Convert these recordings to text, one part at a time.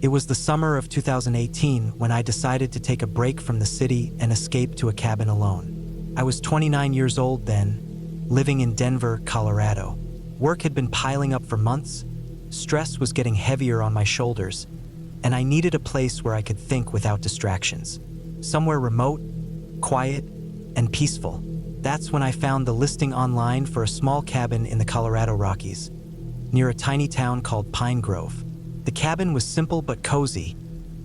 It was the summer of 2018 when I decided to take a break from the city and escape to a cabin alone. I was 29 years old then, living in Denver, Colorado. Work had been piling up for months, stress was getting heavier on my shoulders, and I needed a place where I could think without distractions. Somewhere remote, quiet, and peaceful. That's when I found the listing online for a small cabin in the Colorado Rockies, near a tiny town called Pine Grove. The cabin was simple but cozy,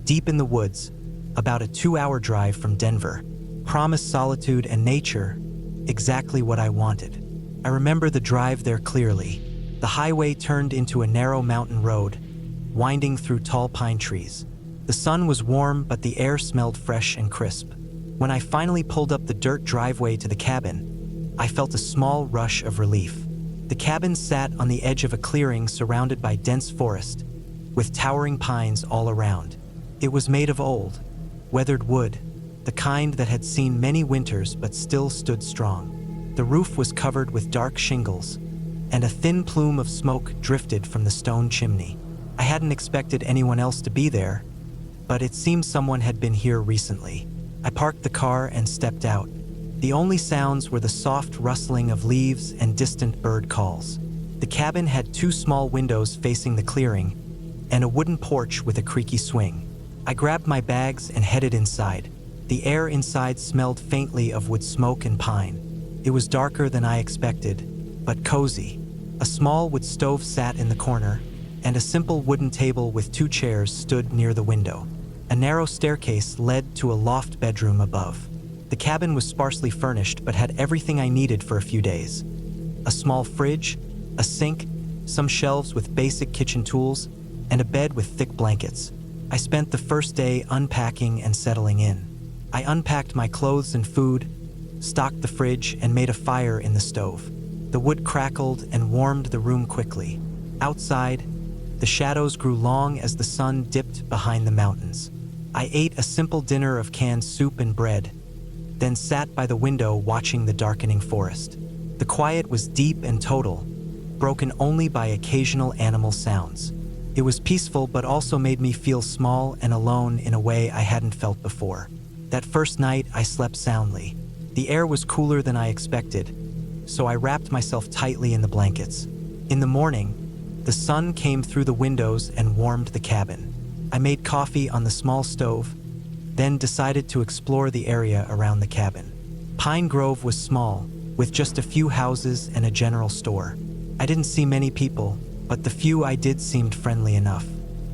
deep in the woods, about a 2-hour drive from Denver. Promised solitude and nature, exactly what I wanted. I remember the drive there clearly. The highway turned into a narrow mountain road, winding through tall pine trees. The sun was warm, but the air smelled fresh and crisp. When I finally pulled up the dirt driveway to the cabin, I felt a small rush of relief. The cabin sat on the edge of a clearing surrounded by dense forest, with towering pines all around. It was made of old, weathered wood, the kind that had seen many winters but still stood strong. The roof was covered with dark shingles, and a thin plume of smoke drifted from the stone chimney. I hadn't expected anyone else to be there, but it seemed someone had been here recently. I parked the car and stepped out. The only sounds were the soft rustling of leaves and distant bird calls. The cabin had 2 small windows facing the clearing, and a wooden porch with a creaky swing. I grabbed my bags and headed inside. The air inside smelled faintly of wood smoke and pine. It was darker than I expected, but cozy. A small wood stove sat in the corner, and a simple wooden table with 2 chairs stood near the window. A narrow staircase led to a loft bedroom above. The cabin was sparsely furnished but had everything I needed for a few days. A small fridge, a sink, some shelves with basic kitchen tools, and a bed with thick blankets. I spent the first day unpacking and settling in. I unpacked my clothes and food, stocked the fridge, and made a fire in the stove. The wood crackled and warmed the room quickly. Outside, the shadows grew long as the sun dipped behind the mountains. I ate a simple dinner of canned soup and bread, then sat by the window watching the darkening forest. The quiet was deep and total, broken only by occasional animal sounds. It was peaceful but also made me feel small and alone in a way I hadn't felt before. That first night, I slept soundly. The air was cooler than I expected, so I wrapped myself tightly in the blankets. In the morning, the sun came through the windows and warmed the cabin. I made coffee on the small stove, then decided to explore the area around the cabin. Pine Grove was small, with just a few houses and a general store. I didn't see many people, but the few I did seemed friendly enough.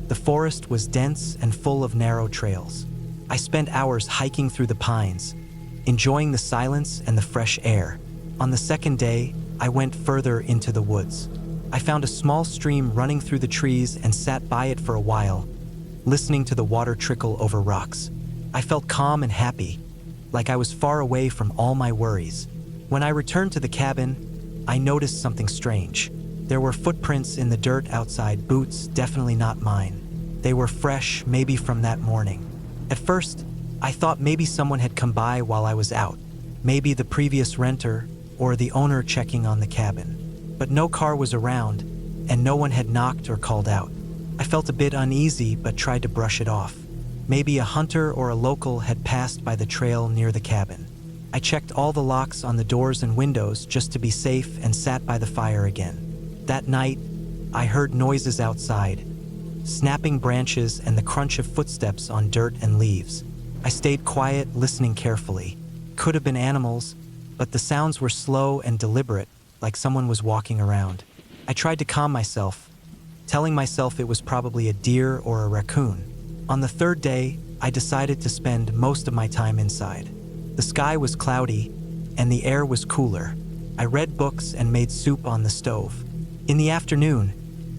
The forest was dense and full of narrow trails. I spent hours hiking through the pines, enjoying the silence and the fresh air. On the second day, I went further into the woods. I found a small stream running through the trees and sat by it for a while, listening to the water trickle over rocks. I felt calm and happy, like I was far away from all my worries. When I returned to the cabin, I noticed something strange. There were footprints in the dirt outside, boots, definitely not mine. They were fresh, maybe from that morning. At first, I thought maybe someone had come by while I was out, maybe the previous renter or the owner checking on the cabin. But no car was around, and no one had knocked or called out. I felt a bit uneasy but tried to brush it off. Maybe a hunter or a local had passed by the trail near the cabin. I checked all the locks on the doors and windows just to be safe and sat by the fire again. That night, I heard noises outside, snapping branches and the crunch of footsteps on dirt and leaves. I stayed quiet, listening carefully. Could have been animals, but the sounds were slow and deliberate, like someone was walking around. I tried to calm myself, telling myself it was probably a deer or a raccoon. On the third day, I decided to spend most of my time inside. The sky was cloudy, and the air was cooler. I read books and made soup on the stove. In the afternoon,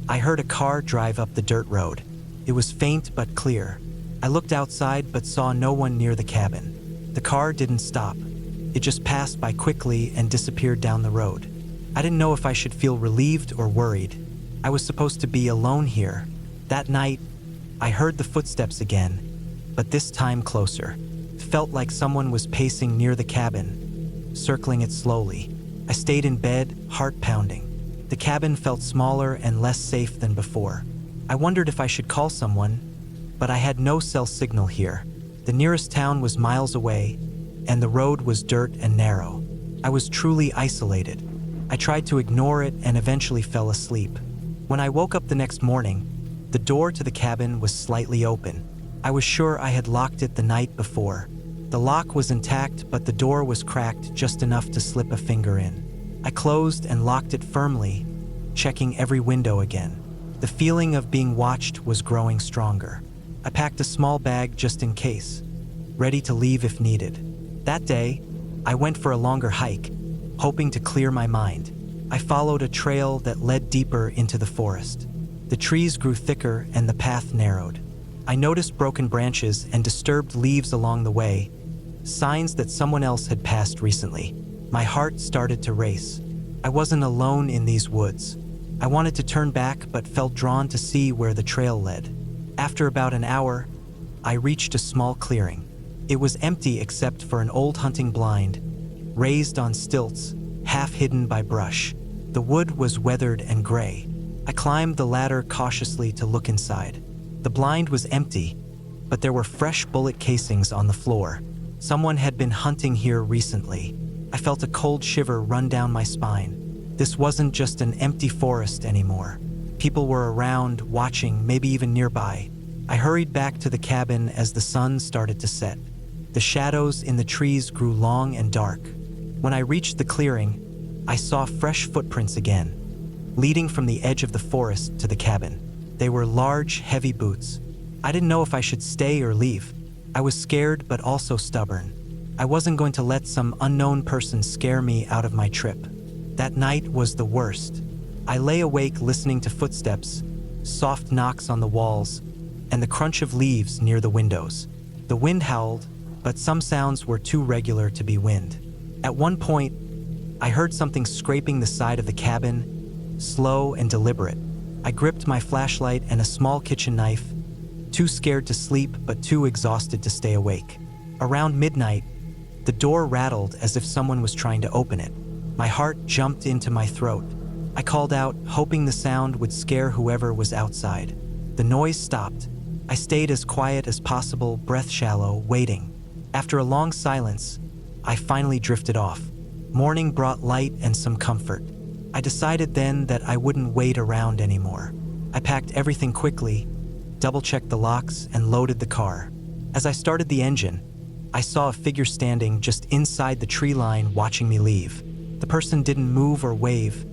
I heard a car drive up the dirt road. It was faint but clear. I looked outside but saw no one near the cabin. The car didn't stop. It just passed by quickly and disappeared down the road. I didn't know if I should feel relieved or worried. I was supposed to be alone here. That night, I heard the footsteps again, but this time closer. It felt like someone was pacing near the cabin, circling it slowly. I stayed in bed, heart pounding. The cabin felt smaller and less safe than before. I wondered if I should call someone, but I had no cell signal here. The nearest town was miles away, and the road was dirt and narrow. I was truly isolated. I tried to ignore it and eventually fell asleep. When I woke up the next morning, the door to the cabin was slightly open. I was sure I had locked it the night before. The lock was intact, but the door was cracked just enough to slip a finger in. I closed and locked it firmly, checking every window again. The feeling of being watched was growing stronger. I packed a small bag just in case, ready to leave if needed. That day, I went for a longer hike, hoping to clear my mind. I followed a trail that led deeper into the forest. The trees grew thicker and the path narrowed. I noticed broken branches and disturbed leaves along the way, signs that someone else had passed recently. My heart started to race. I wasn't alone in these woods. I wanted to turn back but felt drawn to see where the trail led. After about an hour, I reached a small clearing. It was empty except for an old hunting blind, raised on stilts, half hidden by brush. The wood was weathered and gray. I climbed the ladder cautiously to look inside. The blind was empty, but there were fresh bullet casings on the floor. Someone had been hunting here recently. I felt a cold shiver run down my spine. This wasn't just an empty forest anymore. People were around, watching, maybe even nearby. I hurried back to the cabin as the sun started to set. The shadows in the trees grew long and dark. When I reached the clearing, I saw fresh footprints again, leading from the edge of the forest to the cabin. They were large, heavy boots. I didn't know if I should stay or leave. I was scared but also stubborn. I wasn't going to let some unknown person scare me out of my trip. That night was the worst. I lay awake listening to footsteps, soft knocks on the walls, and the crunch of leaves near the windows. The wind howled, but some sounds were too regular to be wind. At one point, I heard something scraping the side of the cabin, slow and deliberate. I gripped my flashlight and a small kitchen knife, too scared to sleep but too exhausted to stay awake. Around midnight, the door rattled as if someone was trying to open it. My heart jumped into my throat. I called out, hoping the sound would scare whoever was outside. The noise stopped. I stayed as quiet as possible, breath shallow, waiting. After a long silence, I finally drifted off. Morning brought light and some comfort. I decided then that I wouldn't wait around anymore. I packed everything quickly, double-checked the locks, and loaded the car. As I started the engine, I saw a figure standing just inside the tree line watching me leave. The person didn't move or wave,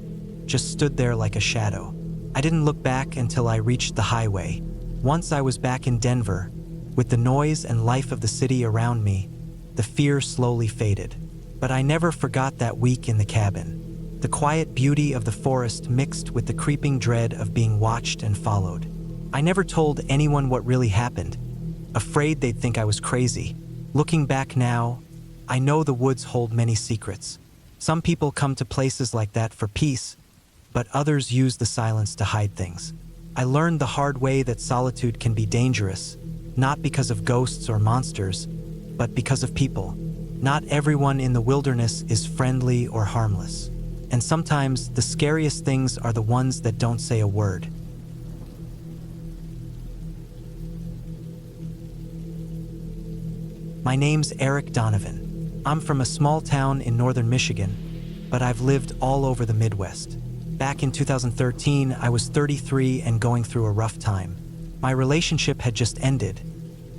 just stood there like a shadow. I didn't look back until I reached the highway. Once I was back in Denver, with the noise and life of the city around me, the fear slowly faded. But I never forgot that week in the cabin. The quiet beauty of the forest mixed with the creeping dread of being watched and followed. I never told anyone what really happened, afraid they'd think I was crazy. Looking back now, I know the woods hold many secrets. Some people come to places like that for peace, but others use the silence to hide things. I learned the hard way that solitude can be dangerous, not because of ghosts or monsters, but because of people. Not everyone in the wilderness is friendly or harmless. And sometimes the scariest things are the ones that don't say a word. My name's Eric Donovan. I'm from a small town in northern Michigan, but I've lived all over the Midwest. Back in 2013, I was 33 and going through a rough time. My relationship had just ended,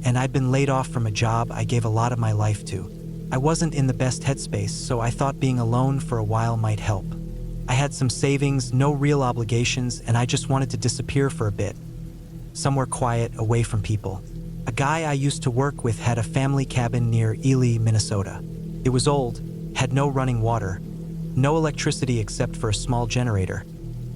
and I'd been laid off from a job I gave a lot of my life to. I wasn't in the best headspace, so I thought being alone for a while might help. I had some savings, no real obligations, and I just wanted to disappear for a bit. Somewhere quiet, away from people. A guy I used to work with had a family cabin near Ely, Minnesota. It was old, had no running water, no electricity except for a small generator,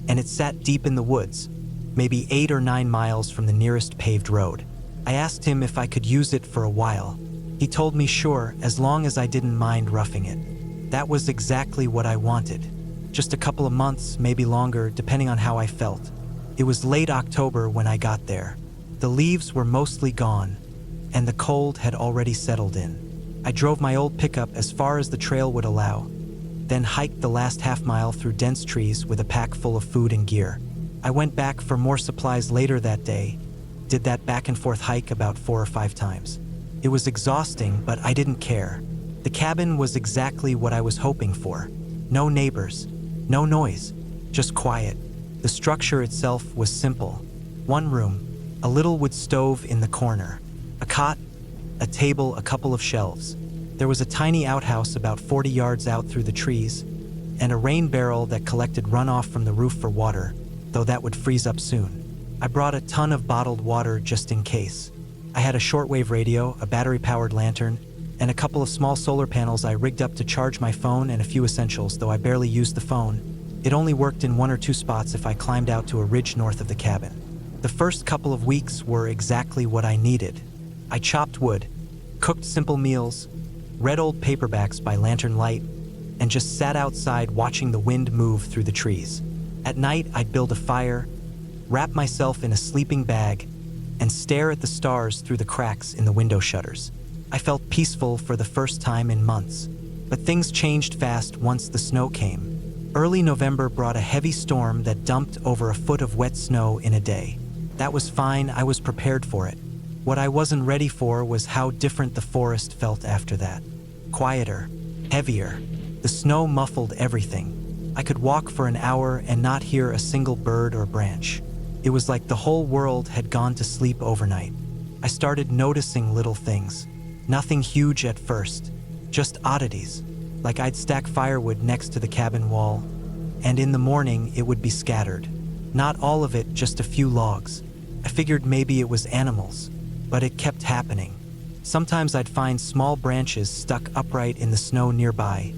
and it sat deep in the woods, maybe 8 or 9 miles from the nearest paved road. I asked him if I could use it for a while. He told me sure, as long as I didn't mind roughing it. That was exactly what I wanted. Just a couple of months, maybe longer, depending on how I felt. It was late October when I got there. The leaves were mostly gone, and the cold had already settled in. I drove my old pickup as far as the trail would allow, then hiked the last half-mile through dense trees with a pack full of food and gear. I went back for more supplies later that day, did that back and forth hike about 4 or 5 times. It was exhausting, but I didn't care. The cabin was exactly what I was hoping for. No neighbors, no noise, just quiet. The structure itself was simple. One room, a little wood stove in the corner, a cot, a table, a couple of shelves. There was a tiny outhouse about 40 yards out through the trees, and a rain barrel that collected runoff from the roof for water, though that would freeze up soon. I brought a ton of bottled water just in case. I had a shortwave radio, a battery-powered lantern, and a couple of small solar panels I rigged up to charge my phone and a few essentials, though I barely used the phone. It only worked in 1 or 2 spots if I climbed out to a ridge north of the cabin. The first couple of weeks were exactly what I needed. I chopped wood, cooked simple meals, read old paperbacks by lantern light, and just sat outside watching the wind move through the trees. At night, I'd build a fire, wrap myself in a sleeping bag, and stare at the stars through the cracks in the window shutters. I felt peaceful for the first time in months. But things changed fast once the snow came. Early November brought a heavy storm that dumped over a foot of wet snow in a day. That was fine, I was prepared for it. What I wasn't ready for was how different the forest felt after that. Quieter, heavier. The snow muffled everything. I could walk for an hour and not hear a single bird or branch. It was like the whole world had gone to sleep overnight. I started noticing little things. Nothing huge at first, just oddities. Like I'd stack firewood next to the cabin wall, and in the morning it would be scattered. Not all of it, just a few logs. I figured maybe it was animals, but it kept happening. Sometimes I'd find small branches stuck upright in the snow nearby,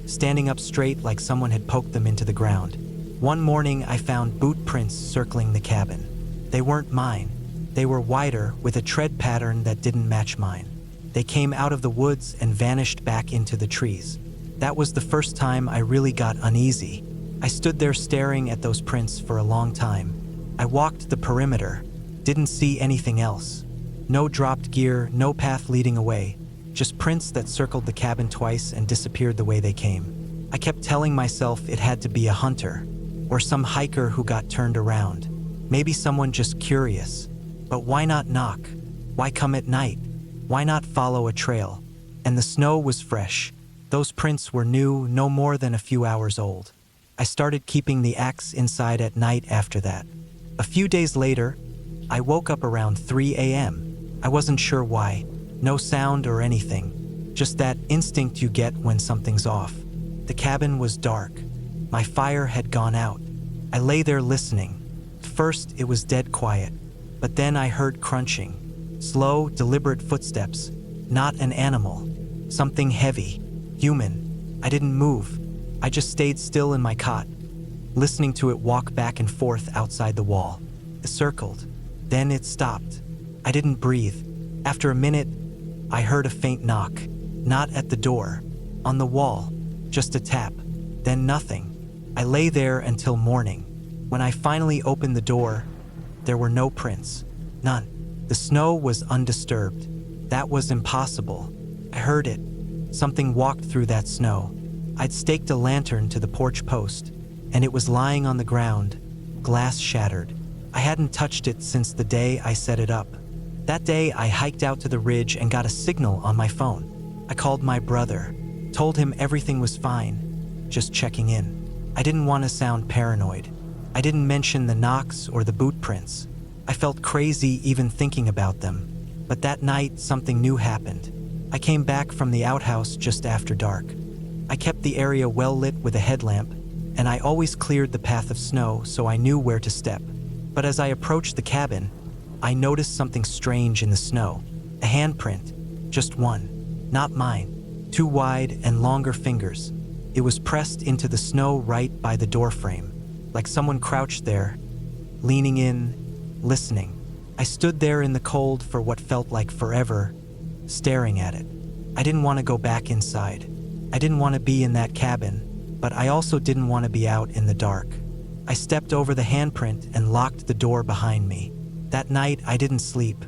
standing up straight like someone had poked them into the ground. One morning I found boot prints circling the cabin. They weren't mine. They were wider, with a tread pattern that didn't match mine. They came out of the woods and vanished back into the trees. That was the first time I really got uneasy. I stood there staring at those prints for a long time. I walked the perimeter, didn't see anything else. No dropped gear, no path leading away, just prints that circled the cabin twice and disappeared the way they came. I kept telling myself it had to be a hunter, or some hiker who got turned around. Maybe someone just curious. But why not knock? Why come at night? Why not follow a trail? And the snow was fresh. Those prints were new, no more than a few hours old. I started keeping the axe inside at night after that. A few days later, I woke up around 3 a.m. I wasn't sure why. No sound or anything. Just that instinct you get when something's off. The cabin was dark. My fire had gone out. I lay there listening. First, it was dead quiet. But then I heard crunching. Slow, deliberate footsteps. Not an animal. Something heavy. Human. I didn't move. I just stayed still in my cot, listening to it walk back and forth outside the wall. It circled. Then it stopped. I didn't breathe. After a minute, I heard a faint knock. Not at the door. On the wall. Just a tap. Then nothing. I lay there until morning. When I finally opened the door, there were no prints. None. The snow was undisturbed. That was impossible. I heard it. Something walked through that snow. I'd staked a lantern to the porch post, and it was lying on the ground, glass shattered. I hadn't touched it since the day I set it up. That day, I hiked out to the ridge and got a signal on my phone. I called my brother, told him everything was fine, just checking in. I didn't want to sound paranoid. I didn't mention the knocks or the boot prints. I felt crazy even thinking about them. But that night, something new happened. I came back from the outhouse just after dark. I kept the area well lit with a headlamp, and I always cleared the path of snow so I knew where to step. But as I approached the cabin, I noticed something strange in the snow. A handprint, just one, not mine, 2 wide and longer fingers. It was pressed into the snow right by the doorframe, like someone crouched there, leaning in, listening. I stood there in the cold for what felt like forever, staring at it. I didn't want to go back inside. I didn't want to be in that cabin, but I also didn't want to be out in the dark. I stepped over the handprint and locked the door behind me. That night, I didn't sleep.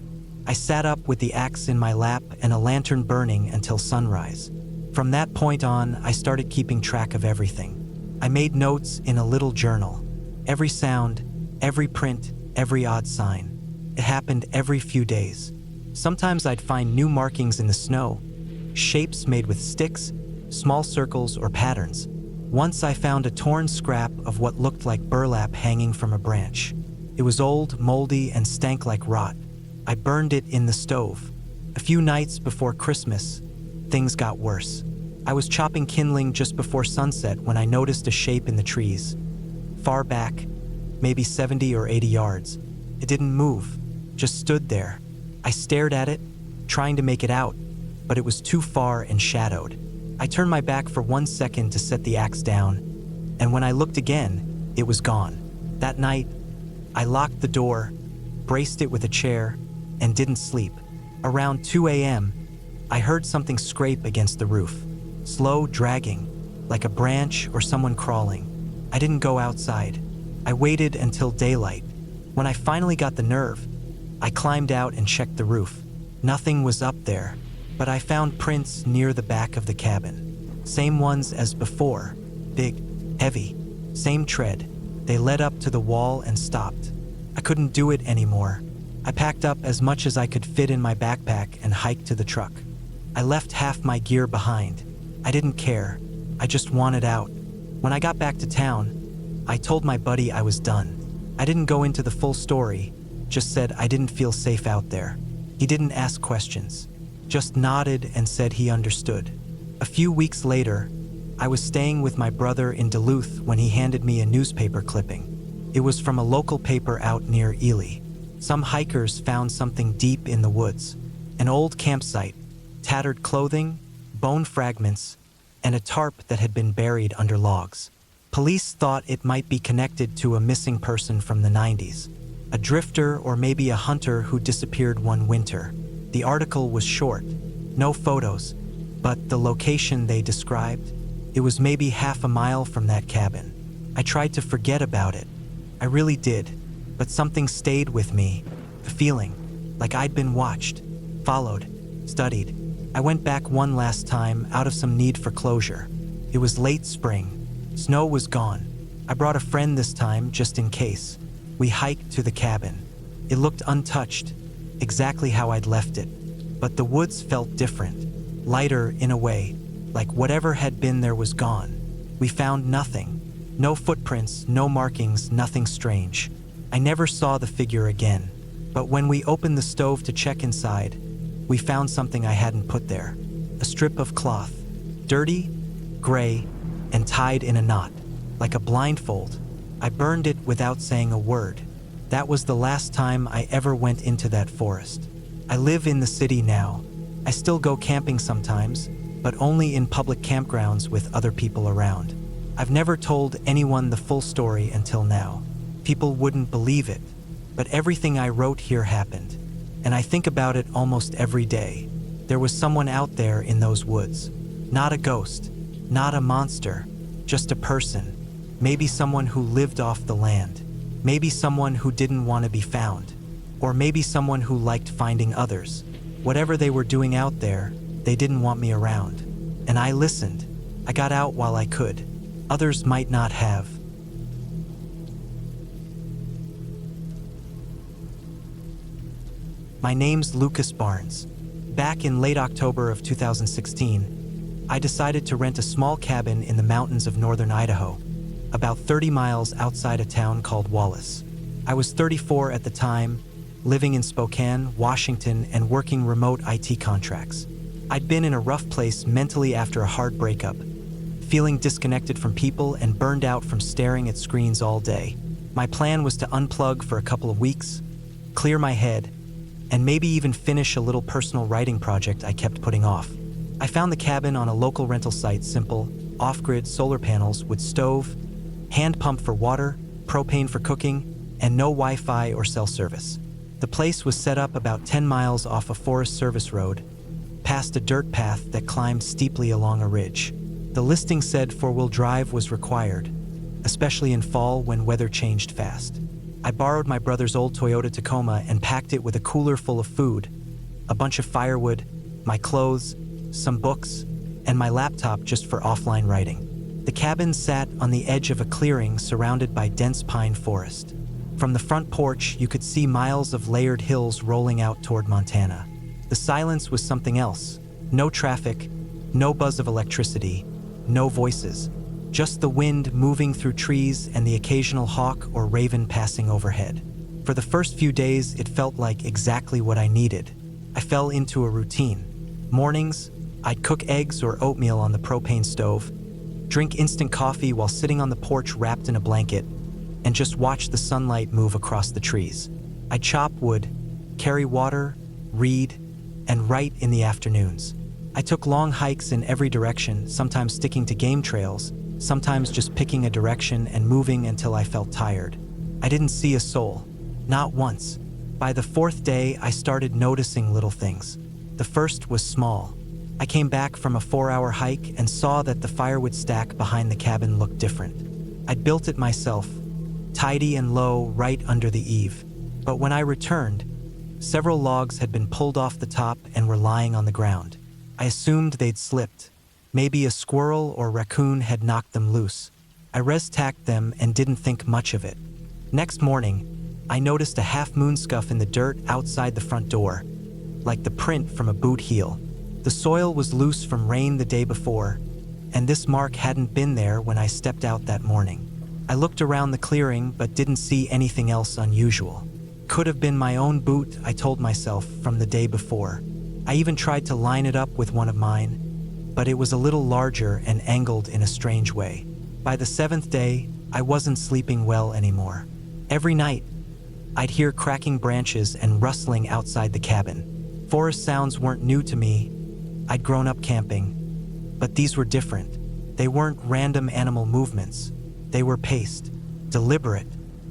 I sat up with the axe in my lap and a lantern burning until sunrise. From that point on, I started keeping track of everything. I made notes in a little journal. Every sound, every print, every odd sign. It happened every few days. Sometimes I'd find new markings in the snow, shapes made with sticks, small circles or patterns. Once I found a torn scrap of what looked like burlap hanging from a branch. It was old, moldy, and stank like rot. I burned it in the stove. A few nights before Christmas, things got worse. I was chopping kindling just before sunset when I noticed a shape in the trees. Far back, maybe 70 or 80 yards. It didn't move, just stood there. I stared at it, trying to make it out, but it was too far and shadowed. I turned my back for 1 second to set the axe down, and when I looked again, it was gone. That night, I locked the door, braced it with a chair, and didn't sleep. Around 2 a.m., I heard something scrape against the roof. Slow, dragging, like a branch or someone crawling. I didn't go outside. I waited until daylight. When I finally got the nerve, I climbed out and checked the roof. Nothing was up there, but I found prints near the back of the cabin. Same ones as before, big, heavy, same tread. They led up to the wall and stopped. I couldn't do it anymore. I packed up as much as I could fit in my backpack and hiked to the truck. I left half my gear behind. I didn't care. I just wanted out. When I got back to town, I told my buddy I was done. I didn't go into the full story, just said I didn't feel safe out there. He didn't ask questions, just nodded and said he understood. A few weeks later, I was staying with my brother in Duluth when he handed me a newspaper clipping. It was from a local paper out near Ely. Some hikers found something deep in the woods, an old campsite, tattered clothing, bone fragments, and a tarp that had been buried under logs. Police thought it might be connected to a missing person from the 90s, a drifter or maybe a hunter who disappeared one winter. The article was short, no photos, but the location they described, it was maybe half a mile from that cabin. I tried to forget about it. I really did, but something stayed with me, a feeling, like I'd been watched, followed, studied. I went back one last time out of some need for closure. It was late spring. Snow was gone. I brought a friend this time just in case. We hiked to the cabin. It looked untouched, exactly how I'd left it. But the woods felt different, lighter in a way, like whatever had been there was gone. We found nothing. No footprints, no markings, nothing strange. I never saw the figure again. But when we opened the stove to check inside, we found something I hadn't put there. A strip of cloth, dirty, gray, and tied in a knot, like a blindfold. I burned it without saying a word. That was the last time I ever went into that forest. I live in the city now. I still go camping sometimes, but only in public campgrounds with other people around. I've never told anyone the full story until now. People wouldn't believe it, but everything I wrote here happened, and I think about it almost every day. There was someone out there in those woods. Not a ghost, not a monster, just a person. Maybe someone who lived off the land. Maybe someone who didn't want to be found. Or maybe someone who liked finding others. Whatever they were doing out there, they didn't want me around. And I listened. I got out while I could. Others might not have. My name's Lucas Barnes. Back in late October of 2016, I decided to rent a small cabin in the mountains of northern Idaho, about 30 miles outside a town called Wallace. I was 34 at the time, living in Spokane, Washington, and working remote IT contracts. I'd been in a rough place mentally after a hard breakup, feeling disconnected from people and burned out from staring at screens all day. My plan was to unplug for a couple of weeks, clear my head, and maybe even finish a little personal writing project I kept putting off. I found the cabin on a local rental site, simple, off-grid solar panels with stove, hand pump for water, propane for cooking, and no Wi-Fi or cell service. The place was set up about 10 miles off a Forest Service road, past a dirt path that climbed steeply along a ridge. The listing said four-wheel drive was required, especially in fall when weather changed fast. I borrowed my brother's old Toyota Tacoma and packed it with a cooler full of food, a bunch of firewood, my clothes, some books, and my laptop just for offline writing. The cabin sat on the edge of a clearing surrounded by dense pine forest. From the front porch, you could see miles of layered hills rolling out toward Montana. The silence was something else. No traffic, no buzz of electricity, no voices. Just the wind moving through trees and the occasional hawk or raven passing overhead. For the first few days, it felt like exactly what I needed. I fell into a routine. Mornings, I'd cook eggs or oatmeal on the propane stove, drink instant coffee while sitting on the porch wrapped in a blanket, and just watch the sunlight move across the trees. I'd chop wood, carry water, read, and write in the afternoons. I took long hikes in every direction, sometimes sticking to game trails, sometimes just picking a direction and moving until I felt tired. I didn't see a soul, not once. By the fourth day, I started noticing little things. The first was small. I came back from a 4-hour hike and saw that the firewood stack behind the cabin looked different. I'd built it myself, tidy and low right under the eave. But when I returned, several logs had been pulled off the top and were lying on the ground. I assumed they'd slipped. Maybe a squirrel or raccoon had knocked them loose. I res-tacked them and didn't think much of it. Next morning, I noticed a half-moon scuff in the dirt outside the front door, like the print from a boot heel. The soil was loose from rain the day before, and this mark hadn't been there when I stepped out that morning. I looked around the clearing but didn't see anything else unusual. Could have been my own boot, I told myself, from the day before. I even tried to line it up with one of mine, but it was a little larger and angled in a strange way. By the 7th day, I wasn't sleeping well anymore. Every night, I'd hear cracking branches and rustling outside the cabin. Forest sounds weren't new to me. I'd grown up camping, but these were different. They weren't random animal movements. They were paced, deliberate,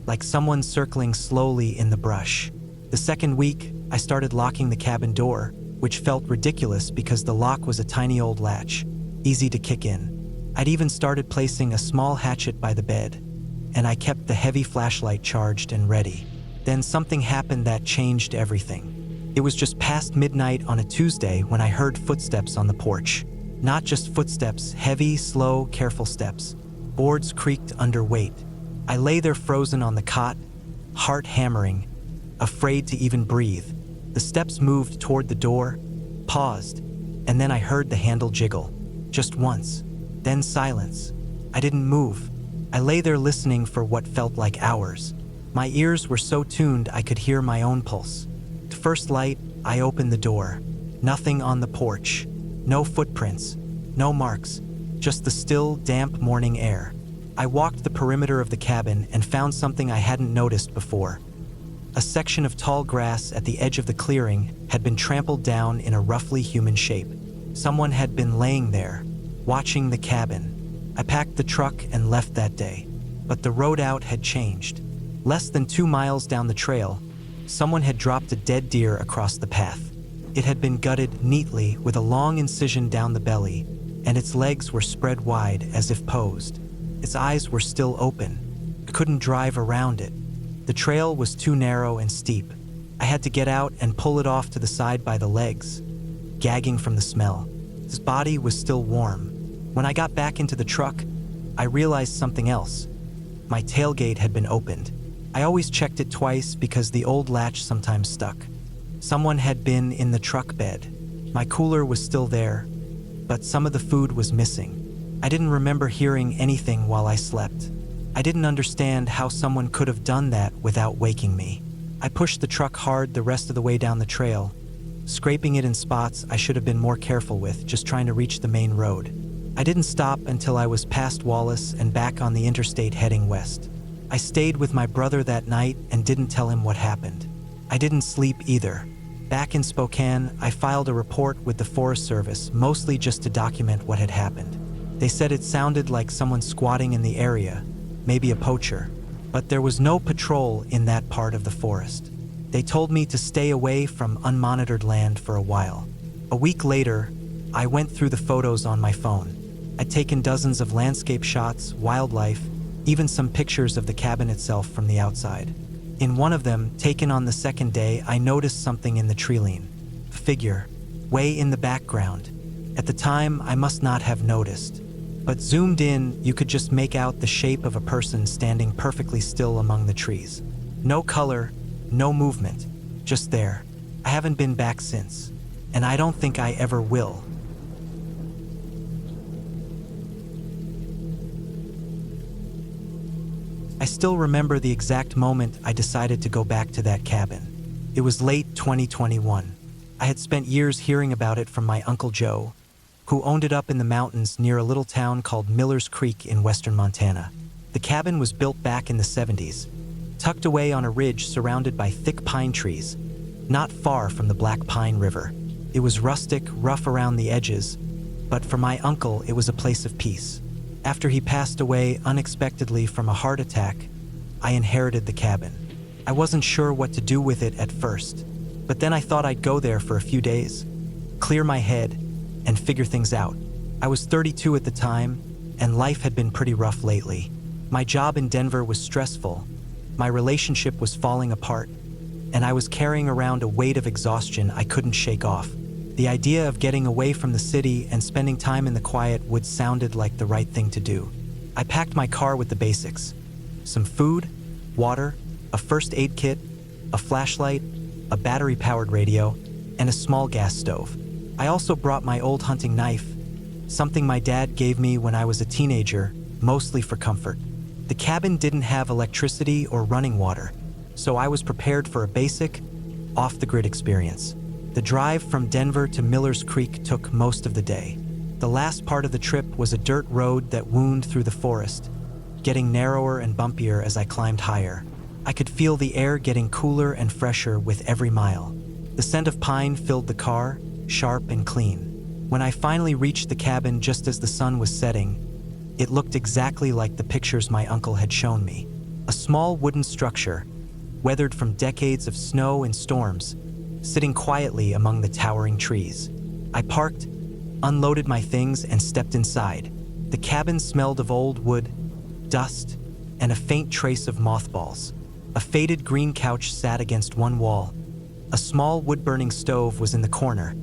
like someone circling slowly in the brush. The second week, I started locking the cabin door, which felt ridiculous because the lock was a tiny old latch, easy to kick in. I'd even started placing a small hatchet by the bed, and I kept the heavy flashlight charged and ready. Then something happened that changed everything. It was just past midnight on a Tuesday when I heard footsteps on the porch. Not just footsteps, heavy, slow, careful steps. Boards creaked under weight. I lay there frozen on the cot, heart hammering, afraid to even breathe. The steps moved toward the door, paused, and then I heard the handle jiggle. Just once. Then silence. I didn't move. I lay there listening for what felt like hours. My ears were so tuned I could hear my own pulse. At first light, I opened the door. Nothing on the porch. No footprints. No marks. Just the still, damp morning air. I walked the perimeter of the cabin and found something I hadn't noticed before. A section of tall grass at the edge of the clearing had been trampled down in a roughly human shape. Someone had been laying there, watching the cabin. I packed the truck and left that day. But the road out had changed. Less than 2 miles down the trail, someone had dropped a dead deer across the path. It had been gutted neatly with a long incision down the belly, and its legs were spread wide as if posed. Its eyes were still open. I couldn't drive around it. The trail was too narrow and steep. I had to get out and pull it off to the side by the legs, gagging from the smell. His body was still warm. When I got back into the truck, I realized something else. My tailgate had been opened. I always checked it twice because the old latch sometimes stuck. Someone had been in the truck bed. My cooler was still there, but some of the food was missing. I didn't remember hearing anything while I slept. I didn't understand how someone could have done that without waking me. I pushed the truck hard the rest of the way down the trail, scraping it in spots I should have been more careful with, just trying to reach the main road. I didn't stop until I was past Wallace and back on the interstate heading west. I stayed with my brother that night and didn't tell him what happened. I didn't sleep either. Back in Spokane, I filed a report with the Forest Service, mostly just to document what had happened. They said it sounded like someone squatting in the area, maybe a poacher, but there was no patrol in that part of the forest. They told me to stay away from unmonitored land for a while. A week later, I went through the photos on my phone. I'd taken dozens of landscape shots, wildlife, even some pictures of the cabin itself from the outside. In one of them, taken on the second day, I noticed something in the tree-line. A figure, way in the background. At the time, I must not have noticed. But zoomed in, you could just make out the shape of a person standing perfectly still among the trees. No color, no movement, just there. I haven't been back since, and I don't think I ever will. I still remember the exact moment I decided to go back to that cabin. It was late 2021. I had spent years hearing about it from my Uncle Joe, who owned it up in the mountains near a little town called Miller's Creek in western Montana. The cabin was built back in the 70s, tucked away on a ridge surrounded by thick pine trees, not far from the Black Pine River. It was rustic, rough around the edges, but for my uncle, it was a place of peace. After he passed away unexpectedly from a heart attack, I inherited the cabin. I wasn't sure what to do with it at first, but then I thought I'd go there for a few days, clear my head, and figure things out. I was 32 at the time, and life had been pretty rough lately. My job in Denver was stressful, my relationship was falling apart, and I was carrying around a weight of exhaustion I couldn't shake off. The idea of getting away from the city and spending time in the quiet woods sounded like the right thing to do. I packed my car with the basics: some food, water, a first aid kit, a flashlight, a battery-powered radio, and a small gas stove. I also brought my old hunting knife, something my dad gave me when I was a teenager, mostly for comfort. The cabin didn't have electricity or running water, so I was prepared for a basic, off-the-grid experience. The drive from Denver to Miller's Creek took most of the day. The last part of the trip was a dirt road that wound through the forest, getting narrower and bumpier as I climbed higher. I could feel the air getting cooler and fresher with every mile. The scent of pine filled the car, sharp and clean. When I finally reached the cabin just as the sun was setting, it looked exactly like the pictures my uncle had shown me. A small wooden structure, weathered from decades of snow and storms, sitting quietly among the towering trees. I parked, unloaded my things, and stepped inside. The cabin smelled of old wood, dust, and a faint trace of mothballs. A faded green couch sat against one wall. A small wood-burning stove was in the corner,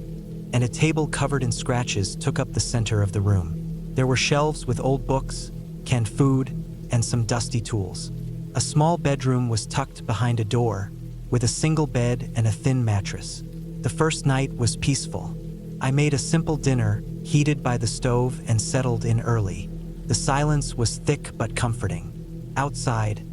and a table covered in scratches took up the center of the room. There were shelves with old books, canned food, and some dusty tools. A small bedroom was tucked behind a door, with a single bed and a thin mattress. The first night was peaceful. I made a simple dinner, heated by the stove, and settled in early. The silence was thick but comforting. Outside,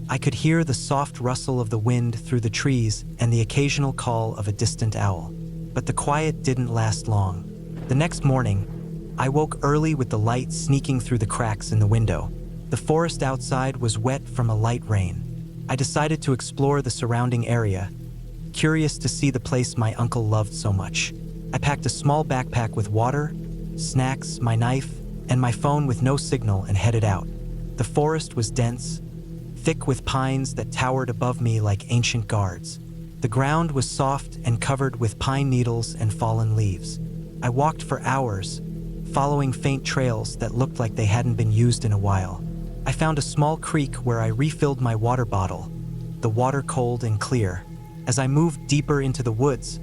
I could hear the soft rustle of the wind through the trees and the occasional call of a distant owl. But the quiet didn't last long. The next morning, I woke early with the light sneaking through the cracks in the window. The forest outside was wet from a light rain. I decided to explore the surrounding area, curious to see the place my uncle loved so much. I packed a small backpack with water, snacks, my knife, and my phone with no signal and headed out. The forest was dense, thick with pines that towered above me like ancient guards. The ground was soft and covered with pine needles and fallen leaves. I walked for hours, following faint trails that looked like they hadn't been used in a while. I found a small creek where I refilled my water bottle, the water cold and clear. As I moved deeper into the woods,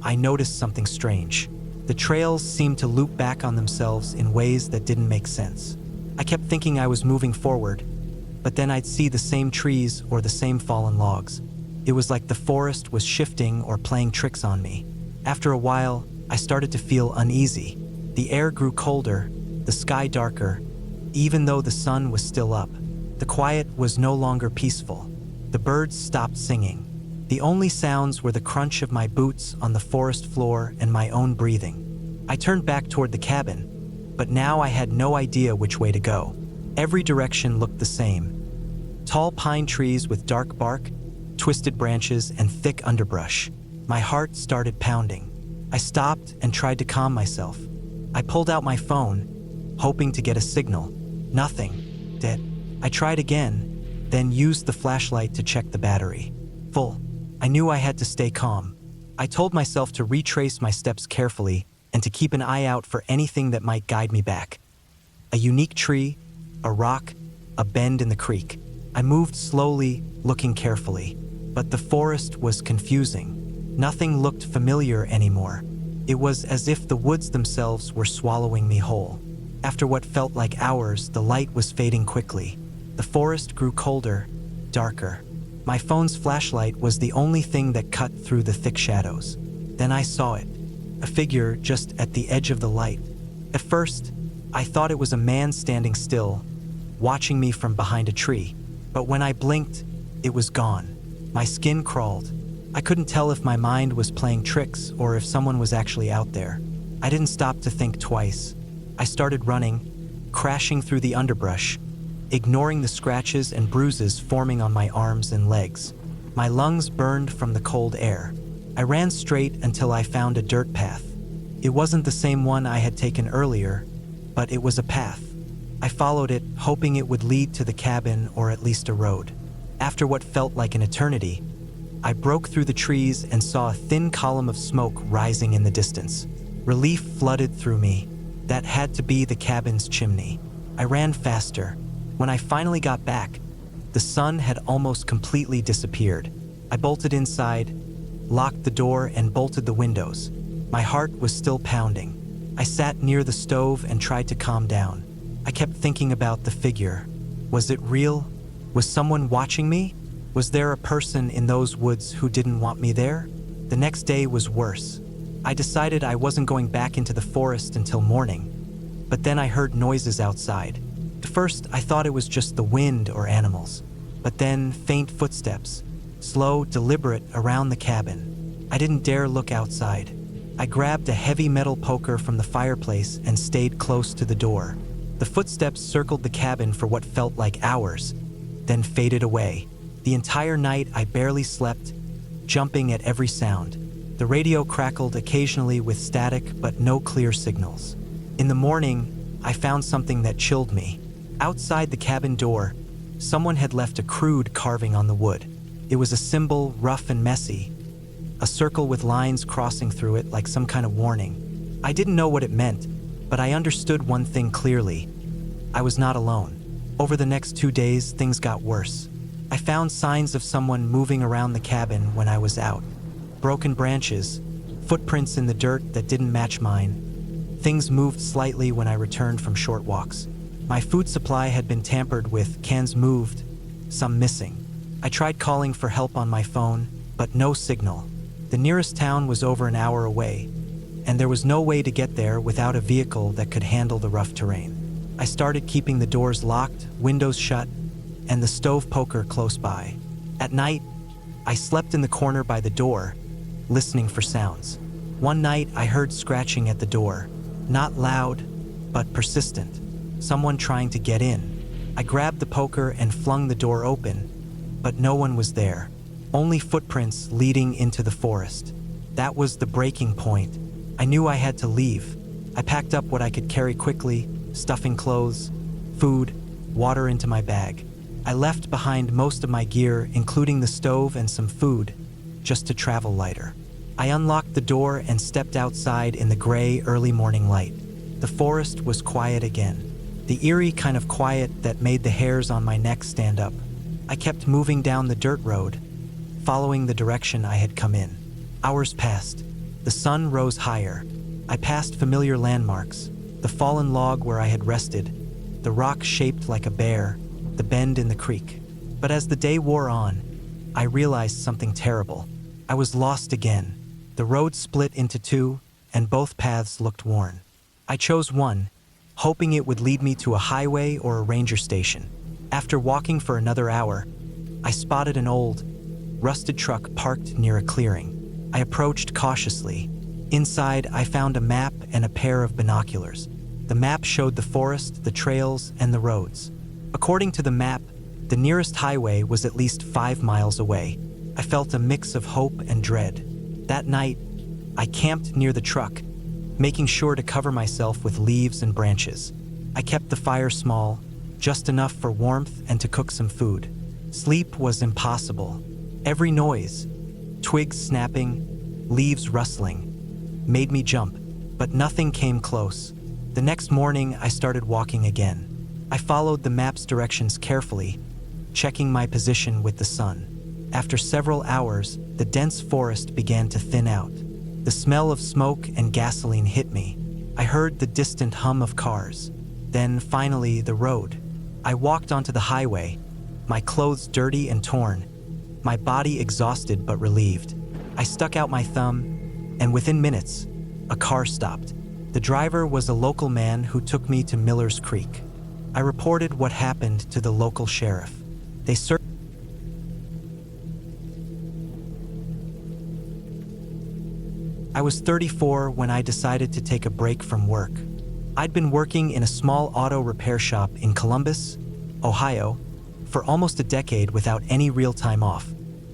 I noticed something strange. The trails seemed to loop back on themselves in ways that didn't make sense. I kept thinking I was moving forward, but then I'd see the same trees or the same fallen logs. It was like the forest was shifting or playing tricks on me. After a while, I started to feel uneasy. The air grew colder, the sky darker, even though the sun was still up. The quiet was no longer peaceful. The birds stopped singing. The only sounds were the crunch of my boots on the forest floor and my own breathing. I turned back toward the cabin, but now I had no idea which way to go. Every direction looked the same. Tall pine trees with dark bark, twisted branches, and thick underbrush. My heart started pounding. I stopped and tried to calm myself. I pulled out my phone, hoping to get a signal. Nothing. Dead. I tried again, then used the flashlight to check the battery. Full. I knew I had to stay calm. I told myself to retrace my steps carefully and to keep an eye out for anything that might guide me back. A unique tree, a rock, a bend in the creek. I moved slowly, looking carefully. But the forest was confusing. Nothing looked familiar anymore. It was as if the woods themselves were swallowing me whole. After what felt like hours, the light was fading quickly. The forest grew colder, darker. My phone's flashlight was the only thing that cut through the thick shadows. Then I saw it, a figure just at the edge of the light. At first, I thought it was a man standing still, watching me from behind a tree. But when I blinked, it was gone. My skin crawled. I couldn't tell if my mind was playing tricks or if someone was actually out there. I didn't stop to think twice. I started running, crashing through the underbrush, ignoring the scratches and bruises forming on my arms and legs. My lungs burned from the cold air. I ran straight until I found a dirt path. It wasn't the same one I had taken earlier, but it was a path. I followed it, hoping it would lead to the cabin or at least a road. After what felt like an eternity, I broke through the trees and saw a thin column of smoke rising in the distance. Relief flooded through me. That had to be the cabin's chimney. I ran faster. When I finally got back, the sun had almost completely disappeared. I bolted inside, locked the door, and bolted the windows. My heart was still pounding. I sat near the stove and tried to calm down. I kept thinking about the figure. Was it real? Was someone watching me? Was there a person in those woods who didn't want me there? The next day was worse. I decided I wasn't going back into the forest until morning. But then I heard noises outside. At first, I thought it was just the wind or animals. But then, faint footsteps, slow, deliberate, around the cabin. I didn't dare look outside. I grabbed a heavy metal poker from the fireplace and stayed close to the door. The footsteps circled the cabin for what felt like hours, then faded away. The entire night I barely slept, jumping at every sound. The radio crackled occasionally with static, but no clear signals. In the morning, I found something that chilled me. Outside the cabin door, someone had left a crude carving on the wood. It was a symbol, rough and messy, a circle with lines crossing through it like some kind of warning. I didn't know what it meant, but I understood one thing clearly. I was not alone. Over the next 2 days, things got worse. I found signs of someone moving around the cabin when I was out. Broken branches, footprints in the dirt that didn't match mine. Things moved slightly when I returned from short walks. My food supply had been tampered with, cans moved, some missing. I tried calling for help on my phone, but no signal. The nearest town was over an hour away, and there was no way to get there without a vehicle that could handle the rough terrain. I started keeping the doors locked, windows shut, and the stove poker close by. At night, I slept in the corner by the door, listening for sounds. One night, I heard scratching at the door. Not loud, but persistent. Someone trying to get in. I grabbed the poker and flung the door open, but no one was there. Only footprints leading into the forest. That was the breaking point. I knew I had to leave. I packed up what I could carry quickly, stuffing clothes, food, water into my bag. I left behind most of my gear, including the stove and some food, just to travel lighter. I unlocked the door and stepped outside in the gray, early morning light. The forest was quiet again. The eerie kind of quiet that made the hairs on my neck stand up. I kept moving down the dirt road, following the direction I had come in. Hours passed. The sun rose higher. I passed familiar landmarks, the fallen log where I had rested, the rock shaped like a bear, the bend in the creek. But as the day wore on, I realized something terrible. I was lost again. The road split into two, and both paths looked worn. I chose one, hoping it would lead me to a highway or a ranger station. After walking for another hour, I spotted an old, rusted truck parked near a clearing. I approached cautiously. Inside, I found a map and a pair of binoculars. The map showed the forest, the trails, and the roads. According to the map, the nearest highway was at least 5 miles away. I felt a mix of hope and dread. That night, I camped near the truck, making sure to cover myself with leaves and branches. I kept the fire small, just enough for warmth and to cook some food. Sleep was impossible. Every noise, twigs snapping, leaves rustling, made me jump, but nothing came close. The next morning, I started walking again. I followed the map's directions carefully, checking my position with the sun. After several hours, the dense forest began to thin out. The smell of smoke and gasoline hit me. I heard the distant hum of cars. Then, finally, the road. I walked onto the highway, my clothes dirty and torn, my body exhausted but relieved. I stuck out my thumb, and within minutes, a car stopped. The driver was a local man who took me to Miller's Creek. I reported what happened to the local sheriff. They searched. I was 34 when I decided to take a break from work. I'd been working in a small auto repair shop in Columbus, Ohio, for almost a decade without any real time off.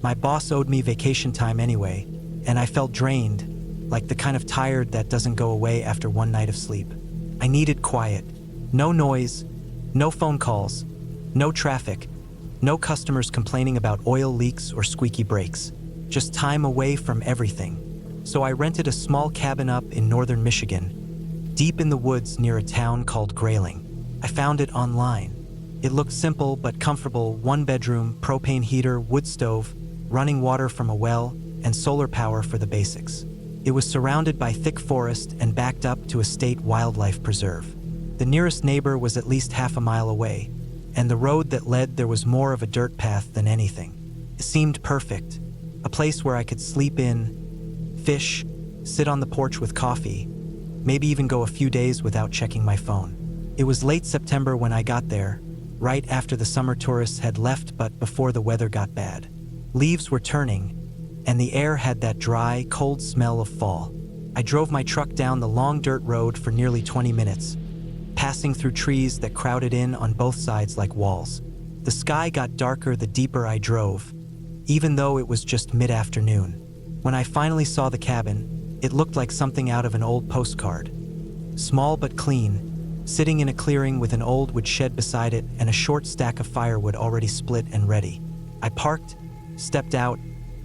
My boss owed me vacation time anyway, and I felt drained, like the kind of tired that doesn't go away after one night of sleep. I needed quiet. No noise, no phone calls, no traffic, no customers complaining about oil leaks or squeaky brakes. Just time away from everything. So I rented a small cabin up in northern Michigan, deep in the woods near a town called Grayling. I found it online. It looked simple but comfortable: one bedroom, propane heater, wood stove, running water from a well, and solar power for the basics. It was surrounded by thick forest and backed up to a state wildlife preserve. The nearest neighbor was at least half a mile away, and the road that led there was more of a dirt path than anything. It seemed perfect, a place where I could sleep in, fish, sit on the porch with coffee, maybe even go a few days without checking my phone. It was late September when I got there, right after the summer tourists had left but before the weather got bad. Leaves were turning, and the air had that dry, cold smell of fall. I drove my truck down the long dirt road for nearly 20 minutes, passing through trees that crowded in on both sides like walls. The sky got darker the deeper I drove, even though it was just mid-afternoon. When I finally saw the cabin, it looked like something out of an old postcard. Small but clean, sitting in a clearing with an old woodshed beside it and a short stack of firewood already split and ready. I parked, stepped out,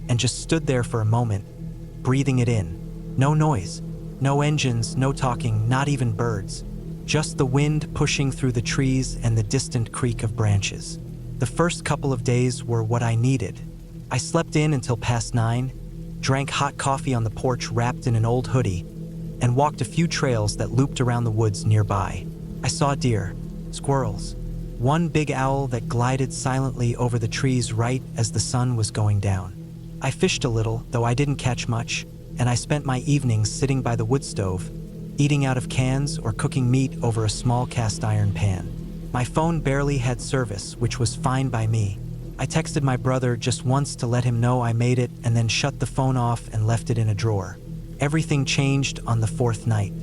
and just stood there for a moment, breathing it in. No noise, no engines, no talking, not even birds. Just the wind pushing through the trees and the distant creak of branches. The first couple of days were what I needed. I slept in until past 9, drank hot coffee on the porch wrapped in an old hoodie, and walked a few trails that looped around the woods nearby. I saw deer, squirrels, one big owl that glided silently over the trees right as the sun was going down. I fished a little, though I didn't catch much, and I spent my evenings sitting by the wood stove, eating out of cans or cooking meat over a small cast iron pan. My phone barely had service, which was fine by me. I texted my brother just once to let him know I made it and then shut the phone off and left it in a drawer. Everything changed on the 4th night.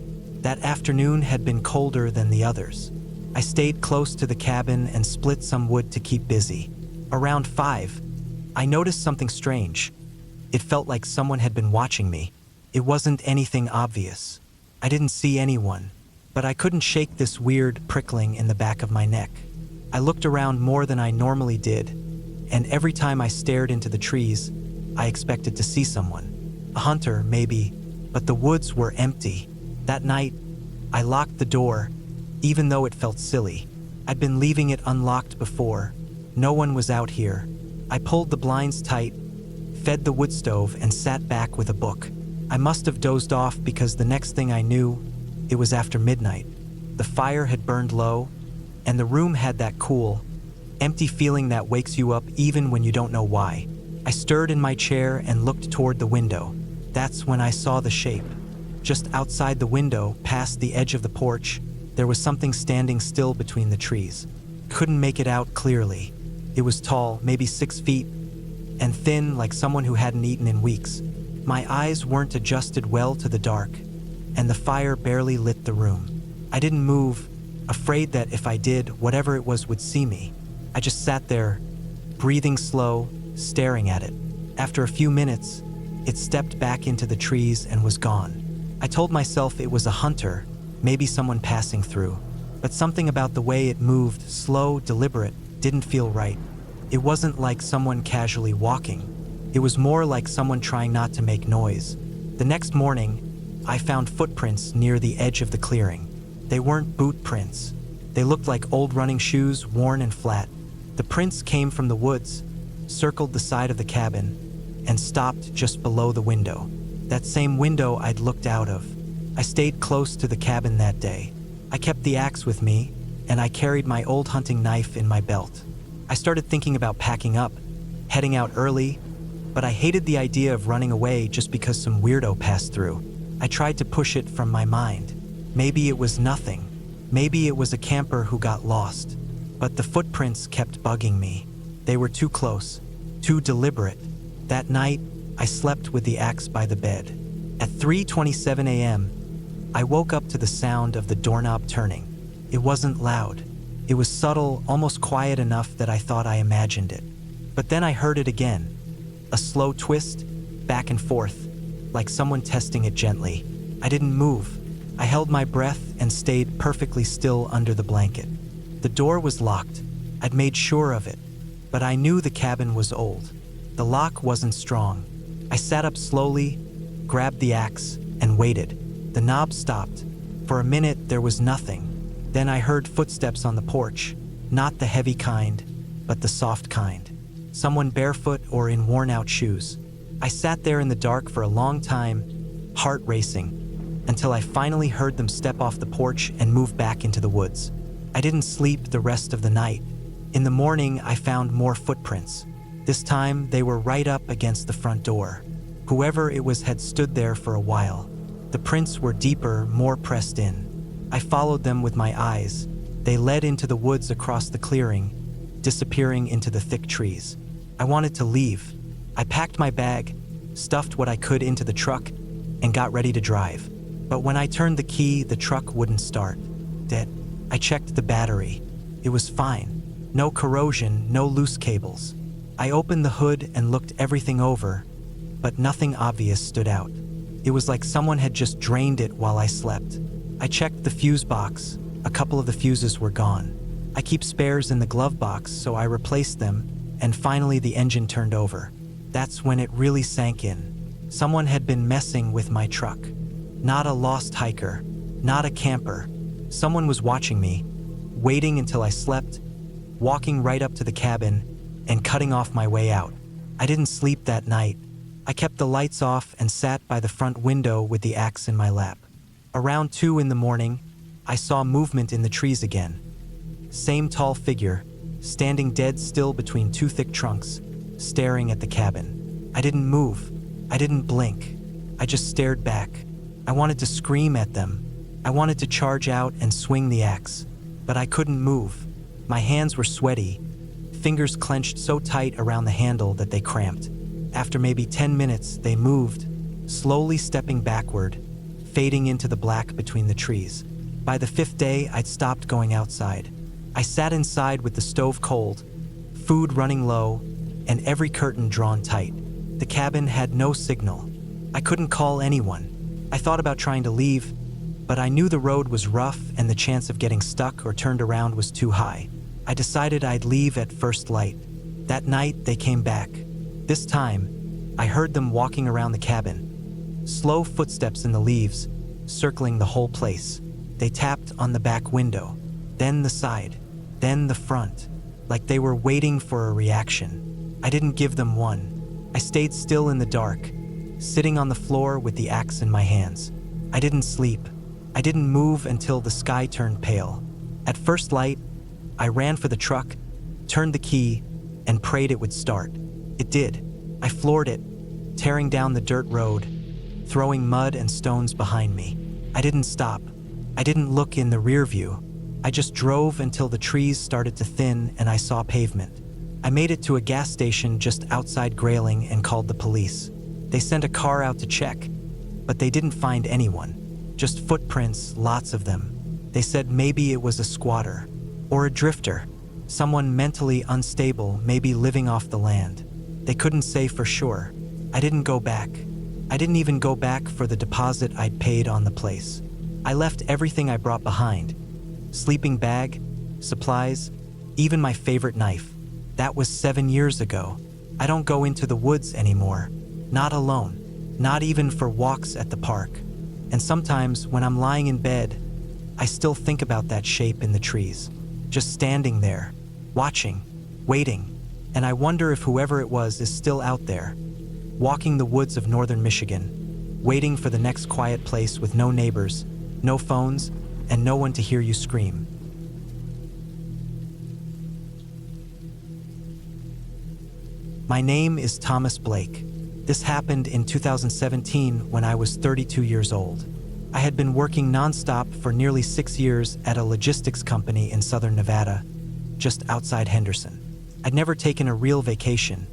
That afternoon had been colder than the others. I stayed close to the cabin and split some wood to keep busy. Around 5, I noticed something strange. It felt like someone had been watching me. It wasn't anything obvious. I didn't see anyone, but I couldn't shake this weird prickling in the back of my neck. I looked around more than I normally did, and every time I stared into the trees, I expected to see someone. A hunter, maybe, but the woods were empty. That night, I locked the door, even though it felt silly. I'd been leaving it unlocked before. No one was out here. I pulled the blinds tight, fed the wood stove, and sat back with a book. I must have dozed off because the next thing I knew, it was after midnight. The fire had burned low, and the room had that cool, empty feeling that wakes you up even when you don't know why. I stirred in my chair and looked toward the window. That's when I saw the shape. Just outside the window, past the edge of the porch, there was something standing still between the trees. Couldn't make it out clearly. It was tall, maybe 6 feet, and thin like someone who hadn't eaten in weeks. My eyes weren't adjusted well to the dark, and the fire barely lit the room. I didn't move, afraid that if I did, whatever it was would see me. I just sat there, breathing slow, staring at it. After a few minutes, it stepped back into the trees and was gone. I told myself it was a hunter, maybe someone passing through, but something about the way it moved, slow, deliberate, didn't feel right. It wasn't like someone casually walking. It was more like someone trying not to make noise. The next morning, I found footprints near the edge of the clearing. They weren't boot prints. They looked like old running shoes, worn and flat. The prints came from the woods, circled the side of the cabin, and stopped just below the window. That same window I'd looked out of. I stayed close to the cabin that day. I kept the axe with me, and I carried my old hunting knife in my belt. I started thinking about packing up, heading out early, but I hated the idea of running away just because some weirdo passed through. I tried to push it from my mind. Maybe it was nothing. Maybe it was a camper who got lost. But the footprints kept bugging me. They were too close, too deliberate. That night, I slept with the axe by the bed. At 3:27 a.m., I woke up to the sound of the doorknob turning. It wasn't loud. It was subtle, almost quiet enough that I thought I imagined it. But then I heard it again. A slow twist, back and forth, like someone testing it gently. I didn't move. I held my breath and stayed perfectly still under the blanket. The door was locked. I'd made sure of it. But I knew the cabin was old. The lock wasn't strong. I sat up slowly, grabbed the axe, and waited. The knob stopped. For a minute, there was nothing. Then I heard footsteps on the porch. Not the heavy kind, but the soft kind. Someone barefoot or in worn-out shoes. I sat there in the dark for a long time, heart racing, until I finally heard them step off the porch and move back into the woods. I didn't sleep the rest of the night. In the morning, I found more footprints. This time, they were right up against the front door. Whoever it was had stood there for a while. The prints were deeper, more pressed in. I followed them with my eyes. They led into the woods across the clearing, disappearing into the thick trees. I wanted to leave. I packed my bag, stuffed what I could into the truck, and got ready to drive. But when I turned the key, the truck wouldn't start. Dead. I checked the battery. It was fine. No corrosion, no loose cables. I opened the hood and looked everything over, but nothing obvious stood out. It was like someone had just drained it while I slept. I checked the fuse box. A couple of the fuses were gone. I keep spares in the glove box, so I replaced them, and finally the engine turned over. That's when it really sank in. Someone had been messing with my truck. Not a lost hiker, not a camper. Someone was watching me, waiting until I slept, walking right up to the cabin, and cutting off my way out. I didn't sleep that night. I kept the lights off and sat by the front window with the axe in my lap. Around 2 in the morning, I saw movement in the trees again. Same tall figure, standing dead still between 2 thick trunks, staring at the cabin. I didn't move. I didn't blink. I just stared back. I wanted to scream at them. I wanted to charge out and swing the axe, but I couldn't move. My hands were sweaty, fingers clenched so tight around the handle that they cramped. After maybe 10 minutes, they moved, slowly stepping backward, fading into the black between the trees. By the 5th day, I'd stopped going outside. I sat inside with the stove cold, food running low, and every curtain drawn tight. The cabin had no signal. I couldn't call anyone. I thought about trying to leave, but I knew the road was rough and the chance of getting stuck or turned around was too high. I decided I'd leave at first light. That night, they came back. This time, I heard them walking around the cabin. Slow footsteps in the leaves, circling the whole place. They tapped on the back window, then the side, then the front, like they were waiting for a reaction. I didn't give them one. I stayed still in the dark, sitting on the floor with the axe in my hands. I didn't sleep. I didn't move until the sky turned pale. At first light, I ran for the truck, turned the key, and prayed it would start. It did. I floored it, tearing down the dirt road, throwing mud and stones behind me. I didn't stop. I didn't look in the rear view. I just drove until the trees started to thin and I saw pavement. I made it to a gas station just outside Grayling and called the police. They sent a car out to check, but they didn't find anyone. Just footprints, lots of them. They said maybe it was a squatter or a drifter, someone mentally unstable, maybe living off the land. They couldn't say for sure. I didn't go back. I didn't even go back for the deposit I'd paid on the place. I left everything I brought behind. Sleeping bag, supplies, even my favorite knife. That was 7 years ago. I don't go into the woods anymore. Not alone. Not even for walks at the park. And sometimes when I'm lying in bed, I still think about that shape in the trees. Just standing there, watching, waiting. And I wonder if whoever it was is still out there, walking the woods of northern Michigan, waiting for the next quiet place with no neighbors, no phones, and no one to hear you scream. My name is Thomas Blake. This happened in 2017 when I was 32 years old. I had been working nonstop for nearly 6 years at a logistics company in southern Nevada, just outside Henderson. I'd never taken a real vacation,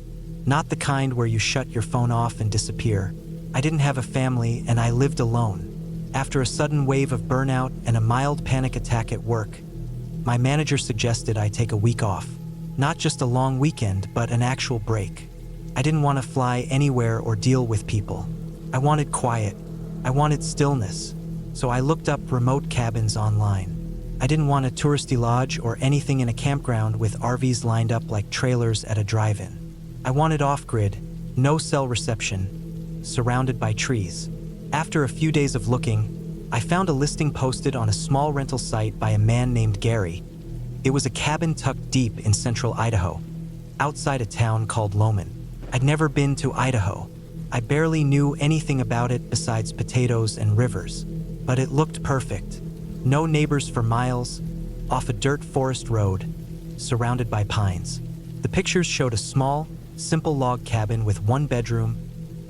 not the kind where you shut your phone off and disappear. I didn't have a family and I lived alone. After a sudden wave of burnout and a mild panic attack at work, my manager suggested I take a week off. Not just a long weekend, but an actual break. I didn't want to fly anywhere or deal with people. I wanted quiet. I wanted stillness. So I looked up remote cabins online. I didn't want a touristy lodge or anything in a campground with RVs lined up like trailers at a drive-in. I wanted off-grid, no cell reception, surrounded by trees. After a few days of looking, I found a listing posted on a small rental site by a man named Gary. It was a cabin tucked deep in central Idaho, outside a town called Loman. I'd never been to Idaho. I barely knew anything about it besides potatoes and rivers, but it looked perfect. No neighbors for miles, off a dirt forest road, surrounded by pines. The pictures showed a small, simple log cabin with one bedroom,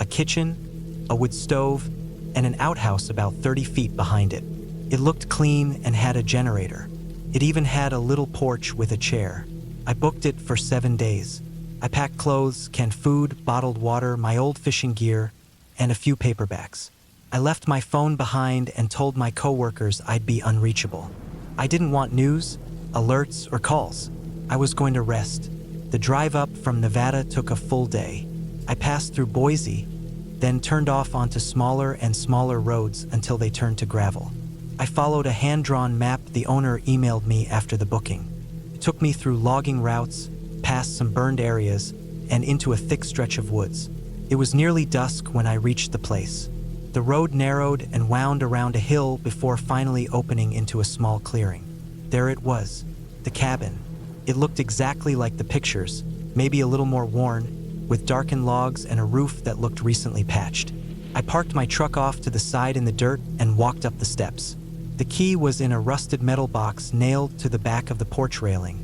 a kitchen, a wood stove, and an outhouse about 30 feet behind it. It looked clean and had a generator. It even had a little porch with a chair. I booked it for 7 days. I packed clothes, canned food, bottled water, my old fishing gear, and a few paperbacks. I left my phone behind and told my coworkers I'd be unreachable. I didn't want news, alerts, or calls. I was going to rest. The drive up from Nevada took a full day. I passed through Boise, then turned off onto smaller and smaller roads until they turned to gravel. I followed a hand-drawn map the owner emailed me after the booking. It took me through logging routes, past some burned areas, and into a thick stretch of woods. It was nearly dusk when I reached the place. The road narrowed and wound around a hill before finally opening into a small clearing. There it was, the cabin. It looked exactly like the pictures, maybe a little more worn, with darkened logs and a roof that looked recently patched. I parked my truck off to the side in the dirt and walked up the steps. The key was in a rusted metal box nailed to the back of the porch railing,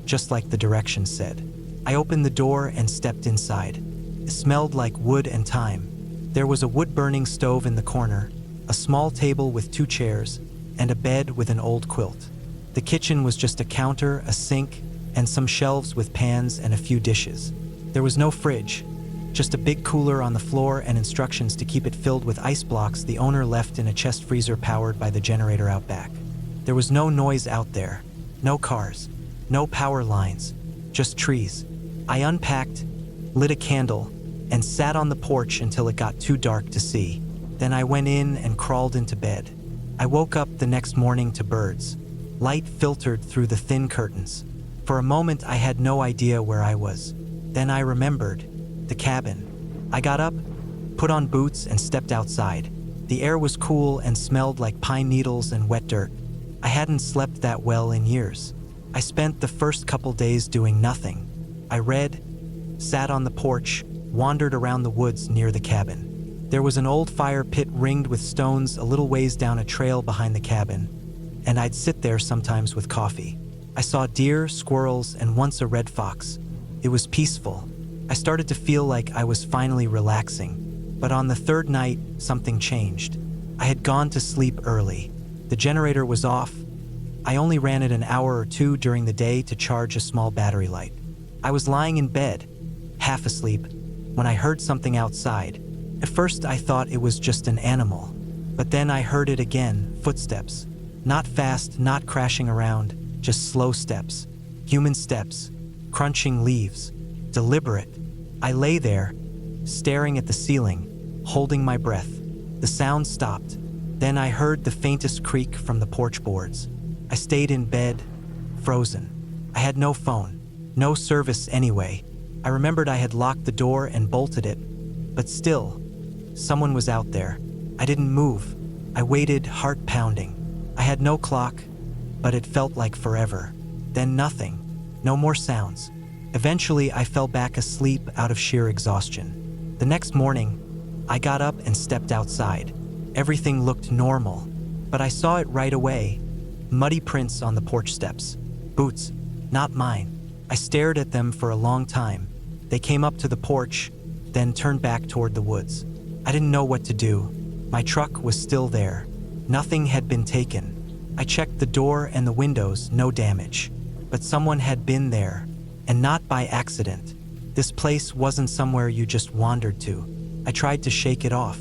just like the directions said. I opened the door and stepped inside. It smelled like wood and thyme. There was a wood-burning stove in the corner, a small table with 2 chairs, and a bed with an old quilt. The kitchen was just a counter, a sink, and some shelves with pans and a few dishes. There was no fridge, just a big cooler on the floor and instructions to keep it filled with ice blocks the owner left in a chest freezer powered by the generator out back. There was no noise out there, no cars, no power lines, just trees. I unpacked, lit a candle, and sat on the porch until it got too dark to see. Then I went in and crawled into bed. I woke up the next morning to birds. Light filtered through the thin curtains. For a moment, I had no idea where I was. Then I remembered. The cabin. I got up, put on boots, and stepped outside. The air was cool and smelled like pine needles and wet dirt. I hadn't slept that well in years. I spent the first couple days doing nothing. I read, sat on the porch, wandered around the woods near the cabin. There was an old fire pit ringed with stones a little ways down a trail behind the cabin, and I'd sit there sometimes with coffee. I saw deer, squirrels, and once a red fox. It was peaceful. I started to feel like I was finally relaxing. But on the 3rd night, something changed. I had gone to sleep early. The generator was off. I only ran it an hour or 2 during the day to charge a small battery light. I was lying in bed, half asleep, when I heard something outside. At first, I thought it was just an animal. But then I heard it again, footsteps. Not fast, not crashing around, just slow steps. Human steps, crunching leaves. Deliberate. I lay there, staring at the ceiling, holding my breath. The sound stopped. Then I heard the faintest creak from the porch boards. I stayed in bed, frozen. I had no phone, no service anyway. I remembered I had locked the door and bolted it, but still, someone was out there. I didn't move. I waited, heart pounding. I had no clock, but it felt like forever. Then nothing. No more sounds. Eventually, I fell back asleep out of sheer exhaustion. The next morning, I got up and stepped outside. Everything looked normal, but I saw it right away. Muddy prints on the porch steps. Boots, not mine. I stared at them for a long time. They came up to the porch, then turned back toward the woods. I didn't know what to do. My truck was still there. Nothing had been taken. I checked the door and the windows, no damage. But someone had been there, and not by accident. This place wasn't somewhere you just wandered to. I tried to shake it off.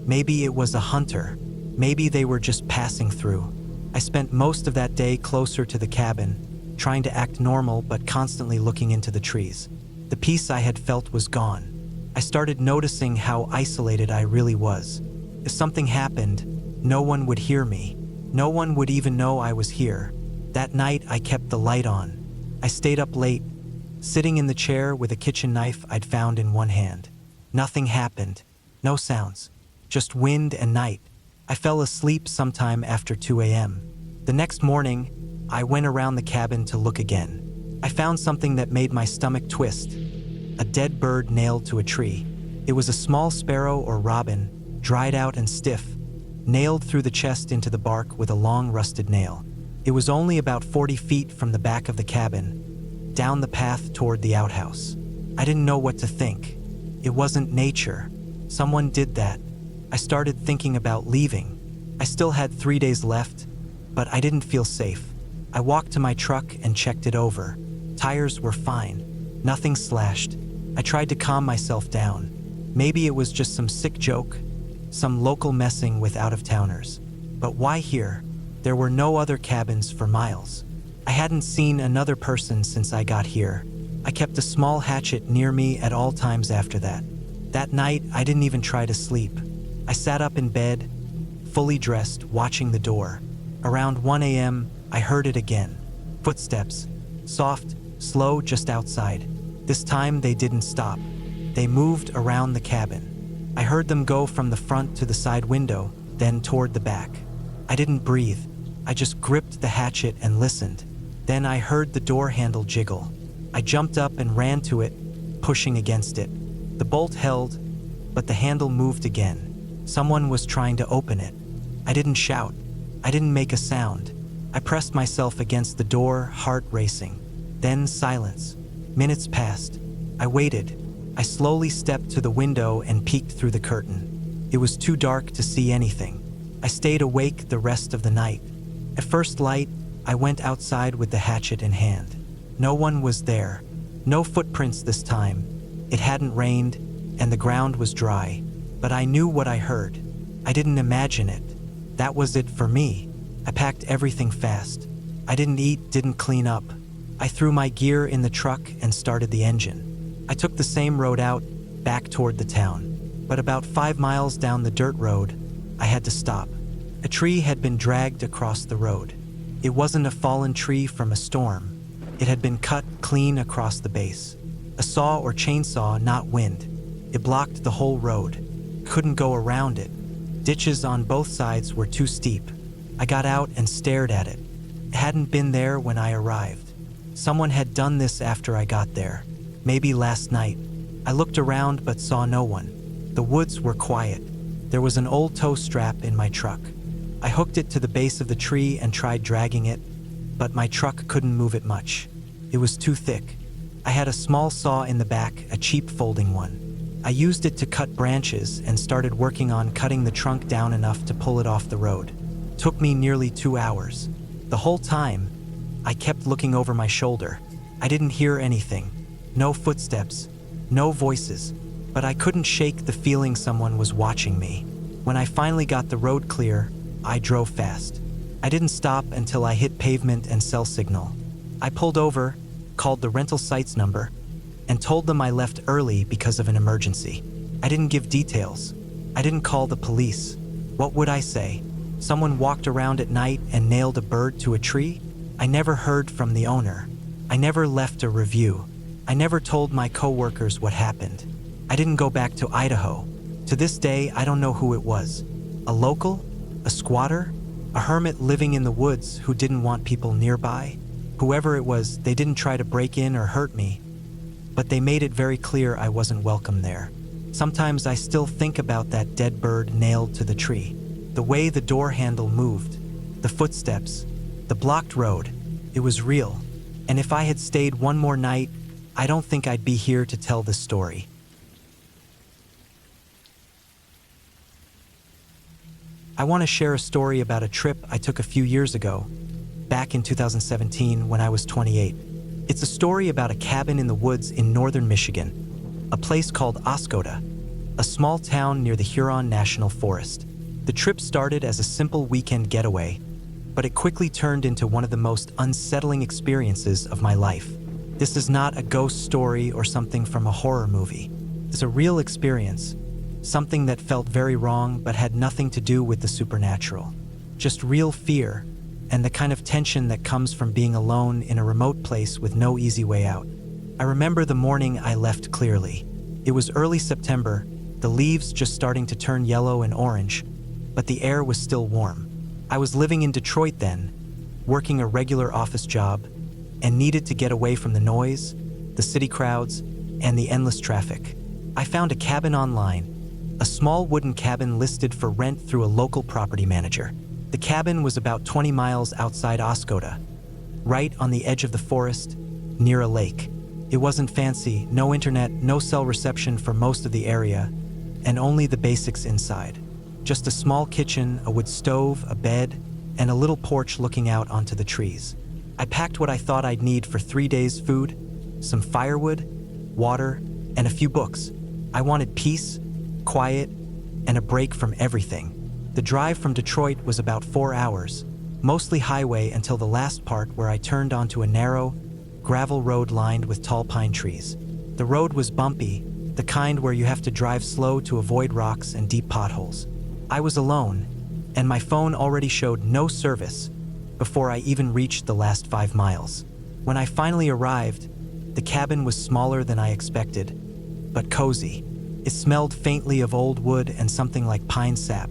Maybe it was a hunter. Maybe they were just passing through. I spent most of that day closer to the cabin, trying to act normal but constantly looking into the trees. The peace I had felt was gone. I started noticing how isolated I really was. If something happened, no one would hear me. No one would even know I was here. That night, I kept the light on. I stayed up late, sitting in the chair with a kitchen knife I'd found in one hand. Nothing happened. No sounds. Just wind and night. I fell asleep sometime after 2 a.m. The next morning, I went around the cabin to look again. I found something that made my stomach twist. A dead bird nailed to a tree. It was a small sparrow or robin, dried out and stiff, nailed through the chest into the bark with a long rusted nail. It was only about 40 feet from the back of the cabin, down the path toward the outhouse. I didn't know what to think. It wasn't nature. Someone did that. I started thinking about leaving. I still had 3 days left, but I didn't feel safe. I walked to my truck and checked it over. Tires were fine. Nothing slashed. I tried to calm myself down. Maybe it was just some sick joke, some local messing with out-of-towners. But why here? There were no other cabins for miles. I hadn't seen another person since I got here. I kept a small hatchet near me at all times after that. That night, I didn't even try to sleep. I sat up in bed, fully dressed, watching the door. Around 1 a.m., I heard it again. Footsteps. Soft, slow, just outside. This time, they didn't stop. They moved around the cabin. I heard them go from the front to the side window, then toward the back. I didn't breathe. I just gripped the hatchet and listened. Then I heard the door handle jiggle. I jumped up and ran to it, pushing against it. The bolt held, but the handle moved again. Someone was trying to open it. I didn't shout. I didn't make a sound. I pressed myself against the door, heart racing. Then silence. Minutes passed. I waited. I slowly stepped to the window and peeked through the curtain. It was too dark to see anything. I stayed awake the rest of the night. At first light, I went outside with the hatchet in hand. No one was there. No footprints this time. It hadn't rained, and the ground was dry. But I knew what I heard. I didn't imagine it. That was it for me. I packed everything fast. I didn't eat, didn't clean up. I threw my gear in the truck and started the engine. I took the same road out, back toward the town. But about 5 miles down the dirt road, I had to stop. A tree had been dragged across the road. It wasn't a fallen tree from a storm. It had been cut clean across the base. A saw or chainsaw, not wind. It blocked the whole road. Couldn't go around it. Ditches on both sides were too steep. I got out and stared at it. It hadn't been there when I arrived. Someone had done this after I got there. Maybe last night. I looked around but saw no one. The woods were quiet. There was an old tow strap in my truck. I hooked it to the base of the tree and tried dragging it, but my truck couldn't move it much. It was too thick. I had a small saw in the back, a cheap folding one. I used it to cut branches and started working on cutting the trunk down enough to pull it off the road. Took me nearly 2 hours. The whole time, I kept looking over my shoulder. I didn't hear anything. No footsteps, no voices, but I couldn't shake the feeling someone was watching me. When I finally got the road clear, I drove fast. I didn't stop until I hit pavement and cell signal. I pulled over, called the rental site's number, and told them I left early because of an emergency. I didn't give details. I didn't call the police. What would I say? Someone walked around at night and nailed a bird to a tree? I never heard from the owner. I never left a review. I never told my coworkers what happened. I didn't go back to Idaho. To this day, I don't know who it was. A local? A squatter? A hermit living in the woods who didn't want people nearby? Whoever it was, they didn't try to break in or hurt me, but they made it very clear I wasn't welcome there. Sometimes I still think about that dead bird nailed to the tree. The way the door handle moved, the footsteps, the blocked road. It was real. And if I had stayed one more night, I don't think I'd be here to tell this story. I want to share a story about a trip I took a few years ago, back in 2017 when I was 28. It's a story about a cabin in the woods in northern Michigan, a place called Oscoda, a small town near the Huron National Forest. The trip started as a simple weekend getaway, but it quickly turned into one of the most unsettling experiences of my life. This is not a ghost story or something from a horror movie. It's a real experience, something that felt very wrong but had nothing to do with the supernatural. Just real fear, and the kind of tension that comes from being alone in a remote place with no easy way out. I remember the morning I left clearly. It was early September, the leaves just starting to turn yellow and orange, but the air was still warm. I was living in Detroit then, working a regular office job, and needed to get away from the noise, the city crowds, and the endless traffic. I found a cabin online, a small wooden cabin listed for rent through a local property manager. The cabin was about 20 miles outside Oscoda, right on the edge of the forest, near a lake. It wasn't fancy, no internet, no cell reception for most of the area, and only the basics inside. Just a small kitchen, a wood stove, a bed, and a little porch looking out onto the trees. I packed what I thought I'd need for 3 days' food, some firewood, water, and a few books. I wanted peace, quiet, and a break from everything. The drive from Detroit was about 4 hours, mostly highway until the last part where I turned onto a narrow, gravel road lined with tall pine trees. The road was bumpy, the kind where you have to drive slow to avoid rocks and deep potholes. I was alone, and my phone already showed no service before I even reached the last 5 miles. When I finally arrived, the cabin was smaller than I expected, but cozy. It smelled faintly of old wood and something like pine sap.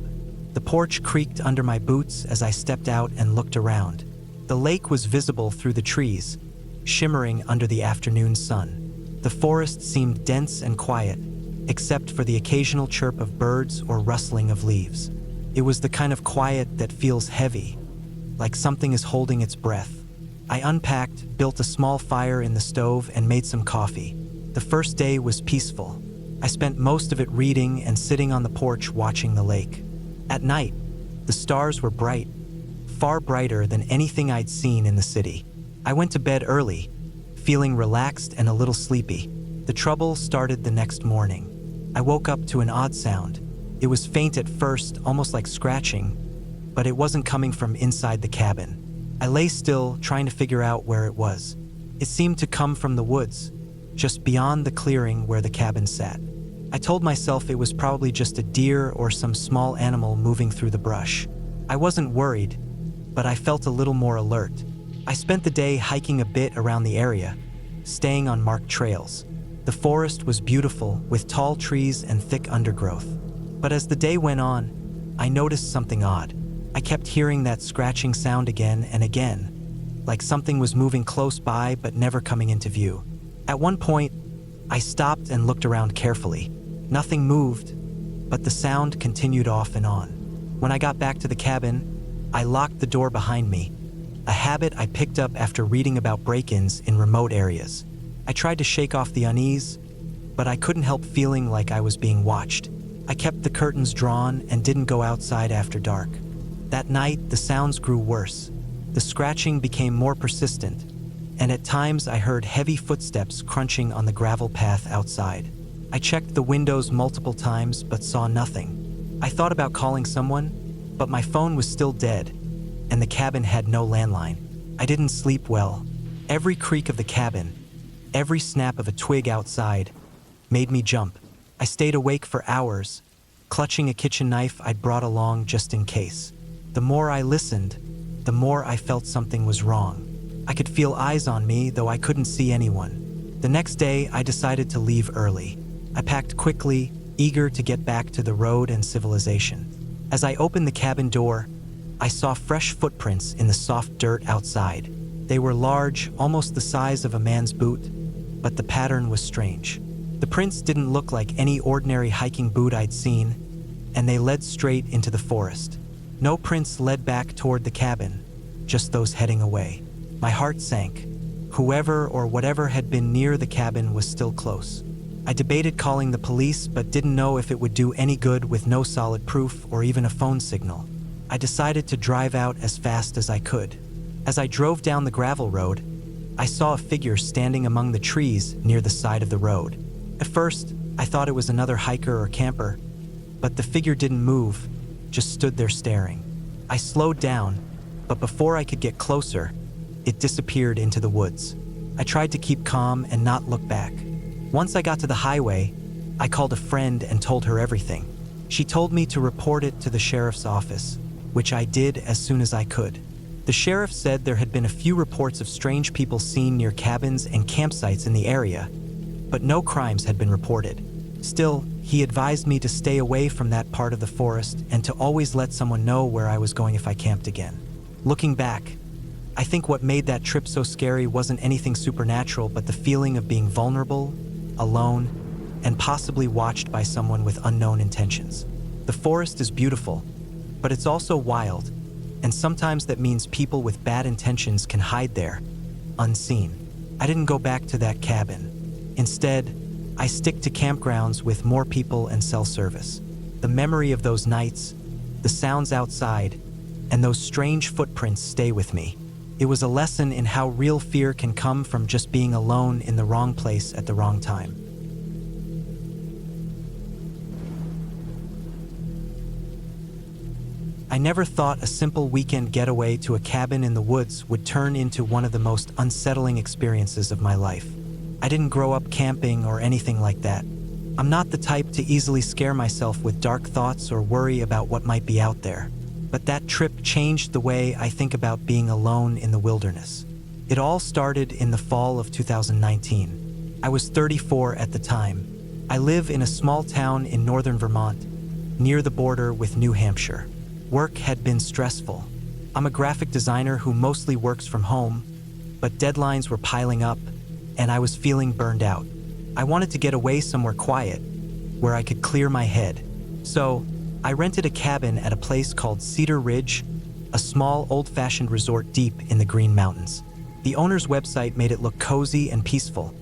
The porch creaked under my boots as I stepped out and looked around. The lake was visible through the trees, shimmering under the afternoon sun. The forest seemed dense and quiet, except for the occasional chirp of birds or rustling of leaves. It was the kind of quiet that feels heavy, like something is holding its breath. I unpacked, built a small fire in the stove, and made some coffee. The first day was peaceful. I spent most of it reading and sitting on the porch watching the lake. At night, the stars were bright, far brighter than anything I'd seen in the city. I went to bed early, feeling relaxed and a little sleepy. The trouble started the next morning. I woke up to an odd sound. It was faint at first, almost like scratching, but it wasn't coming from inside the cabin. I lay still, trying to figure out where it was. It seemed to come from the woods, just beyond the clearing where the cabin sat. I told myself it was probably just a deer or some small animal moving through the brush. I wasn't worried, but I felt a little more alert. I spent the day hiking a bit around the area, staying on marked trails. The forest was beautiful, with tall trees and thick undergrowth. But as the day went on, I noticed something odd. I kept hearing that scratching sound again and again, like something was moving close by but never coming into view. At one point, I stopped and looked around carefully. Nothing moved, but the sound continued off and on. When I got back to the cabin, I locked the door behind me, a habit I picked up after reading about break-ins in remote areas. I tried to shake off the unease, but I couldn't help feeling like I was being watched. I kept the curtains drawn and didn't go outside after dark. That night, the sounds grew worse. The scratching became more persistent, and at times I heard heavy footsteps crunching on the gravel path outside. I checked the windows multiple times but saw nothing. I thought about calling someone, but my phone was still dead, and the cabin had no landline. I didn't sleep well. Every creak of the cabin, every snap of a twig outside, made me jump. I stayed awake for hours, clutching a kitchen knife I'd brought along just in case. The more I listened, the more I felt something was wrong. I could feel eyes on me, though I couldn't see anyone. The next day, I decided to leave early. I packed quickly, eager to get back to the road and civilization. As I opened the cabin door, I saw fresh footprints in the soft dirt outside. They were large, almost the size of a man's boot, but the pattern was strange. The prints didn't look like any ordinary hiking boot I'd seen, and they led straight into the forest. No prints led back toward the cabin, just those heading away. My heart sank. Whoever or whatever had been near the cabin was still close. I debated calling the police, but didn't know if it would do any good with no solid proof or even a phone signal. I decided to drive out as fast as I could. As I drove down the gravel road, I saw a figure standing among the trees near the side of the road. At first, I thought it was another hiker or camper, but the figure didn't move, just stood there staring. I slowed down, but before I could get closer, it disappeared into the woods. I tried to keep calm and not look back. Once I got to the highway, I called a friend and told her everything. She told me to report it to the sheriff's office, which I did as soon as I could. The sheriff said there had been a few reports of strange people seen near cabins and campsites in the area, but no crimes had been reported. Still, he advised me to stay away from that part of the forest and to always let someone know where I was going if I camped again. Looking back, I think what made that trip so scary wasn't anything supernatural, but the feeling of being vulnerable, alone, and possibly watched by someone with unknown intentions. The forest is beautiful, but it's also wild, and sometimes that means people with bad intentions can hide there, unseen. I didn't go back to that cabin. Instead, I stick to campgrounds with more people and cell service. The memory of those nights, the sounds outside, and those strange footprints stay with me. It was a lesson in how real fear can come from just being alone in the wrong place at the wrong time. I never thought a simple weekend getaway to a cabin in the woods would turn into one of the most unsettling experiences of my life. I didn't grow up camping or anything like that. I'm not the type to easily scare myself with dark thoughts or worry about what might be out there. But that trip changed the way I think about being alone in the wilderness. It all started in the fall of 2019. I was 34 at the time. I live in a small town in northern Vermont, near the border with New Hampshire. Work had been stressful. I'm a graphic designer who mostly works from home, but deadlines were piling up, and I was feeling burned out. I wanted to get away somewhere quiet, where I could clear my head. So, I rented a cabin at a place called Cedar Ridge, a small, old-fashioned resort deep in the Green Mountains. The owner's website made it look cozy and peaceful.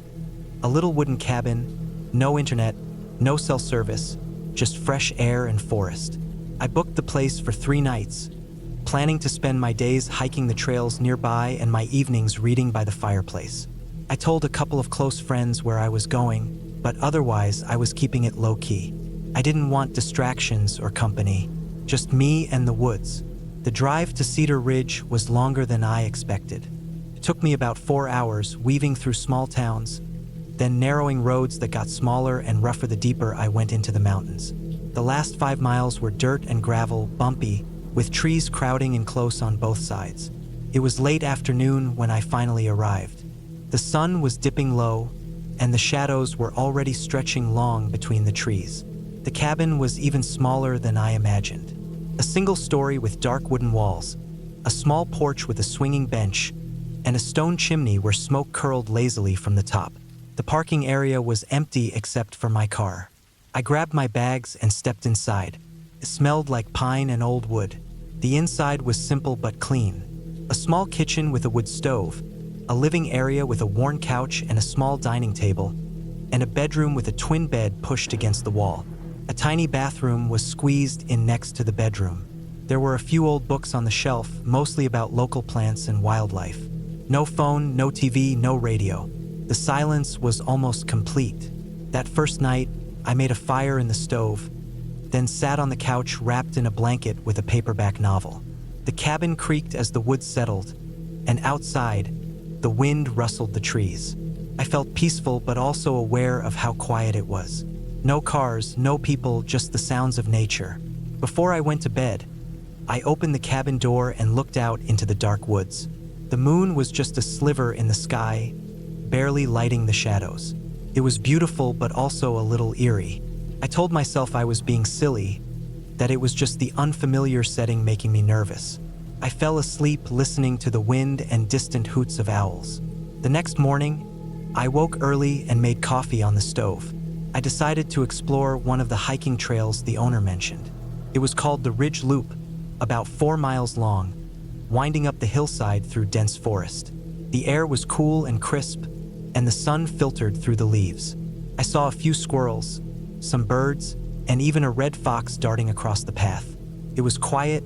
A little wooden cabin, no internet, no cell service, just fresh air and forest. I booked the place for 3 nights, planning to spend my days hiking the trails nearby and my evenings reading by the fireplace. I told a couple of close friends where I was going, but otherwise I was keeping it low-key. I didn't want distractions or company, just me and the woods. The drive to Cedar Ridge was longer than I expected. It took me about 4 hours, weaving through small towns, then narrowing roads that got smaller and rougher the deeper I went into the mountains. The last 5 miles were dirt and gravel, bumpy, with trees crowding in close on both sides. It was late afternoon when I finally arrived. The sun was dipping low, and the shadows were already stretching long between the trees. The cabin was even smaller than I imagined. A single story with dark wooden walls, a small porch with a swinging bench, and a stone chimney where smoke curled lazily from the top. The parking area was empty except for my car. I grabbed my bags and stepped inside. It smelled like pine and old wood. The inside was simple but clean. A small kitchen with a wood stove, a living area with a worn couch and a small dining table, and a bedroom with a twin bed pushed against the wall. A tiny bathroom was squeezed in next to the bedroom. There were a few old books on the shelf, mostly about local plants and wildlife. No phone, no TV, no radio. The silence was almost complete. That first night, I made a fire in the stove, then sat on the couch wrapped in a blanket with a paperback novel. The cabin creaked as the wood settled, and outside, the wind rustled the trees. I felt peaceful but also aware of how quiet it was. No cars, no people, just the sounds of nature. Before I went to bed, I opened the cabin door and looked out into the dark woods. The moon was just a sliver in the sky, barely lighting the shadows. It was beautiful but also a little eerie. I told myself I was being silly, that it was just the unfamiliar setting making me nervous. I fell asleep listening to the wind and distant hoots of owls. The next morning, I woke early and made coffee on the stove. I decided to explore one of the hiking trails the owner mentioned. It was called the Ridge Loop, about 4 miles long, winding up the hillside through dense forest. The air was cool and crisp, and the sun filtered through the leaves. I saw a few squirrels, some birds, and even a red fox darting across the path. It was quiet,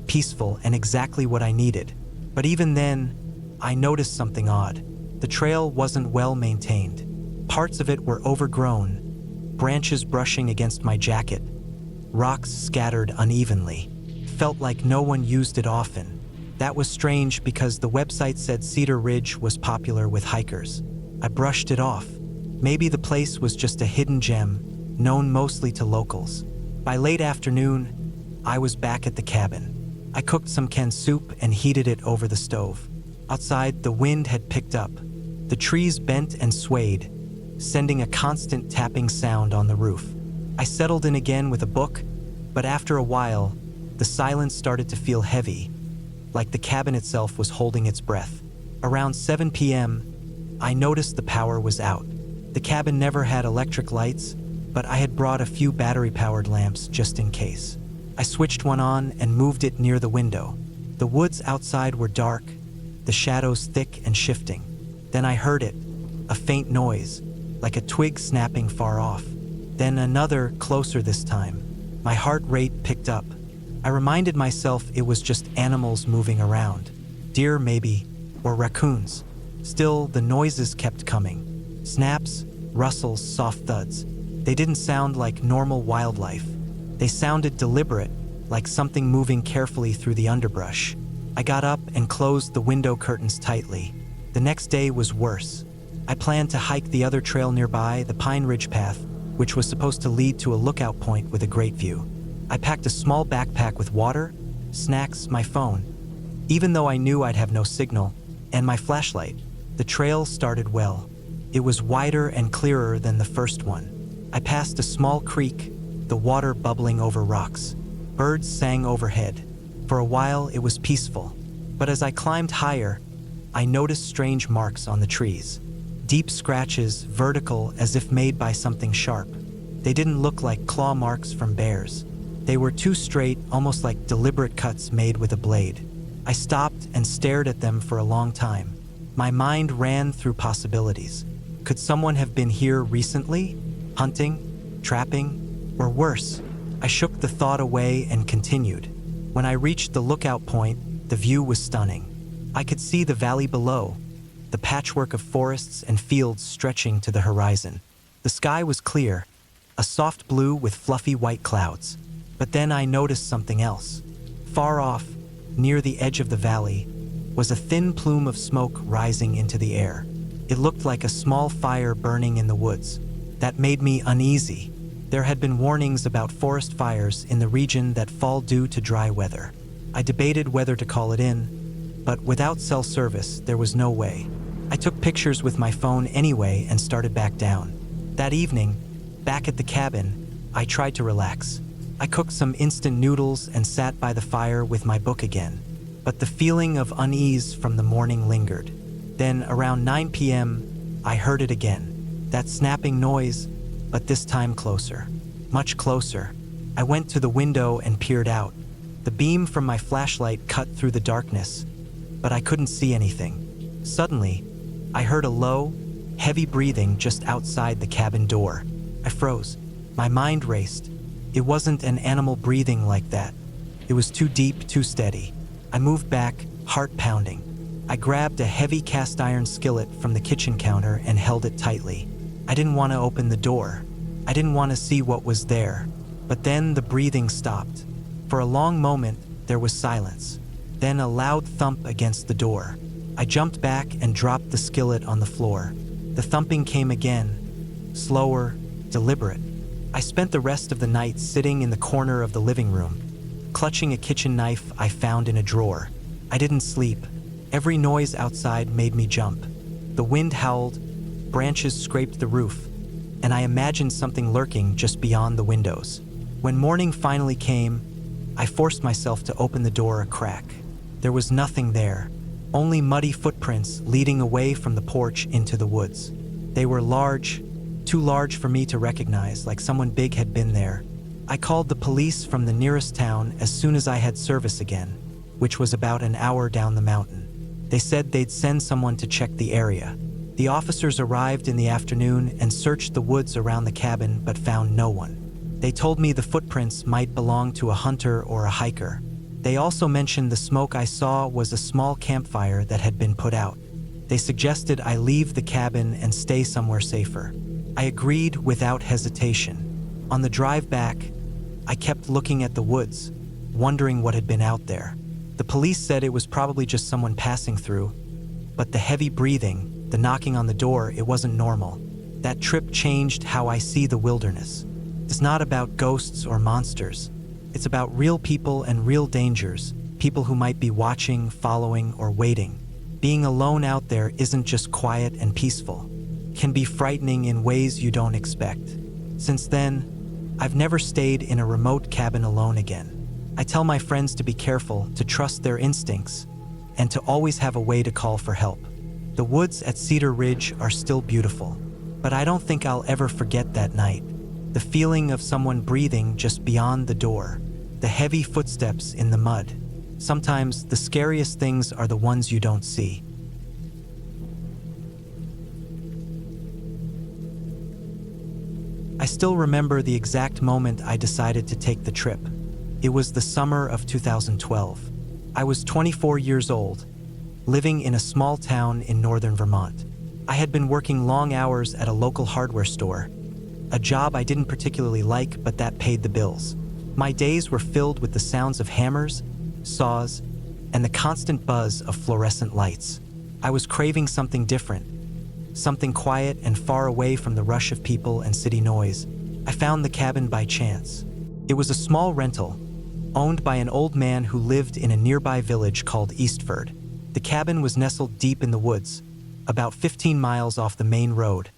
peaceful, and exactly what I needed. But even then, I noticed something odd. The trail wasn't well maintained. Parts of it were overgrown, branches brushing against my jacket, rocks scattered unevenly. Felt like no one used it often. That was strange because the website said Cedar Ridge was popular with hikers. I brushed it off. Maybe the place was just a hidden gem, known mostly to locals. By late afternoon, I was back at the cabin. I cooked some canned soup and heated it over the stove. Outside, the wind had picked up. The trees bent and swayed, sending a constant tapping sound on the roof. I settled in again with a book, but after a while, the silence started to feel heavy, like the cabin itself was holding its breath. Around 7 p.m., I noticed the power was out. The cabin never had electric lights, but I had brought a few battery-powered lamps just in case. I switched one on and moved it near the window. The woods outside were dark, the shadows thick and shifting. Then I heard it, a faint noise, like a twig snapping far off. Then another, closer this time. My heart rate picked up. I reminded myself it was just animals moving around. Deer maybe, or raccoons. Still, the noises kept coming. Snaps, rustles, soft thuds. They didn't sound like normal wildlife. They sounded deliberate, like something moving carefully through the underbrush. I got up and closed the window curtains tightly. The next day was worse. I planned to hike the other trail nearby, the Pine Ridge Path, which was supposed to lead to a lookout point with a great view. I packed a small backpack with water, snacks, my phone. Even though I knew I'd have no signal, and my flashlight, the trail started well. It was wider and clearer than the first one. I passed a small creek, the water bubbling over rocks. Birds sang overhead. For a while, it was peaceful. But as I climbed higher, I noticed strange marks on the trees. Deep scratches, vertical as if made by something sharp. They didn't look like claw marks from bears. They were too straight, almost like deliberate cuts made with a blade. I stopped and stared at them for a long time. My mind ran through possibilities. Could someone have been here recently? Hunting? Trapping? Or worse? I shook the thought away and continued. When I reached the lookout point, the view was stunning. I could see the valley below, the patchwork of forests and fields stretching to the horizon. The sky was clear, a soft blue with fluffy white clouds. But then I noticed something else. Far off, near the edge of the valley, was a thin plume of smoke rising into the air. It looked like a small fire burning in the woods. That made me uneasy. There had been warnings about forest fires in the region that fall due to dry weather. I debated whether to call it in, but without cell service, there was no way. I took pictures with my phone anyway and started back down. That evening, back at the cabin, I tried to relax. I cooked some instant noodles and sat by the fire with my book again. But the feeling of unease from the morning lingered. Then, around 9 p.m., I heard it again. That snapping noise, but this time closer. Much closer. I went to the window and peered out. The beam from my flashlight cut through the darkness, but I couldn't see anything. Suddenly, I heard a low, heavy breathing just outside the cabin door. I froze. My mind raced. It wasn't an animal breathing like that. It was too deep, too steady. I moved back, heart pounding. I grabbed a heavy cast iron skillet from the kitchen counter and held it tightly. I didn't want to open the door. I didn't want to see what was there. But then the breathing stopped. For a long moment, there was silence. Then a loud thump against the door. I jumped back and dropped the skillet on the floor. The thumping came again, slower, deliberate. I spent the rest of the night sitting in the corner of the living room, clutching a kitchen knife I found in a drawer. I didn't sleep. Every noise outside made me jump. The wind howled, branches scraped the roof, and I imagined something lurking just beyond the windows. When morning finally came, I forced myself to open the door a crack. There was nothing there, only muddy footprints leading away from the porch into the woods. They were large, too large for me to recognize, like someone big had been there. I called the police from the nearest town as soon as I had service again, which was about an hour down the mountain. They said they'd send someone to check the area. The officers arrived in the afternoon and searched the woods around the cabin but found no one. They told me the footprints might belong to a hunter or a hiker. They also mentioned the smoke I saw was a small campfire that had been put out. They suggested I leave the cabin and stay somewhere safer. I agreed without hesitation. On the drive back, I kept looking at the woods, wondering what had been out there. The police said it was probably just someone passing through, but the heavy breathing, the knocking on the door, it wasn't normal. That trip changed how I see the wilderness. It's not about ghosts or monsters. It's about real people and real dangers, people who might be watching, following, or waiting. Being alone out there isn't just quiet and peaceful. It can be frightening in ways you don't expect. Since then, I've never stayed in a remote cabin alone again. I tell my friends to be careful, to trust their instincts, and to always have a way to call for help. The woods at Cedar Ridge are still beautiful, but I don't think I'll ever forget that night. The feeling of someone breathing just beyond the door, the heavy footsteps in the mud. Sometimes the scariest things are the ones you don't see. I still remember the exact moment I decided to take the trip. It was the summer of 2012. I was 24 years old, living in a small town in northern Vermont. I had been working long hours at a local hardware store, a job I didn't particularly like, but that paid the bills. My days were filled with the sounds of hammers, saws, and the constant buzz of fluorescent lights. I was craving something different, something quiet and far away from the rush of people and city noise. I found the cabin by chance. It was a small rental, owned by an old man who lived in a nearby village called Eastford. The cabin was nestled deep in the woods, about 15 miles off the main road,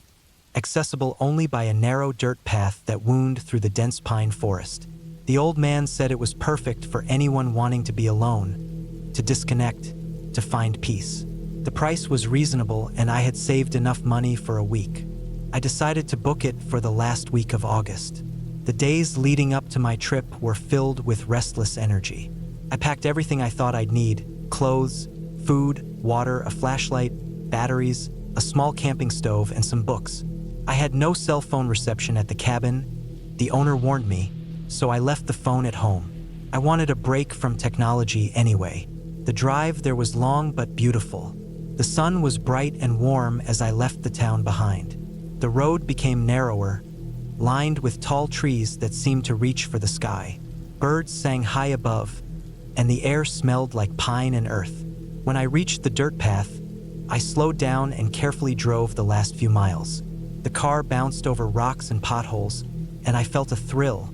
accessible only by a narrow dirt path that wound through the dense pine forest. The old man said it was perfect for anyone wanting to be alone, to disconnect, to find peace. The price was reasonable, and I had saved enough money for a week. I decided to book it for the last week of August. The days leading up to my trip were filled with restless energy. I packed everything I thought I'd need: clothes, food, water, a flashlight, batteries, a small camping stove, and some books. I had no cell phone reception at the cabin. The owner warned me, so I left the phone at home. I wanted a break from technology anyway. The drive there was long but beautiful. The sun was bright and warm as I left the town behind. The road became narrower, lined with tall trees that seemed to reach for the sky. Birds sang high above, and the air smelled like pine and earth. When I reached the dirt path, I slowed down and carefully drove the last few miles. The car bounced over rocks and potholes, and I felt a thrill.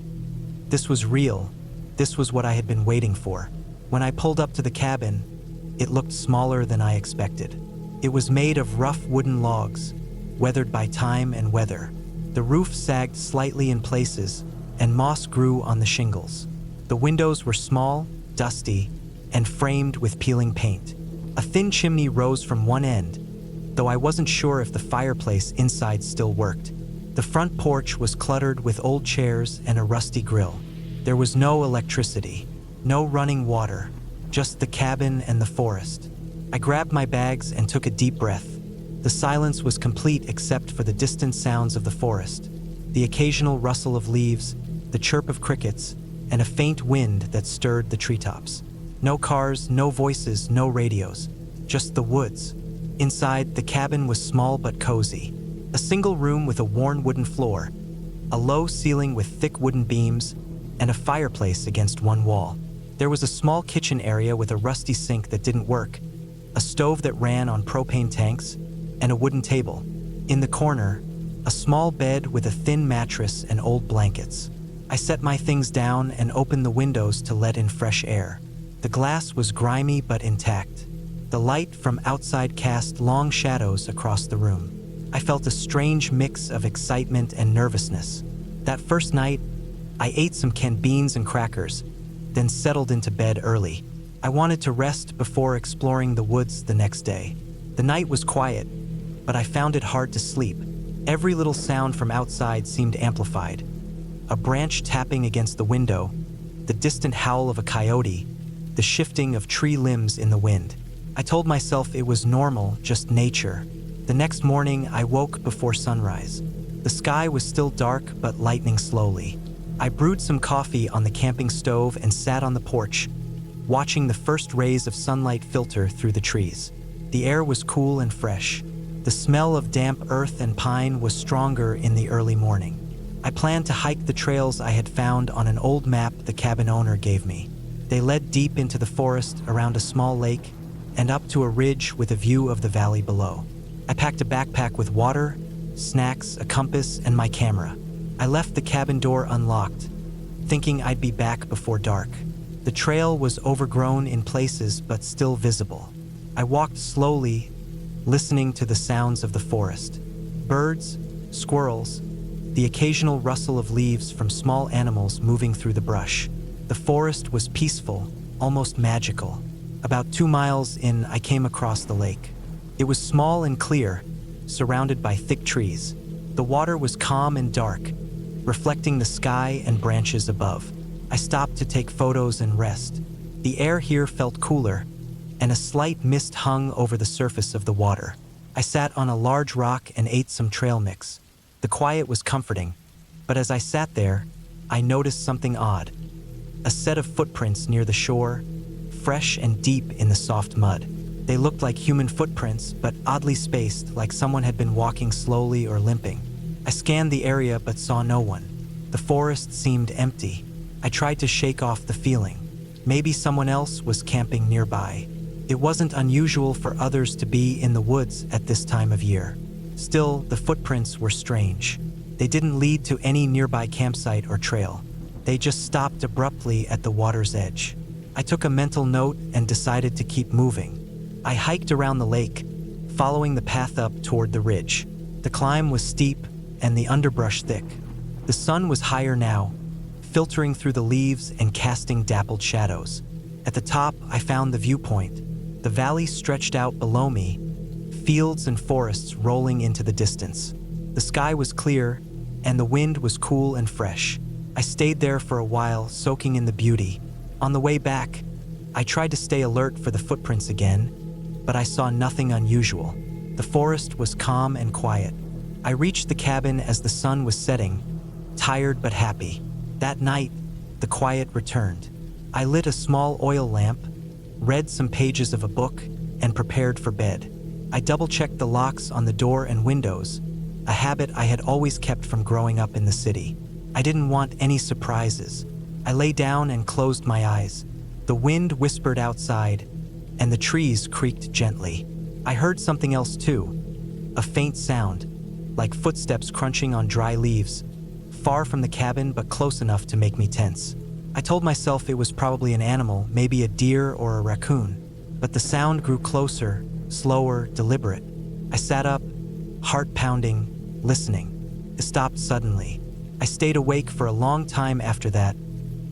This was real. This was what I had been waiting for. When I pulled up to the cabin, it looked smaller than I expected. It was made of rough wooden logs, weathered by time and weather. The roof sagged slightly in places, and moss grew on the shingles. The windows were small, dusty, and framed with peeling paint. A thin chimney rose from one end, though I wasn't sure if the fireplace inside still worked. The front porch was cluttered with old chairs and a rusty grill. There was no electricity, no running water, just the cabin and the forest. I grabbed my bags and took a deep breath. The silence was complete except for the distant sounds of the forest, the occasional rustle of leaves, the chirp of crickets, and a faint wind that stirred the treetops. No cars, no voices, no radios, just the woods. Inside, the cabin was small but cozy. A single room with a worn wooden floor, a low ceiling with thick wooden beams, and a fireplace against one wall. There was a small kitchen area with a rusty sink that didn't work, a stove that ran on propane tanks, and a wooden table. In the corner, a small bed with a thin mattress and old blankets. I set my things down and opened the windows to let in fresh air. The glass was grimy but intact. The light from outside cast long shadows across the room. I felt a strange mix of excitement and nervousness. That first night, I ate some canned beans and crackers, then settled into bed early. I wanted to rest before exploring the woods the next day. The night was quiet, but I found it hard to sleep. Every little sound from outside seemed amplified. A branch tapping against the window, the distant howl of a coyote, the shifting of tree limbs in the wind. I told myself it was normal, just nature. The next morning, I woke before sunrise. The sky was still dark, but lightening slowly. I brewed some coffee on the camping stove and sat on the porch, watching the first rays of sunlight filter through the trees. The air was cool and fresh. The smell of damp earth and pine was stronger in the early morning. I planned to hike the trails I had found on an old map the cabin owner gave me. They led deep into the forest, around a small lake, and up to a ridge with a view of the valley below. I packed a backpack with water, snacks, a compass, and my camera. I left the cabin door unlocked, thinking I'd be back before dark. The trail was overgrown in places but still visible. I walked slowly, listening to the sounds of the forest. Birds, squirrels, the occasional rustle of leaves from small animals moving through the brush. The forest was peaceful, almost magical. About 2 miles in, I came across the lake. It was small and clear, surrounded by thick trees. The water was calm and dark, reflecting the sky and branches above. I stopped to take photos and rest. The air here felt cooler, and a slight mist hung over the surface of the water. I sat on a large rock and ate some trail mix. The quiet was comforting, but as I sat there, I noticed something odd. A set of footprints near the shore, fresh and deep in the soft mud. They looked like human footprints, but oddly spaced, like someone had been walking slowly or limping. I scanned the area but saw no one. The forest seemed empty. I tried to shake off the feeling. Maybe someone else was camping nearby. It wasn't unusual for others to be in the woods at this time of year. Still, the footprints were strange. They didn't lead to any nearby campsite or trail. They just stopped abruptly at the water's edge. I took a mental note and decided to keep moving. I hiked around the lake, following the path up toward the ridge. The climb was steep and the underbrush thick. The sun was higher now, filtering through the leaves and casting dappled shadows. At the top, I found the viewpoint. The valley stretched out below me, fields and forests rolling into the distance. The sky was clear, and the wind was cool and fresh. I stayed there for a while, soaking in the beauty. On the way back, I tried to stay alert for the footprints again, but I saw nothing unusual. The forest was calm and quiet. I reached the cabin as the sun was setting, tired but happy. That night, the quiet returned. I lit a small oil lamp, read some pages of a book, and prepared for bed. I double-checked the locks on the door and windows, a habit I had always kept from growing up in the city. I didn't want any surprises. I lay down and closed my eyes. The wind whispered outside, and the trees creaked gently. I heard something else too, a faint sound, like footsteps crunching on dry leaves, far from the cabin but close enough to make me tense. I told myself it was probably an animal, maybe a deer or a raccoon, but the sound grew closer, slower, deliberate. I sat up, heart pounding, listening. It stopped suddenly. I stayed awake for a long time after that,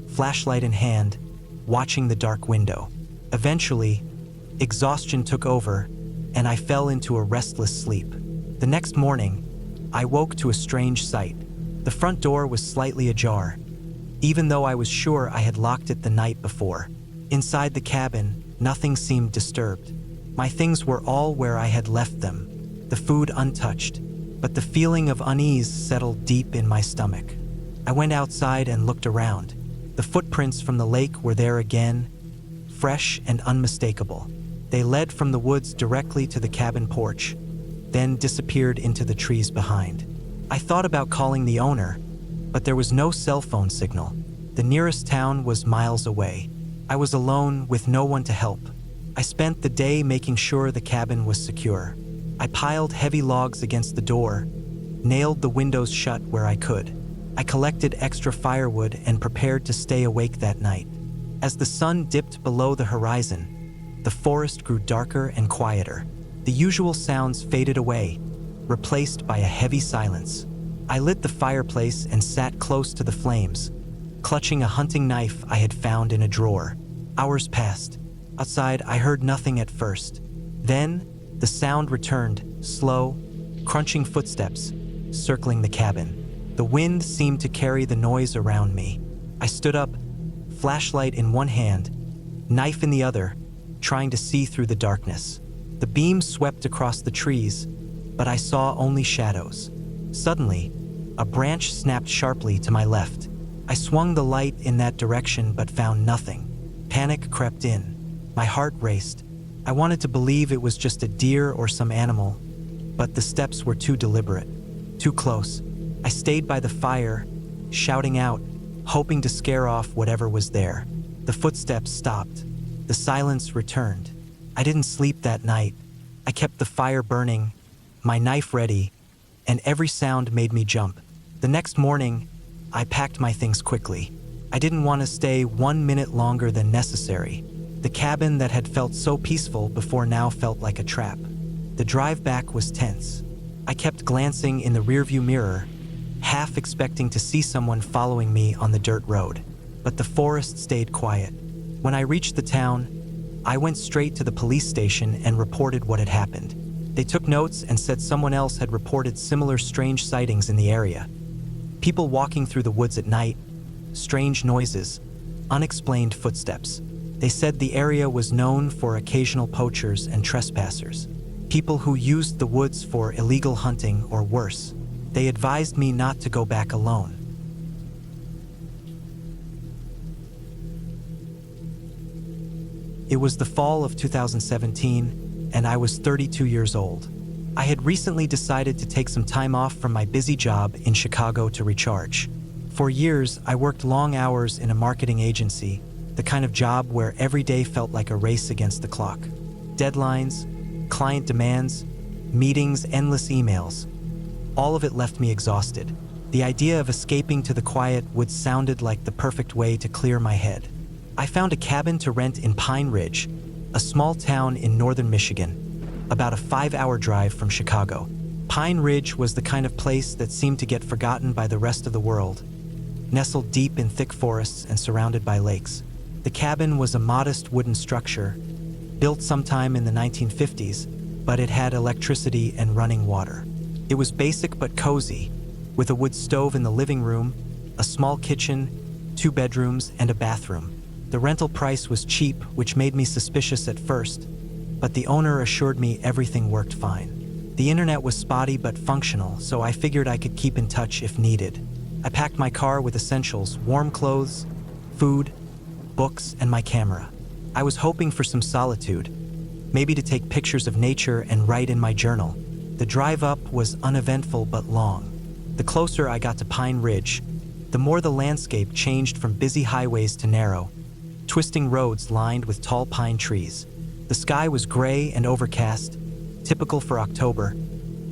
flashlight in hand, watching the dark window. Eventually, exhaustion took over, and I fell into a restless sleep. The next morning, I woke to a strange sight. The front door was slightly ajar, even though I was sure I had locked it the night before. Inside the cabin, nothing seemed disturbed. My things were all where I had left them, the food untouched, but the feeling of unease settled deep in my stomach. I went outside and looked around. The footprints from the lake were there again, fresh and unmistakable. They led from the woods directly to the cabin porch, then disappeared into the trees behind. I thought about calling the owner, but there was no cell phone signal. The nearest town was miles away. I was alone with no one to help. I spent the day making sure the cabin was secure. I piled heavy logs against the door, nailed the windows shut where I could. I collected extra firewood and prepared to stay awake that night. As the sun dipped below the horizon, the forest grew darker and quieter. The usual sounds faded away, replaced by a heavy silence. I lit the fireplace and sat close to the flames, clutching a hunting knife I had found in a drawer. Hours passed. Outside, I heard nothing at first. Then, the sound returned, slow, crunching footsteps, circling the cabin. The wind seemed to carry the noise around me. I stood up, flashlight in one hand, knife in the other, trying to see through the darkness. The beam swept across the trees, but I saw only shadows. Suddenly, a branch snapped sharply to my left. I swung the light in that direction but found nothing. Panic crept in. My heart raced. I wanted to believe it was just a deer or some animal, but the steps were too deliberate, too close. I stayed by the fire, shouting out, hoping to scare off whatever was there. The footsteps stopped. The silence returned. I didn't sleep that night. I kept the fire burning, my knife ready, and every sound made me jump. The next morning, I packed my things quickly. I didn't want to stay 1 minute longer than necessary. The cabin that had felt so peaceful before now felt like a trap. The drive back was tense. I kept glancing in the rearview mirror, half expecting to see someone following me on the dirt road. But the forest stayed quiet. When I reached the town, I went straight to the police station and reported what had happened. They took notes and said someone else had reported similar strange sightings in the area. People walking through the woods at night, strange noises, unexplained footsteps. They said the area was known for occasional poachers and trespassers, people who used the woods for illegal hunting or worse. They advised me not to go back alone. It was the fall of 2017, and I was 32 years old. I had recently decided to take some time off from my busy job in Chicago to recharge. For years, I worked long hours in a marketing agency, the kind of job where every day felt like a race against the clock. Deadlines, client demands, meetings, endless emails. All of it left me exhausted. The idea of escaping to the quiet woods sounded like the perfect way to clear my head. I found a cabin to rent in Pine Ridge, a small town in northern Michigan, about a 5-hour drive from Chicago. Pine Ridge was the kind of place that seemed to get forgotten by the rest of the world, nestled deep in thick forests and surrounded by lakes. The cabin was a modest wooden structure, built sometime in the 1950s, but it had electricity and running water. It was basic but cozy, with a wood stove in the living room, a small kitchen, 2 bedrooms, and a bathroom. The rental price was cheap, which made me suspicious at first, but the owner assured me everything worked fine. The internet was spotty but functional, so I figured I could keep in touch if needed. I packed my car with essentials, warm clothes, food, books, and my camera. I was hoping for some solitude, maybe to take pictures of nature and write in my journal. The drive up was uneventful but long. The closer I got to Pine Ridge, the more the landscape changed from busy highways to narrow, twisting roads lined with tall pine trees. The sky was gray and overcast, typical for October,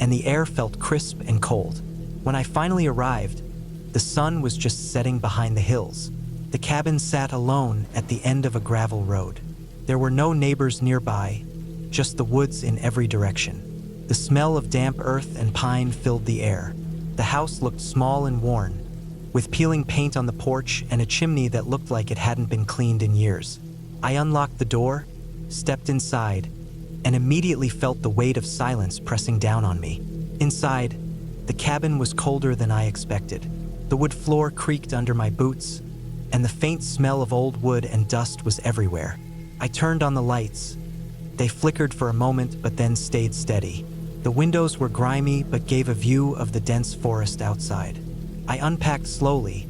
and the air felt crisp and cold. When I finally arrived, the sun was just setting behind the hills. The cabin sat alone at the end of a gravel road. There were no neighbors nearby, just the woods in every direction. The smell of damp earth and pine filled the air. The house looked small and worn, with peeling paint on the porch and a chimney that looked like it hadn't been cleaned in years. I unlocked the door, stepped inside, and immediately felt the weight of silence pressing down on me. Inside, the cabin was colder than I expected. The wood floor creaked under my boots, and the faint smell of old wood and dust was everywhere. I turned on the lights. They flickered for a moment but then stayed steady. The windows were grimy but gave a view of the dense forest outside. I unpacked slowly,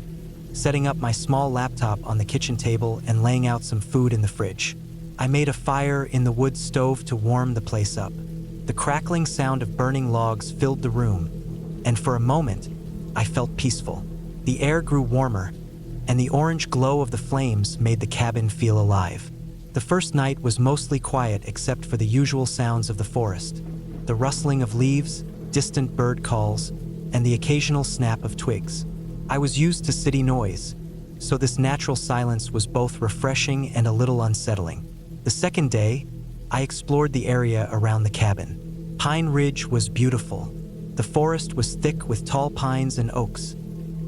setting up my small laptop on the kitchen table and laying out some food in the fridge. I made a fire in the wood stove to warm the place up. The crackling sound of burning logs filled the room, and for a moment, I felt peaceful. The air grew warmer, and the orange glow of the flames made the cabin feel alive. The first night was mostly quiet except for the usual sounds of the forest, the rustling of leaves, distant bird calls, and the occasional snap of twigs. I was used to city noise, so this natural silence was both refreshing and a little unsettling. The second day, I explored the area around the cabin. Pine Ridge was beautiful. The forest was thick with tall pines and oaks,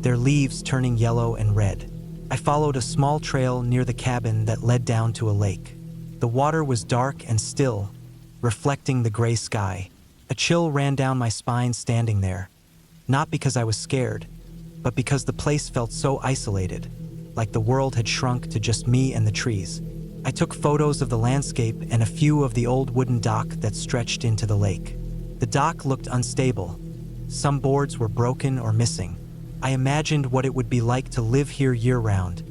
their leaves turning yellow and red. I followed a small trail near the cabin that led down to a lake. The water was dark and still, reflecting the gray sky. A chill ran down my spine standing there, not because I was scared, but because the place felt so isolated, like the world had shrunk to just me and the trees. I took photos of the landscape and a few of the old wooden dock that stretched into the lake. The dock looked unstable. Some boards were broken or missing. I imagined what it would be like to live here year-round,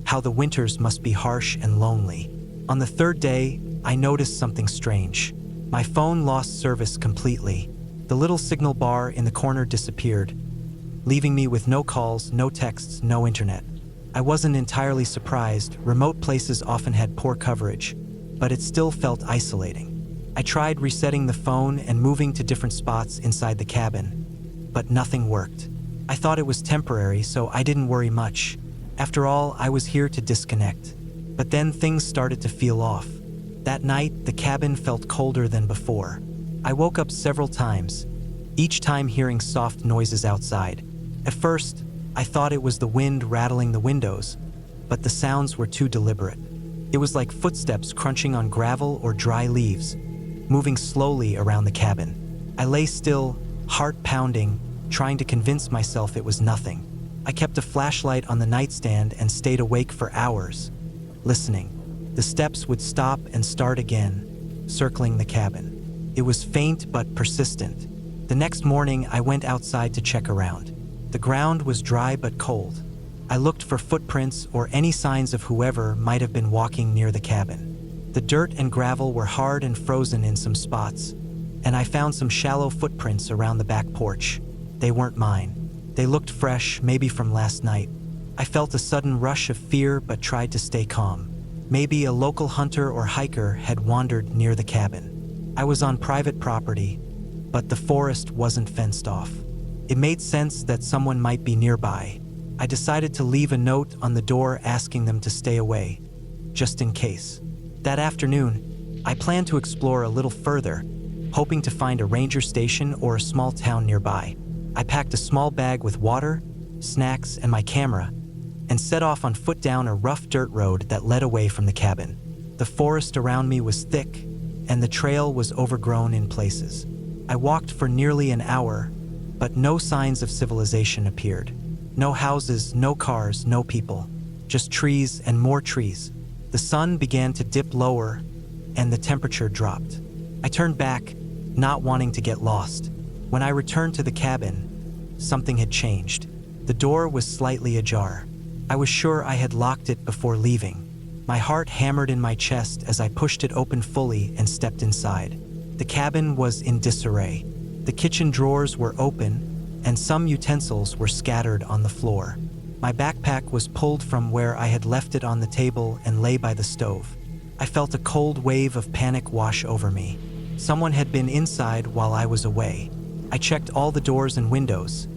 how the winters must be harsh and lonely. On the third day, I noticed something strange. My phone lost service completely. The little signal bar in the corner disappeared, leaving me with no calls, no texts, no internet. I wasn't entirely surprised. Remote places often had poor coverage, but it still felt isolating. I tried resetting the phone and moving to different spots inside the cabin, but nothing worked. I thought it was temporary, so I didn't worry much. After all, I was here to disconnect. But then things started to feel off. That night, the cabin felt colder than before. I woke up several times, each time hearing soft noises outside. At first, I thought it was the wind rattling the windows, but the sounds were too deliberate. It was like footsteps crunching on gravel or dry leaves, moving slowly around the cabin. I lay still, heart pounding, trying to convince myself it was nothing. I kept a flashlight on the nightstand and stayed awake for hours, listening. The steps would stop and start again, circling the cabin. It was faint but persistent. The next morning, I went outside to check around. The ground was dry but cold. I looked for footprints or any signs of whoever might have been walking near the cabin. The dirt and gravel were hard and frozen in some spots, and I found some shallow footprints around the back porch. They weren't mine. They looked fresh, maybe from last night. I felt a sudden rush of fear but tried to stay calm. Maybe a local hunter or hiker had wandered near the cabin. I was on private property, but the forest wasn't fenced off. It made sense that someone might be nearby. I decided to leave a note on the door asking them to stay away, just in case. That afternoon, I planned to explore a little further, hoping to find a ranger station or a small town nearby. I packed a small bag with water, snacks, and my camera, and set off on foot down a rough dirt road that led away from the cabin. The forest around me was thick, and the trail was overgrown in places. I walked for nearly an hour, but no signs of civilization appeared. No houses, no cars, no people. Just trees and more trees. The sun began to dip lower, and the temperature dropped. I turned back, not wanting to get lost. When I returned to the cabin, something had changed. The door was slightly ajar. I was sure I had locked it before leaving. My heart hammered in my chest as I pushed it open fully and stepped inside. The cabin was in disarray. The kitchen drawers were open, and some utensils were scattered on the floor. My backpack was pulled from where I had left it on the table and lay by the stove. I felt a cold wave of panic wash over me. Someone had been inside while I was away. I checked all the doors and windows.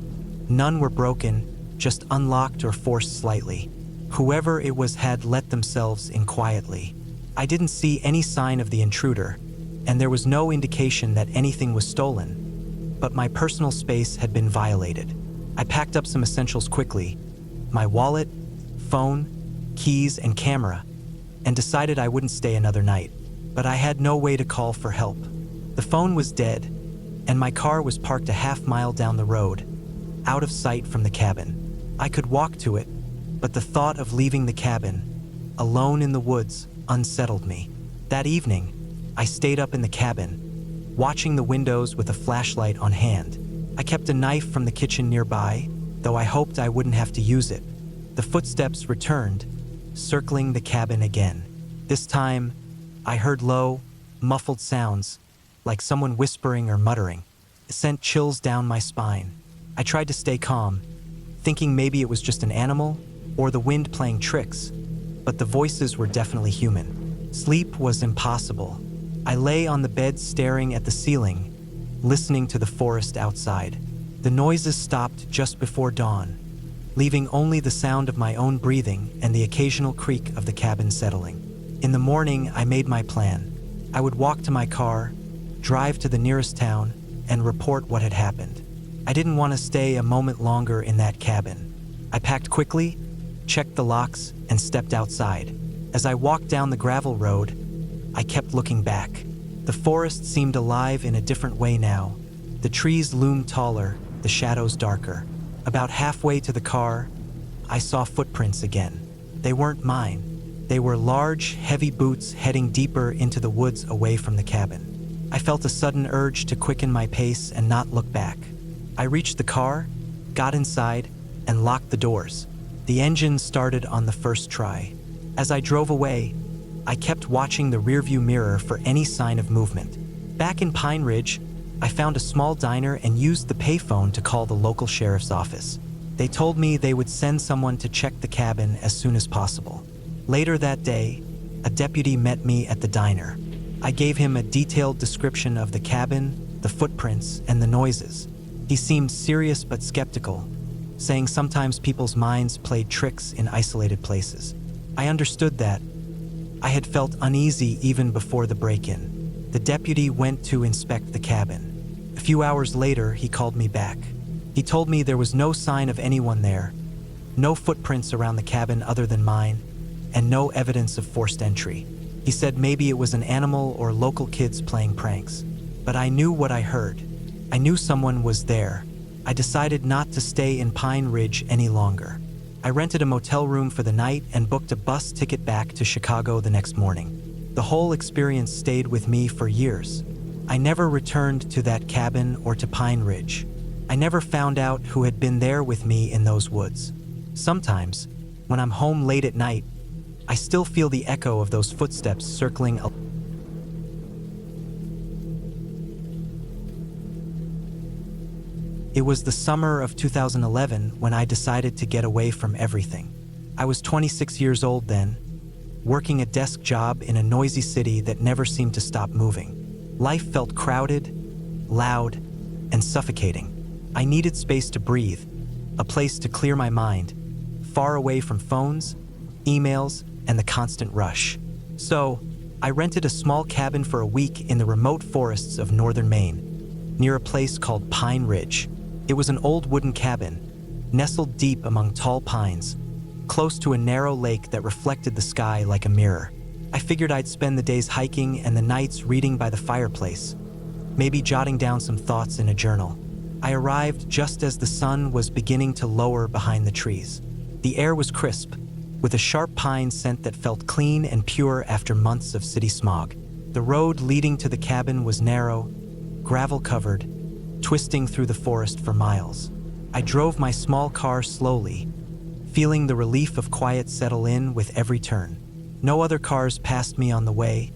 None were broken, just unlocked or forced slightly. Whoever it was had let themselves in quietly. I didn't see any sign of the intruder, and there was no indication that anything was stolen, but my personal space had been violated. I packed up some essentials quickly, my wallet, phone, keys, and camera, and decided I wouldn't stay another night. But I had no way to call for help. The phone was dead, and my car was parked a half-mile down the road, out of sight from the cabin. I could walk to it, but the thought of leaving the cabin, alone in the woods, unsettled me. That evening, I stayed up in the cabin, watching the windows with a flashlight on hand. I kept a knife from the kitchen nearby, though I hoped I wouldn't have to use it. The footsteps returned, circling the cabin again. This time, I heard low, muffled sounds, like someone whispering or muttering. It sent chills down my spine. I tried to stay calm, thinking maybe it was just an animal or the wind playing tricks, but the voices were definitely human. Sleep was impossible. I lay on the bed staring at the ceiling, listening to the forest outside. The noises stopped just before dawn, leaving only the sound of my own breathing and the occasional creak of the cabin settling. In the morning, I made my plan. I would walk to my car, drive to the nearest town, and report what had happened. I didn't want to stay a moment longer in that cabin. I packed quickly, checked the locks, and stepped outside. As I walked down the gravel road, I kept looking back. The forest seemed alive in a different way now. The trees loomed taller, the shadows darker. About halfway to the car, I saw footprints again. They weren't mine, They were large, heavy boots heading deeper into the woods away from the cabin. I felt a sudden urge to quicken my pace and not look back. I reached the car, got inside, and locked the doors. The engine started on the first try. As I drove away, I kept watching the rearview mirror for any sign of movement. Back in Pine Ridge, I found a small diner and used the payphone to call the local sheriff's office. They told me they would send someone to check the cabin as soon as possible. Later that day, a deputy met me at the diner. I gave him a detailed description of the cabin, the footprints, and the noises. He seemed serious but skeptical, saying sometimes people's minds played tricks in isolated places. I understood that. I had felt uneasy even before the break-in. The deputy went to inspect the cabin. A few hours later, he called me back. He told me there was no sign of anyone there, no footprints around the cabin other than mine, and no evidence of forced entry. He said maybe it was an animal or local kids playing pranks. But I knew what I heard. I knew someone was there. I decided not to stay in Pine Ridge any longer. I rented a motel room for the night and booked a bus ticket back to Chicago the next morning. The whole experience stayed with me for years. I never returned to that cabin or to Pine Ridge. I never found out who had been there with me in those woods. Sometimes, when I'm home late at night, I still feel the echo of those footsteps circling. It was the summer of 2011 when I decided to get away from everything. I was 26 years old then, working a desk job in a noisy city that never seemed to stop moving. Life felt crowded, loud, and suffocating. I needed space to breathe, a place to clear my mind, far away from phones, emails, and the constant rush. So, I rented a small cabin for a week in the remote forests of northern Maine, near a place called Pine Ridge. It was an old wooden cabin, nestled deep among tall pines, close to a narrow lake that reflected the sky like a mirror. I figured I'd spend the days hiking and the nights reading by the fireplace, maybe jotting down some thoughts in a journal. I arrived just as the sun was beginning to lower behind the trees. The air was crisp, with a sharp pine scent that felt clean and pure after months of city smog. The road leading to the cabin was narrow, gravel-covered, twisting through the forest for miles. I drove my small car slowly, feeling the relief of quiet settle in with every turn. No other cars passed me on the way,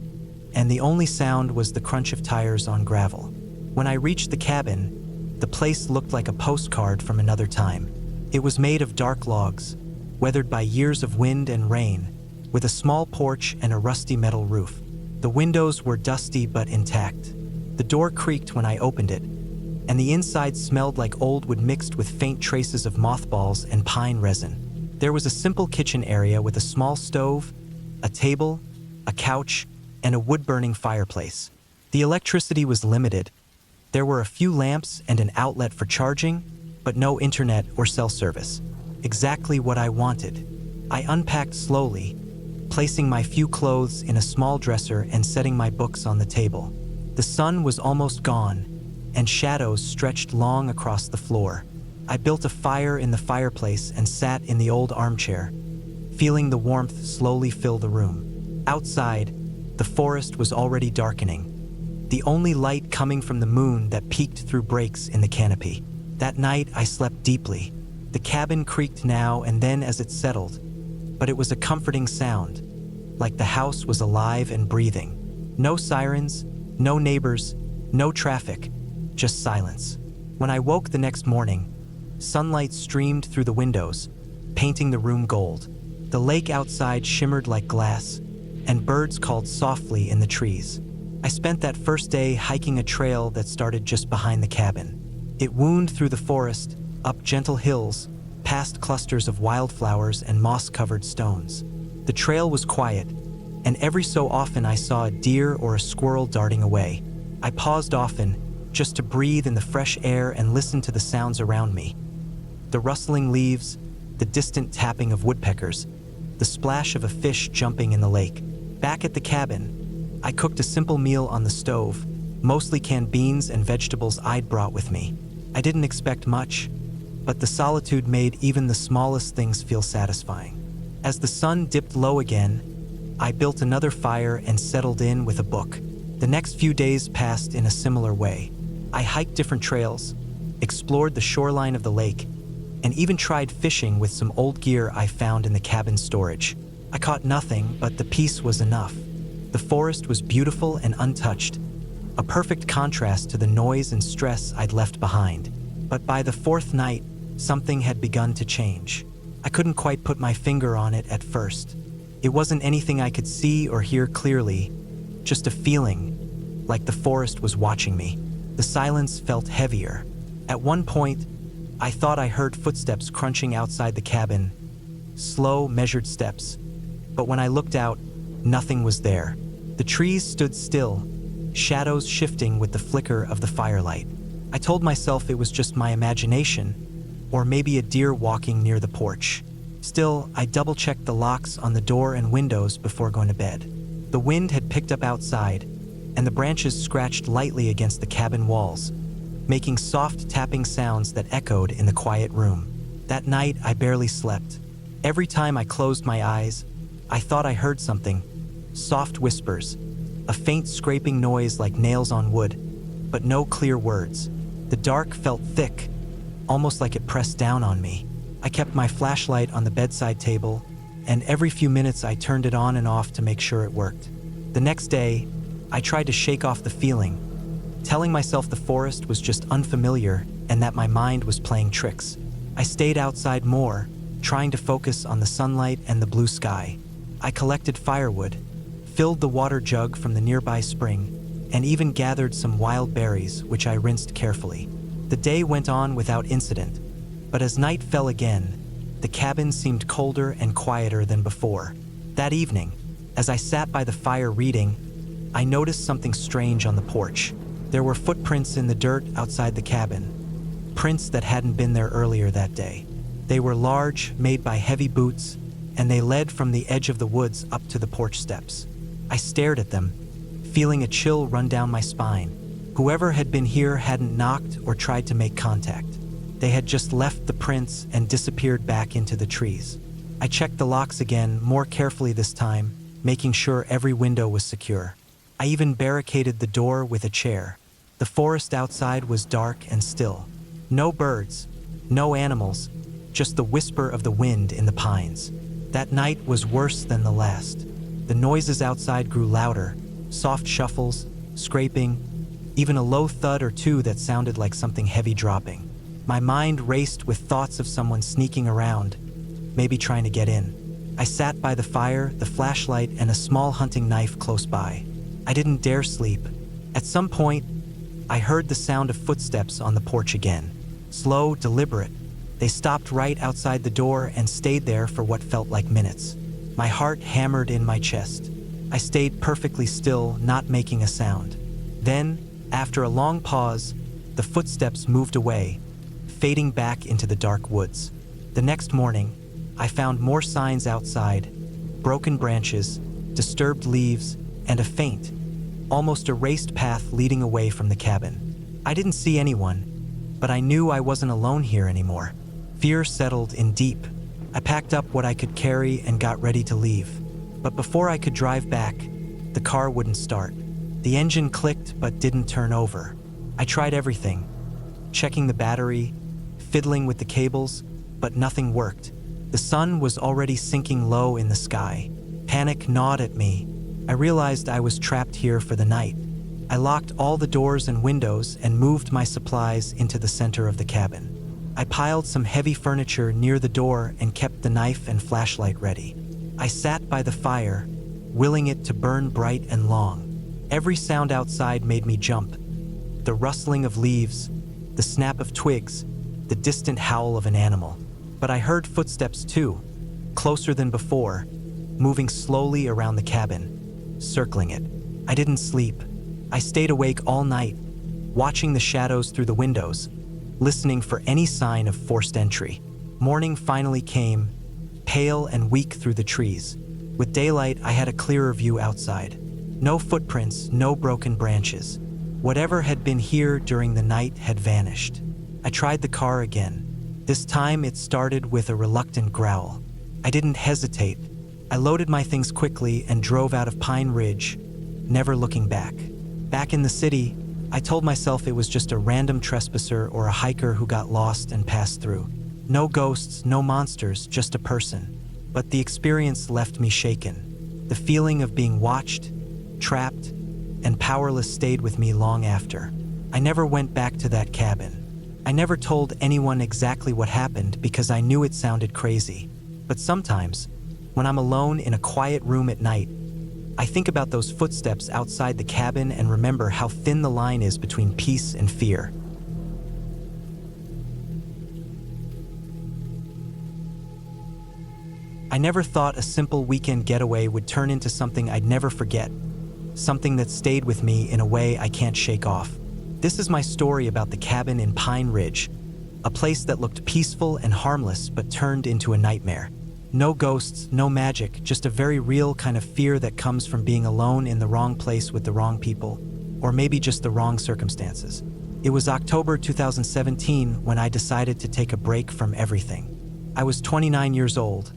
and the only sound was the crunch of tires on gravel. When I reached the cabin, the place looked like a postcard from another time. It was made of dark logs, weathered by years of wind and rain, with a small porch and a rusty metal roof. The windows were dusty but intact. The door creaked when I opened it, and the inside smelled like old wood mixed with faint traces of mothballs and pine resin. There was a simple kitchen area with a small stove, a table, a couch, and a wood-burning fireplace. The electricity was limited. There were a few lamps and an outlet for charging, but no internet or cell service. Exactly what I wanted. I unpacked slowly, placing my few clothes in a small dresser and setting my books on the table. The sun was almost gone, and shadows stretched long across the floor. I built a fire in the fireplace and sat in the old armchair, feeling the warmth slowly fill the room. Outside, the forest was already darkening, the only light coming from the moon that peeked through breaks in the canopy. That night, I slept deeply. The cabin creaked now and then as it settled, but it was a comforting sound, like the house was alive and breathing. No sirens, no neighbors, no traffic, just silence. When I woke the next morning, sunlight streamed through the windows, painting the room gold. The lake outside shimmered like glass, and birds called softly in the trees. I spent that first day hiking a trail that started just behind the cabin. It wound through the forest, up gentle hills, past clusters of wildflowers and moss-covered stones. The trail was quiet, and every so often I saw a deer or a squirrel darting away. I paused often, just to breathe in the fresh air and listen to the sounds around me. The rustling leaves, the distant tapping of woodpeckers, the splash of a fish jumping in the lake. Back at the cabin, I cooked a simple meal on the stove, mostly canned beans and vegetables I'd brought with me. I didn't expect much, but the solitude made even the smallest things feel satisfying. As the sun dipped low again, I built another fire and settled in with a book. The next few days passed in a similar way. I hiked different trails, explored the shoreline of the lake, and even tried fishing with some old gear I found in the cabin storage. I caught nothing, but the peace was enough. The forest was beautiful and untouched, a perfect contrast to the noise and stress I'd left behind. But by the fourth night, something had begun to change. I couldn't quite put my finger on it at first. It wasn't anything I could see or hear clearly, just a feeling, like the forest was watching me. The silence felt heavier. At one point, I thought I heard footsteps crunching outside the cabin, slow, measured steps. But when I looked out, nothing was there. The trees stood still, shadows shifting with the flicker of the firelight. I told myself it was just my imagination, or maybe a deer walking near the porch. Still, I double-checked the locks on the door and windows before going to bed. The wind had picked up outside, and the branches scratched lightly against the cabin walls, making soft tapping sounds that echoed in the quiet room. That night, I barely slept. Every time I closed my eyes, I thought I heard something. Soft whispers, a faint scraping noise like nails on wood, but no clear words. The dark felt thick, almost like it pressed down on me. I kept my flashlight on the bedside table, and every few minutes I turned it on and off to make sure it worked. The next day, I tried to shake off the feeling, telling myself the forest was just unfamiliar and that my mind was playing tricks. I stayed outside more, trying to focus on the sunlight and the blue sky. I collected firewood, filled the water jug from the nearby spring, and even gathered some wild berries, which I rinsed carefully. The day went on without incident, but as night fell again, the cabin seemed colder and quieter than before. That evening, as I sat by the fire reading, I noticed something strange on the porch. There were footprints in the dirt outside the cabin, prints that hadn't been there earlier that day. They were large, made by heavy boots, and they led from the edge of the woods up to the porch steps. I stared at them, feeling a chill run down my spine. Whoever had been here hadn't knocked or tried to make contact. They had just left the prints and disappeared back into the trees. I checked the locks again, more carefully this time, making sure every window was secure. I even barricaded the door with a chair. The forest outside was dark and still. No birds, no animals, just the whisper of the wind in the pines. That night was worse than the last. The noises outside grew louder, soft shuffles, scraping, even a low thud or two that sounded like something heavy dropping. My mind raced with thoughts of someone sneaking around, maybe trying to get in. I sat by the fire, the flashlight, and a small hunting knife close by. I didn't dare sleep. At some point, I heard the sound of footsteps on the porch again. Slow, deliberate. They stopped right outside the door and stayed there for what felt like minutes. My heart hammered in my chest. I stayed perfectly still, not making a sound. Then, after a long pause, the footsteps moved away, fading back into the dark woods. The next morning, I found more signs outside, broken branches, disturbed leaves, and a faint, almost erased path leading away from the cabin. I didn't see anyone, but I knew I wasn't alone here anymore. Fear settled in deep. I packed up what I could carry and got ready to leave. But before I could drive back, the car wouldn't start. The engine clicked but didn't turn over. I tried everything, checking the battery, fiddling with the cables, but nothing worked. The sun was already sinking low in the sky. Panic gnawed at me. I realized I was trapped here for the night. I locked all the doors and windows and moved my supplies into the center of the cabin. I piled some heavy furniture near the door and kept the knife and flashlight ready. I sat by the fire, willing it to burn bright and long. Every sound outside made me jump. The rustling of leaves, the snap of twigs, the distant howl of an animal. But I heard footsteps too, closer than before, moving slowly around the cabin, circling it. I didn't sleep. I stayed awake all night, watching the shadows through the windows, listening for any sign of forced entry. Morning finally came, pale and weak through the trees. With daylight, I had a clearer view outside. No footprints, no broken branches. Whatever had been here during the night had vanished. I tried the car again. This time it started with a reluctant growl. I didn't hesitate, I loaded my things quickly and drove out of Pine Ridge, never looking back. Back in the city, I told myself it was just a random trespasser or a hiker who got lost and passed through. No ghosts, no monsters, just a person. But the experience left me shaken. The feeling of being watched, trapped, and powerless stayed with me long after. I never went back to that cabin. I never told anyone exactly what happened because I knew it sounded crazy. But sometimes, when I'm alone in a quiet room at night, I think about those footsteps outside the cabin and remember how thin the line is between peace and fear. I never thought a simple weekend getaway would turn into something I'd never forget, something that stayed with me in a way I can't shake off. This is my story about the cabin in Pine Ridge, a place that looked peaceful and harmless but turned into a nightmare. No ghosts, no magic, just a very real kind of fear that comes from being alone in the wrong place with the wrong people, or maybe just the wrong circumstances. It was October 2017 when I decided to take a break from everything. I was 29 years old,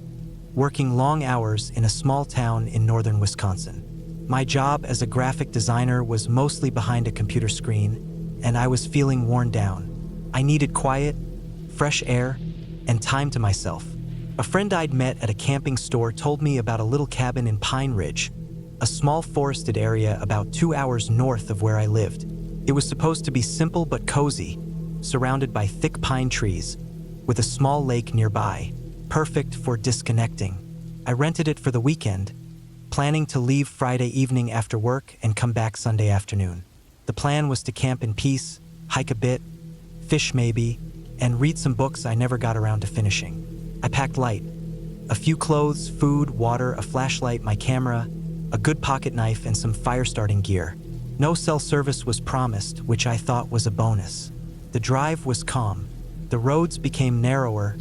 working long hours in a small town in northern Wisconsin. My job as a graphic designer was mostly behind a computer screen, and I was feeling worn down. I needed quiet, fresh air, and time to myself. A friend I'd met at a camping store told me about a little cabin in Pine Ridge, a small forested area about 2 hours north of where I lived. It was supposed to be simple but cozy, surrounded by thick pine trees, with a small lake nearby, perfect for disconnecting. I rented it for the weekend, planning to leave Friday evening after work and come back Sunday afternoon. The plan was to camp in peace, hike a bit, fish maybe, and read some books I never got around to finishing. I packed light. A few clothes, food, water, a flashlight, my camera, a good pocket knife, and some fire-starting gear. No cell service was promised, which I thought was a bonus. The drive was calm. The roads became narrower,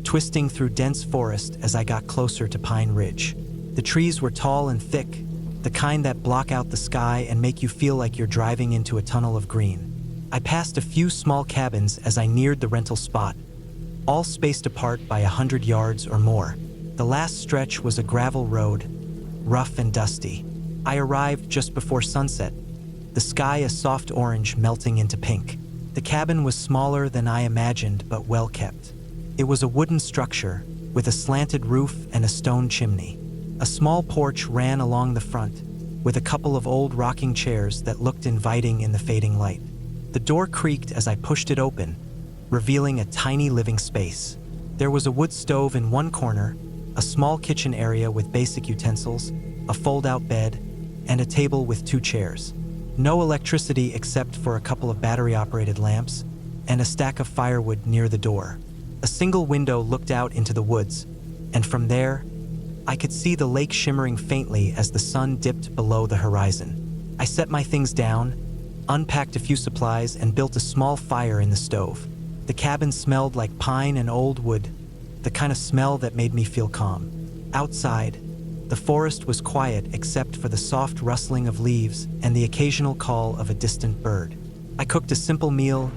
twisting through dense forest as I got closer to Pine Ridge. The trees were tall and thick, the kind that block out the sky and make you feel like you're driving into a tunnel of green. I passed a few small cabins as I neared the rental spot, all spaced apart by 100 yards or more. The last stretch was a gravel road, rough and dusty. I arrived just before sunset, the sky a soft orange melting into pink. The cabin was smaller than I imagined, but well kept. It was a wooden structure with a slanted roof and a stone chimney. A small porch ran along the front, with a couple of old rocking chairs that looked inviting in the fading light. The door creaked as I pushed it open, revealing a tiny living space. There was a wood stove in one corner, a small kitchen area with basic utensils, a fold-out bed, and a table with 2 chairs. No electricity except for a couple of battery-operated lamps and a stack of firewood near the door. A single window looked out into the woods, and from there, I could see the lake shimmering faintly as the sun dipped below the horizon. I set my things down, unpacked a few supplies, and built a small fire in the stove. The cabin smelled like pine and old wood, the kind of smell that made me feel calm. Outside, the forest was quiet except for the soft rustling of leaves and the occasional call of a distant bird. I cooked a simple meal,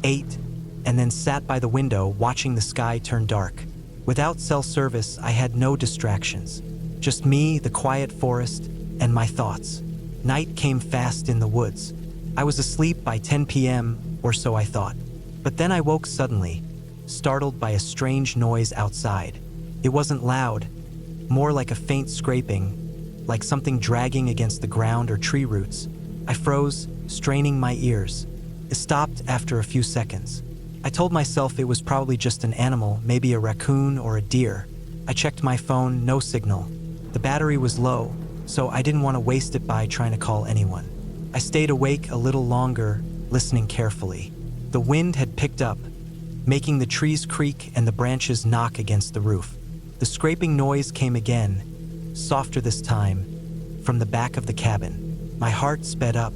ate, and then sat by the window watching the sky turn dark. Without cell service, I had no distractions. Just me, the quiet forest, and my thoughts. Night came fast in the woods. I was asleep by 10 p.m., or so I thought. But then I woke suddenly, startled by a strange noise outside. It wasn't loud, more like a faint scraping, like something dragging against the ground or tree roots. I froze, straining my ears. It stopped after a few seconds. I told myself it was probably just an animal, maybe a raccoon or a deer. I checked my phone, no signal. The battery was low, so I didn't want to waste it by trying to call anyone. I stayed awake a little longer, listening carefully. The wind had picked up, making the trees creak and the branches knock against the roof. The scraping noise came again, softer this time, from the back of the cabin. My heart sped up.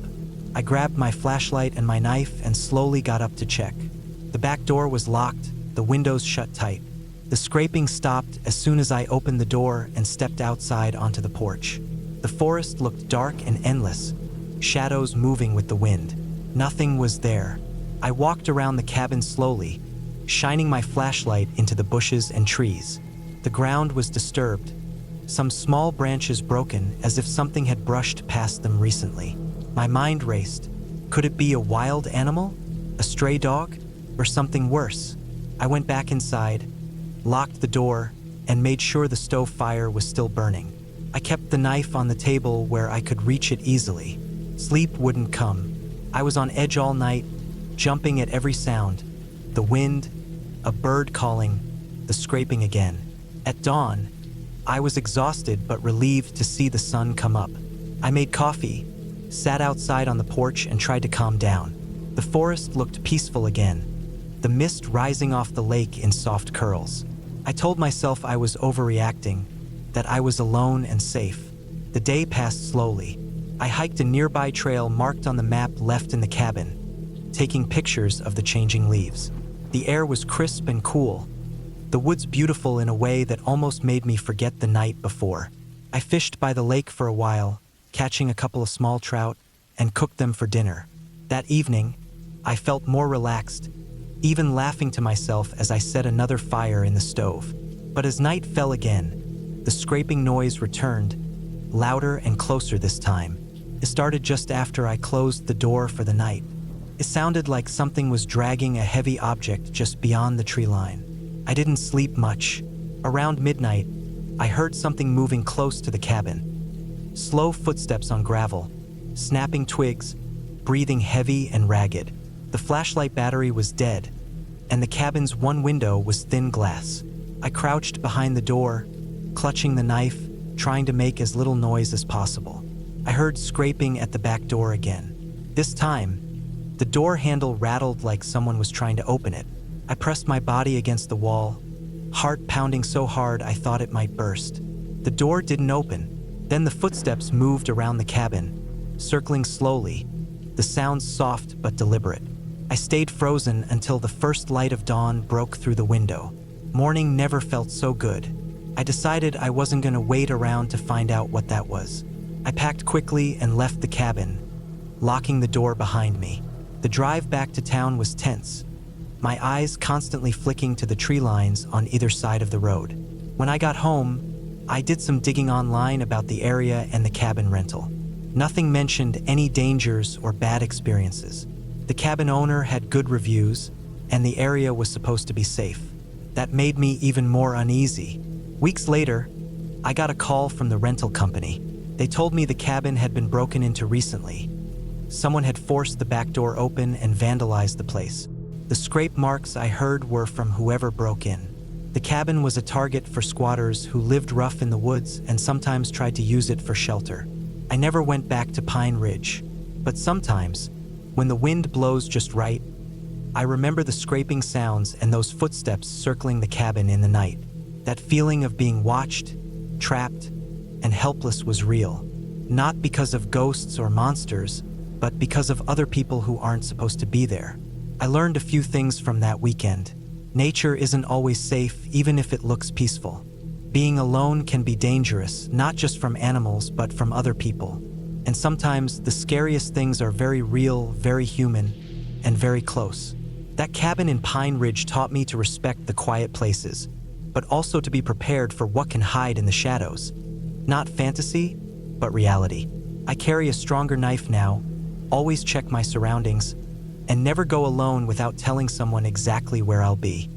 I grabbed my flashlight and my knife and slowly got up to check. The back door was locked, the windows shut tight. The scraping stopped as soon as I opened the door and stepped outside onto the porch. The forest looked dark and endless, shadows moving with the wind. Nothing was there. I walked around the cabin slowly, shining my flashlight into the bushes and trees. The ground was disturbed. some small branches broken as if something had brushed past them recently. My mind raced. Could it be a wild animal? A stray dog? Or something worse? I went back inside, locked the door, and made sure the stove fire was still burning. I kept the knife on the table where I could reach it easily. Sleep wouldn't come. I was on edge all night, jumping at every sound. The wind, a bird calling, the scraping again. At dawn, I was exhausted but relieved to see the sun come up. I made coffee, sat outside on the porch and tried to calm down. The forest looked peaceful again, the mist rising off the lake in soft curls. I told myself I was overreacting, that I was alone and safe. The day passed slowly. I hiked a nearby trail marked on the map left in the cabin, taking pictures of the changing leaves. The air was crisp and cool, the woods beautiful in a way that almost made me forget the night before. I fished by the lake for a while, catching a couple of small trout, and cooked them for dinner. That evening, I felt more relaxed, even laughing to myself as I set another fire in the stove. But as night fell again, the scraping noise returned, louder and closer this time. It started just after I closed the door for the night. It sounded like something was dragging a heavy object just beyond the tree line. I didn't sleep much. Around midnight, I heard something moving close to the cabin. Slow footsteps on gravel, snapping twigs, breathing heavy and ragged. The flashlight battery was dead, and the cabin's one window was thin glass. I crouched behind the door, clutching the knife, trying to make as little noise as possible. I heard scraping at the back door again. This time, the door handle rattled like someone was trying to open it. I pressed my body against the wall, heart pounding so hard I thought it might burst. The door didn't open. Then the footsteps moved around the cabin, circling slowly, the sounds soft but deliberate. I stayed frozen until the first light of dawn broke through the window. Morning never felt so good. I decided I wasn't going to wait around to find out what that was. I packed quickly and left the cabin, locking the door behind me. The drive back to town was tense, my eyes constantly flicking to the tree lines on either side of the road. When I got home, I did some digging online about the area and the cabin rental. Nothing mentioned any dangers or bad experiences. The cabin owner had good reviews, and the area was supposed to be safe. That made me even more uneasy. Weeks later, I got a call from the rental company. They told me the cabin had been broken into recently. Someone had forced the back door open and vandalized the place. The scrape marks I heard were from whoever broke in. The cabin was a target for squatters who lived rough in the woods and sometimes tried to use it for shelter. I never went back to Pine Ridge, but sometimes, when the wind blows just right, I remember the scraping sounds and those footsteps circling the cabin in the night. That feeling of being watched, trapped, and helpless was real. Not because of ghosts or monsters, but because of other people who aren't supposed to be there. I learned a few things from that weekend. Nature isn't always safe, even if it looks peaceful. Being alone can be dangerous, not just from animals, but from other people. And sometimes the scariest things are very real, very human, and very close. That cabin in Pine Ridge taught me to respect the quiet places, but also to be prepared for what can hide in the shadows. Not fantasy, but reality. I carry a stronger knife now, always check my surroundings, and never go alone without telling someone exactly where I'll be.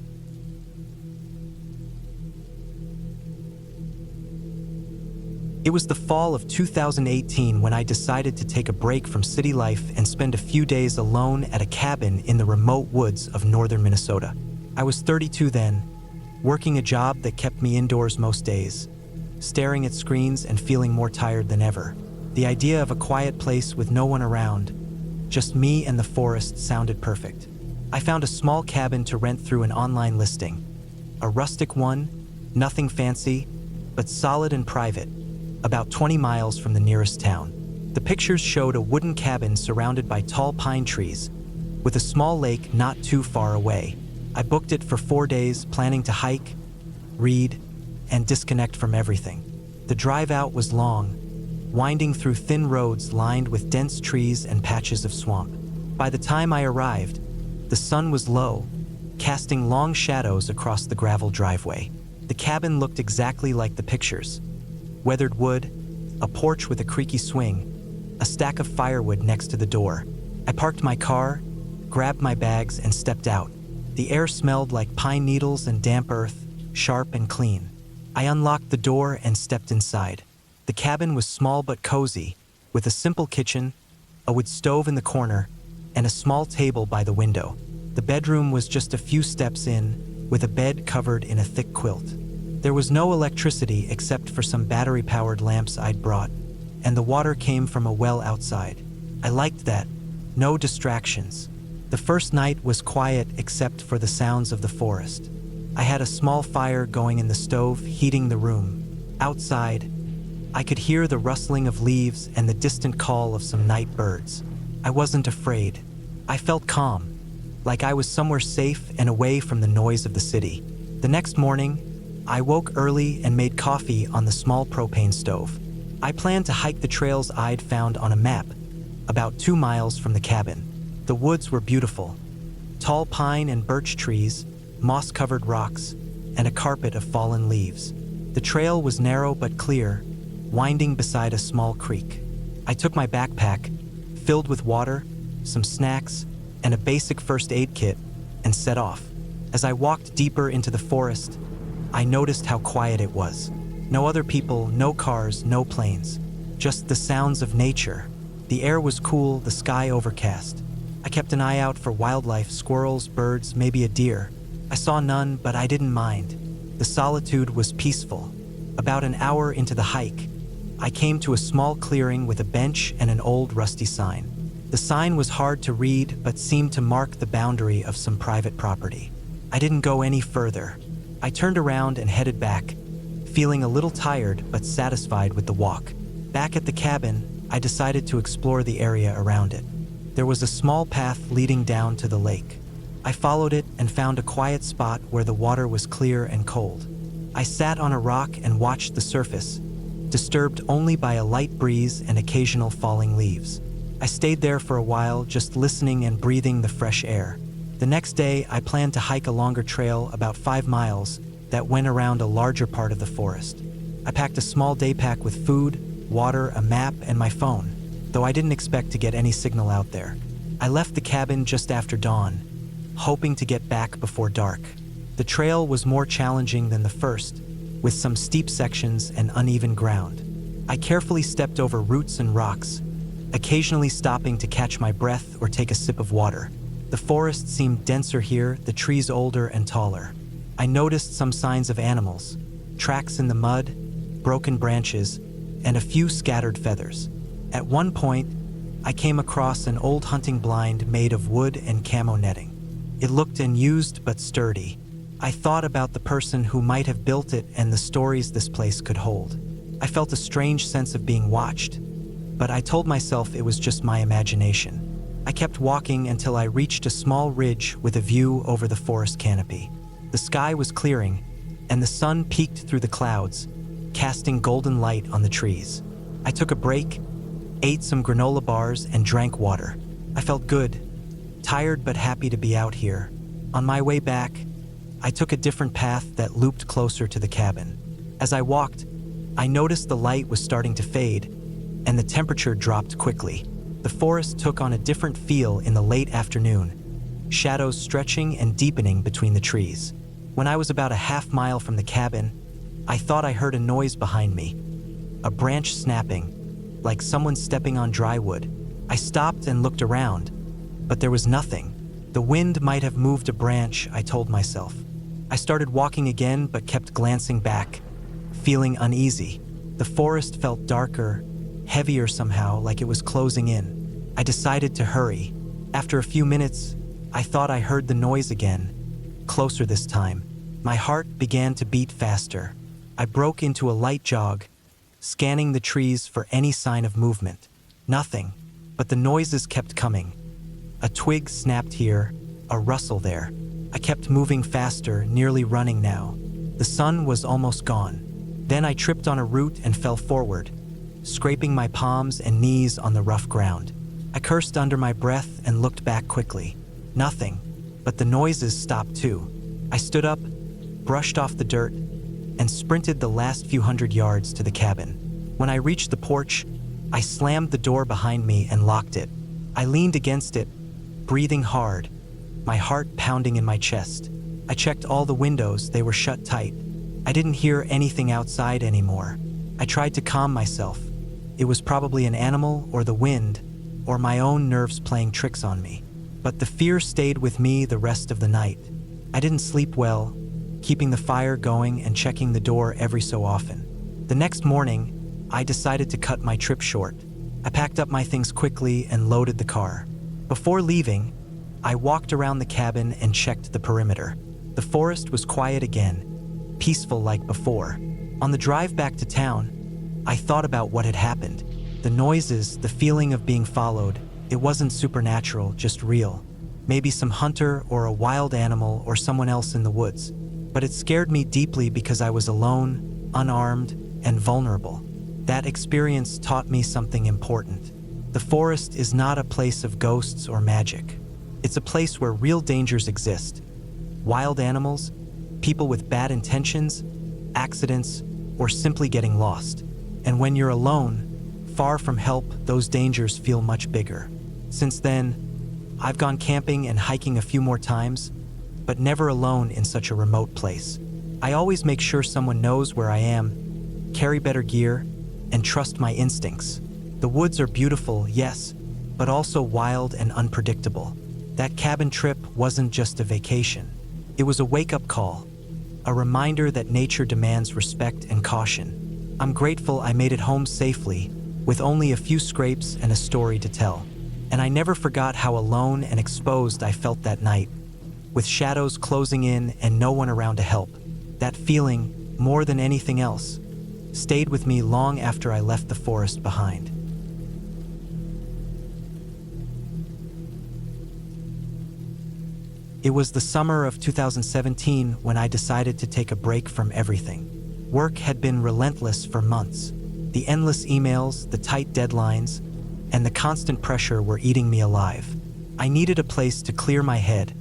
It was the fall of 2018 when I decided to take a break from city life and spend a few days alone at a cabin in the remote woods of northern Minnesota. I was 32 then, working a job that kept me indoors most days, staring at screens and feeling more tired than ever. The idea of a quiet place with no one around, just me and the forest, sounded perfect. I found a small cabin to rent through an online listing. A rustic one, nothing fancy, but solid and private, about 20 miles from the nearest town. The pictures showed a wooden cabin surrounded by tall pine trees, with a small lake not too far away. I booked it for 4 days, planning to hike, read, and disconnect from everything. The drive out was long, winding through thin roads lined with dense trees and patches of swamp. By the time I arrived, the sun was low, casting long shadows across the gravel driveway. The cabin looked exactly like the pictures. weathered wood, a porch with a creaky swing, a stack of firewood next to the door. I parked my car, grabbed my bags, and stepped out. The air smelled like pine needles and damp earth, sharp and clean. I unlocked the door and stepped inside. The cabin was small but cozy, with a simple kitchen, a wood stove in the corner, and a small table by the window. The bedroom was just a few steps in, with a bed covered in a thick quilt. There was no electricity except for some battery-powered lamps I'd brought, and the water came from a well outside. I liked that. No distractions. The first night was quiet except for the sounds of the forest. I had a small fire going in the stove, heating the room. Outside, I could hear the rustling of leaves and the distant call of some night birds. I wasn't afraid. I felt calm, like I was somewhere safe and away from the noise of the city. The next morning, I woke early and made coffee on the small propane stove. I planned to hike the trails I'd found on a map, about 2 miles from the cabin. The woods were beautiful. Tall pine and birch trees, moss-covered rocks, and a carpet of fallen leaves. The trail was narrow but clear, winding beside a small creek. I took my backpack, filled with water, some snacks, and a basic first aid kit, and set off. As I walked deeper into the forest, I noticed how quiet it was. No other people, no cars, no planes. Just the sounds of nature. The air was cool, the sky overcast. I kept an eye out for wildlife, squirrels, birds, maybe a deer. I saw none, but I didn't mind. The solitude was peaceful. About an hour into the hike, I came to a small clearing with a bench and an old rusty sign. The sign was hard to read, but seemed to mark the boundary of some private property. I didn't go any further. I turned around and headed back, feeling a little tired but satisfied with the walk. Back at the cabin, I decided to explore the area around it. There was a small path leading down to the lake. I followed it and found a quiet spot where the water was clear and cold. I sat on a rock and watched the surface, disturbed only by a light breeze and occasional falling leaves. I stayed there for a while, just listening and breathing the fresh air. The next day, I planned to hike a longer trail, about 5 miles, that went around a larger part of the forest. I packed a small day pack with food, water, a map, and my phone, though I didn't expect to get any signal out there. I left the cabin just after dawn, hoping to get back before dark. The trail was more challenging than the first, with some steep sections and uneven ground. I carefully stepped over roots and rocks, occasionally stopping to catch my breath or take a sip of water. The forest seemed denser here, the trees older and taller. I noticed some signs of animals, tracks in the mud, broken branches, and a few scattered feathers. At one point, I came across an old hunting blind made of wood and camo netting. It looked unused but sturdy. I thought about the person who might have built it and the stories this place could hold. I felt a strange sense of being watched, but I told myself it was just my imagination. I kept walking until I reached a small ridge with a view over the forest canopy. The sky was clearing, and the sun peeked through the clouds, casting golden light on the trees. I took a break, ate some granola bars, and drank water. I felt good, tired but happy to be out here. On my way back, I took a different path that looped closer to the cabin. As I walked, I noticed the light was starting to fade, and the temperature dropped quickly. The forest took on a different feel in the late afternoon, shadows stretching and deepening between the trees. When I was about a half-mile from the cabin, I thought I heard a noise behind me, a branch snapping, like someone stepping on dry wood. I stopped and looked around, but there was nothing. The wind might have moved a branch, I told myself. I started walking again, but kept glancing back, feeling uneasy. The forest felt darker, heavier somehow, like it was closing in. I decided to hurry. After a few minutes, I thought I heard the noise again, closer this time. My heart began to beat faster. I broke into a light jog, scanning the trees for any sign of movement. Nothing, but the noises kept coming. A twig snapped here, a rustle there. I kept moving faster, nearly running now. The sun was almost gone. Then I tripped on a root and fell forward, scraping my palms and knees on the rough ground. I cursed under my breath and looked back quickly. Nothing, but the noises stopped too. I stood up, brushed off the dirt, and sprinted the last few hundred yards to the cabin. When I reached the porch, I slammed the door behind me and locked it. I leaned against it, breathing hard, my heart pounding in my chest. I checked all the windows, they were shut tight. I didn't hear anything outside anymore. I tried to calm myself. It was probably an animal or the wind, or my own nerves playing tricks on me. But the fear stayed with me the rest of the night. I didn't sleep well, keeping the fire going and checking the door every so often. The next morning, I decided to cut my trip short. I packed up my things quickly and loaded the car. Before leaving, I walked around the cabin and checked the perimeter. The forest was quiet again, peaceful like before. On the drive back to town, I thought about what had happened. The noises, the feeling of being followed, it wasn't supernatural, just real. Maybe some hunter or a wild animal or someone else in the woods. But it scared me deeply because I was alone, unarmed, and vulnerable. That experience taught me something important. The forest is not a place of ghosts or magic. It's a place where real dangers exist. Wild animals, people with bad intentions, accidents, or simply getting lost. And when you're alone, far from help, those dangers feel much bigger. Since then, I've gone camping and hiking a few more times, but never alone in such a remote place. I always make sure someone knows where I am, carry better gear, and trust my instincts. The woods are beautiful, yes, but also wild and unpredictable. That cabin trip wasn't just a vacation. It was a wake-up call, a reminder that nature demands respect and caution. I'm grateful I made it home safely, with only a few scrapes and a story to tell. And I never forgot how alone and exposed I felt that night, with shadows closing in and no one around to help. That feeling, more than anything else, stayed with me long after I left the forest behind. It was the summer of 2017 when I decided to take a break from everything. Work had been relentless for months. The endless emails, the tight deadlines, and the constant pressure were eating me alive. I needed a place to clear my head,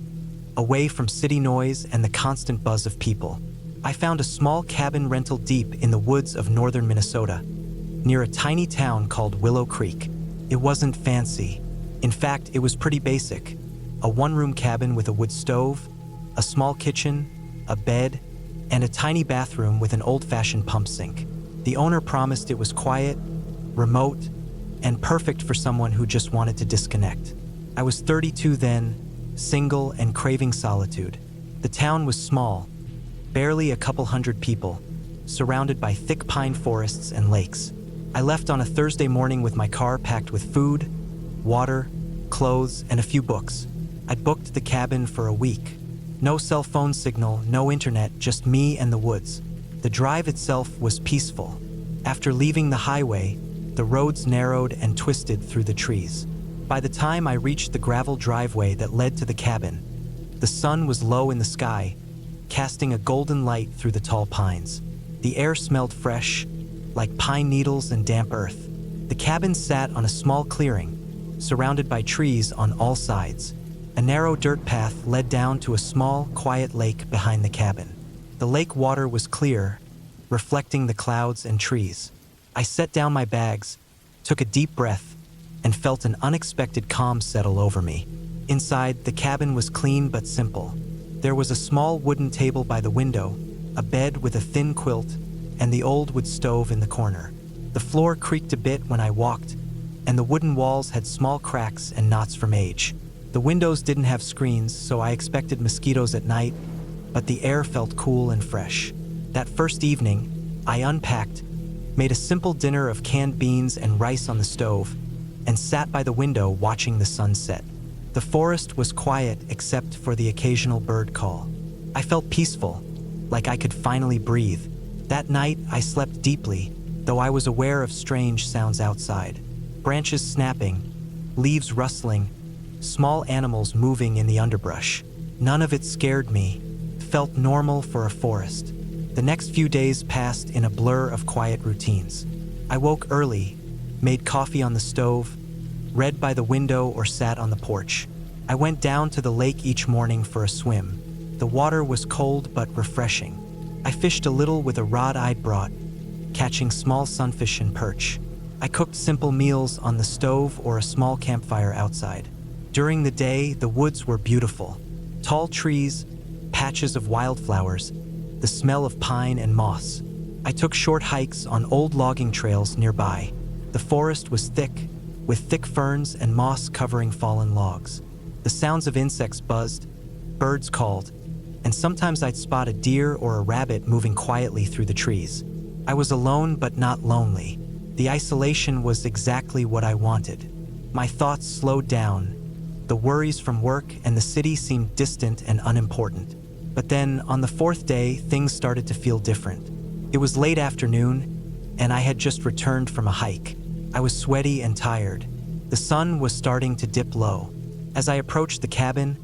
away from city noise and the constant buzz of people. I found a small cabin rental deep in the woods of northern Minnesota, near a tiny town called Willow Creek. It wasn't fancy. In fact, it was pretty basic. A one-room cabin with a wood stove, a small kitchen, a bed, and a tiny bathroom with an old-fashioned pump sink. The owner promised it was quiet, remote, and perfect for someone who just wanted to disconnect. I was 32 then, single and craving solitude. The town was small, barely a couple hundred people, surrounded by thick pine forests and lakes. I left on a Thursday morning with my car packed with food, water, clothes, and a few books. I'd booked the cabin for a week. No cell phone signal, no internet, just me and the woods. The drive itself was peaceful. After leaving the highway, the roads narrowed and twisted through the trees. By the time I reached the gravel driveway that led to the cabin, the sun was low in the sky, casting a golden light through the tall pines. The air smelled fresh, like pine needles and damp earth. The cabin sat on a small clearing, surrounded by trees on all sides. A narrow dirt path led down to a small, quiet lake behind the cabin. The lake water was clear, reflecting the clouds and trees. I set down my bags, took a deep breath, and felt an unexpected calm settle over me. Inside, the cabin was clean but simple. There was a small wooden table by the window, a bed with a thin quilt, and the old wood stove in the corner. The floor creaked a bit when I walked, and the wooden walls had small cracks and knots from age. The windows didn't have screens, so I expected mosquitoes at night, but the air felt cool and fresh. That first evening, I unpacked, made a simple dinner of canned beans and rice on the stove, and sat by the window watching the sun set. The forest was quiet except for the occasional bird call. I felt peaceful, like I could finally breathe. That night, I slept deeply, though I was aware of strange sounds outside. Branches snapping, leaves rustling, small animals moving in the underbrush. None of it scared me, felt normal for a forest. The next few days passed in a blur of quiet routines. I woke early, made coffee on the stove, read by the window or sat on the porch. I went down to the lake each morning for a swim. The water was cold but refreshing. I fished a little with a rod I'd brought, catching small sunfish and perch. I cooked simple meals on the stove or a small campfire outside. During the day, the woods were beautiful. Tall trees, patches of wildflowers, the smell of pine and moss. I took short hikes on old logging trails nearby. The forest was thick, with thick ferns and moss covering fallen logs. The sounds of insects buzzed, birds called, and sometimes I'd spot a deer or a rabbit moving quietly through the trees. I was alone but not lonely. The isolation was exactly what I wanted. My thoughts slowed down. The worries from work and the city seemed distant and unimportant. But then, on the fourth day, things started to feel different. It was late afternoon, and I had just returned from a hike. I was sweaty and tired. The sun was starting to dip low. As I approached the cabin,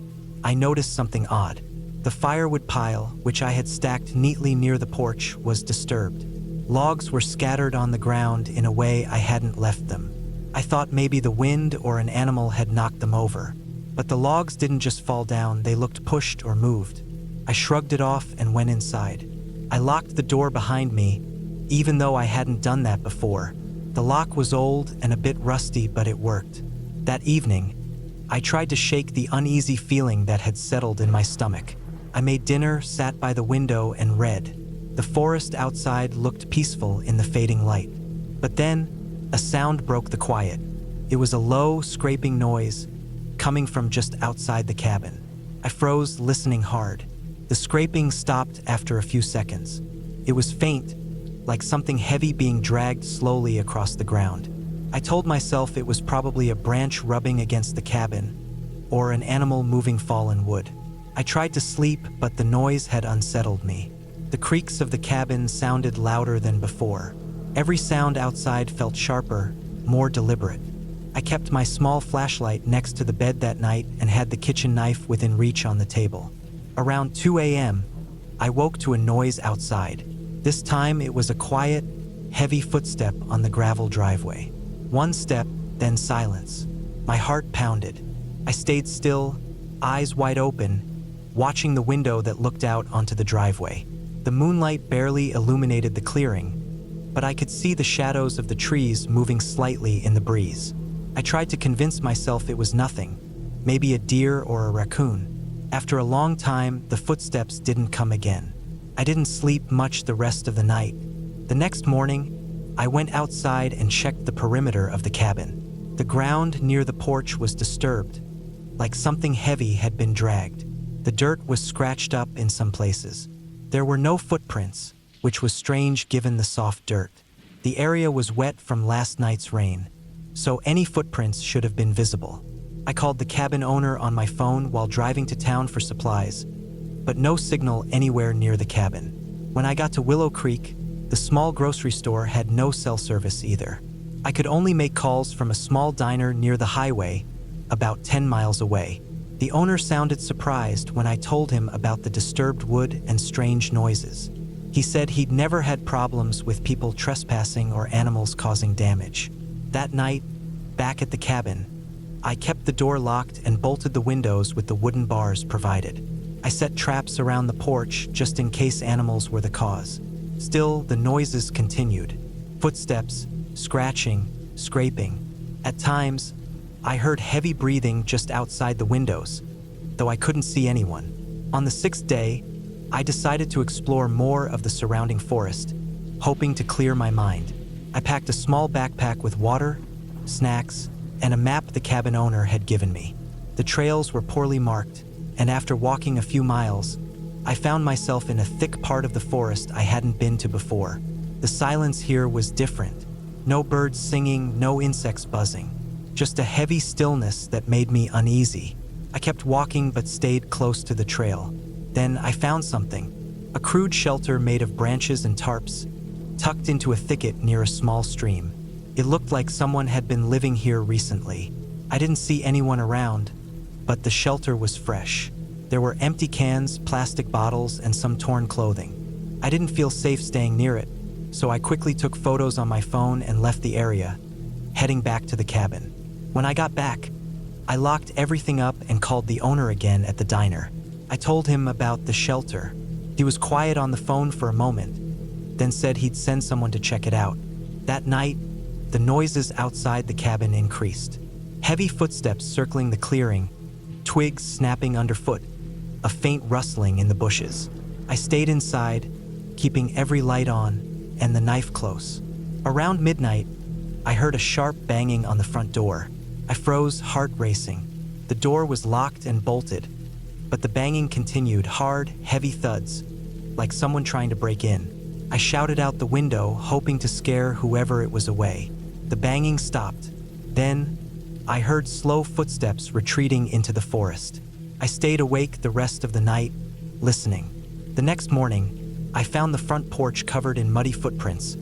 I noticed something odd. The firewood pile, which I had stacked neatly near the porch, was disturbed. Logs were scattered on the ground in a way I hadn't left them. I thought maybe the wind or an animal had knocked them over. But the logs didn't just fall down, they looked pushed or moved. I shrugged it off and went inside. I locked the door behind me, even though I hadn't done that before. The lock was old and a bit rusty, but it worked. That evening, I tried to shake the uneasy feeling that had settled in my stomach. I made dinner, sat by the window, and read. The forest outside looked peaceful in the fading light. But then, a sound broke the quiet. It was a low, scraping noise coming from just outside the cabin. I froze, listening hard. The scraping stopped after a few seconds. It was faint, like something heavy being dragged slowly across the ground. I told myself it was probably a branch rubbing against the cabin, or an animal moving fallen wood. I tried to sleep, but the noise had unsettled me. The creaks of the cabin sounded louder than before. Every sound outside felt sharper, more deliberate. I kept my small flashlight next to the bed that night and had the kitchen knife within reach on the table. Around 2 a.m., I woke to a noise outside. This time it was a quiet, heavy footstep on the gravel driveway. One step, then silence. My heart pounded. I stayed still, eyes wide open, watching the window that looked out onto the driveway. The moonlight barely illuminated the clearing, but I could see the shadows of the trees moving slightly in the breeze. I tried to convince myself it was nothing, maybe a deer or a raccoon. After a long time, the footsteps didn't come again. I didn't sleep much the rest of the night. The next morning, I went outside and checked the perimeter of the cabin. The ground near the porch was disturbed, like something heavy had been dragged. The dirt was scratched up in some places. There were no footprints, which was strange given the soft dirt. The area was wet from last night's rain, so any footprints should have been visible. I called the cabin owner on my phone while driving to town for supplies, but no signal anywhere near the cabin. When I got to Willow Creek, the small grocery store had no cell service either. I could only make calls from a small diner near the highway, about 10 miles away. The owner sounded surprised when I told him about the disturbed wood and strange noises. He said he'd never had problems with people trespassing or animals causing damage. That night, back at the cabin, I kept the door locked and bolted the windows with the wooden bars provided. I set traps around the porch just in case animals were the cause. Still, the noises continued. Footsteps, scratching, scraping. At times, I heard heavy breathing just outside the windows, though I couldn't see anyone. On the 6th day, I decided to explore more of the surrounding forest, hoping to clear my mind. I packed a small backpack with water, snacks, and a map the cabin owner had given me. The trails were poorly marked, and after walking a few miles, I found myself in a thick part of the forest I hadn't been to before. The silence here was different. No birds singing, no insects buzzing. Just a heavy stillness that made me uneasy. I kept walking but stayed close to the trail. Then I found something. A crude shelter made of branches and tarps, tucked into a thicket near a small stream. It looked like someone had been living here recently. I didn't see anyone around, but the shelter was fresh. There were empty cans, plastic bottles, and some torn clothing. I didn't feel safe staying near it, so I quickly took photos on my phone and left the area, heading back to the cabin. When I got back, I locked everything up and called the owner again at the diner. I told him about the shelter. He was quiet on the phone for a moment, then said he'd send someone to check it out. That night, the noises outside the cabin increased. Heavy footsteps circling the clearing, twigs snapping underfoot, a faint rustling in the bushes. I stayed inside, keeping every light on and the knife close. Around midnight, I heard a sharp banging on the front door. I froze, heart racing. The door was locked and bolted, but the banging continued, hard, heavy thuds, like someone trying to break in. I shouted out the window, hoping to scare whoever it was away. The banging stopped. Then, I heard slow footsteps retreating into the forest. I stayed awake the rest of the night, listening. The next morning, I found the front porch covered in muddy footprints,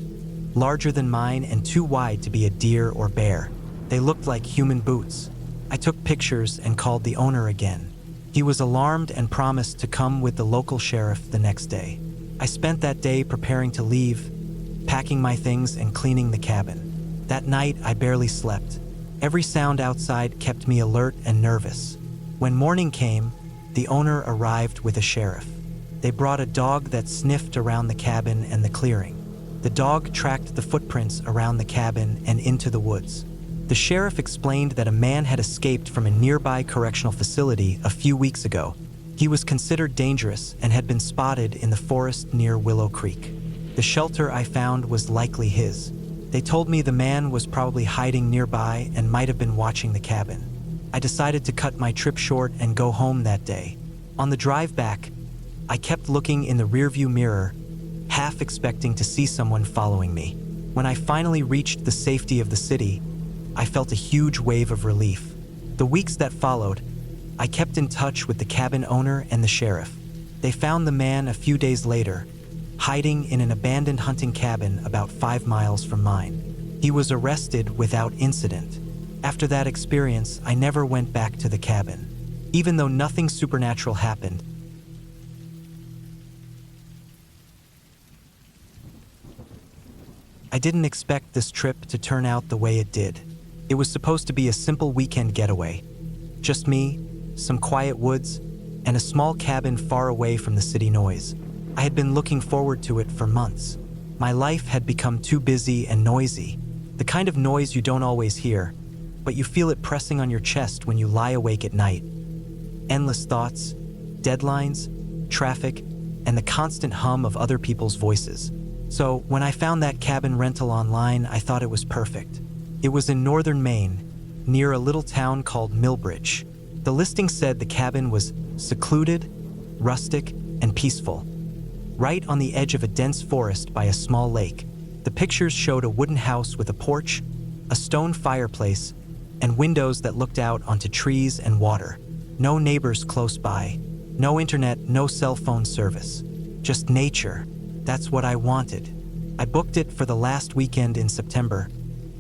larger than mine and too wide to be a deer or bear. They looked like human boots. I took pictures and called the owner again. He was alarmed and promised to come with the local sheriff the next day. I spent that day preparing to leave, packing my things and cleaning the cabin. That night, I barely slept. Every sound outside kept me alert and nervous. When morning came, the owner arrived with a sheriff. They brought a dog that sniffed around the cabin and the clearing. The dog tracked the footprints around the cabin and into the woods. The sheriff explained that a man had escaped from a nearby correctional facility a few weeks ago. He was considered dangerous and had been spotted in the forest near Willow Creek. The shelter I found was likely his. They told me the man was probably hiding nearby and might have been watching the cabin. I decided to cut my trip short and go home that day. On the drive back, I kept looking in the rearview mirror, half expecting to see someone following me. When I finally reached the safety of the city, I felt a huge wave of relief. The weeks that followed, I kept in touch with the cabin owner and the sheriff. They found the man a few days later, hiding in an abandoned hunting cabin about 5 miles from mine. He was arrested without incident. After that experience, I never went back to the cabin. Even though nothing supernatural happened, I didn't expect this trip to turn out the way it did. It was supposed to be a simple weekend getaway. Just me, some quiet woods, and a small cabin far away from the city noise. I had been looking forward to it for months. My life had become too busy and noisy, the kind of noise you don't always hear, but you feel it pressing on your chest when you lie awake at night. Endless thoughts, deadlines, traffic, and the constant hum of other people's voices. So when I found that cabin rental online, I thought it was perfect. It was in northern Maine, near a little town called Millbridge. The listing said the cabin was secluded, rustic, and peaceful, right on the edge of a dense forest by a small lake. The pictures showed a wooden house with a porch, a stone fireplace, and windows that looked out onto trees and water. No neighbors close by, no internet, no cell phone service. Just nature. That's what I wanted. I booked it for the last weekend in September,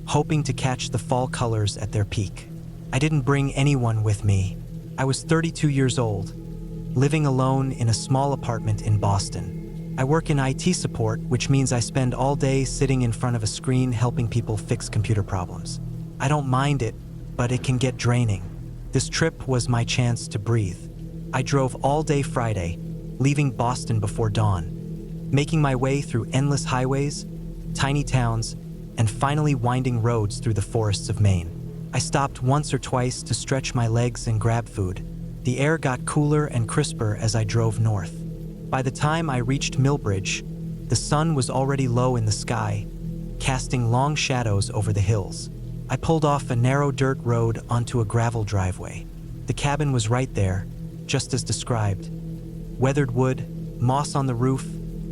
hoping to catch the fall colors at their peak. I didn't bring anyone with me. I was 32 years old, living alone in a small apartment in Boston. I work in IT support, which means I spend all day sitting in front of a screen helping people fix computer problems. I don't mind it, but it can get draining. This trip was my chance to breathe. I drove all day Friday, leaving Boston before dawn, making my way through endless highways, tiny towns, and finally winding roads through the forests of Maine. I stopped once or twice to stretch my legs and grab food. The air got cooler and crisper as I drove north. By the time I reached Millbridge, the sun was already low in the sky, casting long shadows over the hills. I pulled off a narrow dirt road onto a gravel driveway. The cabin was right there, just as described. Weathered wood, moss on the roof,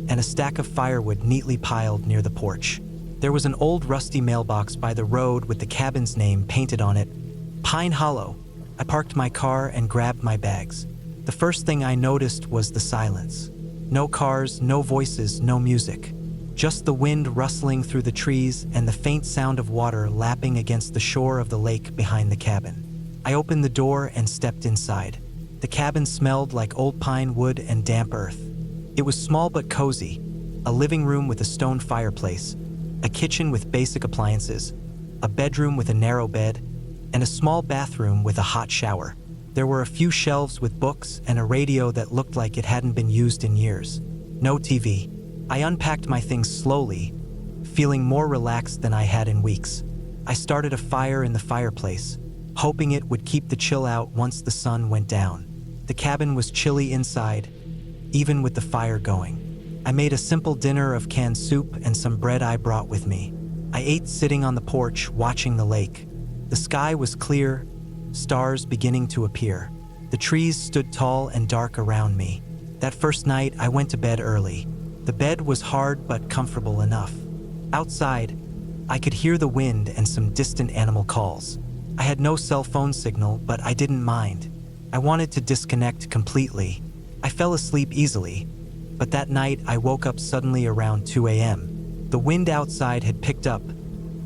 and a stack of firewood neatly piled near the porch. There was an old rusty mailbox by the road with the cabin's name painted on it, Pine Hollow. I parked my car and grabbed my bags. The first thing I noticed was the silence. No cars, no voices, no music. Just the wind rustling through the trees and the faint sound of water lapping against the shore of the lake behind the cabin. I opened the door and stepped inside. The cabin smelled like old pine wood and damp earth. It was small but cozy, a living room with a stone fireplace, a kitchen with basic appliances, a bedroom with a narrow bed, and a small bathroom with a hot shower. There were a few shelves with books and a radio that looked like it hadn't been used in years. No TV. I unpacked my things slowly, feeling more relaxed than I had in weeks. I started a fire in the fireplace, hoping it would keep the chill out once the sun went down. The cabin was chilly inside, even with the fire going. I made a simple dinner of canned soup and some bread I brought with me. I ate sitting on the porch, watching the lake. The sky was clear, stars beginning to appear. The trees stood tall and dark around me. That first night, I went to bed early. The bed was hard but comfortable enough. Outside, I could hear the wind and some distant animal calls. I had no cell phone signal, but I didn't mind. I wanted to disconnect completely. I fell asleep easily, but that night I woke up suddenly around 2 a.m. The wind outside had picked up,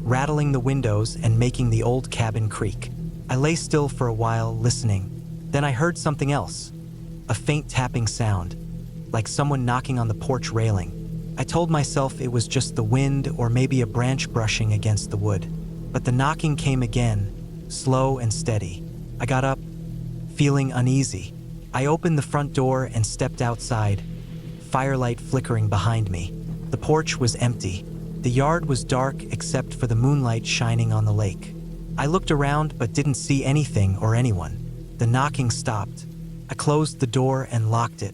rattling the windows and making the old cabin creak. I lay still for a while, listening. Then I heard something else, a faint tapping sound, like someone knocking on the porch railing. I told myself it was just the wind or maybe a branch brushing against the wood. But the knocking came again, slow and steady. I got up, feeling uneasy. I opened the front door and stepped outside, firelight flickering behind me. The porch was empty. The yard was dark except for the moonlight shining on the lake. I looked around but didn't see anything or anyone. The knocking stopped. I closed the door and locked it.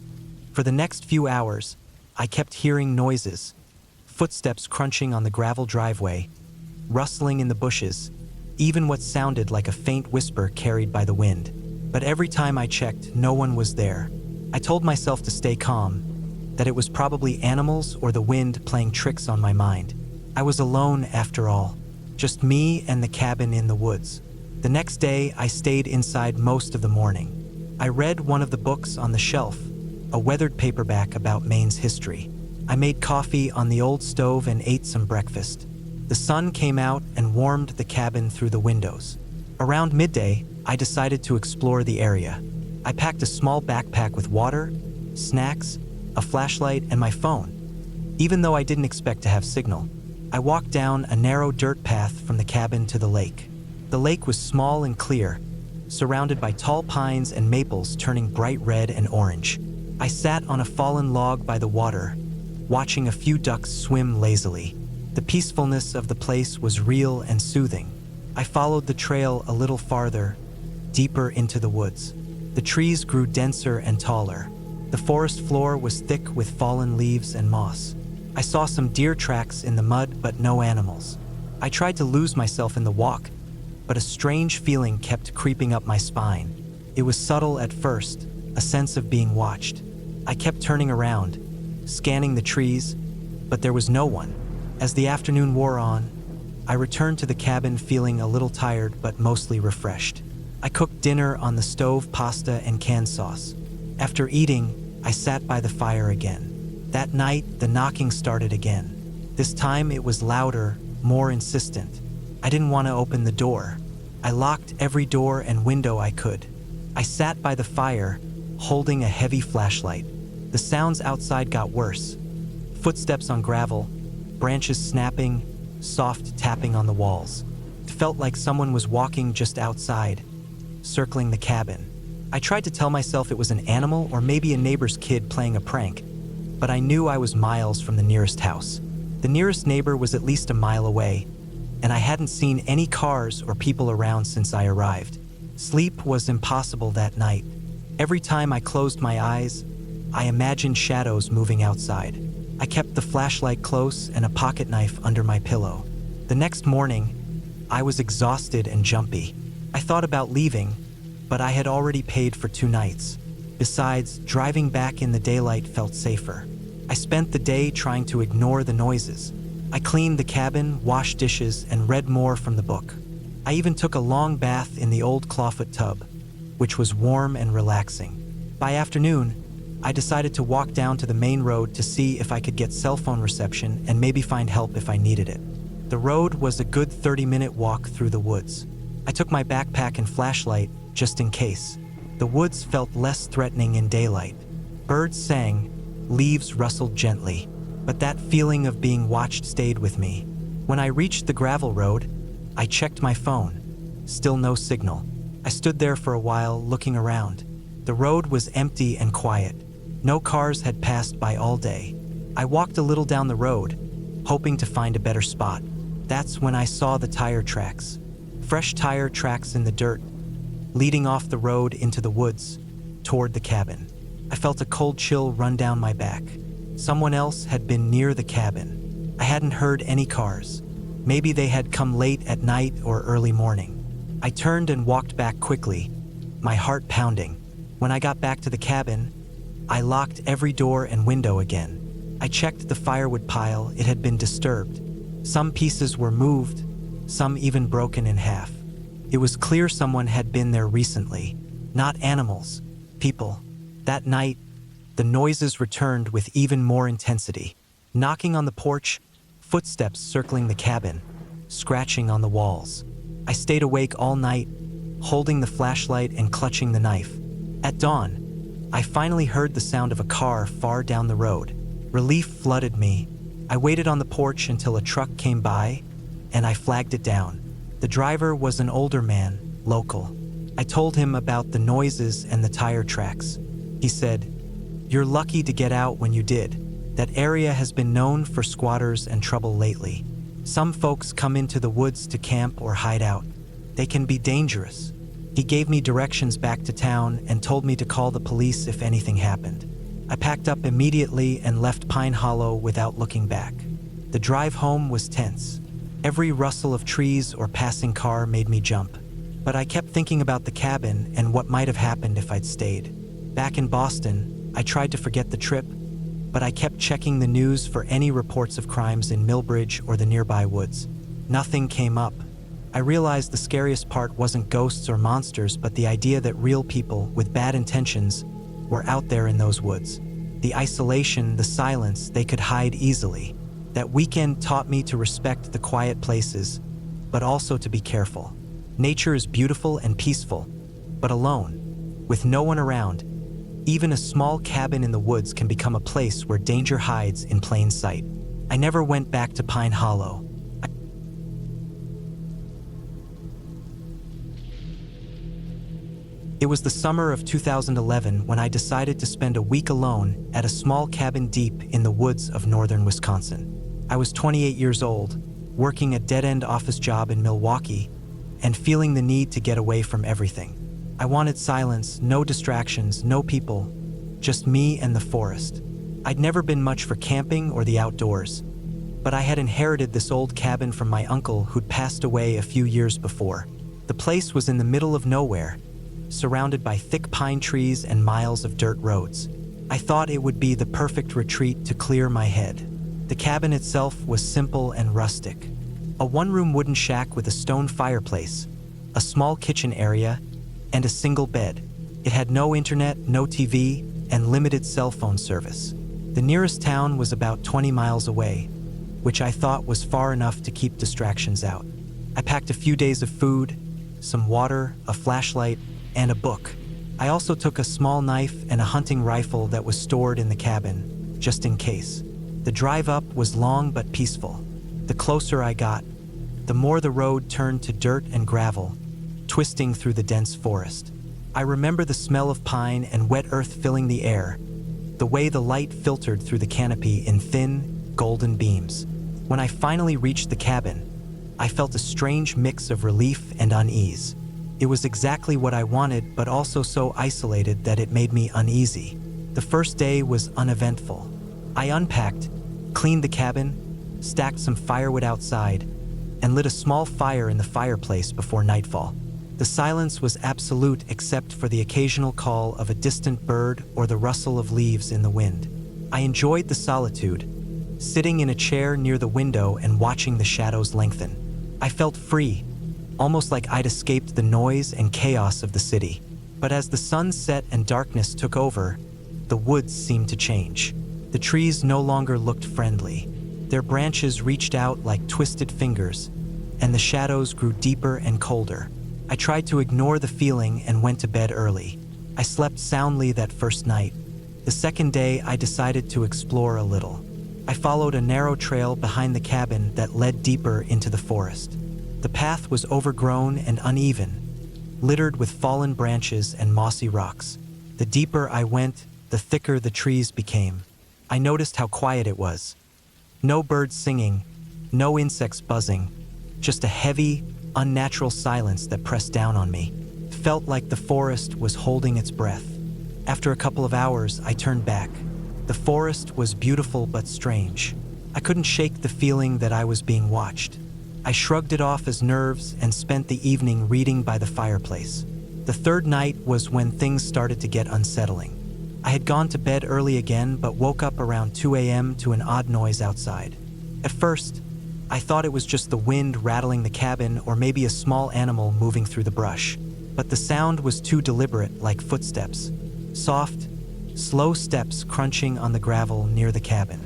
For the next few hours, I kept hearing noises, footsteps crunching on the gravel driveway, rustling in the bushes, even what sounded like a faint whisper carried by the wind. But every time I checked, no one was there. I told myself to stay calm, that it was probably animals or the wind playing tricks on my mind. I was alone after all, just me and the cabin in the woods. The next day, I stayed inside most of the morning. I read one of the books on the shelf, a weathered paperback about Maine's history. I made coffee on the old stove and ate some breakfast. The sun came out and warmed the cabin through the windows. Around midday, I decided to explore the area. I packed a small backpack with water, snacks, a flashlight, and my phone. Even though I didn't expect to have signal, I walked down a narrow dirt path from the cabin to the lake. The lake was small and clear, surrounded by tall pines and maples turning bright red and orange. I sat on a fallen log by the water, watching a few ducks swim lazily. The peacefulness of the place was real and soothing. I followed the trail a little farther, deeper into the woods. The trees grew denser and taller. The forest floor was thick with fallen leaves and moss. I saw some deer tracks in the mud, but no animals. I tried to lose myself in the walk, but a strange feeling kept creeping up my spine. It was subtle at first, a sense of being watched. I kept turning around, scanning the trees, but there was no one. As the afternoon wore on, I returned to the cabin feeling a little tired but mostly refreshed. I cooked dinner on the stove, pasta and canned sauce. After eating, I sat by the fire again. That night, the knocking started again. This time it was louder, more insistent. I didn't want to open the door. I locked every door and window I could. I sat by the fire, holding a heavy flashlight. The sounds outside got worse. Footsteps on gravel, branches snapping, soft tapping on the walls. It felt like someone was walking just outside, circling the cabin. I tried to tell myself it was an animal or maybe a neighbor's kid playing a prank, but I knew I was miles from the nearest house. The nearest neighbor was at least a mile away, and I hadn't seen any cars or people around since I arrived. Sleep was impossible that night. Every time I closed my eyes, I imagined shadows moving outside. I kept the flashlight close and a pocket knife under my pillow. The next morning, I was exhausted and jumpy. I thought about leaving, but I had already paid for 2 nights. Besides, driving back in the daylight felt safer. I spent the day trying to ignore the noises. I cleaned the cabin, washed dishes, and read more from the book. I even took a long bath in the old clawfoot tub, which was warm and relaxing. By afternoon, I decided to walk down to the main road to see if I could get cell phone reception and maybe find help if I needed it. The road was a good 30-minute walk through the woods. I took my backpack and flashlight just in case. The woods felt less threatening in daylight. Birds sang, leaves rustled gently, but that feeling of being watched stayed with me. When I reached the gravel road, I checked my phone. Still no signal. I stood there for a while, looking around. The road was empty and quiet. No cars had passed by all day. I walked a little down the road, hoping to find a better spot. That's when I saw the tire tracks. Fresh tire tracks in the dirt, leading off the road into the woods, toward the cabin. I felt a cold chill run down my back. Someone else had been near the cabin. I hadn't heard any cars. Maybe they had come late at night or early morning. I turned and walked back quickly, my heart pounding. When I got back to the cabin, I locked every door and window again. I checked the firewood pile. It had been disturbed. Some pieces were moved, some even broken in half. It was clear someone had been there recently. Not animals, people. That night, the noises returned with even more intensity. Knocking on the porch, footsteps circling the cabin, scratching on the walls. I stayed awake all night, holding the flashlight and clutching the knife. At dawn, I finally heard the sound of a car far down the road. Relief flooded me. I waited on the porch until a truck came by, and I flagged it down. The driver was an older man, local. I told him about the noises and the tire tracks. He said, "You're lucky to get out when you did. That area has been known for squatters and trouble lately. Some folks come into the woods to camp or hide out. They can be dangerous." He gave me directions back to town and told me to call the police if anything happened. I packed up immediately and left Pine Hollow without looking back. The drive home was tense. Every rustle of trees or passing car made me jump. But I kept thinking about the cabin and what might have happened if I'd stayed. Back in Boston, I tried to forget the trip, but I kept checking the news for any reports of crimes in Millbridge or the nearby woods. Nothing came up. I realized the scariest part wasn't ghosts or monsters, but the idea that real people with bad intentions were out there in those woods. The isolation, the silence, they could hide easily. That weekend taught me to respect the quiet places, but also to be careful. Nature is beautiful and peaceful, but alone, with no one around, even a small cabin in the woods can become a place where danger hides in plain sight. I never went back to Pine Hollow. It was the summer of 2011 when I decided to spend a week alone at a small cabin deep in the woods of northern Wisconsin. I was 28 years old, working a dead-end office job in Milwaukee, and feeling the need to get away from everything. I wanted silence, no distractions, no people, just me and the forest. I'd never been much for camping or the outdoors, but I had inherited this old cabin from my uncle who'd passed away a few years before. The place was in the middle of nowhere, surrounded by thick pine trees and miles of dirt roads. I thought it would be the perfect retreat to clear my head. The cabin itself was simple and rustic. A one-room wooden shack with a stone fireplace, a small kitchen area, and a single bed. It had no internet, no TV, and limited cell phone service. The nearest town was about 20 miles away, which I thought was far enough to keep distractions out. I packed a few days of food, some water, a flashlight, and a book. I also took a small knife and a hunting rifle that was stored in the cabin, just in case. The drive up was long but peaceful. The closer I got, the more the road turned to dirt and gravel, twisting through the dense forest. I remember the smell of pine and wet earth filling the air, the way the light filtered through the canopy in thin, golden beams. When I finally reached the cabin, I felt a strange mix of relief and unease. It was exactly what I wanted, but also so isolated that it made me uneasy. The first day was uneventful. I unpacked, cleaned the cabin, stacked some firewood outside, and lit a small fire in the fireplace before nightfall. The silence was absolute except for the occasional call of a distant bird or the rustle of leaves in the wind. I enjoyed the solitude, sitting in a chair near the window and watching the shadows lengthen. I felt free, almost like I'd escaped the noise and chaos of the city. But as the sun set and darkness took over, the woods seemed to change. The trees no longer looked friendly. Their branches reached out like twisted fingers, and the shadows grew deeper and colder. I tried to ignore the feeling and went to bed early. I slept soundly that first night. The second day, I decided to explore a little. I followed a narrow trail behind the cabin that led deeper into the forest. The path was overgrown and uneven, littered with fallen branches and mossy rocks. The deeper I went, the thicker the trees became. I noticed how quiet it was. No birds singing, no insects buzzing, just a heavy, unnatural silence that pressed down on me. It felt like the forest was holding its breath. After a couple of hours, I turned back. The forest was beautiful but strange. I couldn't shake the feeling that I was being watched. I shrugged it off as nerves and spent the evening reading by the fireplace. The third night was when things started to get unsettling. I had gone to bed early again but woke up around 2 a.m. to an odd noise outside. At first, I thought it was just the wind rattling the cabin or maybe a small animal moving through the brush. But the sound was too deliberate, like footsteps. Soft, slow steps crunching on the gravel near the cabin.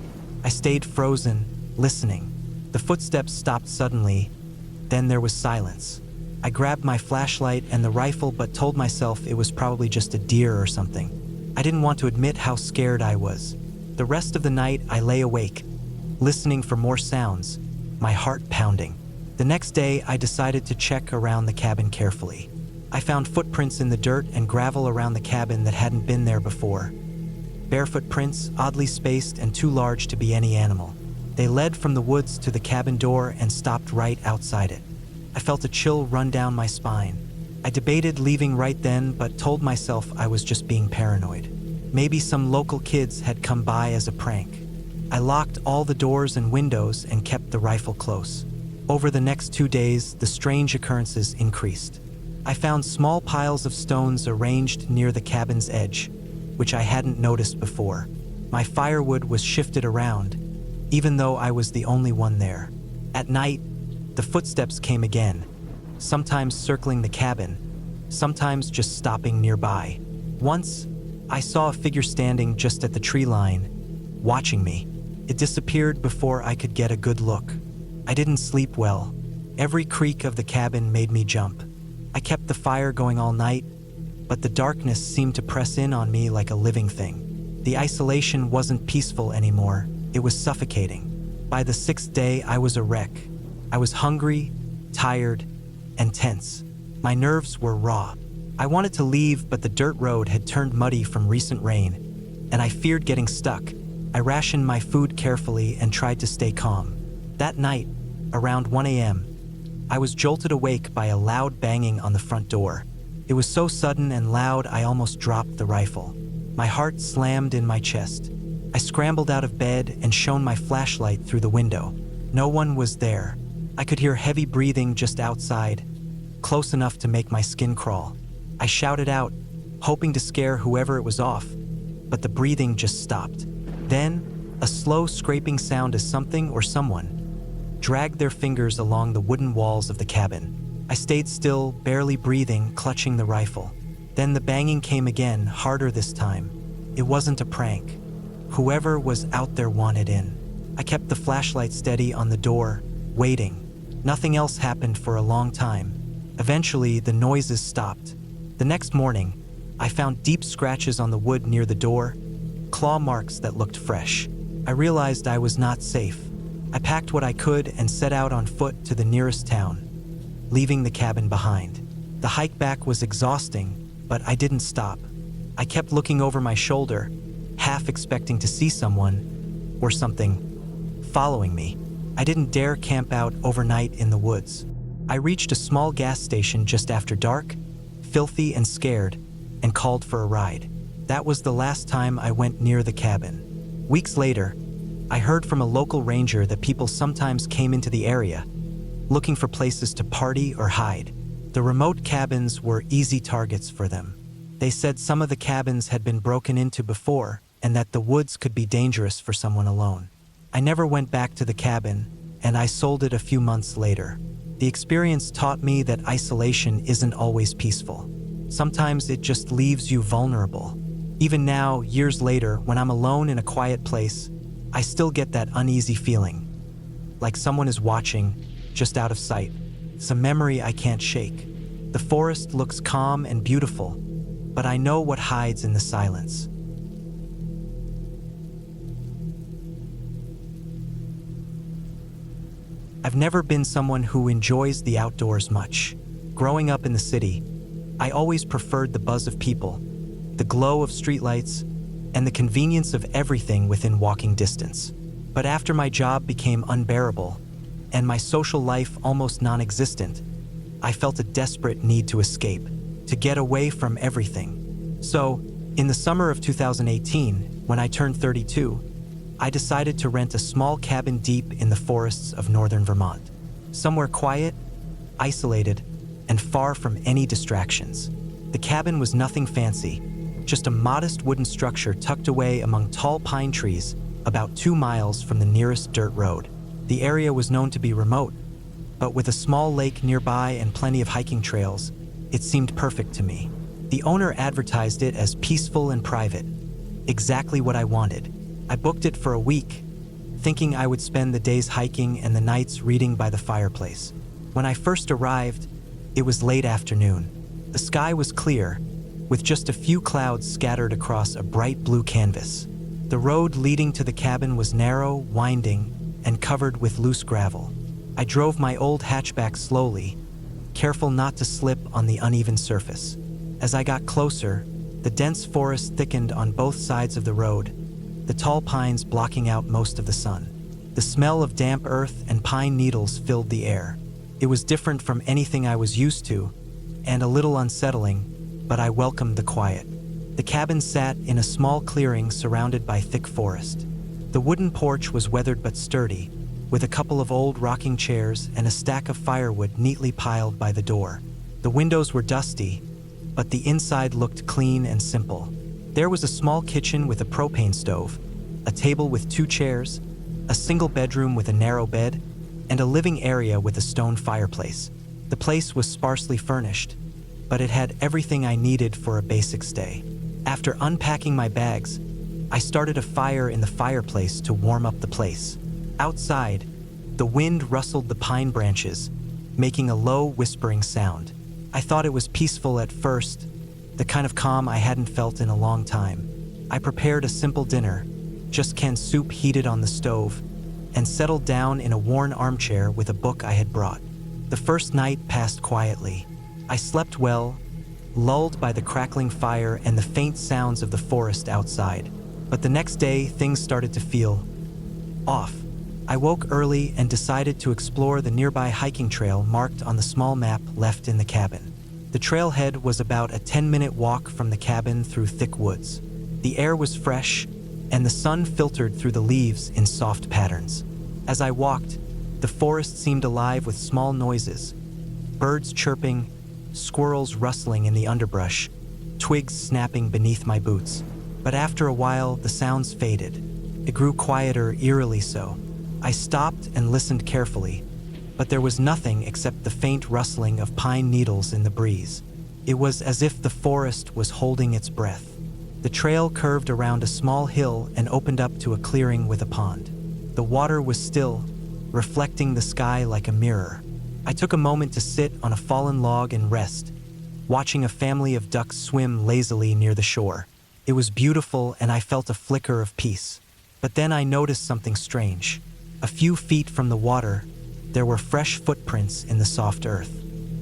I stayed frozen, listening. The footsteps stopped suddenly, then there was silence. I grabbed my flashlight and the rifle but told myself it was probably just a deer or something. I didn't want to admit how scared I was. The rest of the night I lay awake, listening for more sounds, my heart pounding. The next day I decided to check around the cabin carefully. I found footprints in the dirt and gravel around the cabin that hadn't been there before. Barefoot prints, oddly spaced and too large to be any animal. They led from the woods to the cabin door and stopped right outside it. I felt a chill run down my spine. I debated leaving right then, but told myself I was just being paranoid. Maybe some local kids had come by as a prank. I locked all the doors and windows and kept the rifle close. Over the next 2 days, the strange occurrences increased. I found small piles of stones arranged near the cabin's edge, which I hadn't noticed before. My firewood was shifted around, even though I was the only one there. At night, the footsteps came again, sometimes circling the cabin, sometimes just stopping nearby. Once, I saw a figure standing just at the tree line, watching me. It disappeared before I could get a good look. I didn't sleep well. Every creak of the cabin made me jump. I kept the fire going all night, but the darkness seemed to press in on me like a living thing. The isolation wasn't peaceful anymore. It was suffocating. By the 6th day, I was a wreck. I was hungry, tired, and tense. My nerves were raw. I wanted to leave, but the dirt road had turned muddy from recent rain, and I feared getting stuck. I rationed my food carefully and tried to stay calm. That night, around 1 a.m., I was jolted awake by a loud banging on the front door. It was so sudden and loud I almost dropped the rifle. My heart slammed in my chest. I scrambled out of bed and shone my flashlight through the window. No one was there. I could hear heavy breathing just outside, close enough to make my skin crawl. I shouted out, hoping to scare whoever it was off, but the breathing just stopped. Then, a slow scraping sound as something or someone dragged their fingers along the wooden walls of the cabin. I stayed still, barely breathing, clutching the rifle. Then the banging came again, harder this time. It wasn't a prank. Whoever was out there wanted in. I kept the flashlight steady on the door, waiting. Nothing else happened for a long time. Eventually, the noises stopped. The next morning, I found deep scratches on the wood near the door, claw marks that looked fresh. I realized I was not safe. I packed what I could and set out on foot to the nearest town, leaving the cabin behind. The hike back was exhausting, but I didn't stop. I kept looking over my shoulder, half expecting to see someone or something following me. I didn't dare camp out overnight in the woods. I reached a small gas station just after dark, filthy and scared, and called for a ride. That was the last time I went near the cabin. Weeks later, I heard from a local ranger that people sometimes came into the area, looking for places to party or hide. The remote cabins were easy targets for them. They said some of the cabins had been broken into before, and that the woods could be dangerous for someone alone. I never went back to the cabin, and I sold it a few months later. The experience taught me that isolation isn't always peaceful. Sometimes it just leaves you vulnerable. Even now, years later, when I'm alone in a quiet place, I still get that uneasy feeling, like someone is watching, just out of sight. It's a memory I can't shake. The forest looks calm and beautiful, but I know what hides in the silence. I've never been someone who enjoys the outdoors much. Growing up in the city, I always preferred the buzz of people, the glow of streetlights, and the convenience of everything within walking distance. But after my job became unbearable, and my social life almost non-existent, I felt a desperate need to escape, to get away from everything. So, in the summer of 2018, when I turned 32, I decided to rent a small cabin deep in the forests of northern Vermont. Somewhere quiet, isolated, and far from any distractions. The cabin was nothing fancy, just a modest wooden structure tucked away among tall pine trees about 2 miles from the nearest dirt road. The area was known to be remote, but with a small lake nearby and plenty of hiking trails, it seemed perfect to me. The owner advertised it as peaceful and private, exactly what I wanted. I booked it for a week, thinking I would spend the days hiking and the nights reading by the fireplace. When I first arrived, it was late afternoon. The sky was clear, with just a few clouds scattered across a bright blue canvas. The road leading to the cabin was narrow, winding, and covered with loose gravel. I drove my old hatchback slowly, careful not to slip on the uneven surface. As I got closer, the dense forest thickened on both sides of the road, the tall pines blocking out most of the sun. The smell of damp earth and pine needles filled the air. It was different from anything I was used to, and a little unsettling, but I welcomed the quiet. The cabin sat in a small clearing surrounded by thick forest. The wooden porch was weathered but sturdy, with a couple of old rocking chairs and a stack of firewood neatly piled by the door. The windows were dusty, but the inside looked clean and simple. There was a small kitchen with a propane stove, a table with 2 chairs, a single bedroom with a narrow bed, and a living area with a stone fireplace. The place was sparsely furnished, but it had everything I needed for a basic stay. After unpacking my bags, I started a fire in the fireplace to warm up the place. Outside, the wind rustled the pine branches, making a low, whispering sound. I thought it was peaceful at first, the kind of calm I hadn't felt in a long time. I prepared a simple dinner, just canned soup heated on the stove, and settled down in a worn armchair with a book I had brought. The first night passed quietly. I slept well, lulled by the crackling fire and the faint sounds of the forest outside. But the next day, things started to feel off. I woke early and decided to explore the nearby hiking trail marked on the small map left in the cabin. The trailhead was about a 10-minute walk from the cabin through thick woods. The air was fresh, and the sun filtered through the leaves in soft patterns. As I walked, the forest seemed alive with small noises, birds chirping, squirrels rustling in the underbrush, twigs snapping beneath my boots. But after a while, the sounds faded. It grew quieter, eerily so. I stopped and listened carefully, but there was nothing except the faint rustling of pine needles in the breeze. It was as if the forest was holding its breath. The trail curved around a small hill and opened up to a clearing with a pond. The water was still, reflecting the sky like a mirror. I took a moment to sit on a fallen log and rest, watching a family of ducks swim lazily near the shore. It was beautiful, and I felt a flicker of peace. But then I noticed something strange. A few feet from the water, there were fresh footprints in the soft earth.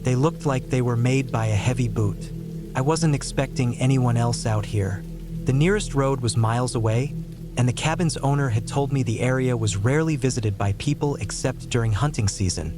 They looked like they were made by a heavy boot. I wasn't expecting anyone else out here. The nearest road was miles away, and the cabin's owner had told me the area was rarely visited by people except during hunting season,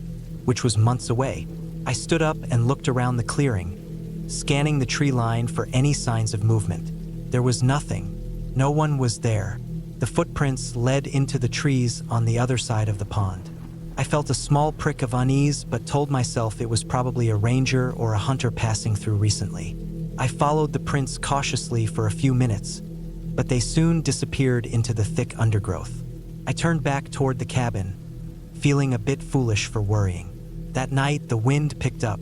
which was months away. I stood up and looked around the clearing, scanning the tree line for any signs of movement. There was nothing. No one was there. The footprints led into the trees on the other side of the pond. I felt a small prick of unease, but told myself it was probably a ranger or a hunter passing through recently. I followed the prints cautiously for a few minutes, but they soon disappeared into the thick undergrowth. I turned back toward the cabin, feeling a bit foolish for worrying. That night, the wind picked up.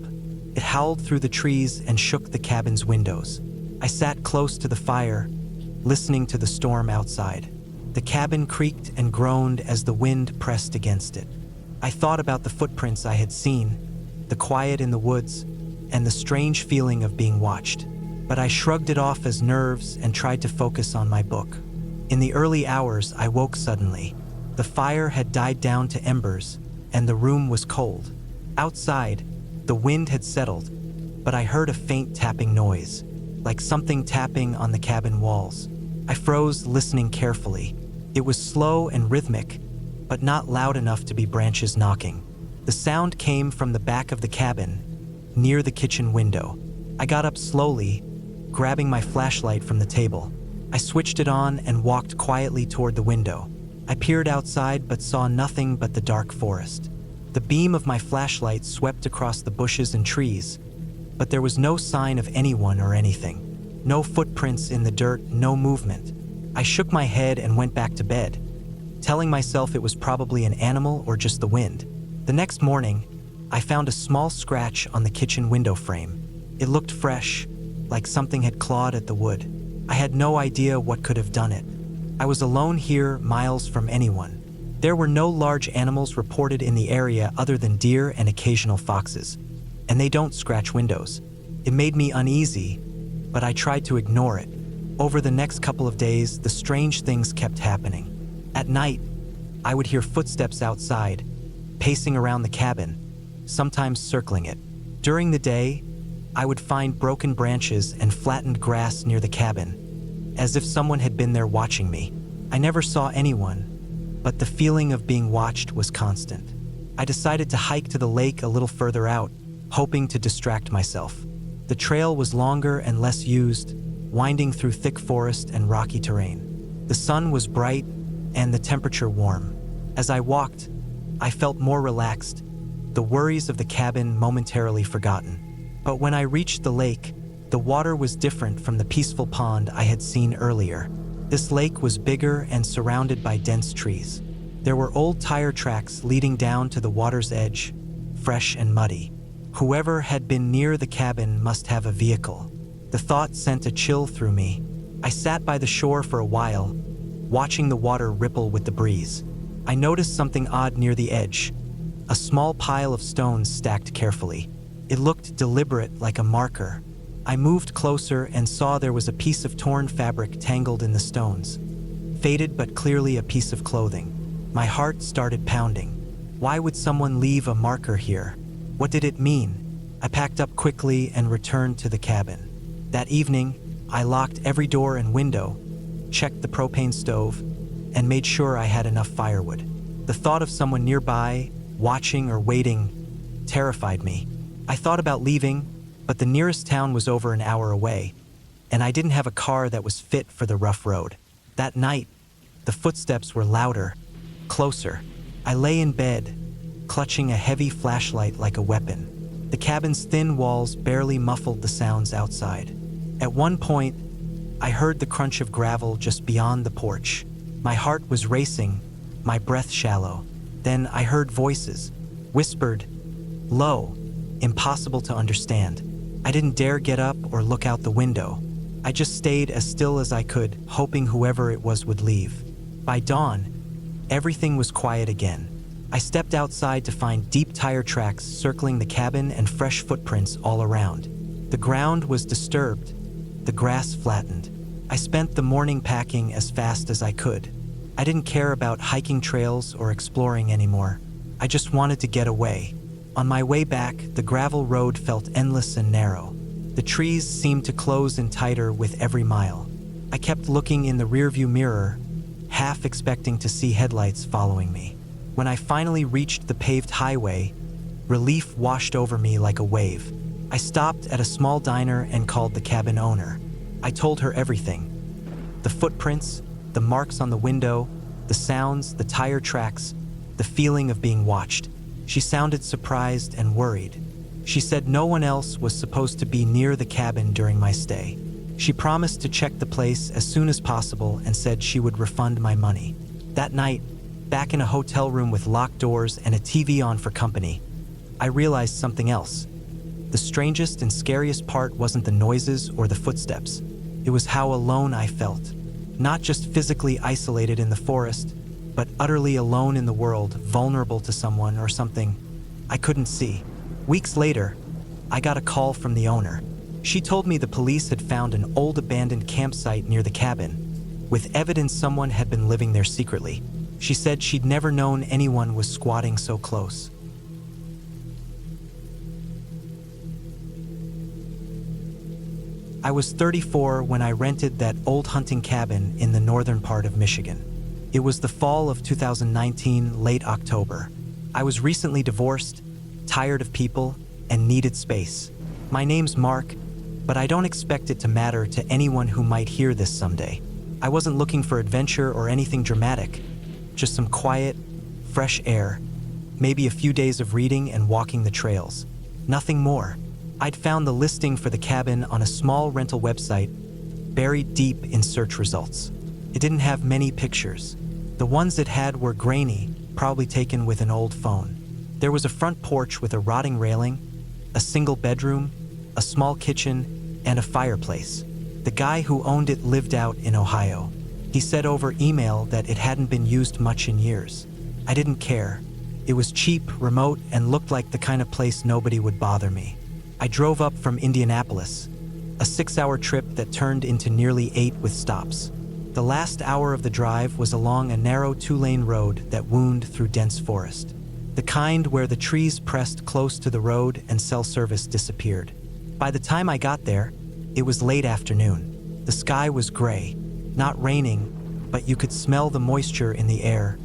It howled through the trees and shook the cabin's windows. I sat close to the fire, listening to the storm outside. The cabin creaked and groaned as the wind pressed against it. I thought about the footprints I had seen, the quiet in the woods, and the strange feeling of being watched. But I shrugged it off as nerves and tried to focus on my book. In the early hours, I woke suddenly. The fire had died down to embers, and the room was cold. Outside, the wind had settled, but I heard a faint tapping noise, like something tapping on the cabin walls. I froze, listening carefully. It was slow and rhythmic, but not loud enough to be branches knocking. The sound came from the back of the cabin, near the kitchen window. I got up slowly, grabbing my flashlight from the table. I switched it on and walked quietly toward the window. I peered outside but saw nothing but the dark forest. The beam of my flashlight swept across the bushes and trees, but there was no sign of anyone or anything. No footprints in the dirt, no movement. I shook my head and went back to bed, telling myself it was probably an animal or just the wind. The next morning, I found a small scratch on the kitchen window frame. It looked fresh, like something had clawed at the wood. I had no idea what could have done it. I was alone here, miles from anyone. There were no large animals reported in the area other than deer and occasional foxes, and they don't scratch windows. It made me uneasy, but I tried to ignore it. Over the next couple of days, the strange things kept happening. At night, I would hear footsteps outside, pacing around the cabin, sometimes circling it. During the day, I would find broken branches and flattened grass near the cabin, as if someone had been there watching me. I never saw anyone, but the feeling of being watched was constant. I decided to hike to the lake a little further out, hoping to distract myself. The trail was longer and less used, winding through thick forest and rocky terrain. The sun was bright and the temperature warm. As I walked, I felt more relaxed, the worries of the cabin momentarily forgotten. But when I reached the lake, the water was different from the peaceful pond I had seen earlier. This lake was bigger and surrounded by dense trees. There were old tire tracks leading down to the water's edge, fresh and muddy. Whoever had been near the cabin must have a vehicle. The thought sent a chill through me. I sat by the shore for a while, watching the water ripple with the breeze. I noticed something odd near the edge, a small pile of stones stacked carefully. It looked deliberate, like a marker. I moved closer and saw there was a piece of torn fabric tangled in the stones. Faded but clearly a piece of clothing. My heart started pounding. Why would someone leave a marker here? What did it mean? I packed up quickly and returned to the cabin. That evening, I locked every door and window, checked the propane stove, and made sure I had enough firewood. The thought of someone nearby, watching or waiting, terrified me. I thought about leaving, but the nearest town was over an hour away, and I didn't have a car that was fit for the rough road. That night, the footsteps were louder, closer. I lay in bed, clutching a heavy flashlight like a weapon. The cabin's thin walls barely muffled the sounds outside. At one point, I heard the crunch of gravel just beyond the porch. My heart was racing, my breath shallow. Then I heard voices, whispered, low, impossible to understand. I didn't dare get up or look out the window. I just stayed as still as I could, hoping whoever it was would leave. By dawn, everything was quiet again. I stepped outside to find deep tire tracks circling the cabin and fresh footprints all around. The ground was disturbed, the grass flattened. I spent the morning packing as fast as I could. I didn't care about hiking trails or exploring anymore. I just wanted to get away. On my way back, the gravel road felt endless and narrow. The trees seemed to close in tighter with every mile. I kept looking in the rearview mirror, half expecting to see headlights following me. When I finally reached the paved highway, relief washed over me like a wave. I stopped at a small diner and called the cabin owner. I told her everything. The footprints, the marks on the window, the sounds, the tire tracks, the feeling of being watched. She sounded surprised and worried. She said no one else was supposed to be near the cabin during my stay. She promised to check the place as soon as possible and said she would refund my money. That night, back in a hotel room with locked doors and a TV on for company, I realized something else. The strangest and scariest part wasn't the noises or the footsteps. It was how alone I felt. Not just physically isolated in the forest, but utterly alone in the world, vulnerable to someone or something I couldn't see. Weeks later, I got a call from the owner. She told me the police had found an old abandoned campsite near the cabin, with evidence someone had been living there secretly. She said she'd never known anyone was squatting so close. I was 34 when I rented that old hunting cabin in the northern part of Michigan. It was the fall of 2019, late October. I was recently divorced, tired of people, and needed space. My name's Mark, but I don't expect it to matter to anyone who might hear this someday. I wasn't looking for adventure or anything dramatic, just some quiet, fresh air, maybe a few days of reading and walking the trails. Nothing more. I'd found the listing for the cabin on a small rental website, buried deep in search results. It didn't have many pictures. The ones it had were grainy, probably taken with an old phone. There was a front porch with a rotting railing, a single bedroom, a small kitchen, and a fireplace. The guy who owned it lived out in Ohio. He said over email that it hadn't been used much in years. I didn't care. It was cheap, remote, and looked like the kind of place nobody would bother me. I drove up from Indianapolis, a 6-hour trip that turned into nearly 8 with stops. The last hour of the drive was along a narrow 2-lane road that wound through dense forest. The kind where the trees pressed close to the road and cell service disappeared. By the time I got there, it was late afternoon. The sky was gray, not raining, but you could smell the moisture in the air,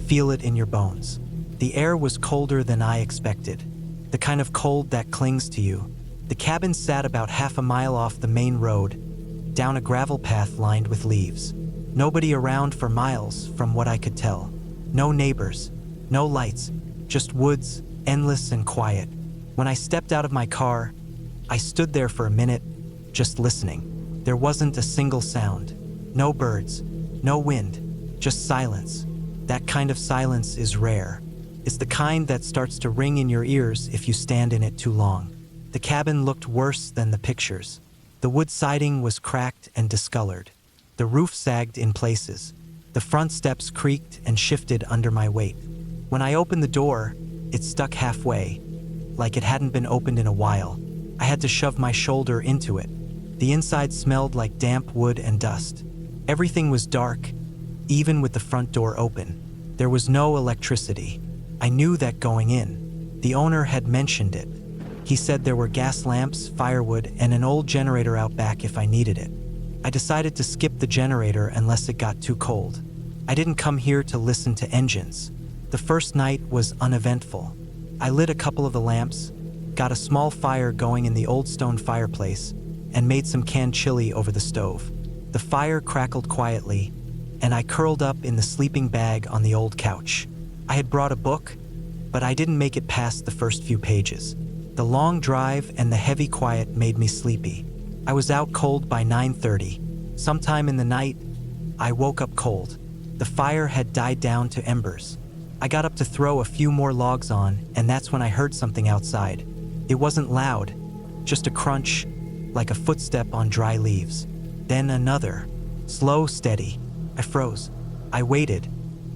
feel it in your bones. The air was colder than I expected, the kind of cold that clings to you. The cabin sat about half a mile off the main road, down a gravel path lined with leaves. Nobody around for miles, from what I could tell. No neighbors, no lights, just woods, endless and quiet. When I stepped out of my car, I stood there for a minute, just listening. There wasn't a single sound. No birds, no wind, just silence. That kind of silence is rare. It's the kind that starts to ring in your ears if you stand in it too long. The cabin looked worse than the pictures. The wood siding was cracked and discolored. The roof sagged in places. The front steps creaked and shifted under my weight. When I opened the door, it stuck halfway, like it hadn't been opened in a while. I had to shove my shoulder into it. The inside smelled like damp wood and dust. Everything was dark, even with the front door open. There was no electricity. I knew that going in. The owner had mentioned it. He said there were gas lamps, firewood, and an old generator out back if I needed it. I decided to skip the generator unless it got too cold. I didn't come here to listen to engines. The first night was uneventful. I lit a couple of the lamps, got a small fire going in the old stone fireplace, and made some canned chili over the stove. The fire crackled quietly, and I curled up in the sleeping bag on the old couch. I had brought a book, but I didn't make it past the first few pages. The long drive and the heavy quiet made me sleepy. I was out cold by 9:30. Sometime in the night, I woke up cold. The fire had died down to embers. I got up to throw a few more logs on, and that's when I heard something outside. It wasn't loud, just a crunch, like a footstep on dry leaves. Then another, slow, steady. I froze. I waited,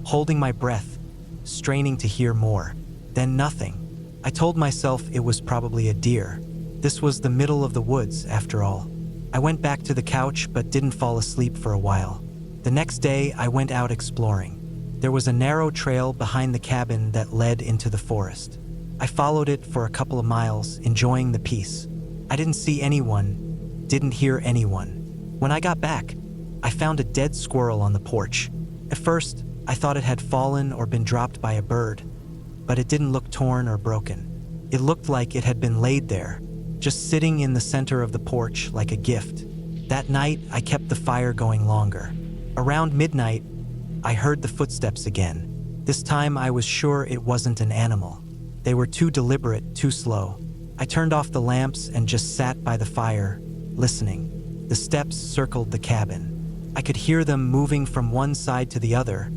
holding my breath, straining to hear more. Then nothing. I told myself it was probably a deer. This was the middle of the woods, after all. I went back to the couch but didn't fall asleep for a while. The next day, I went out exploring. There was a narrow trail behind the cabin that led into the forest. I followed it for a couple of miles, enjoying the peace. I didn't see anyone, didn't hear anyone. When I got back, I found a dead squirrel on the porch. At first, I thought it had fallen or been dropped by a bird, but it didn't look torn or broken. It looked like it had been laid there, just sitting in the center of the porch like a gift. That night, I kept the fire going longer. Around midnight, I heard the footsteps again. This time I was sure it wasn't an animal. They were too deliberate, too slow. I turned off the lamps and just sat by the fire, listening. The steps circled the cabin. I could hear them moving from one side to the other,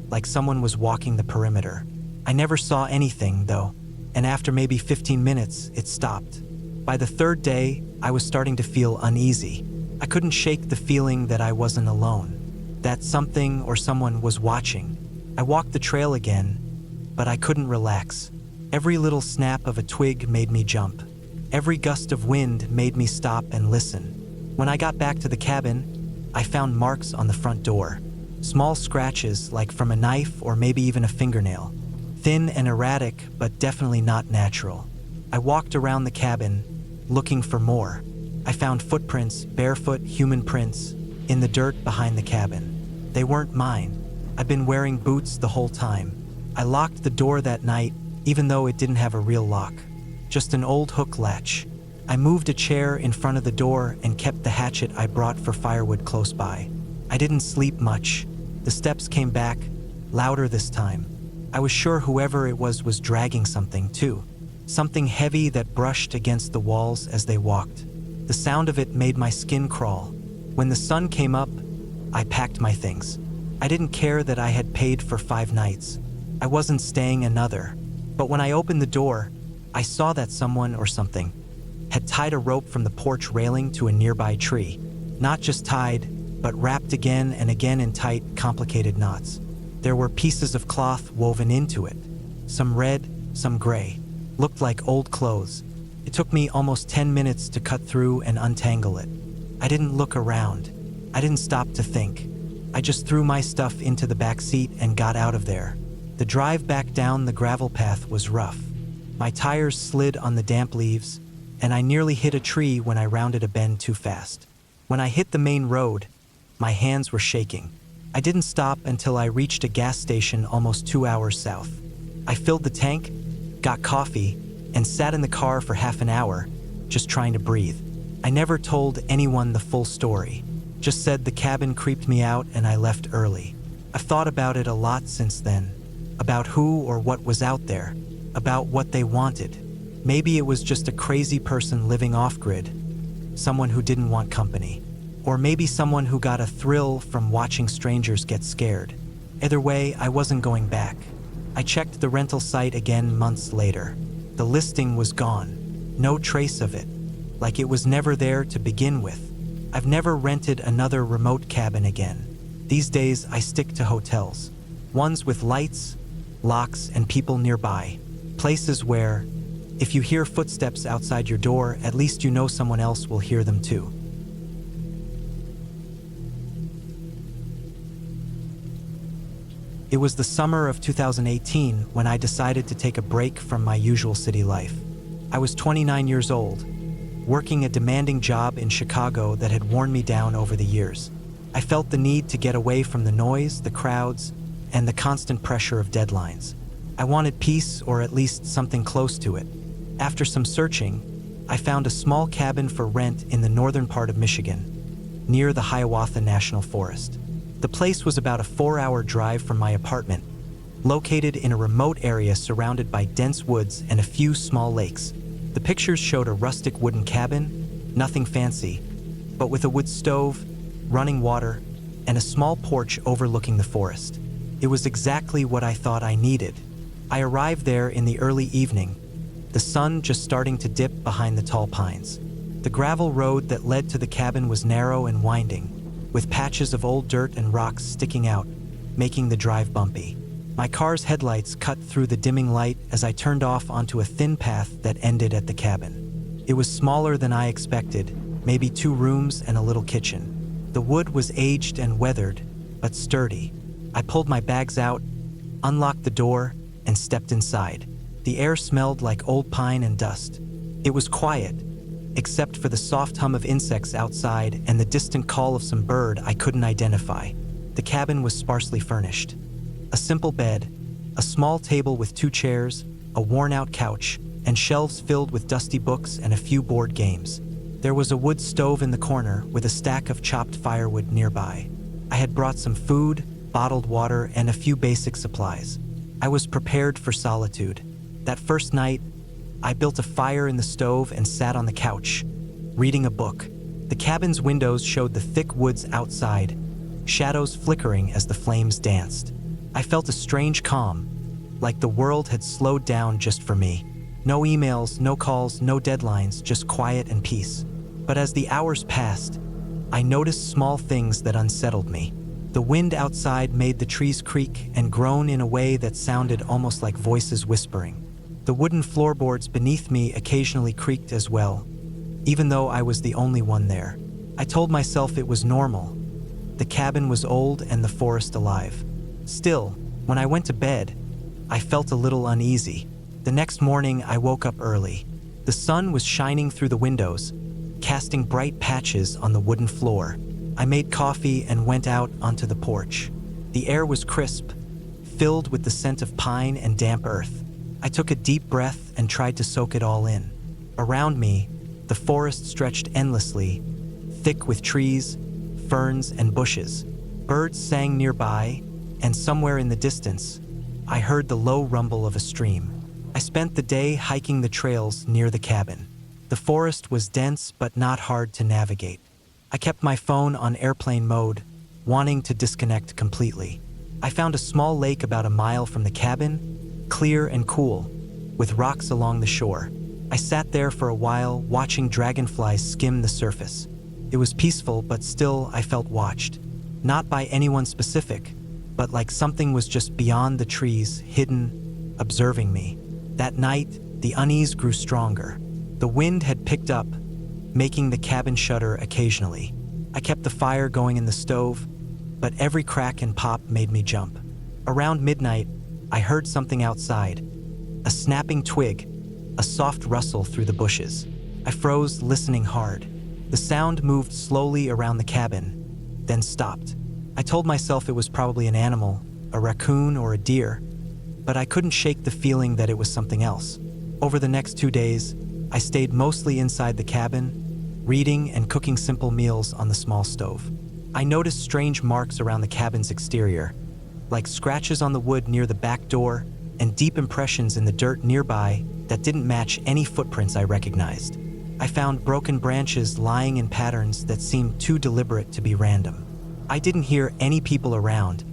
like someone was walking the perimeter. I never saw anything, though, and after maybe 15 minutes, it stopped. By the third day, I was starting to feel uneasy. I couldn't shake the feeling that I wasn't alone, that something or someone was watching. I walked the trail again, but I couldn't relax. Every little snap of a twig made me jump. Every gust of wind made me stop and listen. When I got back to the cabin, I found marks on the front door. Small scratches, like from a knife or maybe even a fingernail. Thin and erratic, but definitely not natural. I walked around the cabin, looking for more. I found footprints, barefoot human prints, in the dirt behind the cabin. They weren't mine. I'd been wearing boots the whole time. I locked the door that night, even though it didn't have a real lock, just an old hook latch. I moved a chair in front of the door and kept the hatchet I brought for firewood close by. I didn't sleep much. The steps came back, louder this time. I was sure whoever it was dragging something too. Something heavy that brushed against the walls as they walked. The sound of it made my skin crawl. When the sun came up, I packed my things. I didn't care that I had paid for 5 nights. I wasn't staying another. But when I opened the door, I saw that someone or something had tied a rope from the porch railing to a nearby tree. Not just tied, but wrapped again and again in tight, complicated knots. There were pieces of cloth woven into it. Some red, some gray. Looked like old clothes. It took me almost 10 minutes to cut through and untangle it. I didn't look around. I didn't stop to think. I just threw my stuff into the back seat and got out of there. The drive back down the gravel path was rough. My tires slid on the damp leaves, and I nearly hit a tree when I rounded a bend too fast. When I hit the main road, my hands were shaking. I didn't stop until I reached a gas station almost 2 hours south. I filled the tank, got coffee, and sat in the car for half an hour, just trying to breathe. I never told anyone the full story. Just said the cabin creeped me out and I left early. I've thought about it a lot since then. About who or what was out there. About what they wanted. Maybe it was just a crazy person living off-grid. Someone who didn't want company. Or maybe someone who got a thrill from watching strangers get scared. Either way, I wasn't going back. I checked the rental site again months later. The listing was gone. No trace of it. Like it was never there to begin with. I've never rented another remote cabin again. These days, I stick to hotels. Ones with lights, locks, and people nearby. Places where, if you hear footsteps outside your door, at least you know someone else will hear them too. It was the summer of 2018 when I decided to take a break from my usual city life. I was 29 years old, working a demanding job in Chicago that had worn me down over the years. I felt the need to get away from the noise, the crowds, and the constant pressure of deadlines. I wanted peace, or at least something close to it. After some searching, I found a small cabin for rent in the northern part of Michigan, near the Hiawatha National Forest. The place was about a 4-hour drive from my apartment, located in a remote area surrounded by dense woods and a few small lakes. The pictures showed a rustic wooden cabin, nothing fancy, but with a wood stove, running water, and a small porch overlooking the forest. It was exactly what I thought I needed. I arrived there in the early evening, the sun just starting to dip behind the tall pines. The gravel road that led to the cabin was narrow and winding, with patches of old dirt and rocks sticking out, making the drive bumpy. My car's headlights cut through the dimming light as I turned off onto a thin path that ended at the cabin. It was smaller than I expected, maybe 2 rooms and a little kitchen. The wood was aged and weathered, but sturdy. I pulled my bags out, unlocked the door, and stepped inside. The air smelled like old pine and dust. It was quiet, except for the soft hum of insects outside and the distant call of some bird I couldn't identify. The cabin was sparsely furnished. A simple bed, a small table with 2 chairs, a worn-out couch, and shelves filled with dusty books and a few board games. There was a wood stove in the corner with a stack of chopped firewood nearby. I had brought some food, bottled water, and a few basic supplies. I was prepared for solitude. That first night, I built a fire in the stove and sat on the couch, reading a book. The cabin's windows showed the thick woods outside, shadows flickering as the flames danced. I felt a strange calm, like the world had slowed down just for me. No emails, no calls, no deadlines, just quiet and peace. But as the hours passed, I noticed small things that unsettled me. The wind outside made the trees creak and groan in a way that sounded almost like voices whispering. The wooden floorboards beneath me occasionally creaked as well, even though I was the only one there. I told myself it was normal. The cabin was old and the forest alive. Still, when I went to bed, I felt a little uneasy. The next morning, I woke up early. The sun was shining through the windows, casting bright patches on the wooden floor. I made coffee and went out onto the porch. The air was crisp, filled with the scent of pine and damp earth. I took a deep breath and tried to soak it all in. Around me, the forest stretched endlessly, thick with trees, ferns, and bushes. Birds sang nearby, and somewhere in the distance, I heard the low rumble of a stream. I spent the day hiking the trails near the cabin. The forest was dense but not hard to navigate. I kept my phone on airplane mode, wanting to disconnect completely. I found a small lake about a mile from the cabin, clear and cool, with rocks along the shore. I sat there for a while, watching dragonflies skim the surface. It was peaceful, but still I felt watched. Not by anyone specific, but like something was just beyond the trees, hidden, observing me. That night, the unease grew stronger. The wind had picked up, making the cabin shudder occasionally. I kept the fire going in the stove, but every crack and pop made me jump. Around midnight, I heard something outside. A snapping twig, a soft rustle through the bushes. I froze, listening hard. The sound moved slowly around the cabin, then stopped. I told myself it was probably an animal, a raccoon or a deer, but I couldn't shake the feeling that it was something else. Over the next 2 days, I stayed mostly inside the cabin, reading and cooking simple meals on the small stove. I noticed strange marks around the cabin's exterior, like scratches on the wood near the back door and deep impressions in the dirt nearby that didn't match any footprints I recognized. I found broken branches lying in patterns that seemed too deliberate to be random. I didn't hear any people around,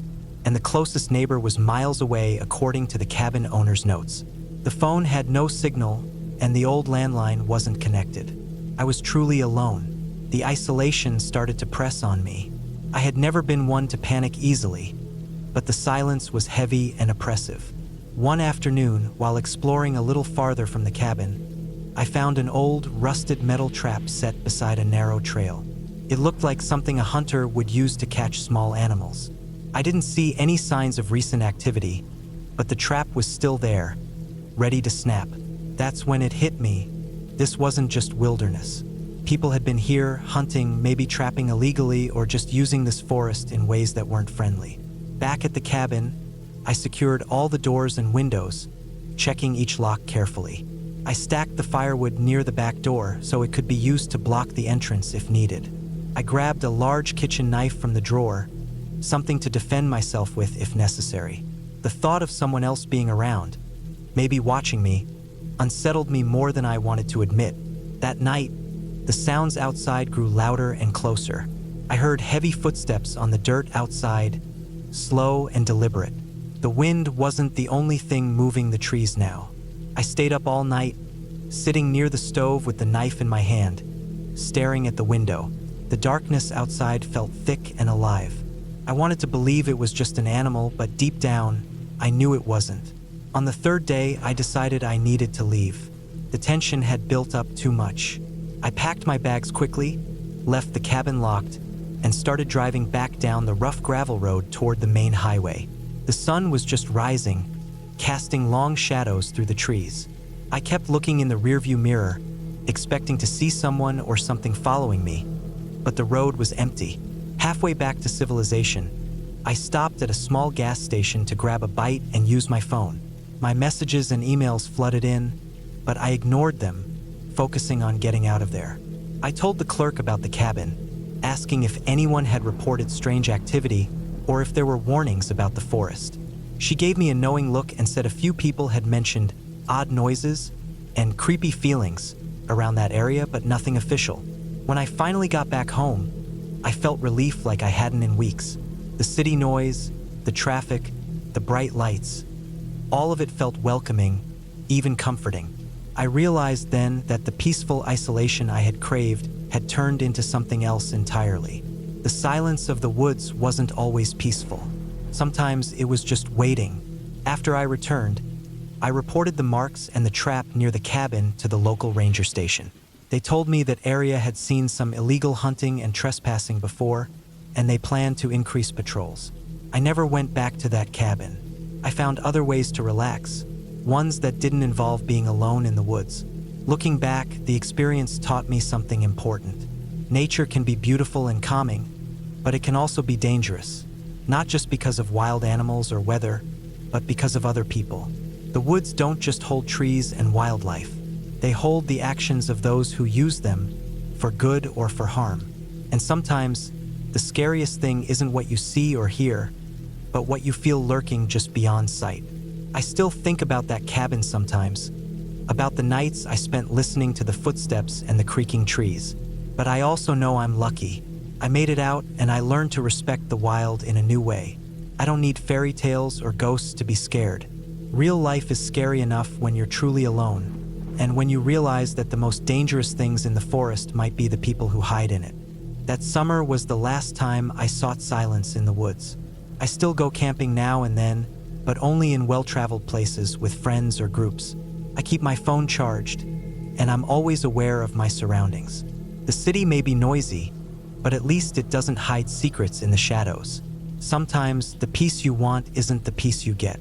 and the closest neighbor was miles away according to the cabin owner's notes. The phone had no signal, and the old landline wasn't connected. I was truly alone. The isolation started to press on me. I had never been one to panic easily, but the silence was heavy and oppressive. One afternoon, while exploring a little farther from the cabin, I found an old, rusted metal trap set beside a narrow trail. It looked like something a hunter would use to catch small animals. I didn't see any signs of recent activity, but the trap was still there, ready to snap. That's when it hit me. This wasn't just wilderness. People had been here, hunting, maybe trapping illegally, or just using this forest in ways that weren't friendly. Back at the cabin, I secured all the doors and windows, checking each lock carefully. I stacked the firewood near the back door so it could be used to block the entrance if needed. I grabbed a large kitchen knife from the drawer, something to defend myself with if necessary. The thought of someone else being around, maybe watching me, unsettled me more than I wanted to admit. That night, the sounds outside grew louder and closer. I heard heavy footsteps on the dirt outside, slow and deliberate. The wind wasn't the only thing moving the trees now. I stayed up all night, sitting near the stove with the knife in my hand, staring at the window. The darkness outside felt thick and alive. I wanted to believe it was just an animal, but deep down, I knew it wasn't. On the third day, I decided I needed to leave. The tension had built up too much. I packed my bags quickly, left the cabin locked, and started driving back down the rough gravel road toward the main highway. The sun was just rising, casting long shadows through the trees. I kept looking in the rearview mirror, expecting to see someone or something following me, but the road was empty. Halfway back to civilization, I stopped at a small gas station to grab a bite and use my phone. My messages and emails flooded in, but I ignored them, focusing on getting out of there. I told the clerk about the cabin, asking if anyone had reported strange activity or if there were warnings about the forest. She gave me a knowing look and said a few people had mentioned odd noises and creepy feelings around that area, but nothing official. When I finally got back home, I felt relief like I hadn't in weeks. The city noise, the traffic, the bright lights, all of it felt welcoming, even comforting. I realized then that the peaceful isolation I had craved had turned into something else entirely. The silence of the woods wasn't always peaceful. Sometimes it was just waiting. After I returned, I reported the marks and the trap near the cabin to the local ranger station. They told me that area had seen some illegal hunting and trespassing before, and they planned to increase patrols. I never went back to that cabin. I found other ways to relax, ones that didn't involve being alone in the woods. Looking back, the experience taught me something important. Nature can be beautiful and calming, but it can also be dangerous, not just because of wild animals or weather, but because of other people. The woods don't just hold trees and wildlife. They hold the actions of those who use them, for good or for harm. And sometimes, the scariest thing isn't what you see or hear, but what you feel lurking just beyond sight. I still think about that cabin sometimes, about the nights I spent listening to the footsteps and the creaking trees. But I also know I'm lucky. I made it out, and I learned to respect the wild in a new way. I don't need fairy tales or ghosts to be scared. Real life is scary enough when you're truly alone, and when you realize that the most dangerous things in the forest might be the people who hide in it. That summer was the last time I sought silence in the woods. I still go camping now and then, but only in well-traveled places with friends or groups. I keep my phone charged, and I'm always aware of my surroundings. The city may be noisy, but at least it doesn't hide secrets in the shadows. Sometimes the peace you want isn't the peace you get.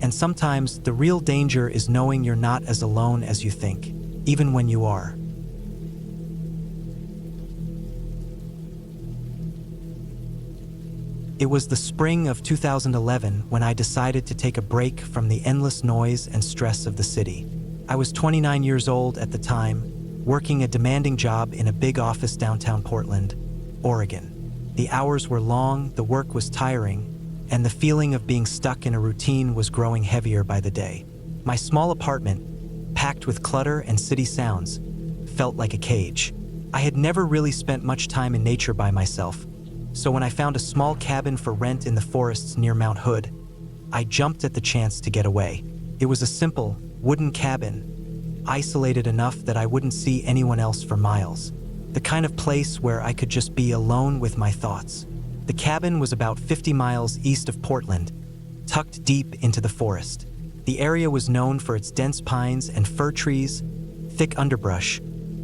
And sometimes the real danger is knowing you're not as alone as you think, even when you are. It was the spring of 2011 when I decided to take a break from the endless noise and stress of the city. I was 29 years old at the time, working a demanding job in a big office downtown Portland, Oregon. The hours were long, the work was tiring, and the feeling of being stuck in a routine was growing heavier by the day. My small apartment, packed with clutter and city sounds, felt like a cage. I had never really spent much time in nature by myself, so when I found a small cabin for rent in the forests near Mount Hood, I jumped at the chance to get away. It was a simple, wooden cabin, isolated enough that I wouldn't see anyone else for miles. The kind of place where I could just be alone with my thoughts. The cabin was about 50 miles east of Portland, tucked deep into the forest. The area was known for its dense pines and fir trees, thick underbrush,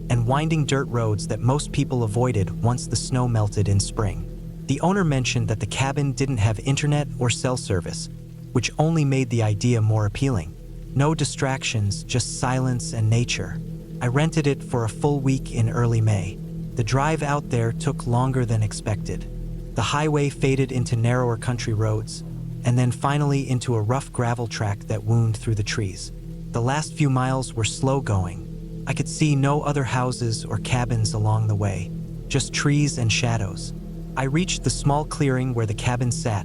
and winding dirt roads that most people avoided once the snow melted in spring. The owner mentioned that the cabin didn't have internet or cell service, which only made the idea more appealing. No distractions, just silence and nature. I rented it for a full week in early May. The drive out there took longer than expected. The highway faded into narrower country roads, and then finally into a rough gravel track that wound through the trees. The last few miles were slow going. I could see no other houses or cabins along the way, just trees and shadows. I reached the small clearing where the cabin sat,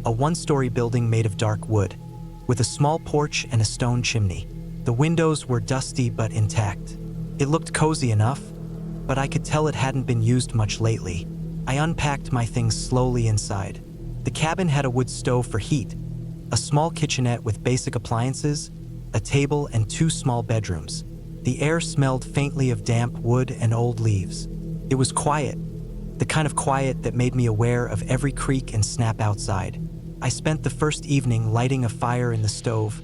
a one-story building made of dark wood, with a small porch and a stone chimney. The windows were dusty but intact. It looked cozy enough, but I could tell it hadn't been used much lately. I unpacked my things slowly inside. The cabin had a wood stove for heat, a small kitchenette with basic appliances, a table, and 2 small bedrooms. The air smelled faintly of damp wood and old leaves. It was quiet, the kind of quiet that made me aware of every creak and snap outside. I spent the first evening lighting a fire in the stove,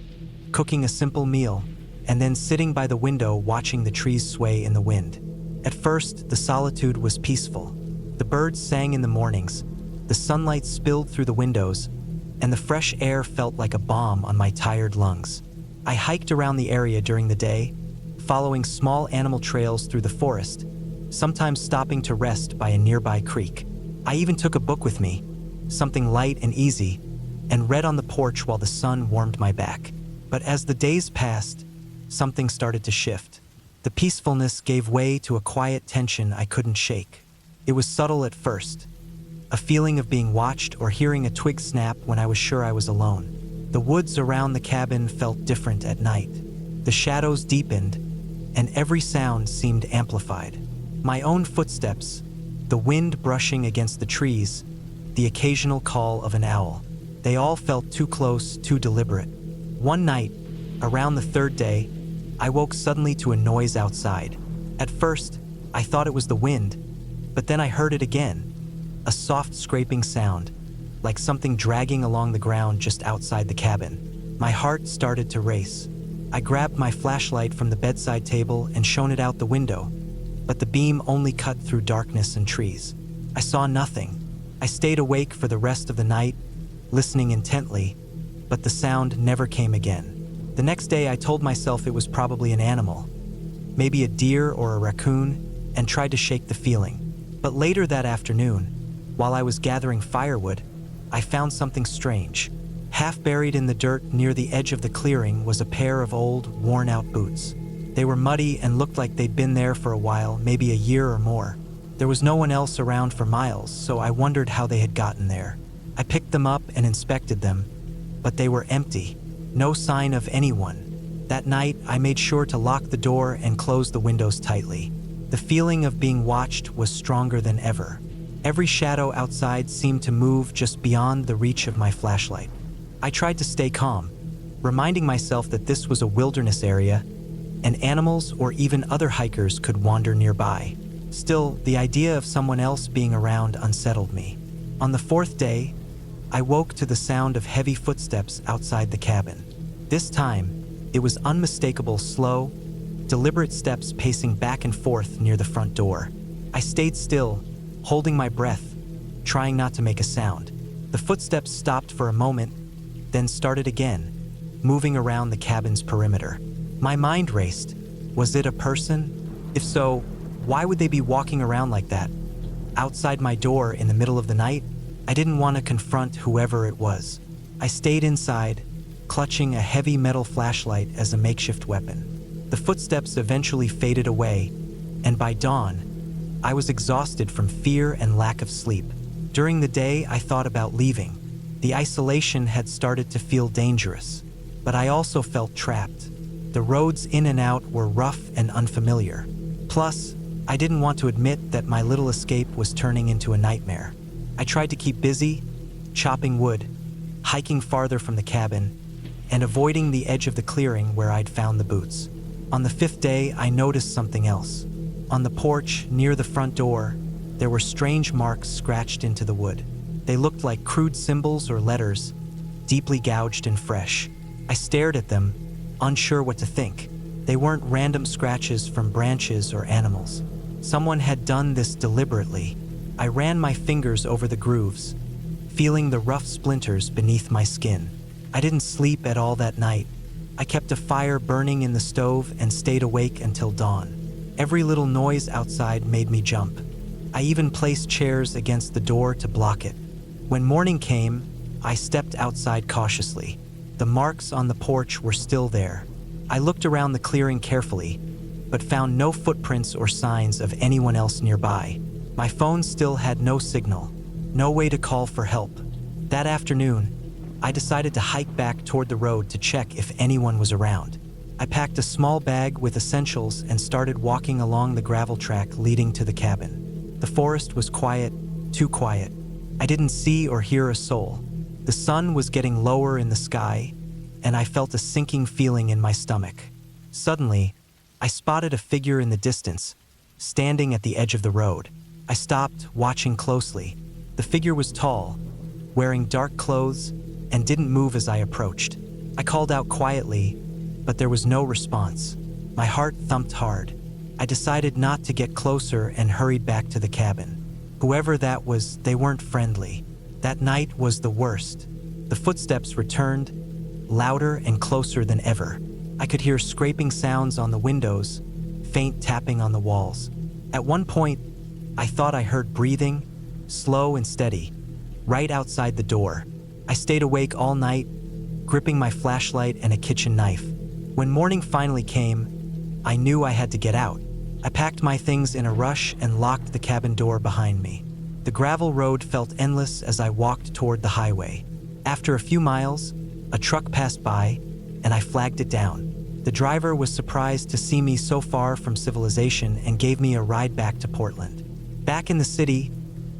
cooking a simple meal, and then sitting by the window watching the trees sway in the wind. At first, the solitude was peaceful. The birds sang in the mornings, the sunlight spilled through the windows, and the fresh air felt like a balm on my tired lungs. I hiked around the area during the day, following small animal trails through the forest, sometimes stopping to rest by a nearby creek. I even took a book with me, something light and easy, and read on the porch while the sun warmed my back. But as the days passed, something started to shift. The peacefulness gave way to a quiet tension I couldn't shake. It was subtle at first, a feeling of being watched or hearing a twig snap when I was sure I was alone. The woods around the cabin felt different at night. The shadows deepened, and every sound seemed amplified. My own footsteps, the wind brushing against the trees, the occasional call of an owl. They all felt too close, too deliberate. One night, around the 3rd day, I woke suddenly to a noise outside. At first, I thought it was the wind, but then I heard it again, a soft scraping sound, like something dragging along the ground just outside the cabin. My heart started to race. I grabbed my flashlight from the bedside table and shone it out the window, but the beam only cut through darkness and trees. I saw nothing. I stayed awake for the rest of the night, listening intently, but the sound never came again. The next day I told myself it was probably an animal, maybe a deer or a raccoon, and tried to shake the feeling. But later that afternoon, while I was gathering firewood, I found something strange. Half buried in the dirt near the edge of the clearing was a pair of old, worn-out boots. They were muddy and looked like they'd been there for a while, maybe a year or more. There was no one else around for miles, so I wondered how they had gotten there. I picked them up and inspected them, but they were empty. No sign of anyone. That night, I made sure to lock the door and close the windows tightly. The feeling of being watched was stronger than ever. Every shadow outside seemed to move just beyond the reach of my flashlight. I tried to stay calm, reminding myself that this was a wilderness area, and animals or even other hikers could wander nearby. Still, the idea of someone else being around unsettled me. On the fourth day, I woke to the sound of heavy footsteps outside the cabin. This time, it was unmistakable, slow, deliberate steps pacing back and forth near the front door. I stayed still, holding my breath, trying not to make a sound. The footsteps stopped for a moment, then started again, moving around the cabin's perimeter. My mind raced. Was it a person? If so, why would they be walking around like that? Outside my door in the middle of the night? I didn't want to confront whoever it was. I stayed inside, clutching a heavy metal flashlight as a makeshift weapon. The footsteps eventually faded away, and by dawn, I was exhausted from fear and lack of sleep. During the day, I thought about leaving. The isolation had started to feel dangerous, but I also felt trapped. The roads in and out were rough and unfamiliar. Plus, I didn't want to admit that my little escape was turning into a nightmare. I tried to keep busy, chopping wood, hiking farther from the cabin, and avoiding the edge of the clearing where I'd found the boots. On the fifth day, I noticed something else. On the porch, near the front door, there were strange marks scratched into the wood. They looked like crude symbols or letters, deeply gouged and fresh. I stared at them, unsure what to think. They weren't random scratches from branches or animals. Someone had done this deliberately. I ran my fingers over the grooves, feeling the rough splinters beneath my skin. I didn't sleep at all that night. I kept a fire burning in the stove and stayed awake until dawn. Every little noise outside made me jump. I even placed chairs against the door to block it. When morning came, I stepped outside cautiously. The marks on the porch were still there. I looked around the clearing carefully, but found no footprints or signs of anyone else nearby. My phone still had no signal, no way to call for help. That afternoon, I decided to hike back toward the road to check if anyone was around. I packed a small bag with essentials and started walking along the gravel track leading to the cabin. The forest was quiet, too quiet. I didn't see or hear a soul. The sun was getting lower in the sky, and I felt a sinking feeling in my stomach. Suddenly, I spotted a figure in the distance, standing at the edge of the road. I stopped, watching closely. The figure was tall, wearing dark clothes, and didn't move as I approached. I called out quietly, but there was no response. My heart thumped hard. I decided not to get closer and hurried back to the cabin. Whoever that was, they weren't friendly. That night was the worst. The footsteps returned, louder and closer than ever. I could hear scraping sounds on the windows, faint tapping on the walls. At one point, I thought I heard breathing, slow and steady, right outside the door. I stayed awake all night, gripping my flashlight and a kitchen knife. When morning finally came, I knew I had to get out. I packed my things in a rush and locked the cabin door behind me. The gravel road felt endless as I walked toward the highway. After a few miles, a truck passed by, and I flagged it down. The driver was surprised to see me so far from civilization and gave me a ride back to Portland. Back in the city,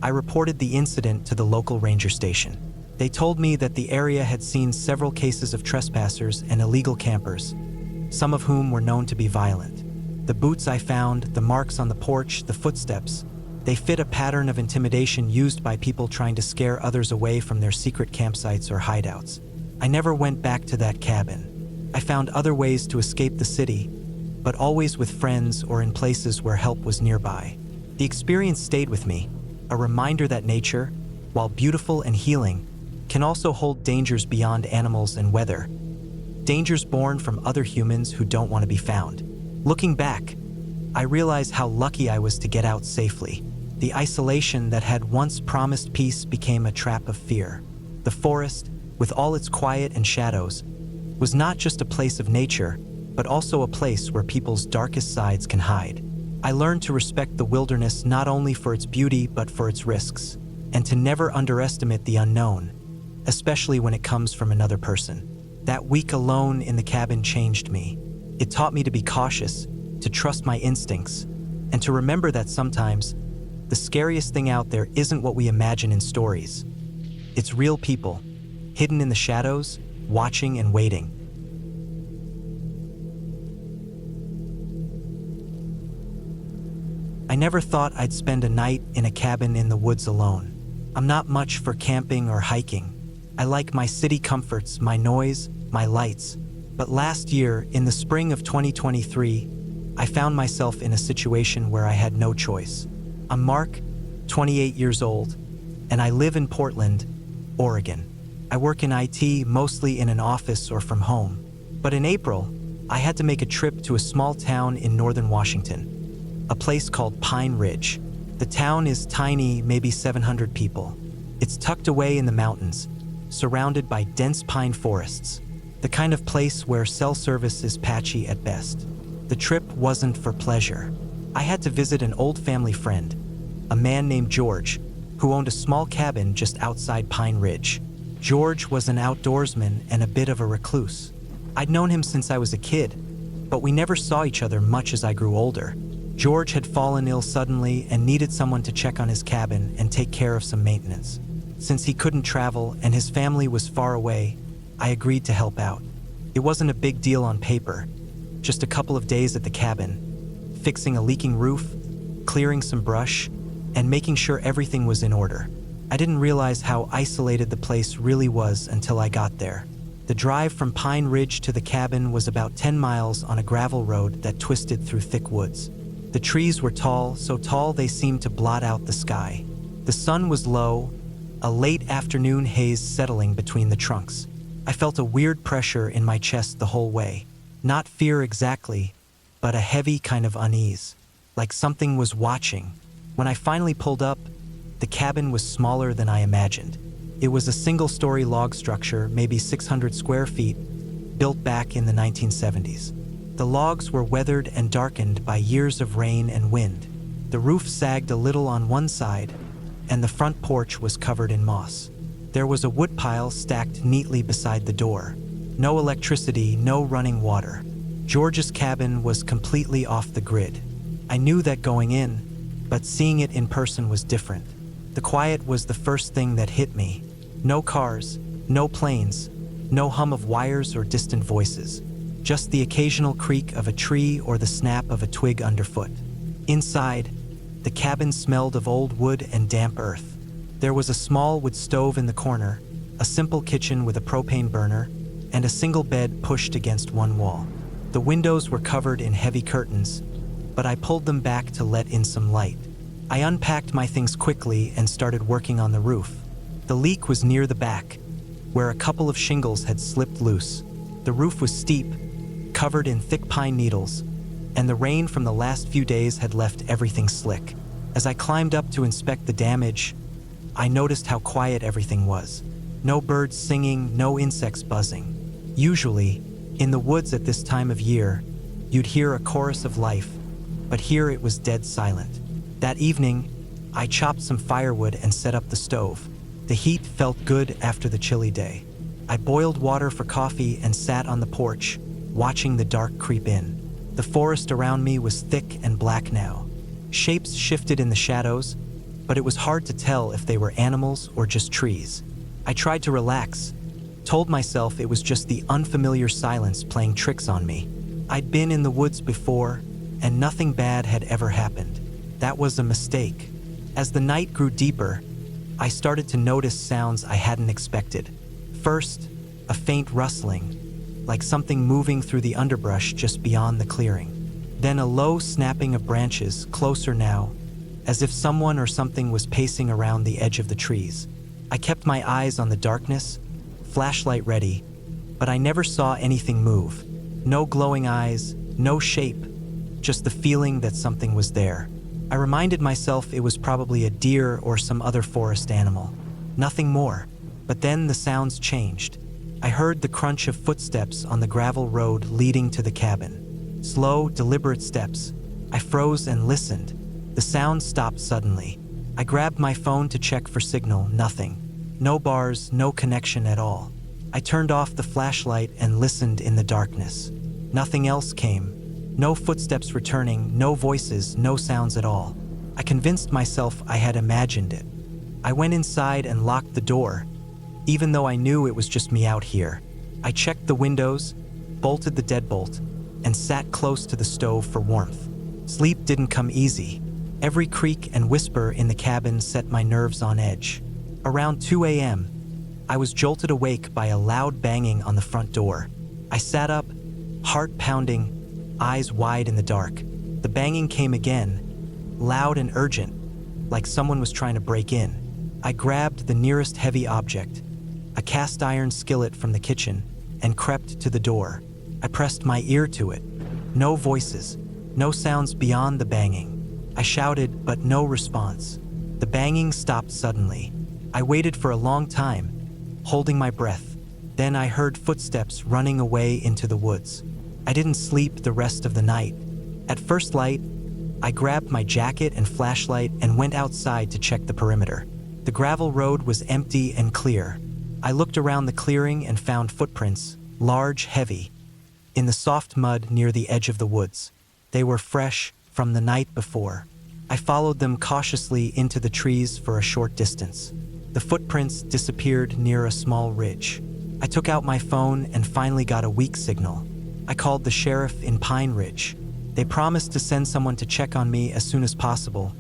I reported the incident to the local ranger station. They told me that the area had seen several cases of trespassers and illegal campers, some of whom were known to be violent. The boots I found, the marks on the porch, the footsteps, they fit a pattern of intimidation used by people trying to scare others away from their secret campsites or hideouts. I never went back to that cabin. I found other ways to escape the city, but always with friends or in places where help was nearby. The experience stayed with me, a reminder that nature, while beautiful and healing, can also hold dangers beyond animals and weather. Dangers born from other humans who don't want to be found. Looking back, I realized how lucky I was to get out safely. The isolation that had once promised peace became a trap of fear. The forest, with all its quiet and shadows, was not just a place of nature, but also a place where people's darkest sides can hide. I learned to respect the wilderness not only for its beauty but for its risks, and to never underestimate the unknown, especially when it comes from another person. That week alone in the cabin changed me. It taught me to be cautious, to trust my instincts, and to remember that sometimes the scariest thing out there isn't what we imagine in stories. It's real people, hidden in the shadows, watching and waiting. I never thought I'd spend a night in a cabin in the woods alone. I'm not much for camping or hiking. I like my city comforts, my noise, my lights. But last year, in the spring of 2023, I found myself in a situation where I had no choice. I'm Mark, 28 years old, and I live in Portland, Oregon. I work in IT, mostly in an office or from home. But in April, I had to make a trip to a small town in northern Washington, a place called Pine Ridge. The town is tiny, maybe 700 people. It's tucked away in the mountains, surrounded by dense pine forests, the kind of place where cell service is patchy at best. The trip wasn't for pleasure. I had to visit an old family friend, a man named George, who owned a small cabin just outside Pine Ridge. George was an outdoorsman and a bit of a recluse. I'd known him since I was a kid, but we never saw each other much as I grew older. George had fallen ill suddenly and needed someone to check on his cabin and take care of some maintenance. Since he couldn't travel and his family was far away, I agreed to help out. It wasn't a big deal on paper, just a couple of days at the cabin, fixing a leaking roof, clearing some brush, and making sure everything was in order. I didn't realize how isolated the place really was until I got there. The drive from Pine Ridge to the cabin was about 10 miles on a gravel road that twisted through thick woods. The trees were tall, so tall they seemed to blot out the sky. The sun was low, a late afternoon haze settling between the trunks. I felt a weird pressure in my chest the whole way. Not fear exactly, but a heavy kind of unease, like something was watching. When I finally pulled up, the cabin was smaller than I imagined. It was a single-story log structure, maybe 600 square feet, built back in the 1970s. The logs were weathered and darkened by years of rain and wind. The roof sagged a little on one side, and the front porch was covered in moss. There was a woodpile stacked neatly beside the door. No electricity, no running water. George's cabin was completely off the grid. I knew that going in, but seeing it in person was different. The quiet was the first thing that hit me. No cars, no planes, no hum of wires or distant voices. Just the occasional creak of a tree or the snap of a twig underfoot. Inside, the cabin smelled of old wood and damp earth. There was a small wood stove in the corner, a simple kitchen with a propane burner, and a single bed pushed against one wall. The windows were covered in heavy curtains, but I pulled them back to let in some light. I unpacked my things quickly and started working on the roof. The leak was near the back, where a couple of shingles had slipped loose. The roof was steep, covered in thick pine needles, and the rain from the last few days had left everything slick. As I climbed up to inspect the damage, I noticed how quiet everything was. No birds singing, no insects buzzing. Usually, in the woods at this time of year, you'd hear a chorus of life, but here it was dead silent. That evening, I chopped some firewood and set up the stove. The heat felt good after the chilly day. I boiled water for coffee and sat on the porch, watching the dark creep in. The forest around me was thick and black now. Shapes shifted in the shadows, but it was hard to tell if they were animals or just trees. I tried to relax, told myself it was just the unfamiliar silence playing tricks on me. I'd been in the woods before, and nothing bad had ever happened. That was a mistake. As the night grew deeper, I started to notice sounds I hadn't expected. First, a faint rustling, like something moving through the underbrush just beyond the clearing. Then a low snapping of branches, closer now, as if someone or something was pacing around the edge of the trees. I kept my eyes on the darkness, flashlight ready, but I never saw anything move. No glowing eyes, no shape, just the feeling that something was there. I reminded myself it was probably a deer or some other forest animal. Nothing more. But then the sounds changed. I heard the crunch of footsteps on the gravel road leading to the cabin. Slow, deliberate steps. I froze and listened. The sound stopped suddenly. I grabbed my phone to check for signal. Nothing. No bars, no connection at all. I turned off the flashlight and listened in the darkness. Nothing else came. No footsteps returning, no voices, no sounds at all. I convinced myself I had imagined it. I went inside and locked the door, even though I knew it was just me out here. I checked the windows, bolted the deadbolt, and sat close to the stove for warmth. Sleep didn't come easy. Every creak and whisper in the cabin set my nerves on edge. Around 2 a.m., I was jolted awake by a loud banging on the front door. I sat up, heart pounding, eyes wide in the dark. The banging came again, loud and urgent, like someone was trying to break in. I grabbed the nearest heavy object, a cast iron skillet from the kitchen, and crept to the door. I pressed my ear to it. No voices, no sounds beyond the banging. I shouted, but no response. The banging stopped suddenly. I waited for a long time, holding my breath. Then I heard footsteps running away into the woods. I didn't sleep the rest of the night. At first light, I grabbed my jacket and flashlight and went outside to check the perimeter. The gravel road was empty and clear. I looked around the clearing and found footprints, large, heavy, in the soft mud near the edge of the woods. They were fresh from the night before. I followed them cautiously into the trees for a short distance. The footprints disappeared near a small ridge. I took out my phone and finally got a weak signal. I called the sheriff in Pine Ridge. They promised to send someone to check on me as soon as possible,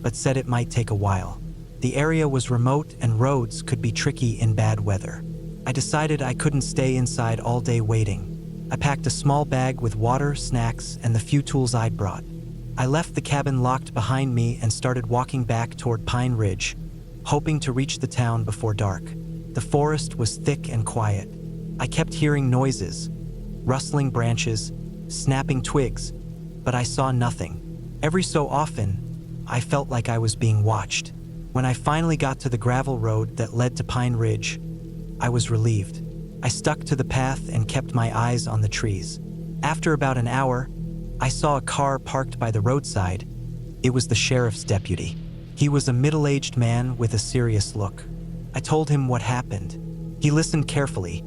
but said it might take a while. The area was remote and roads could be tricky in bad weather. I decided I couldn't stay inside all day waiting. I packed a small bag with water, snacks, and the few tools I'd brought. I left the cabin locked behind me and started walking back toward Pine Ridge, hoping to reach the town before dark. The forest was thick and quiet. I kept hearing noises, rustling branches, snapping twigs, but I saw nothing. Every so often, I felt like I was being watched. When I finally got to the gravel road that led to Pine Ridge, I was relieved. I stuck to the path and kept my eyes on the trees. After about an hour, I saw a car parked by the roadside. It was the sheriff's deputy. He was a middle-aged man with a serious look. I told him what happened. He listened carefully,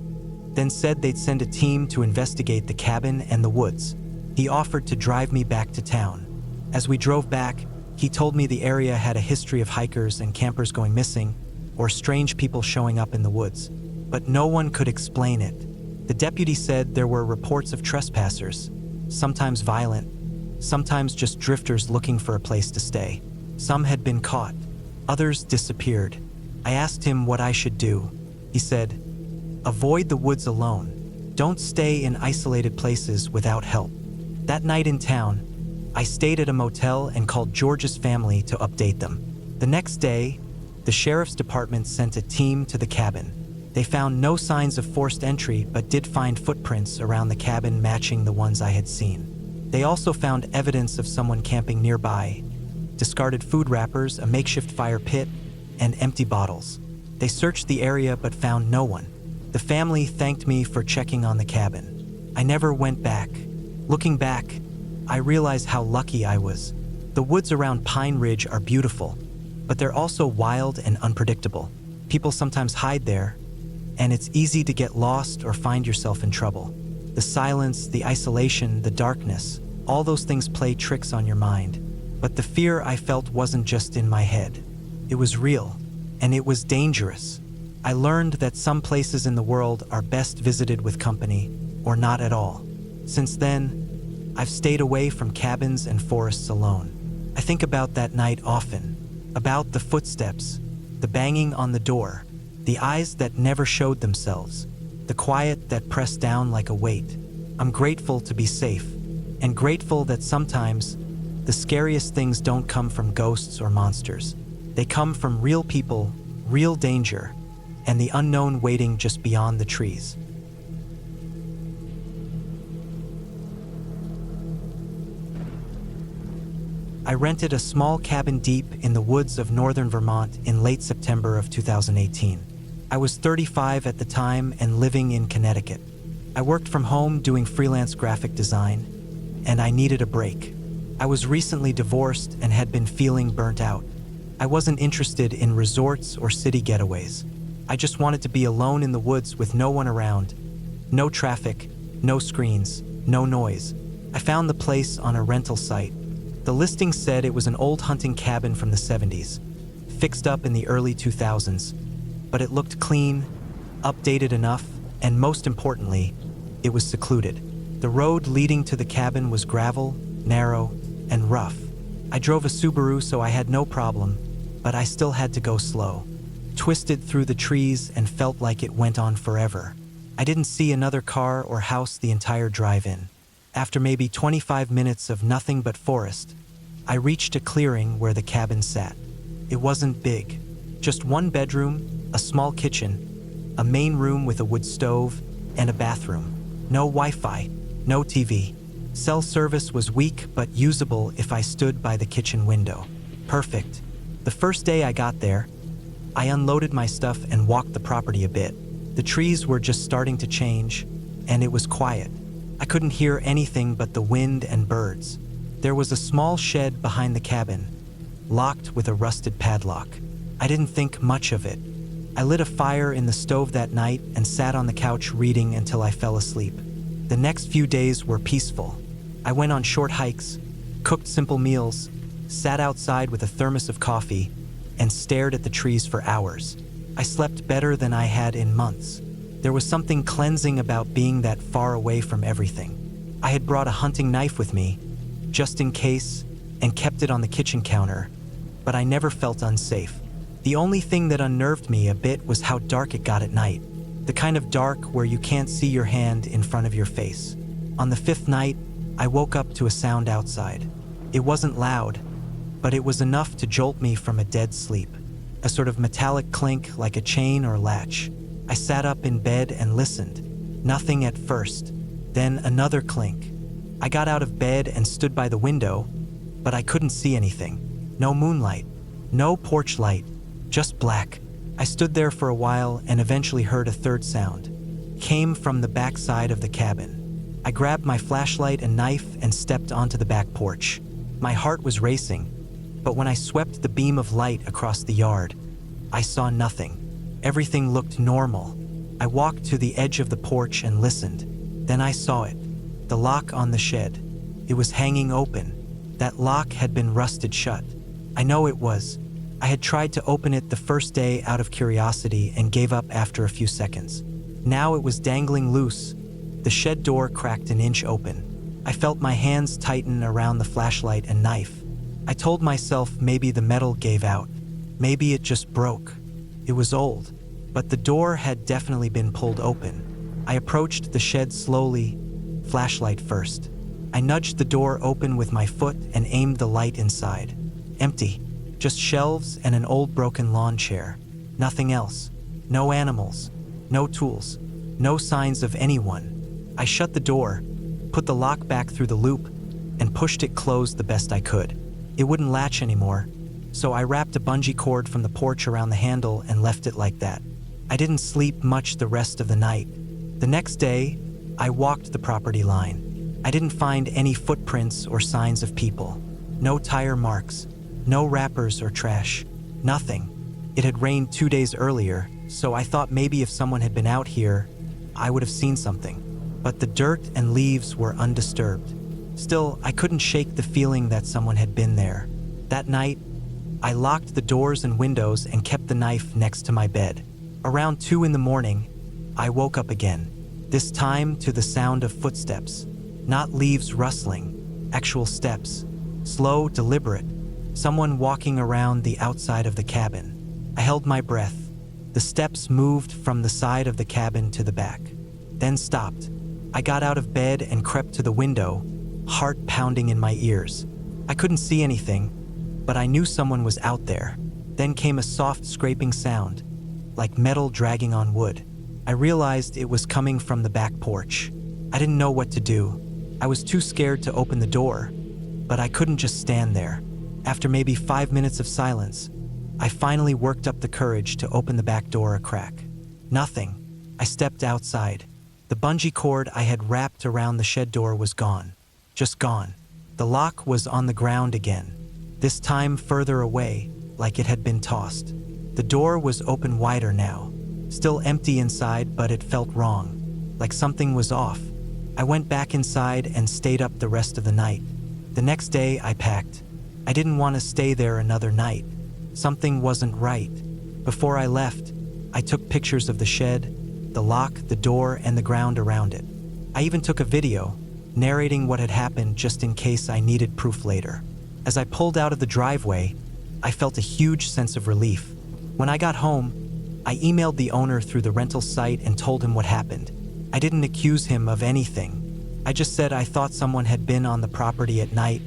then said they'd send a team to investigate the cabin and the woods. He offered to drive me back to town. As we drove back, he told me the area had a history of hikers and campers going missing, or strange people showing up in the woods, but no one could explain it. The deputy said there were reports of trespassers, sometimes violent, sometimes just drifters looking for a place to stay. Some had been caught, others disappeared. I asked him what I should do. He said, "Avoid the woods alone. Don't stay in isolated places without help." That night in town, I stayed at a motel and called George's family to update them. The next day, the sheriff's department sent a team to the cabin. They found no signs of forced entry, but did find footprints around the cabin matching the ones I had seen. They also found evidence of someone camping nearby, discarded food wrappers, a makeshift fire pit, and empty bottles. They searched the area but found no one. The family thanked me for checking on the cabin. I never went back. Looking back, I realized how lucky I was. The woods around Pine Ridge are beautiful, but they're also wild and unpredictable. People sometimes hide there, and it's easy to get lost or find yourself in trouble. The silence, the isolation, the darkness, all those things play tricks on your mind. But the fear I felt wasn't just in my head. It was real, and it was dangerous. I learned that some places in the world are best visited with company, or not at all. Since then, I've stayed away from cabins and forests alone. I think about that night often, about the footsteps, the banging on the door, the eyes that never showed themselves, the quiet that pressed down like a weight. I'm grateful to be safe, and grateful that sometimes the scariest things don't come from ghosts or monsters. They come from real people, real danger, and the unknown waiting just beyond the trees. I rented a small cabin deep in the woods of northern Vermont in late September of 2018. I was 35 at the time and living in Connecticut. I worked from home doing freelance graphic design, and I needed a break. I was recently divorced and had been feeling burnt out. I wasn't interested in resorts or city getaways. I just wanted to be alone in the woods with no one around. No traffic, no screens, no noise. I found the place on a rental site. The listing said it was an old hunting cabin from the 70s, fixed up in the early 2000s, but it looked clean, updated enough, and most importantly, it was secluded. The road leading to the cabin was gravel, narrow, and rough. I drove a Subaru, so I had no problem, but I still had to go slow. Twisted through the trees and felt like it went on forever. I didn't see another car or house the entire drive-in. After maybe 25 minutes of nothing but forest, I reached a clearing where the cabin sat. It wasn't big, just one bedroom, a small kitchen, a main room with a wood stove, and a bathroom. No Wi-Fi, no TV. Cell service was weak but usable if I stood by the kitchen window. Perfect. The first day I got there, I unloaded my stuff and walked the property a bit. The trees were just starting to change, and it was quiet. I couldn't hear anything but the wind and birds. There was a small shed behind the cabin, locked with a rusted padlock. I didn't think much of it. I lit a fire in the stove that night and sat on the couch reading until I fell asleep. The next few days were peaceful. I went on short hikes, cooked simple meals, sat outside with a thermos of coffee, and stared at the trees for hours. I slept better than I had in months. There was something cleansing about being that far away from everything. I had brought a hunting knife with me, just in case, and kept it on the kitchen counter, but I never felt unsafe. The only thing that unnerved me a bit was how dark it got at night. The kind of dark where you can't see your hand in front of your face. On the 5th night, I woke up to a sound outside. It wasn't loud, but it was enough to jolt me from a dead sleep. A sort of metallic clink like a chain or latch. I sat up in bed and listened. Nothing at first, then another clink. I got out of bed and stood by the window, but I couldn't see anything. No moonlight, no porch light, just black. I stood there for a while and eventually heard a third sound. Came from the back side of the cabin. I grabbed my flashlight and knife and stepped onto the back porch. My heart was racing, but when I swept the beam of light across the yard, I saw nothing. Everything looked normal. I walked to the edge of the porch and listened. Then I saw it. The lock on the shed. It was hanging open. That lock had been rusted shut. I know it was. I had tried to open it the first day out of curiosity and gave up after a few seconds. Now it was dangling loose. The shed door cracked an inch open. I felt my hands tighten around the flashlight and knife. I told myself maybe the metal gave out. Maybe it just broke. It was old, but the door had definitely been pulled open. I approached the shed slowly, flashlight first. I nudged the door open with my foot and aimed the light inside. Empty. Just shelves and an old broken lawn chair. Nothing else. No animals. No tools. No signs of anyone. I shut the door, put the lock back through the loop, and pushed it closed the best I could. It wouldn't latch anymore, so I wrapped a bungee cord from the porch around the handle and left it like that. I didn't sleep much the rest of the night. The next day, I walked the property line. I didn't find any footprints or signs of people. No tire marks. No wrappers or trash. Nothing. It had rained 2 days earlier, so I thought maybe if someone had been out here, I would have seen something. But the dirt and leaves were undisturbed. Still, I couldn't shake the feeling that someone had been there. That night, I locked the doors and windows and kept the knife next to my bed. Around 2 in the morning, I woke up again. This time to the sound of footsteps. Not leaves rustling, actual steps. Slow, deliberate. Someone walking around the outside of the cabin. I held my breath. The steps moved from the side of the cabin to the back, then stopped. I got out of bed and crept to the window, heart pounding in my ears. I couldn't see anything, but I knew someone was out there. Then came a soft scraping sound, like metal dragging on wood. I realized it was coming from the back porch. I didn't know what to do. I was too scared to open the door, but I couldn't just stand there. After maybe 5 minutes of silence, I finally worked up the courage to open the back door a crack. Nothing. I stepped outside. The bungee cord I had wrapped around the shed door was gone. Just gone. The lock was on the ground again, this time further away, like it had been tossed. The door was open wider now, still empty inside, but it felt wrong, like something was off. I went back inside and stayed up the rest of the night. The next day I packed. I didn't want to stay there another night. Something wasn't right. Before I left, I took pictures of the shed, the lock, the door, and the ground around it. I even took a video, narrating what had happened just in case I needed proof later. As I pulled out of the driveway, I felt a huge sense of relief. When I got home, I emailed the owner through the rental site and told him what happened. I didn't accuse him of anything. I just said I thought someone had been on the property at night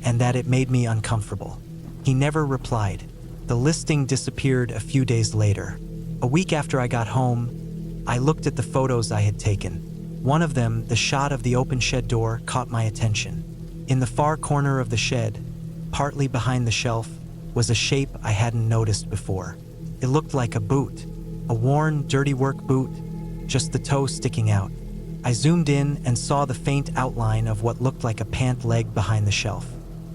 and that it made me uncomfortable. He never replied. The listing disappeared a few days later. A week after I got home, I looked at the photos I had taken. One of them, the shot of the open shed door, caught my attention. In the far corner of the shed, partly behind the shelf, was a shape I hadn't noticed before. It looked like a boot, a worn, dirty work boot, just the toe sticking out. I zoomed in and saw the faint outline of what looked like a pant leg behind the shelf.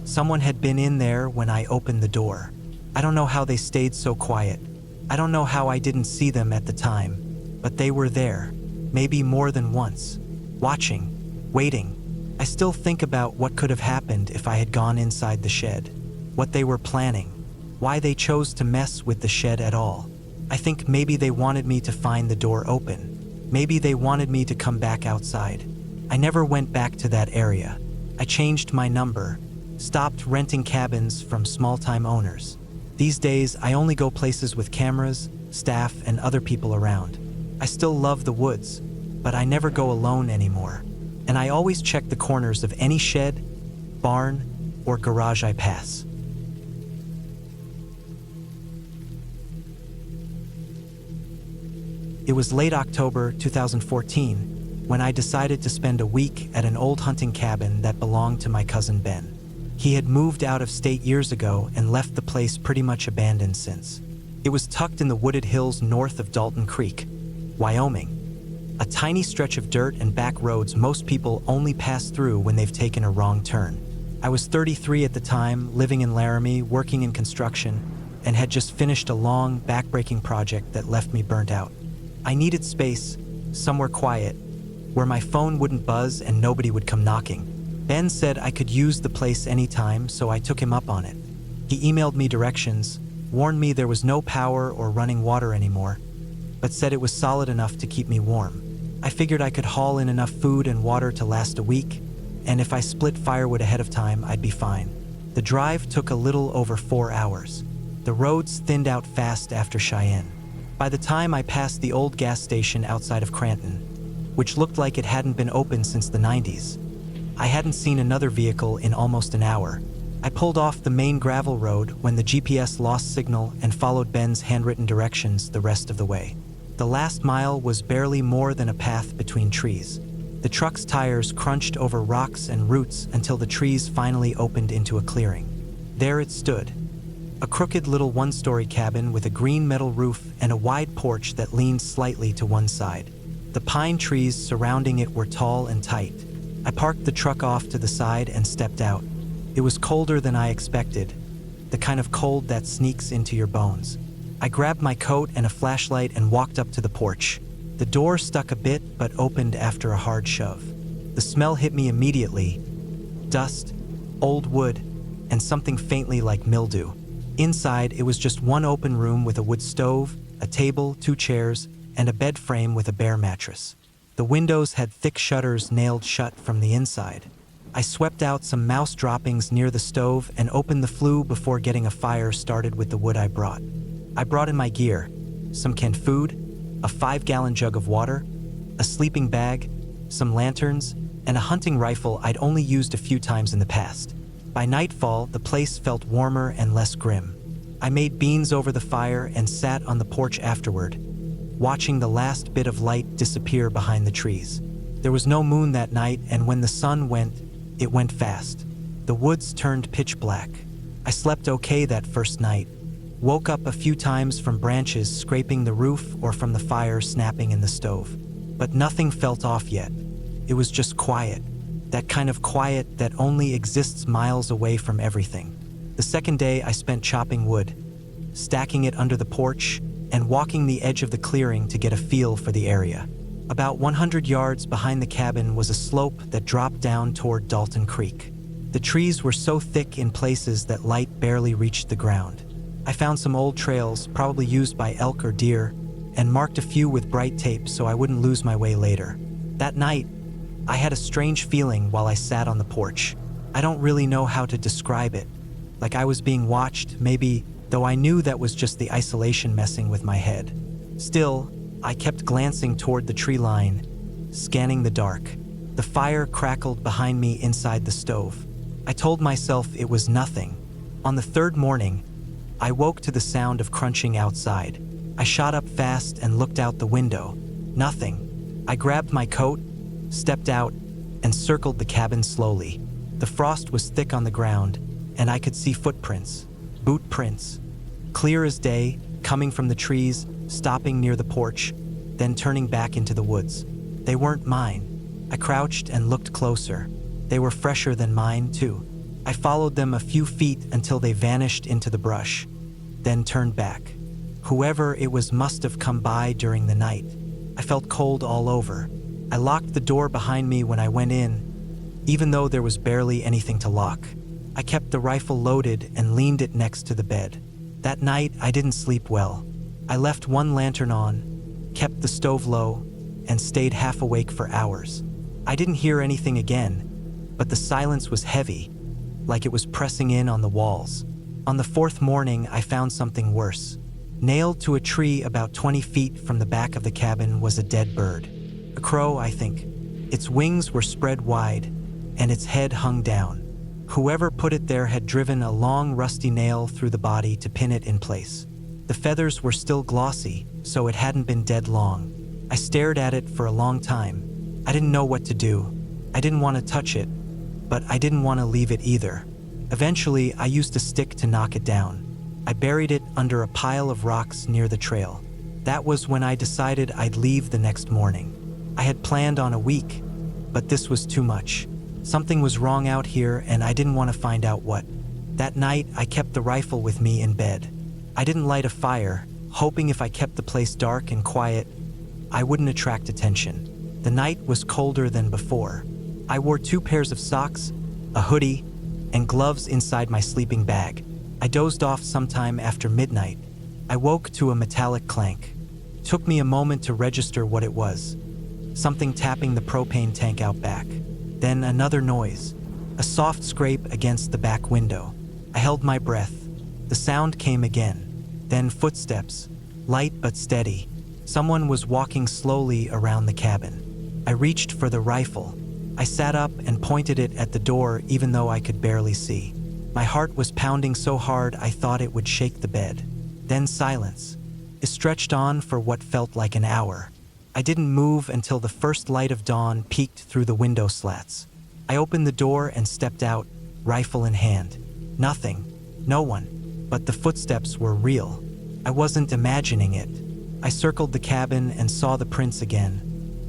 Someone had been in there when I opened the door. I don't know how they stayed so quiet. I don't know how I didn't see them at the time, but they were there, maybe more than once, watching, waiting. I still think about what could have happened if I had gone inside the shed, what they were planning, why they chose to mess with the shed at all. I think maybe they wanted me to find the door open. Maybe they wanted me to come back outside. I never went back to that area. I changed my number, stopped renting cabins from small-time owners. These days, I only go places with cameras, staff, and other people around. I still love the woods, but I never go alone anymore. And I always check the corners of any shed, barn, or garage I pass. It was late October 2014 when I decided to spend a week at an old hunting cabin that belonged to my cousin Ben. He had moved out of state years ago and left the place pretty much abandoned since. It was tucked in the wooded hills north of Dalton Creek, Wyoming. A tiny stretch of dirt and back roads most people only pass through when they've taken a wrong turn. I was 33 at the time, living in Laramie, working in construction, and had just finished a long, back-breaking project that left me burnt out. I needed space, somewhere quiet, where my phone wouldn't buzz and nobody would come knocking. Ben said I could use the place anytime, so I took him up on it. He emailed me directions, warned me there was no power or running water anymore, but said it was solid enough to keep me warm. I figured I could haul in enough food and water to last a week, and if I split firewood ahead of time, I'd be fine. The drive took a little over 4 hours. The roads thinned out fast after Cheyenne. By the time I passed the old gas station outside of Cranton, which looked like it hadn't been open since the 90s, I hadn't seen another vehicle in almost an hour. I pulled off the main gravel road when the GPS lost signal and followed Ben's handwritten directions the rest of the way. The last mile was barely more than a path between trees. The truck's tires crunched over rocks and roots until the trees finally opened into a clearing. There it stood, a crooked little one-story cabin with a green metal roof and a wide porch that leaned slightly to one side. The pine trees surrounding it were tall and tight. I parked the truck off to the side and stepped out. It was colder than I expected, the kind of cold that sneaks into your bones. I grabbed my coat and a flashlight and walked up to the porch. The door stuck a bit but opened after a hard shove. The smell hit me immediately: dust, old wood, and something faintly like mildew. Inside, it was just one open room with a wood stove, a table, 2 chairs, and a bed frame with a bare mattress. The windows had thick shutters nailed shut from the inside. I swept out some mouse droppings near the stove and opened the flue before getting a fire started with the wood I brought. I brought in my gear: some canned food, a 5-gallon jug of water, a sleeping bag, some lanterns, and a hunting rifle I'd only used a few times in the past. By nightfall, the place felt warmer and less grim. I made beans over the fire and sat on the porch afterward, watching the last bit of light disappear behind the trees. There was no moon that night, and when the sun went, it went fast. The woods turned pitch black. I slept okay that first night. Woke up a few times from branches scraping the roof or from the fire snapping in the stove. But nothing felt off yet. It was just quiet. That kind of quiet that only exists miles away from everything. The second day I spent chopping wood, stacking it under the porch, and walking the edge of the clearing to get a feel for the area. About 100 yards behind the cabin was a slope that dropped down toward Dalton Creek. The trees were so thick in places that light barely reached the ground. I found some old trails, probably used by elk or deer, and marked a few with bright tape so I wouldn't lose my way later. That night, I had a strange feeling while I sat on the porch. I don't really know how to describe it. Like I was being watched, maybe, though I knew that was just the isolation messing with my head. Still, I kept glancing toward the tree line, scanning the dark. The fire crackled behind me inside the stove. I told myself it was nothing. On the third morning, I woke to the sound of crunching outside. I shot up fast and looked out the window. Nothing. I grabbed my coat, stepped out, and circled the cabin slowly. The frost was thick on the ground, and I could see footprints, boot prints, clear as day, coming from the trees, stopping near the porch, then turning back into the woods. They weren't mine. I crouched and looked closer. They were fresher than mine, too. I followed them a few feet until they vanished into the brush, then turned back. Whoever it was must have come by during the night. I felt cold all over. I locked the door behind me when I went in, even though there was barely anything to lock. I kept the rifle loaded and leaned it next to the bed. That night, I didn't sleep well. I left one lantern on, kept the stove low, and stayed half awake for hours. I didn't hear anything again, but the silence was heavy, like it was pressing in on the walls. On the fourth morning, I found something worse. Nailed to a tree about 20 feet from the back of the cabin was a dead bird. A crow, I think. Its wings were spread wide, and its head hung down. Whoever put it there had driven a long, rusty nail through the body to pin it in place. The feathers were still glossy, so it hadn't been dead long. I stared at it for a long time. I didn't know what to do. I didn't want to touch it, but I didn't want to leave it either. Eventually, I used a stick to knock it down. I buried it under a pile of rocks near the trail. That was when I decided I'd leave the next morning. I had planned on a week, but this was too much. Something was wrong out here, and I didn't want to find out what. That night, I kept the rifle with me in bed. I didn't light a fire, hoping if I kept the place dark and quiet, I wouldn't attract attention. The night was colder than before. I wore 2 pairs of socks, a hoodie, and gloves inside my sleeping bag. I dozed off sometime after midnight. I woke to a metallic clank. It took me a moment to register what it was. Something tapping the propane tank out back. Then another noise, a soft scrape against the back window. I held my breath. The sound came again. Then footsteps, light but steady. Someone was walking slowly around the cabin. I reached for the rifle. I sat up and pointed it at the door even though I could barely see. My heart was pounding so hard I thought it would shake the bed. Then silence. It stretched on for what felt like an hour. I didn't move until the first light of dawn peeked through the window slats. I opened the door and stepped out, rifle in hand. Nothing. No one. But the footsteps were real. I wasn't imagining it. I circled the cabin and saw the prints again.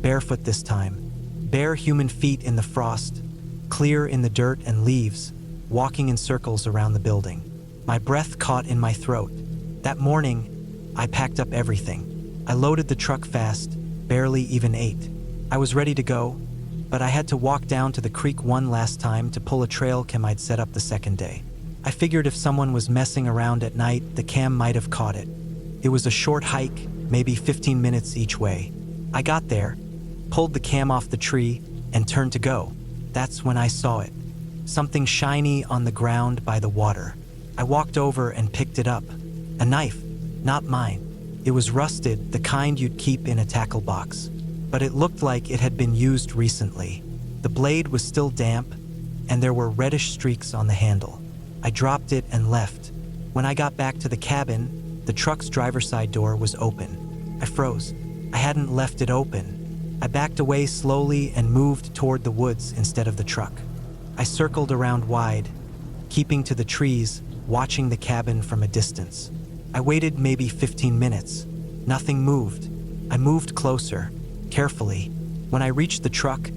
Barefoot this time. Bare human feet in the frost, clear in the dirt and leaves, walking in circles around the building. My breath caught in my throat. That morning, I packed up everything. I loaded the truck fast, barely even ate. I was ready to go, but I had to walk down to the creek one last time to pull a trail cam I'd set up the second day. I figured if someone was messing around at night, the cam might have caught it. It was a short hike, maybe 15 minutes each way. I got there, pulled the cam off the tree, and turned to go. That's when I saw it. Something shiny on the ground by the water. I walked over and picked it up. A knife, not mine. It was rusted, the kind you'd keep in a tackle box. But it looked like it had been used recently. The blade was still damp, and there were reddish streaks on the handle. I dropped it and left. When I got back to the cabin, the truck's driver's side door was open. I froze. I hadn't left it open. I backed away slowly and moved toward the woods instead of the truck. I circled around wide, keeping to the trees, watching the cabin from a distance. I waited maybe 15 minutes. Nothing moved. I moved closer, carefully. When I reached the truck,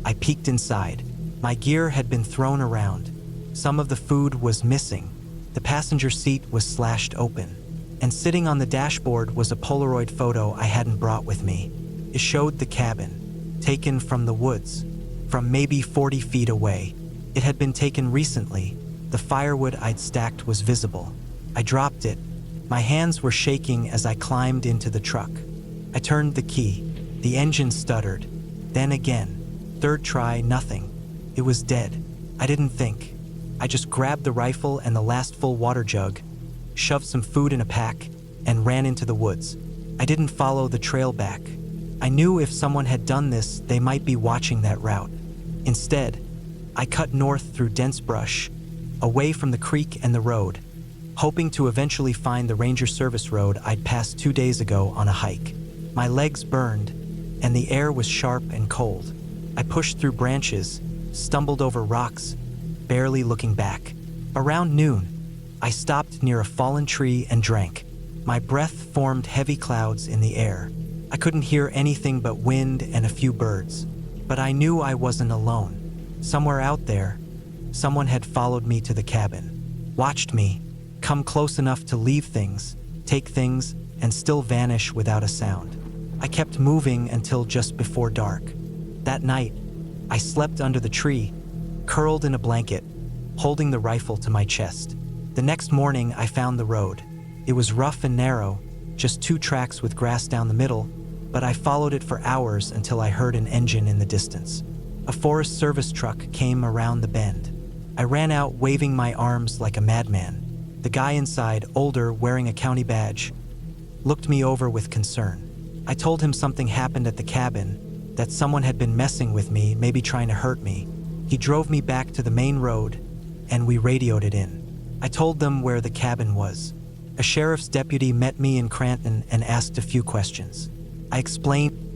I peeked inside. My gear had been thrown around. Some of the food was missing. The passenger seat was slashed open. And sitting on the dashboard was a Polaroid photo I hadn't brought with me. It showed the cabin, taken from the woods, from maybe 40 feet away. It had been taken recently. The firewood I'd stacked was visible. I dropped it. My hands were shaking as I climbed into the truck. I turned the key. The engine stuttered. Then again. Third try, nothing. It was dead. I didn't think. I just grabbed the rifle and the last full water jug, shoved some food in a pack, and ran into the woods. I didn't follow the trail back. I knew if someone had done this, they might be watching that route. Instead, I cut north through dense brush, away from the creek and the road, hoping to eventually find the Ranger Service Road I'd passed 2 days ago on a hike. My legs burned, and the air was sharp and cold. I pushed through branches, stumbled over rocks, barely looking back. Around noon, I stopped near a fallen tree and drank. My breath formed heavy clouds in the air. I couldn't hear anything but wind and a few birds. But I knew I wasn't alone. Somewhere out there, someone had followed me to the cabin, watched me, come close enough to leave things, take things, and still vanish without a sound. I kept moving until just before dark. That night, I slept under the tree, curled in a blanket, holding the rifle to my chest. The next morning, I found the road. It was rough and narrow, just 2 tracks with grass down the middle, but I followed it for hours until I heard an engine in the distance. A Forest Service truck came around the bend. I ran out waving my arms like a madman. The guy inside, older, wearing a county badge, looked me over with concern. I told him something happened at the cabin, that someone had been messing with me, maybe trying to hurt me. He drove me back to the main road, and we radioed it in. I told them where the cabin was. A sheriff's deputy met me in Cranton and asked a few questions. I explained.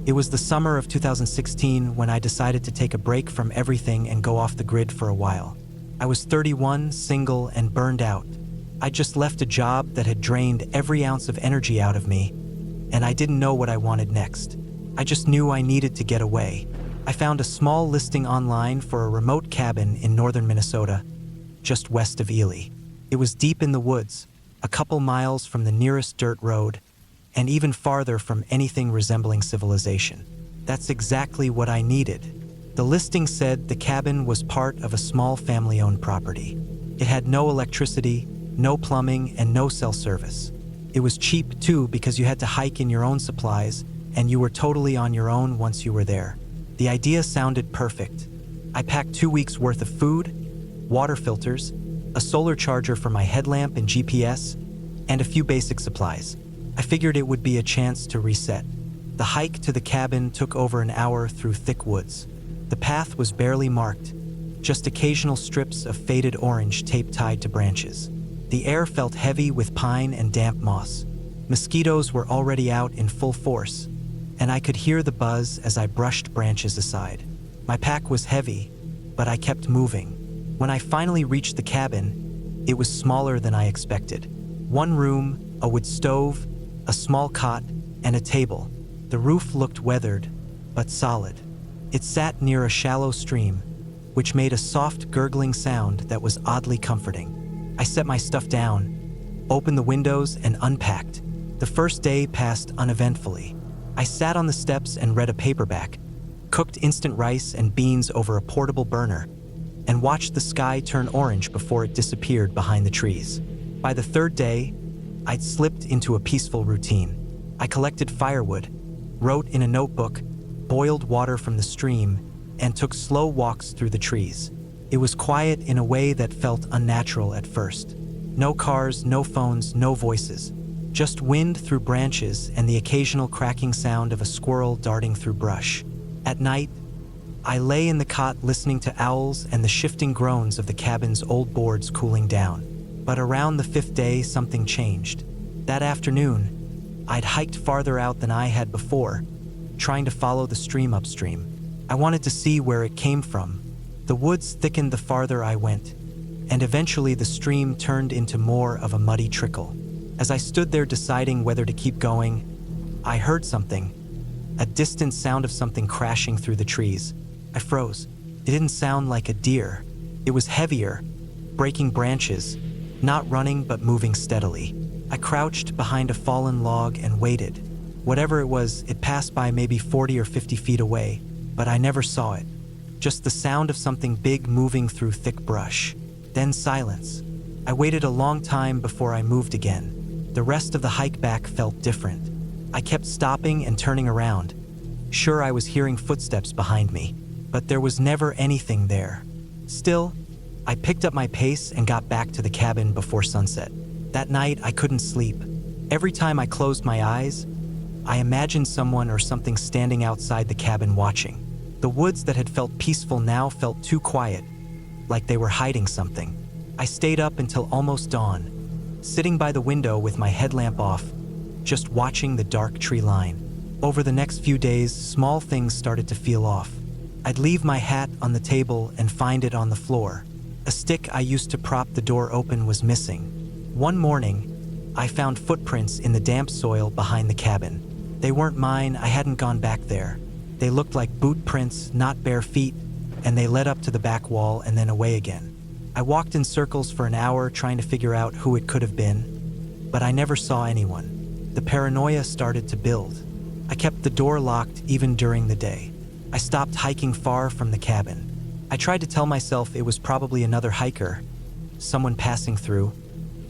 It was the summer of 2016 when I decided to take a break from everything and go off the grid for a while. I was 31, single, and burned out. I just left a job that had drained every ounce of energy out of me, and I didn't know what I wanted next. I just knew I needed to get away. I found a small listing online for a remote cabin in northern Minnesota, just west of Ely. It was deep in the woods, a couple miles from the nearest dirt road, and even farther from anything resembling civilization. That's exactly what I needed. The listing said the cabin was part of a small family-owned property. It had no electricity, no plumbing, and no cell service. It was cheap too because you had to hike in your own supplies, and you were totally on your own once you were there. The idea sounded perfect. I packed 2 weeks worth of food, water filters, a solar charger for my headlamp and GPS, and a few basic supplies. I figured it would be a chance to reset. The hike to the cabin took over an hour through thick woods. The path was barely marked, just occasional strips of faded orange tape tied to branches. The air felt heavy with pine and damp moss. Mosquitoes were already out in full force, and I could hear the buzz as I brushed branches aside. My pack was heavy, but I kept moving. When I finally reached the cabin, it was smaller than I expected. 1 room, a wood stove, a small cot, and a table. The roof looked weathered, but solid. It sat near a shallow stream, which made a soft gurgling sound that was oddly comforting. I set my stuff down, opened the windows, and unpacked. The first day passed uneventfully. I sat on the steps and read a paperback, cooked instant rice and beans over a portable burner, and watched the sky turn orange before it disappeared behind the trees. By the 3rd day, I'd slipped into a peaceful routine. I collected firewood, wrote in a notebook, boiled water from the stream, and took slow walks through the trees. It was quiet in a way that felt unnatural at first. No cars, no phones, no voices. Just wind through branches and the occasional cracking sound of a squirrel darting through brush. At night, I lay in the cot listening to owls and the shifting groans of the cabin's old boards cooling down. But around the 5th day, something changed. That afternoon, I'd hiked farther out than I had before, trying to follow the stream upstream. I wanted to see where it came from, The woods thickened the farther I went, and eventually the stream turned into more of a muddy trickle. As I stood there deciding whether to keep going, I heard something, a distant sound of something crashing through the trees. I froze. It didn't sound like a deer. It was heavier, breaking branches, not running but moving steadily. I crouched behind a fallen log and waited. Whatever it was, it passed by maybe 40 or 50 feet away, but I never saw it. Just the sound of something big moving through thick brush. Then silence. I waited a long time before I moved again. The rest of the hike back felt different. I kept stopping and turning around. Sure, I was hearing footsteps behind me, but there was never anything there. Still, I picked up my pace and got back to the cabin before sunset. That night, I couldn't sleep. Every time I closed my eyes, I imagined someone or something standing outside the cabin watching. The woods that had felt peaceful now felt too quiet, like they were hiding something. I stayed up until almost dawn, sitting by the window with my headlamp off, just watching the dark tree line. Over the next few days, small things started to feel off. I'd leave my hat on the table and find it on the floor. A stick I used to prop the door open was missing. One morning, I found footprints in the damp soil behind the cabin. They weren't mine, I hadn't gone back there. They looked like boot prints, not bare feet, and they led up to the back wall and then away again. I walked in circles for an hour trying to figure out who it could have been, but I never saw anyone. The paranoia started to build. I kept the door locked even during the day. I stopped hiking far from the cabin. I tried to tell myself it was probably another hiker, someone passing through,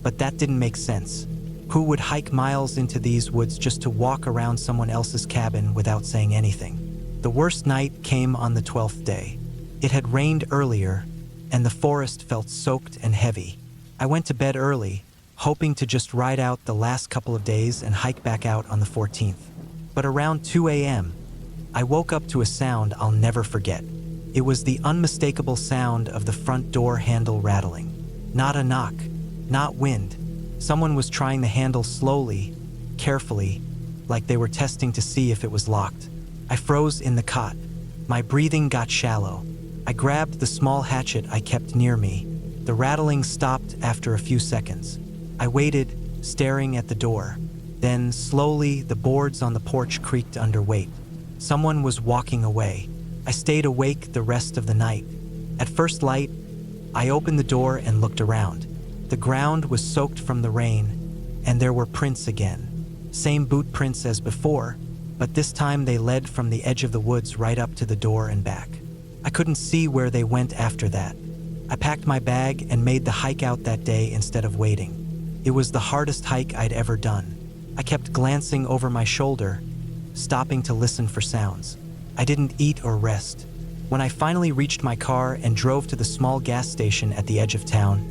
but that didn't make sense. Who would hike miles into these woods just to walk around someone else's cabin without saying anything? The worst night came on the 12th day. It had rained earlier, and the forest felt soaked and heavy. I went to bed early, hoping to just ride out the last couple of days and hike back out on the 14th. But around 2 a.m., I woke up to a sound I'll never forget. It was the unmistakable sound of the front door handle rattling. Not a knock, not wind. Someone was trying the handle slowly, carefully, like they were testing to see if it was locked. I froze in the cot. My breathing got shallow. I grabbed the small hatchet I kept near me. The rattling stopped after a few seconds. I waited, staring at the door. Then, slowly, the boards on the porch creaked under weight. Someone was walking away. I stayed awake the rest of the night. At first light, I opened the door and looked around. The ground was soaked from the rain, and there were prints again. Same boot prints as before, but this time they led from the edge of the woods right up to the door and back. I couldn't see where they went after that. I packed my bag and made the hike out that day instead of waiting. It was the hardest hike I'd ever done. I kept glancing over my shoulder, stopping to listen for sounds. I didn't eat or rest. When I finally reached my car and drove to the small gas station at the edge of town,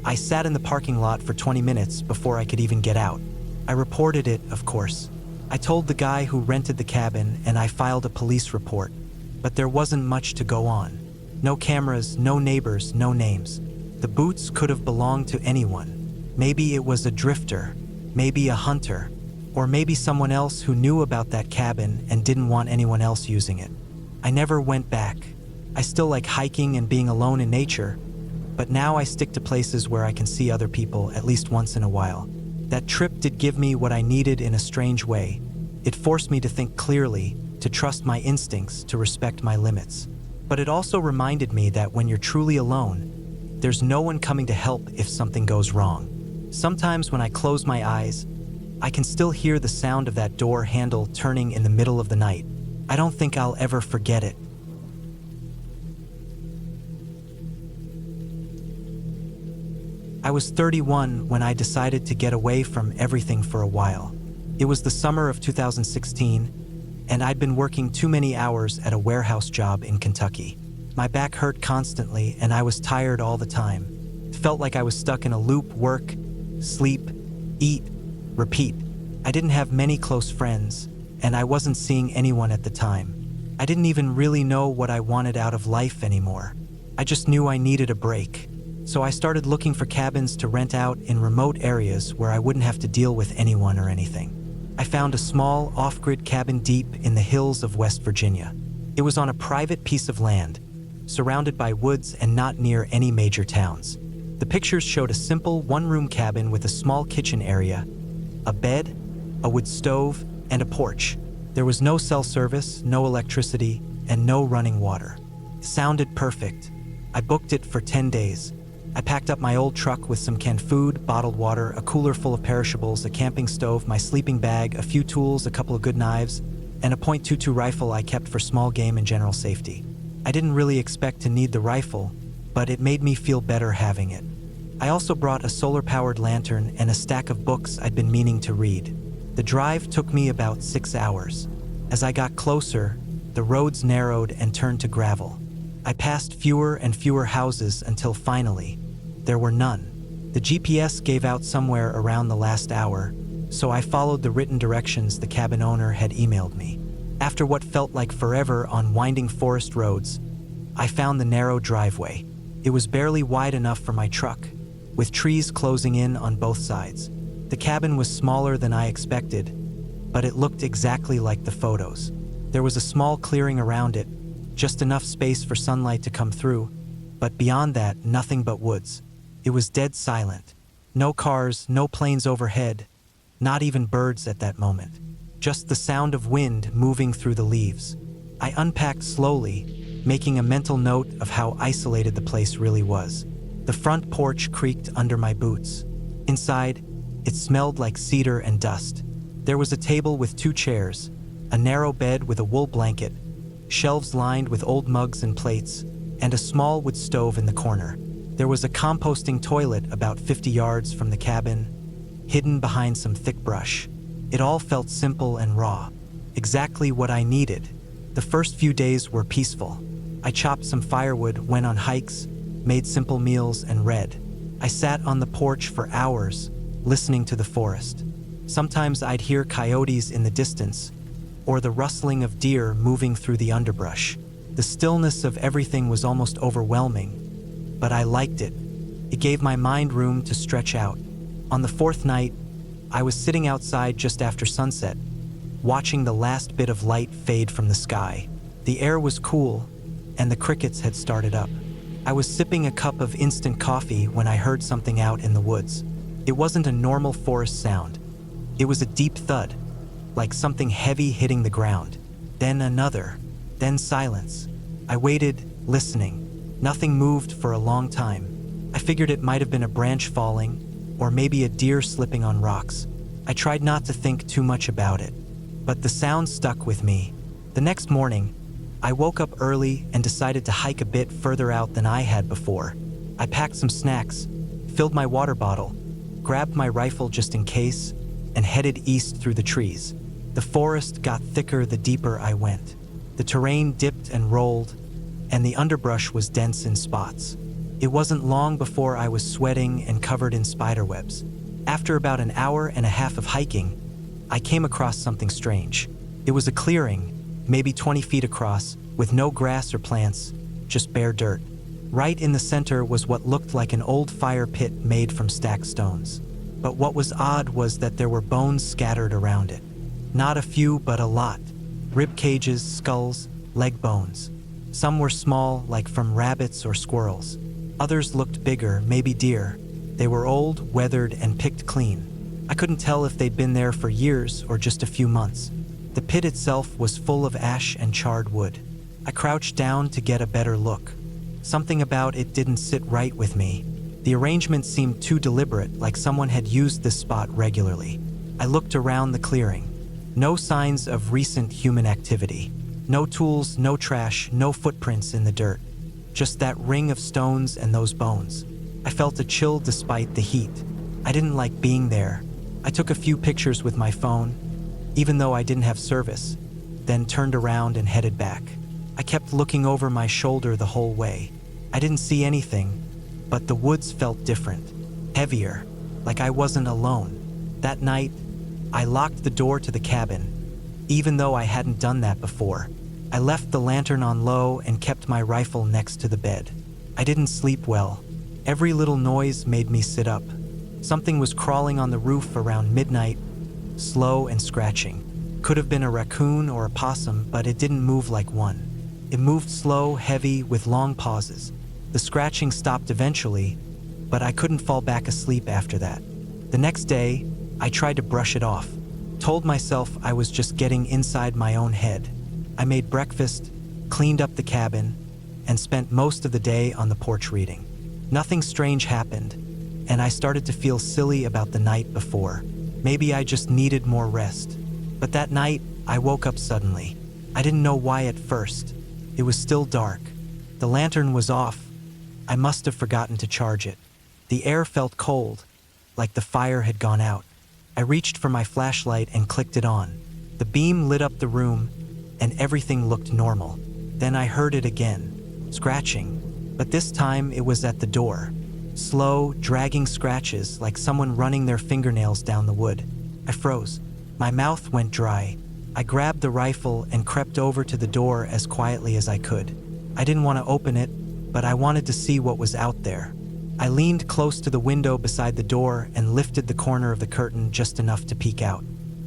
I sat in the parking lot for 20 minutes before I could even get out. I reported it, of course. I told the guy who rented the cabin and I filed a police report, but there wasn't much to go on. No cameras, no neighbors, no names. The boots could have belonged to anyone. Maybe it was a drifter, maybe a hunter, or maybe someone else who knew about that cabin and didn't want anyone else using it. I never went back. I still like hiking and being alone in nature, but now I stick to places where I can see other people at least once in a while. That trip did give me what I needed in a strange way. It forced me to think clearly, to trust my instincts, to respect my limits. But it also reminded me that when you're truly alone, there's no one coming to help if something goes wrong. Sometimes when I close my eyes, I can still hear the sound of that door handle turning in the middle of the night. I don't think I'll ever forget it. I was 31 when I decided to get away from everything for a while. It was the summer of 2016, and I'd been working too many hours at a warehouse job in Kentucky. My back hurt constantly, and I was tired all the time. It felt like I was stuck in a loop: work, sleep, eat, repeat. I didn't have many close friends, and I wasn't seeing anyone at the time. I didn't even really know what I wanted out of life anymore. I just knew I needed a break. So I started looking for cabins to rent out in remote areas where I wouldn't have to deal with anyone or anything. I found a small, off-grid cabin deep in the hills of West Virginia. It was on a private piece of land, surrounded by woods and not near any major towns. The pictures showed a simple one-room cabin with a small kitchen area, a bed, a wood stove, and a porch. There was no cell service, no electricity, and no running water. It sounded perfect. I booked it for 10 days. I packed up my old truck with some canned food, bottled water, a cooler full of perishables, a camping stove, my sleeping bag, a few tools, a couple of good knives, and a .22 rifle I kept for small game and general safety. I didn't really expect to need the rifle, but it made me feel better having it. I also brought a solar-powered lantern and a stack of books I'd been meaning to read. The drive took me about 6 hours. As I got closer, the roads narrowed and turned to gravel. I passed fewer and fewer houses until finally, there were none. The GPS gave out somewhere around the last hour, so I followed the written directions the cabin owner had emailed me. After what felt like forever on winding forest roads, I found the narrow driveway. It was barely wide enough for my truck, with trees closing in on both sides. The cabin was smaller than I expected, but it looked exactly like the photos. There was a small clearing around it, just enough space for sunlight to come through, but beyond that, nothing but woods. It was dead silent. No cars, no planes overhead, not even birds at that moment. Just the sound of wind moving through the leaves. I unpacked slowly, making a mental note of how isolated the place really was. The front porch creaked under my boots. Inside, it smelled like cedar and dust. There was a table with 2 chairs, a narrow bed with a wool blanket, shelves lined with old mugs and plates, and a small wood stove in the corner. There was a composting toilet about 50 yards from the cabin, hidden behind some thick brush. It all felt simple and raw, exactly what I needed. The first few days were peaceful. I chopped some firewood, went on hikes, made simple meals, and read. I sat on the porch for hours, listening to the forest. Sometimes I'd hear coyotes in the distance, or the rustling of deer moving through the underbrush. The stillness of everything was almost overwhelming, but I liked it. It gave my mind room to stretch out. On the 4th night, I was sitting outside just after sunset, watching the last bit of light fade from the sky. The air was cool, and the crickets had started up. I was sipping a cup of instant coffee when I heard something out in the woods. It wasn't a normal forest sound. It was a deep thud, like something heavy hitting the ground. Then another, then silence. I waited, listening. Nothing moved for a long time. I figured it might have been a branch falling, or maybe a deer slipping on rocks. I tried not to think too much about it, but the sound stuck with me. The next morning, I woke up early and decided to hike a bit further out than I had before. I packed some snacks, filled my water bottle, grabbed my rifle just in case, and headed east through the trees. The forest got thicker the deeper I went. The terrain dipped and rolled, and the underbrush was dense in spots. It wasn't long before I was sweating and covered in spiderwebs. After about an hour and a half of hiking, I came across something strange. It was a clearing, maybe 20 feet across, with no grass or plants, just bare dirt. Right in the center was what looked like an old fire pit made from stacked stones. But what was odd was that there were bones scattered around it. Not a few, but a lot. Rib cages, skulls, leg bones. Some were small, like from rabbits or squirrels. Others looked bigger, maybe deer. They were old, weathered, and picked clean. I couldn't tell if they'd been there for years or just a few months. The pit itself was full of ash and charred wood. I crouched down to get a better look. Something about it didn't sit right with me. The arrangement seemed too deliberate, like someone had used this spot regularly. I looked around the clearing. No signs of recent human activity. No tools, no trash, no footprints in the dirt. Just that ring of stones and those bones. I felt a chill despite the heat. I didn't like being there. I took a few pictures with my phone, even though I didn't have service, then turned around and headed back. I kept looking over my shoulder the whole way. I didn't see anything, but the woods felt different, heavier, like I wasn't alone. That night, I locked the door to the cabin, even though I hadn't done that before. I left the lantern on low and kept my rifle next to the bed. I didn't sleep well. Every little noise made me sit up. Something was crawling on the roof around midnight, slow and scratching. Could have been a raccoon or a possum, but it didn't move like one. It moved slow, heavy, with long pauses. The scratching stopped eventually, but I couldn't fall back asleep after that. The next day, I tried to brush it off, told myself I was just getting inside my own head. I made breakfast, cleaned up the cabin, and spent most of the day on the porch reading. Nothing strange happened, and I started to feel silly about the night before. Maybe I just needed more rest. But that night, I woke up suddenly. I didn't know why at first. It was still dark. The lantern was off. I must have forgotten to charge it. The air felt cold, like the fire had gone out. I reached for my flashlight and clicked it on. The beam lit up the room, and everything looked normal. Then I heard it again, scratching, but this time it was at the door. Slow, dragging scratches like someone running their fingernails down the wood. I froze. My mouth went dry. I grabbed the rifle and crept over to the door as quietly as I could. I didn't want to open it, but I wanted to see what was out there. I leaned close to the window beside the door and lifted the corner of the curtain just enough to peek out.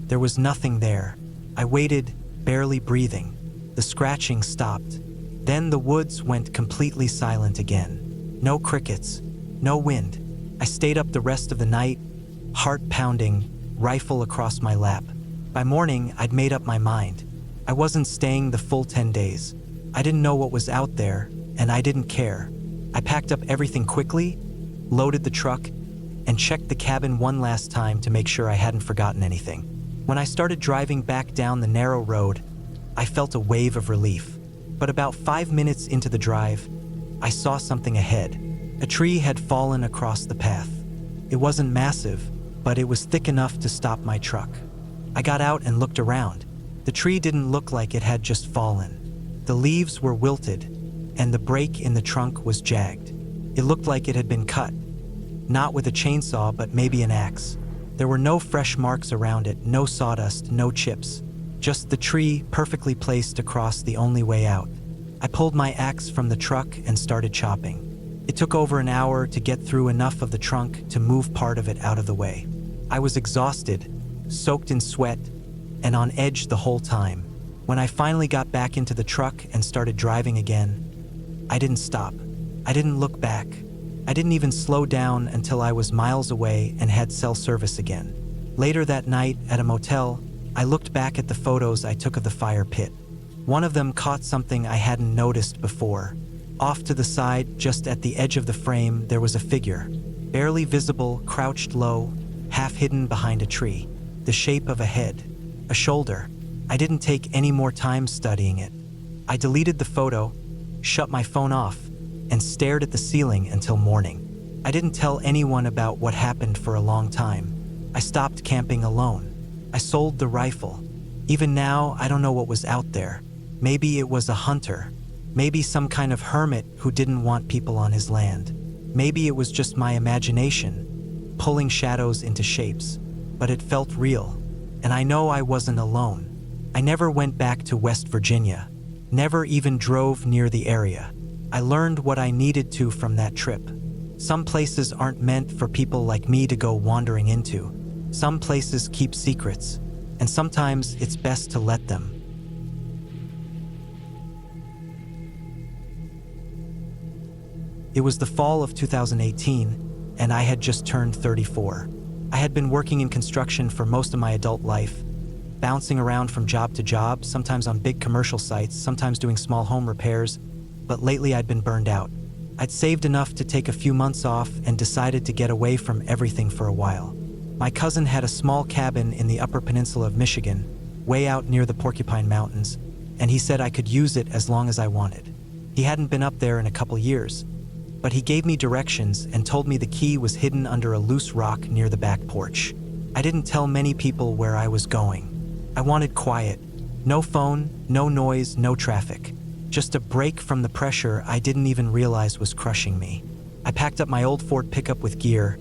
There was nothing there. I waited, barely breathing. The scratching stopped. Then the woods went completely silent again. No crickets, no wind. I stayed up the rest of the night, heart pounding, rifle across my lap. By morning, I'd made up my mind. I wasn't staying the full 10 days. I didn't know what was out there, and I didn't care. I packed up everything quickly, loaded the truck, and checked the cabin one last time to make sure I hadn't forgotten anything. When I started driving back down the narrow road, I felt a wave of relief. But about 5 minutes into the drive, I saw something ahead. A tree had fallen across the path. It wasn't massive, but it was thick enough to stop my truck. I got out and looked around. The tree didn't look like it had just fallen. The leaves were wilted, and the break in the trunk was jagged. It looked like it had been cut, not with a chainsaw, but maybe an axe. There were no fresh marks around it, no sawdust, no chips. Just the tree perfectly placed across the only way out. I pulled my axe from the truck and started chopping. It took over an hour to get through enough of the trunk to move part of it out of the way. I was exhausted, soaked in sweat, and on edge the whole time. When I finally got back into the truck and started driving again, I didn't stop. I didn't look back. I didn't even slow down until I was miles away and had cell service again. Later that night at a motel, I looked back at the photos I took of the fire pit. One of them caught something I hadn't noticed before. Off to the side, just at the edge of the frame, there was a figure, barely visible, crouched low, half hidden behind a tree. The shape of a head, a shoulder. I didn't take any more time studying it. I deleted the photo, shut my phone off, and stared at the ceiling until morning. I didn't tell anyone about what happened for a long time. I stopped camping alone. I sold the rifle. Even now, I don't know what was out there. Maybe it was a hunter. Maybe some kind of hermit who didn't want people on his land. Maybe it was just my imagination, pulling shadows into shapes. But it felt real, and I know I wasn't alone. I never went back to West Virginia, never even drove near the area. I learned what I needed to from that trip. Some places aren't meant for people like me to go wandering into. Some places keep secrets, and sometimes it's best to let them. It was the fall of 2018, and I had just turned 34. I had been working in construction for most of my adult life, bouncing around from job to job, sometimes on big commercial sites, sometimes doing small home repairs, but lately I'd been burned out. I'd saved enough to take a few months off and decided to get away from everything for a while. My cousin had a small cabin in the Upper Peninsula of Michigan, way out near the Porcupine Mountains, and he said I could use it as long as I wanted. He hadn't been up there in a couple years, but he gave me directions and told me the key was hidden under a loose rock near the back porch. I didn't tell many people where I was going. I wanted quiet. No phone, no noise, no traffic. Just a break from the pressure I didn't even realize was crushing me. I packed up my old Ford pickup with gear,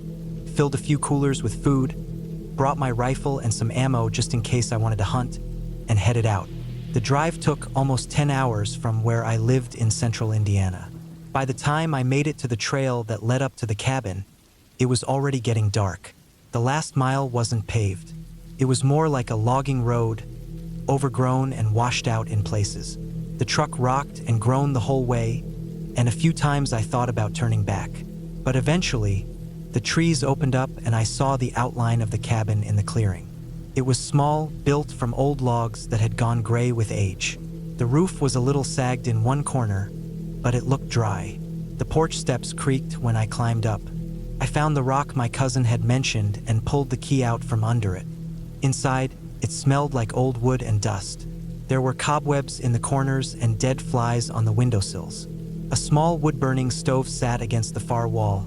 filled a few coolers with food, brought my rifle and some ammo just in case I wanted to hunt, and headed out. The drive took almost 10 hours from where I lived in central Indiana. By the time I made it to the trail that led up to the cabin, it was already getting dark. The last mile wasn't paved. It was more like a logging road, overgrown and washed out in places. The truck rocked and groaned the whole way, and a few times I thought about turning back. But eventually, the trees opened up and I saw the outline of the cabin in the clearing. It was small, built from old logs that had gone gray with age. The roof was a little sagged in one corner, but it looked dry. The porch steps creaked when I climbed up. I found the rock my cousin had mentioned and pulled the key out from under it. Inside, it smelled like old wood and dust. There were cobwebs in the corners and dead flies on the windowsills. A small wood-burning stove sat against the far wall,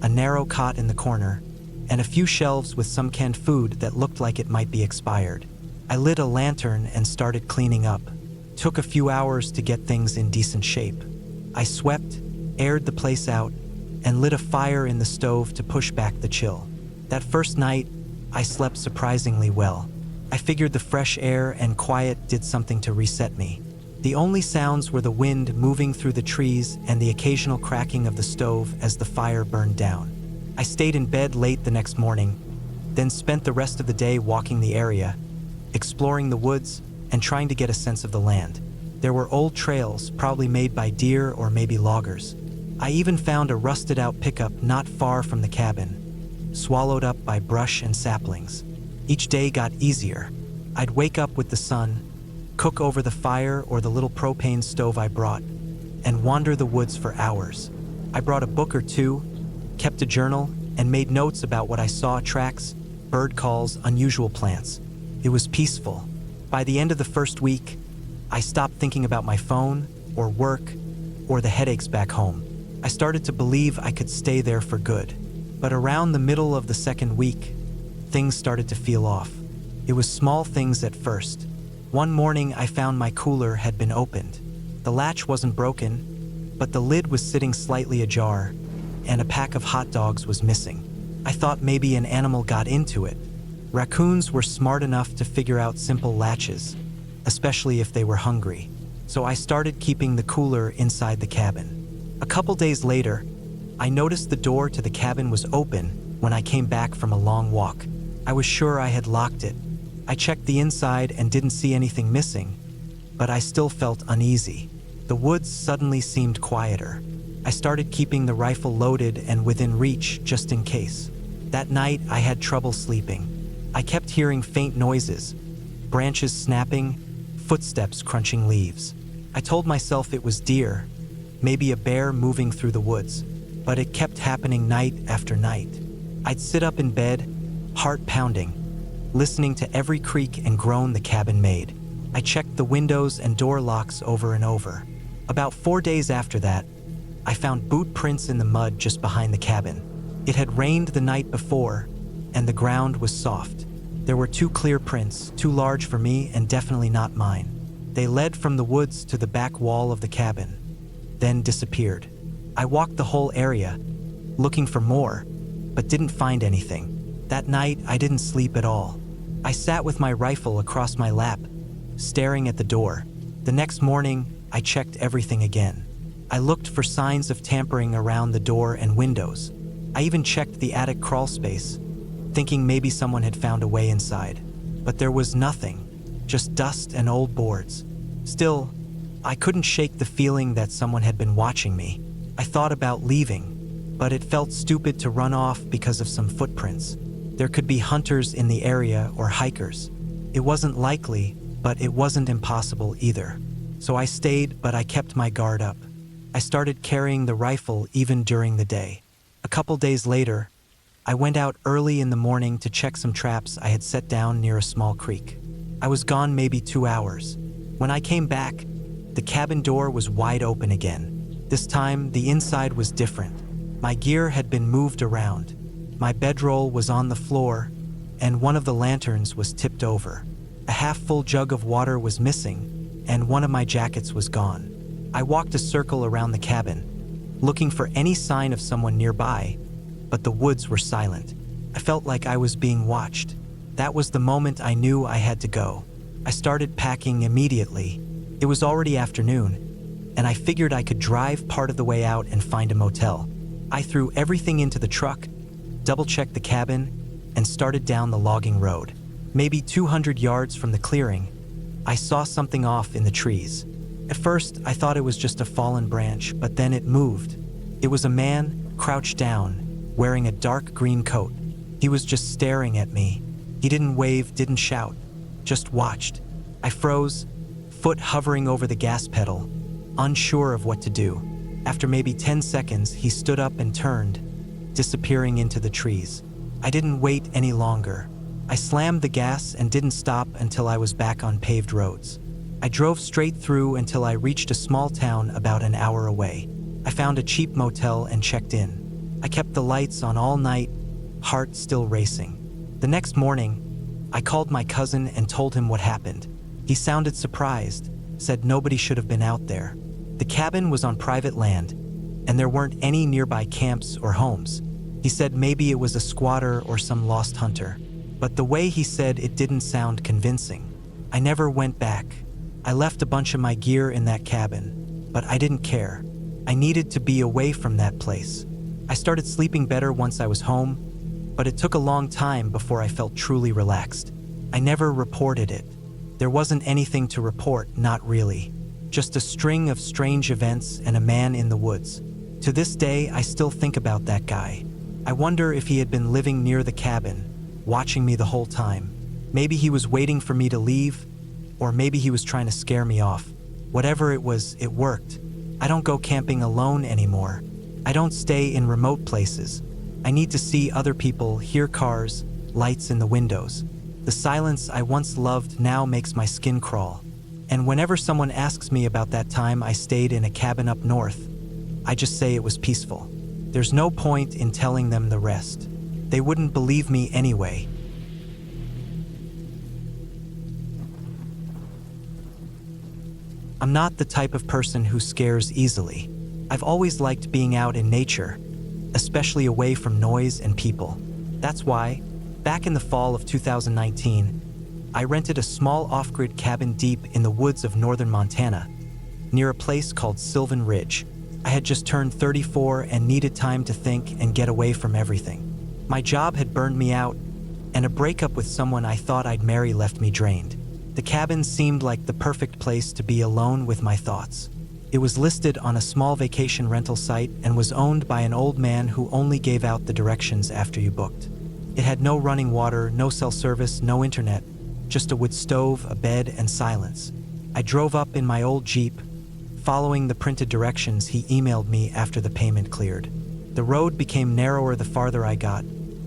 a narrow cot in the corner, and a few shelves with some canned food that looked like it might be expired. I lit a lantern and started cleaning up. Took a few hours to get things in decent shape. I swept, aired the place out, and lit a fire in the stove to push back the chill. That first night, I slept surprisingly well. I figured the fresh air and quiet did something to reset me. The only sounds were the wind moving through the trees and the occasional cracking of the stove as the fire burned down. I stayed in bed late the next morning, then spent the rest of the day walking the area, exploring the woods, and trying to get a sense of the land. There were old trails, probably made by deer or maybe loggers. I even found a rusted-out pickup not far from the cabin, swallowed up by brush and saplings. Each day got easier. I'd wake up with the sun, cook over the fire or the little propane stove I brought, and wander the woods for hours. I brought a book or two, kept a journal, and made notes about what I saw: tracks, bird calls, unusual plants. It was peaceful. By the end of the first week, I stopped thinking about my phone, or work, or the headaches back home. I started to believe I could stay there for good. But around the middle of the second week, things started to feel off. It was small things at first. One morning, I found my cooler had been opened. The latch wasn't broken, but the lid was sitting slightly ajar, and a pack of hot dogs was missing. I thought maybe an animal got into it. Raccoons were smart enough to figure out simple latches, especially if they were hungry. So I started keeping the cooler inside the cabin. A couple days later, I noticed the door to the cabin was open when I came back from a long walk. I was sure I had locked it. I checked the inside and didn't see anything missing, but I still felt uneasy. The woods suddenly seemed quieter. I started keeping the rifle loaded and within reach just in case. That night, I had trouble sleeping. I kept hearing faint noises, branches snapping, footsteps crunching leaves. I told myself it was deer, maybe a bear moving through the woods, but it kept happening night after night. I'd sit up in bed, heart pounding, listening to every creak and groan the cabin made. I checked the windows and door locks over and over. About 4 days after that, I found boot prints in the mud just behind the cabin. It had rained the night before, and the ground was soft. There were 2 clear prints, too large for me and definitely not mine. They led from the woods to the back wall of the cabin, then disappeared. I walked the whole area, looking for more, but didn't find anything. That night, I didn't sleep at all. I sat with my rifle across my lap, staring at the door. The next morning, I checked everything again. I looked for signs of tampering around the door and windows. I even checked the attic crawl space, thinking maybe someone had found a way inside. But there was nothing, just dust and old boards. Still, I couldn't shake the feeling that someone had been watching me. I thought about leaving, but it felt stupid to run off because of some footprints. There could be hunters in the area or hikers. It wasn't likely, but it wasn't impossible either. So I stayed, but I kept my guard up. I started carrying the rifle even during the day. A couple days later, I went out early in the morning to check some traps I had set down near a small creek. I was gone maybe 2 hours. When I came back, the cabin door was wide open again. This time, the inside was different. My gear had been moved around. My bedroll was on the floor, and one of the lanterns was tipped over. A half-full jug of water was missing, and one of my jackets was gone. I walked a circle around the cabin, looking for any sign of someone nearby, but the woods were silent. I felt like I was being watched. That was the moment I knew I had to go. I started packing immediately. It was already afternoon, and I figured I could drive part of the way out and find a motel. I threw everything into the truck, double-checked the cabin, and started down the logging road. Maybe 200 yards from the clearing, I saw something off in the trees. At first, I thought it was just a fallen branch, but then it moved. It was a man, crouched down, wearing a dark green coat. He was just staring at me. He didn't wave, didn't shout, just watched. I froze, foot hovering over the gas pedal, unsure of what to do. After maybe 10 seconds, he stood up and turned, disappearing into the trees. I didn't wait any longer. I slammed the gas and didn't stop until I was back on paved roads. I drove straight through until I reached a small town about an hour away. I found a cheap motel and checked in. I kept the lights on all night, heart still racing. The next morning, I called my cousin and told him what happened. He sounded surprised, said nobody should have been out there. The cabin was on private land, and there weren't any nearby camps or homes. He said maybe it was a squatter or some lost hunter. But the way he said it didn't sound convincing. I never went back. I left a bunch of my gear in that cabin, but I didn't care. I needed to be away from that place. I started sleeping better once I was home, but it took a long time before I felt truly relaxed. I never reported it. There wasn't anything to report, not really. Just a string of strange events and a man in the woods. To this day, I still think about that guy. I wonder if he had been living near the cabin, watching me the whole time. Maybe he was waiting for me to leave, or maybe he was trying to scare me off. Whatever it was, it worked. I don't go camping alone anymore. I don't stay in remote places. I need to see other people, hear cars, lights in the windows. The silence I once loved now makes my skin crawl. And whenever someone asks me about that time I stayed in a cabin up north, I just say it was peaceful. There's no point in telling them the rest. They wouldn't believe me anyway. I'm not the type of person who scares easily. I've always liked being out in nature, especially away from noise and people. That's why, back in the fall of 2019, I rented a small off-grid cabin deep in the woods of northern Montana, near a place called Sylvan Ridge. I had just turned 34 and needed time to think and get away from everything. My job had burned me out, and a breakup with someone I thought I'd marry left me drained. The cabin seemed like the perfect place to be alone with my thoughts. It was listed on a small vacation rental site and was owned by an old man who only gave out the directions after you booked. It had no running water, no cell service, no internet, just a wood stove, a bed, and silence. I drove up in my old Jeep, following the printed directions he emailed me after the payment cleared. The road became narrower the farther I got,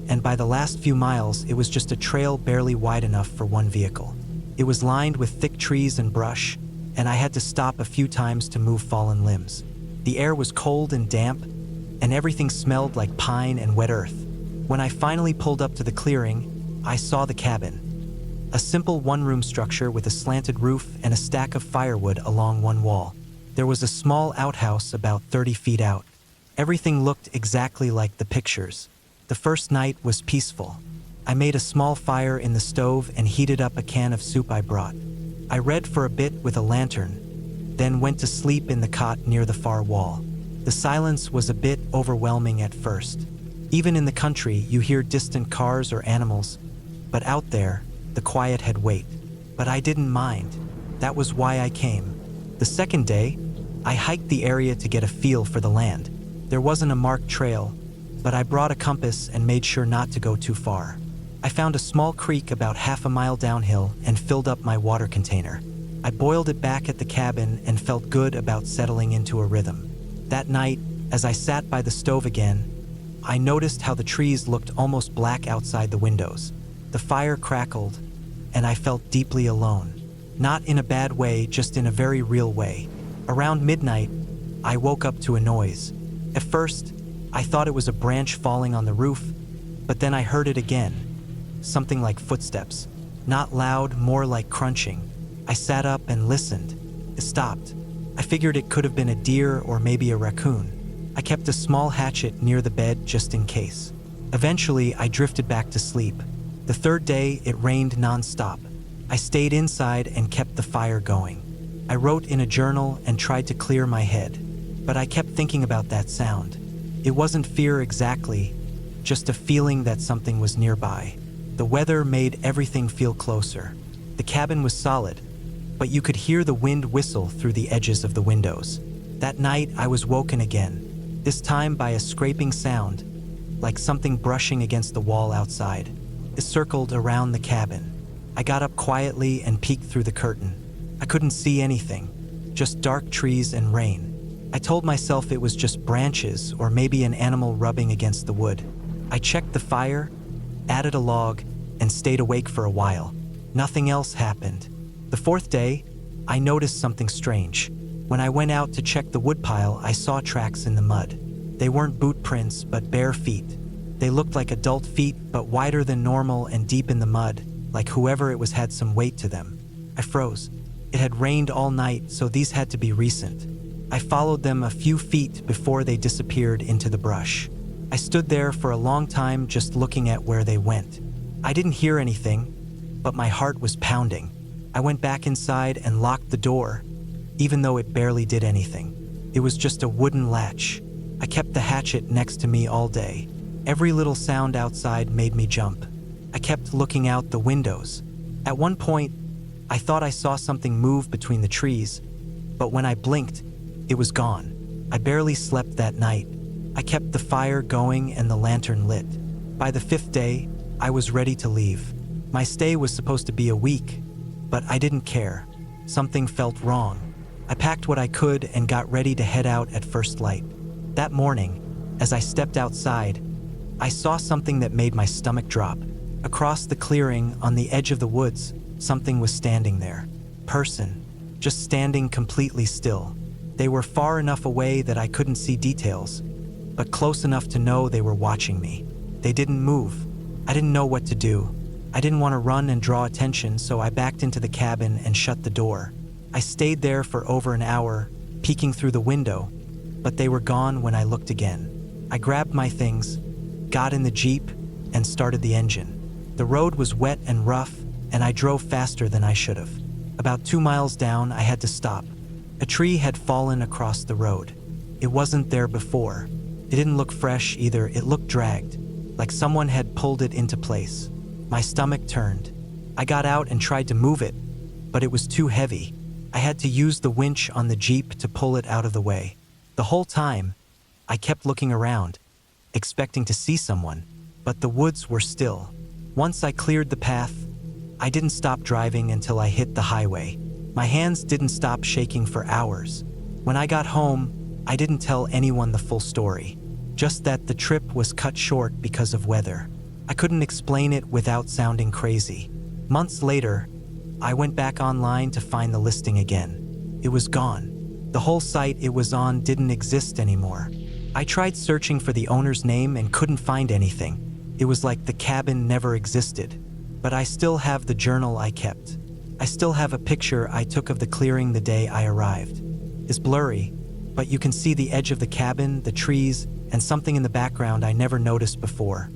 and by the last few miles, it was just a trail barely wide enough for one vehicle. It was lined with thick trees and brush, and I had to stop a few times to move fallen limbs. The air was cold and damp, and everything smelled like pine and wet earth. When I finally pulled up to the clearing, I saw the cabin. A simple one-room structure with a slanted roof and a stack of firewood along one wall. There was a small outhouse about 30 feet out. Everything looked exactly like the pictures. The first night was peaceful. I made a small fire in the stove and heated up a can of soup I brought. I read for a bit with a lantern, then went to sleep in the cot near the far wall. The silence was a bit overwhelming at first. Even in the country, you hear distant cars or animals, but out there, the quiet had weight. But I didn't mind. That was why I came. The second day, I hiked the area to get a feel for the land. There wasn't a marked trail, but I brought a compass and made sure not to go too far. I found a small creek about half a mile downhill and filled up my water container. I boiled it back at the cabin and felt good about settling into a rhythm. That night, as I sat by the stove again, I noticed how the trees looked almost black outside the windows. The fire crackled, and I felt deeply alone. Not in a bad way, just in a very real way. Around midnight, I woke up to a noise. At first, I thought it was a branch falling on the roof, but then I heard it again. Something like footsteps. Not loud, more like crunching. I sat up and listened. It stopped. I figured it could have been a deer or maybe a raccoon. I kept a small hatchet near the bed just in case. Eventually, I drifted back to sleep. The third day, it rained nonstop. I stayed inside and kept the fire going. I wrote in a journal and tried to clear my head, but I kept thinking about that sound. It wasn't fear exactly, just a feeling that something was nearby. The weather made everything feel closer. The cabin was solid, but you could hear the wind whistle through the edges of the windows. That night, I was woken again, this time by a scraping sound, like something brushing against the wall outside. It circled around the cabin. I got up quietly and peeked through the curtain. I couldn't see anything, just dark trees and rain. I told myself it was just branches or maybe an animal rubbing against the wood. I checked the fire, added a log, and stayed awake for a while. Nothing else happened. The fourth day, I noticed something strange. When I went out to check the woodpile, I saw tracks in the mud. They weren't boot prints, but bare feet. They looked like adult feet, but wider than normal and deep in the mud, like whoever it was had some weight to them. I froze. It had rained all night, so these had to be recent. I followed them a few feet before they disappeared into the brush. I stood there for a long time just looking at where they went. I didn't hear anything, but my heart was pounding. I went back inside and locked the door, even though it barely did anything. It was just a wooden latch. I kept the hatchet next to me all day. Every little sound outside made me jump. I kept looking out the windows. At one point, I thought I saw something move between the trees, but when I blinked, it was gone. I barely slept that night. I kept the fire going and the lantern lit. By the fifth day, I was ready to leave. My stay was supposed to be a week, but I didn't care. Something felt wrong. I packed what I could and got ready to head out at first light. That morning, as I stepped outside, I saw something that made my stomach drop. Across the clearing, on the edge of the woods, something was standing there. Person, just standing completely still. They were far enough away that I couldn't see details, but close enough to know they were watching me. They didn't move. I didn't know what to do. I didn't want to run and draw attention, so I backed into the cabin and shut the door. I stayed there for over an hour, peeking through the window, but they were gone when I looked again. I grabbed my things, got in the Jeep, and started the engine. The road was wet and rough, and I drove faster than I should have. About 2 miles down, I had to stop. A tree had fallen across the road. It wasn't there before. It didn't look fresh either. It looked dragged, like someone had pulled it into place. My stomach turned. I got out and tried to move it, but it was too heavy. I had to use the winch on the Jeep to pull it out of the way. The whole time, I kept looking around, expecting to see someone, but the woods were still. Once I cleared the path, I didn't stop driving until I hit the highway. My hands didn't stop shaking for hours. When I got home, I didn't tell anyone the full story, just that the trip was cut short because of weather. I couldn't explain it without sounding crazy. Months later, I went back online to find the listing again. It was gone. The whole site it was on didn't exist anymore. I tried searching for the owner's name and couldn't find anything. It was like the cabin never existed. But I still have the journal I kept. I still have a picture I took of the clearing the day I arrived. It's blurry, but you can see the edge of the cabin, the trees, and something in the background I never noticed before.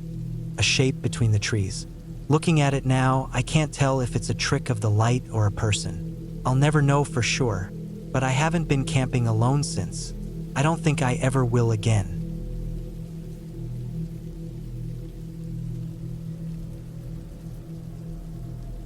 A shape between the trees. Looking at it now, I can't tell if it's a trick of the light or a person. I'll never know for sure, but I haven't been camping alone since. I don't think I ever will again.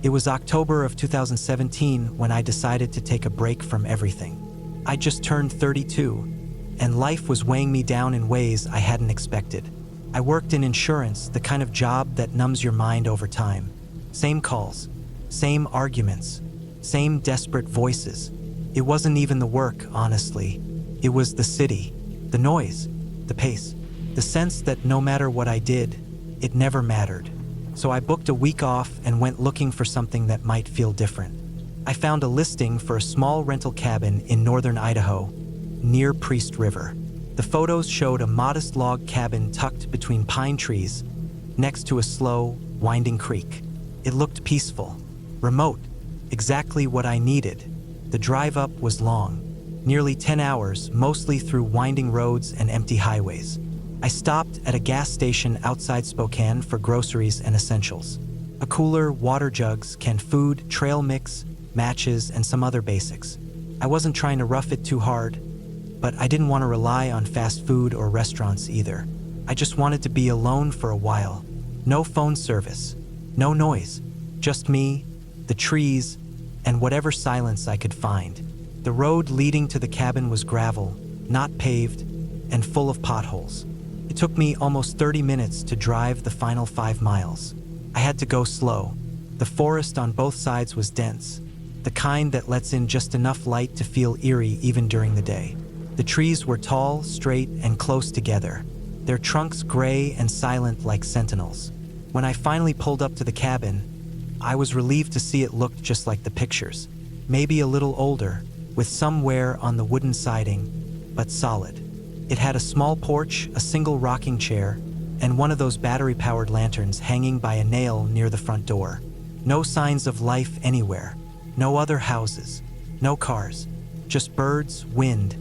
It was October of 2017 when I decided to take a break from everything. I just turned 32, and life was weighing me down in ways I hadn't expected. I worked in insurance, the kind of job that numbs your mind over time. Same calls, same arguments, same desperate voices. It wasn't even the work, honestly. It was the city, the noise, the pace, the sense that no matter what I did, it never mattered. So I booked a week off and went looking for something that might feel different. I found a listing for a small rental cabin in northern Idaho, near Priest River. The photos showed a modest log cabin tucked between pine trees, next to a slow, winding creek. It looked peaceful, remote, exactly what I needed. The drive up was long, nearly 10 hours, mostly through winding roads and empty highways. I stopped at a gas station outside Spokane for groceries and essentials. A cooler, water jugs, canned food, trail mix, matches, and some other basics. I wasn't trying to rough it too hard, but I didn't want to rely on fast food or restaurants either. I just wanted to be alone for a while. No phone service, no noise, just me, the trees, and whatever silence I could find. The road leading to the cabin was gravel, not paved, and full of potholes. It took me almost 30 minutes to drive the final 5 miles. I had to go slow. The forest on both sides was dense, the kind that lets in just enough light to feel eerie even during the day. The trees were tall, straight, and close together, their trunks gray and silent like sentinels. When I finally pulled up to the cabin, I was relieved to see it looked just like the pictures. Maybe a little older, with some wear on the wooden siding, but solid. It had a small porch, a single rocking chair, and one of those battery-powered lanterns hanging by a nail near the front door. No signs of life anywhere. No other houses. No cars. Just birds, wind,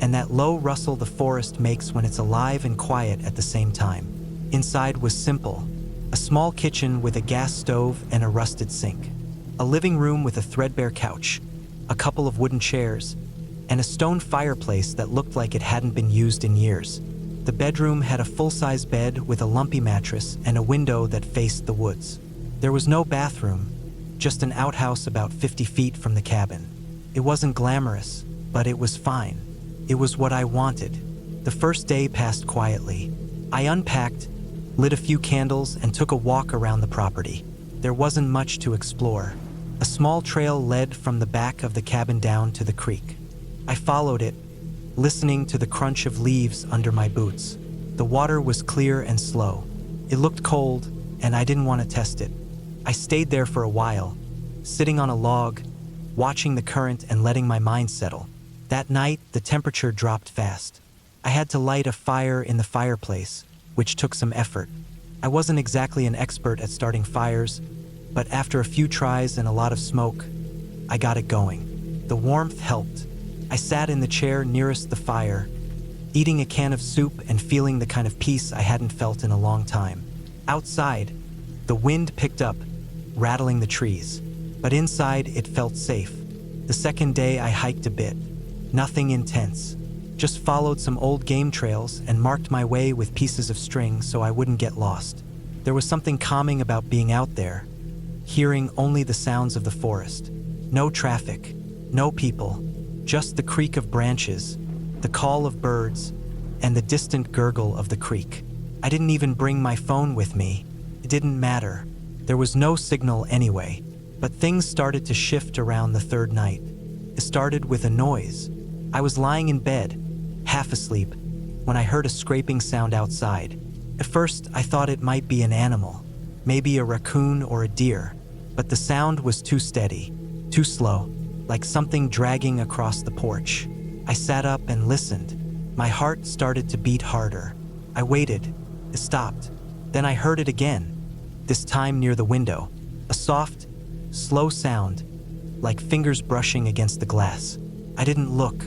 and that low rustle the forest makes when it's alive and quiet at the same time. Inside was simple. A small kitchen with a gas stove and a rusted sink. A living room with a threadbare couch, a couple of wooden chairs, and a stone fireplace that looked like it hadn't been used in years. The bedroom had a full-size bed with a lumpy mattress and a window that faced the woods. There was no bathroom, just an outhouse about 50 feet from the cabin. It wasn't glamorous, but it was fine. It was what I wanted. The first day passed quietly. I unpacked, lit a few candles, and took a walk around the property. There wasn't much to explore. A small trail led from the back of the cabin down to the creek. I followed it, listening to the crunch of leaves under my boots. The water was clear and slow. It looked cold, and I didn't want to test it. I stayed there for a while, sitting on a log, watching the current and letting my mind settle. That night, the temperature dropped fast. I had to light a fire in the fireplace, which took some effort. I wasn't exactly an expert at starting fires, but after a few tries and a lot of smoke, I got it going. The warmth helped. I sat in the chair nearest the fire, eating a can of soup and feeling the kind of peace I hadn't felt in a long time. Outside, the wind picked up, rattling the trees, but inside it felt safe. The second day I hiked a bit. Nothing intense. Just followed some old game trails and marked my way with pieces of string so I wouldn't get lost. There was something calming about being out there, hearing only the sounds of the forest. No traffic, no people, just the creak of branches, the call of birds, and the distant gurgle of the creek. I didn't even bring my phone with me. It didn't matter. There was no signal anyway. But things started to shift around the third night. It started with a noise. I was lying in bed, half asleep, when I heard a scraping sound outside. At first, I thought it might be an animal, maybe a raccoon or a deer, but the sound was too steady, too slow, like something dragging across the porch. I sat up and listened. My heart started to beat harder. I waited. It stopped. Then I heard it again, this time near the window. A soft, slow sound, like fingers brushing against the glass. I didn't look.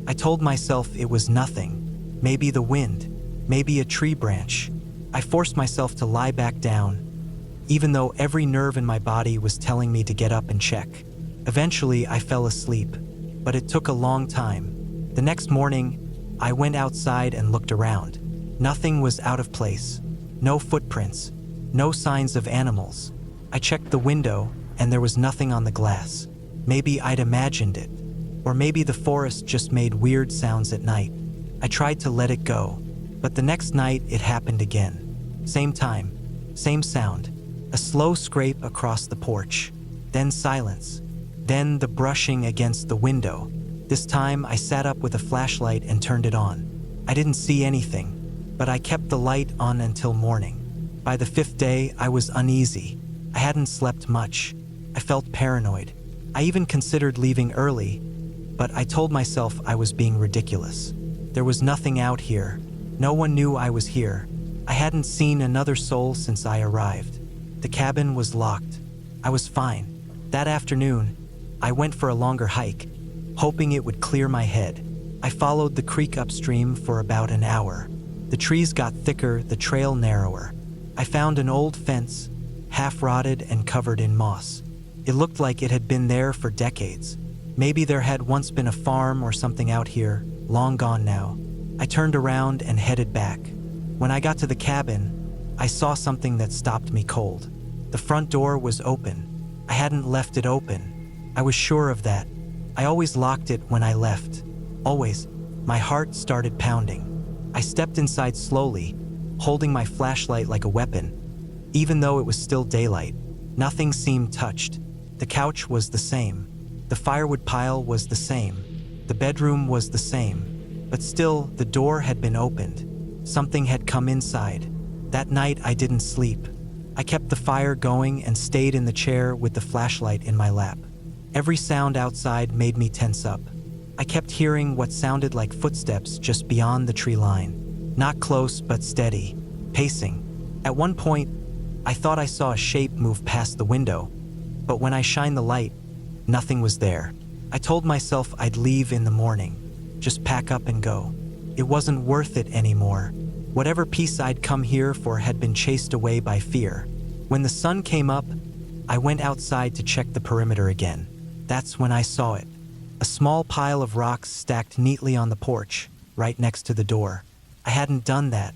I told myself it was nothing. Maybe the wind, maybe a tree branch. I forced myself to lie back down, even though every nerve in my body was telling me to get up and check. Eventually, I fell asleep, but it took a long time. The next morning, I went outside and looked around. Nothing was out of place. No footprints, no signs of animals. I checked the window, and there was nothing on the glass. Maybe I'd imagined it. Or maybe the forest just made weird sounds at night. I tried to let it go, but the next night it happened again. Same time, same sound. A slow scrape across the porch. Then silence. Then the brushing against the window. This time I sat up with a flashlight and turned it on. I didn't see anything, but I kept the light on until morning. By the 5th day, I was uneasy. I hadn't slept much. I felt paranoid. I even considered leaving early, but I told myself I was being ridiculous. There was nothing out here. No one knew I was here. I hadn't seen another soul since I arrived. The cabin was locked. I was fine. That afternoon, I went for a longer hike, hoping it would clear my head. I followed the creek upstream for about an hour. The trees got thicker, the trail narrower. I found an old fence, half rotted and covered in moss. It looked like it had been there for decades. Maybe there had once been a farm or something out here, long gone now. I turned around and headed back. When I got to the cabin, I saw something that stopped me cold. The front door was open. I hadn't left it open. I was sure of that. I always locked it when I left. Always. My heart started pounding. I stepped inside slowly, holding my flashlight like a weapon. Even though it was still daylight, nothing seemed touched. The couch was the same. The firewood pile was the same. The bedroom was the same. But still, the door had been opened. Something had come inside. That night, I didn't sleep. I kept the fire going and stayed in the chair with the flashlight in my lap. Every sound outside made me tense up. I kept hearing what sounded like footsteps just beyond the tree line. Not close, but steady, pacing. At one point, I thought I saw a shape move past the window, but when I shined the light, nothing was there. I told myself I'd leave in the morning, just pack up and go. It wasn't worth it anymore. Whatever peace I'd come here for had been chased away by fear. When the sun came up, I went outside to check the perimeter again. That's when I saw it. A small pile of rocks stacked neatly on the porch, right next to the door. I hadn't done that,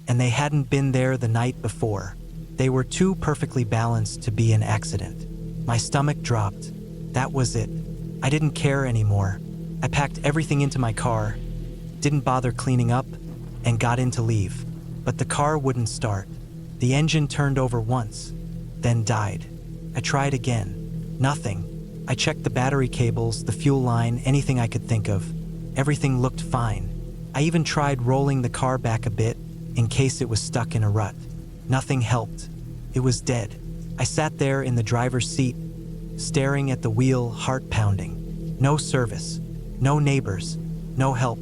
and they hadn't been there the night before. They were too perfectly balanced to be an accident. My stomach dropped. That was it. I didn't care anymore. I packed everything into my car, didn't bother cleaning up, and got in to leave. But the car wouldn't start. The engine turned over once, then died. I tried again. Nothing. I checked the battery cables, the fuel line, anything I could think of. Everything looked fine. I even tried rolling the car back a bit in case it was stuck in a rut. Nothing helped. It was dead. I sat there in the driver's seat, staring at the wheel, heart pounding. No service, no neighbors, no help.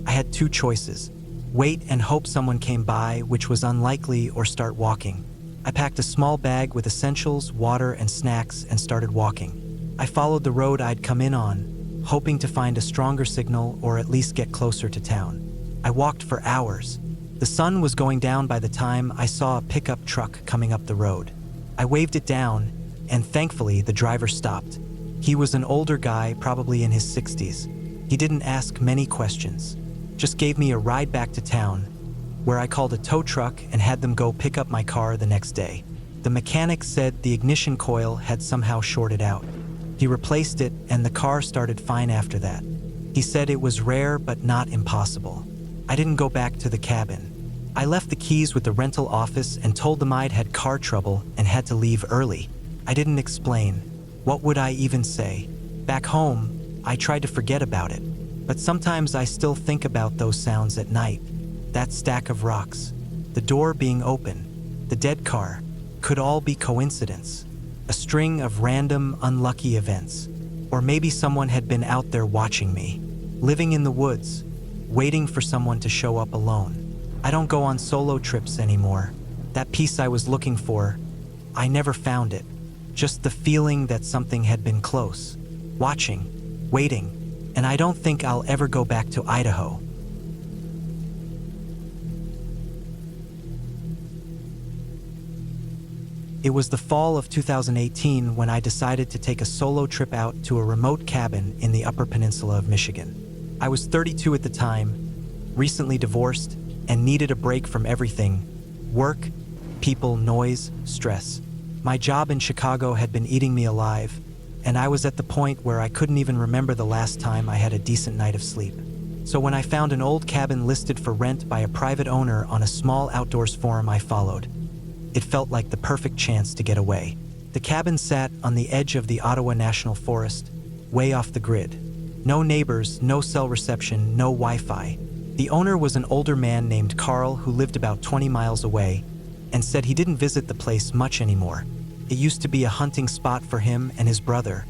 I had two choices: wait and hope someone came by, which was unlikely, or start walking. I packed a small bag with essentials, water, and snacks and started walking. I followed the road I'd come in on, hoping to find a stronger signal or at least get closer to town. I walked for hours. The sun was going down by the time I saw a pickup truck coming up the road. I waved it down, and thankfully the driver stopped. He was an older guy, probably in his 60s. He didn't ask many questions, just gave me a ride back to town, where I called a tow truck and had them go pick up my car the next day. The mechanic said the ignition coil had somehow shorted out. He replaced it, and the car started fine after that. He said it was rare but not impossible. I didn't go back to the cabin. I left the keys with the rental office and told them I'd had car trouble and had to leave early. I didn't explain. What would I even say? Back home, I tried to forget about it, but sometimes I still think about those sounds at night. That stack of rocks, the door being open, the dead car, could all be coincidence. A string of random, unlucky events. Or maybe someone had been out there watching me, living in the woods, waiting for someone to show up alone. I don't go on solo trips anymore. That peace I was looking for, I never found it. Just the feeling that something had been close, watching, waiting, and I don't think I'll ever go back to Idaho. It was the fall of 2018 when I decided to take a solo trip out to a remote cabin in the Upper Peninsula of Michigan. I was 32 at the time, recently divorced, and needed a break from everything: work, people, noise, stress. My job in Chicago had been eating me alive, and I was at the point where I couldn't even remember the last time I had a decent night of sleep. So when I found an old cabin listed for rent by a private owner on a small outdoors forum, I followed. It felt like the perfect chance to get away. The cabin sat on the edge of the Ottawa National Forest, way off the grid. No neighbors, no cell reception, no Wi-Fi. The owner was an older man named Carl who lived about 20 miles away and said he didn't visit the place much anymore. It used to be a hunting spot for him and his brother,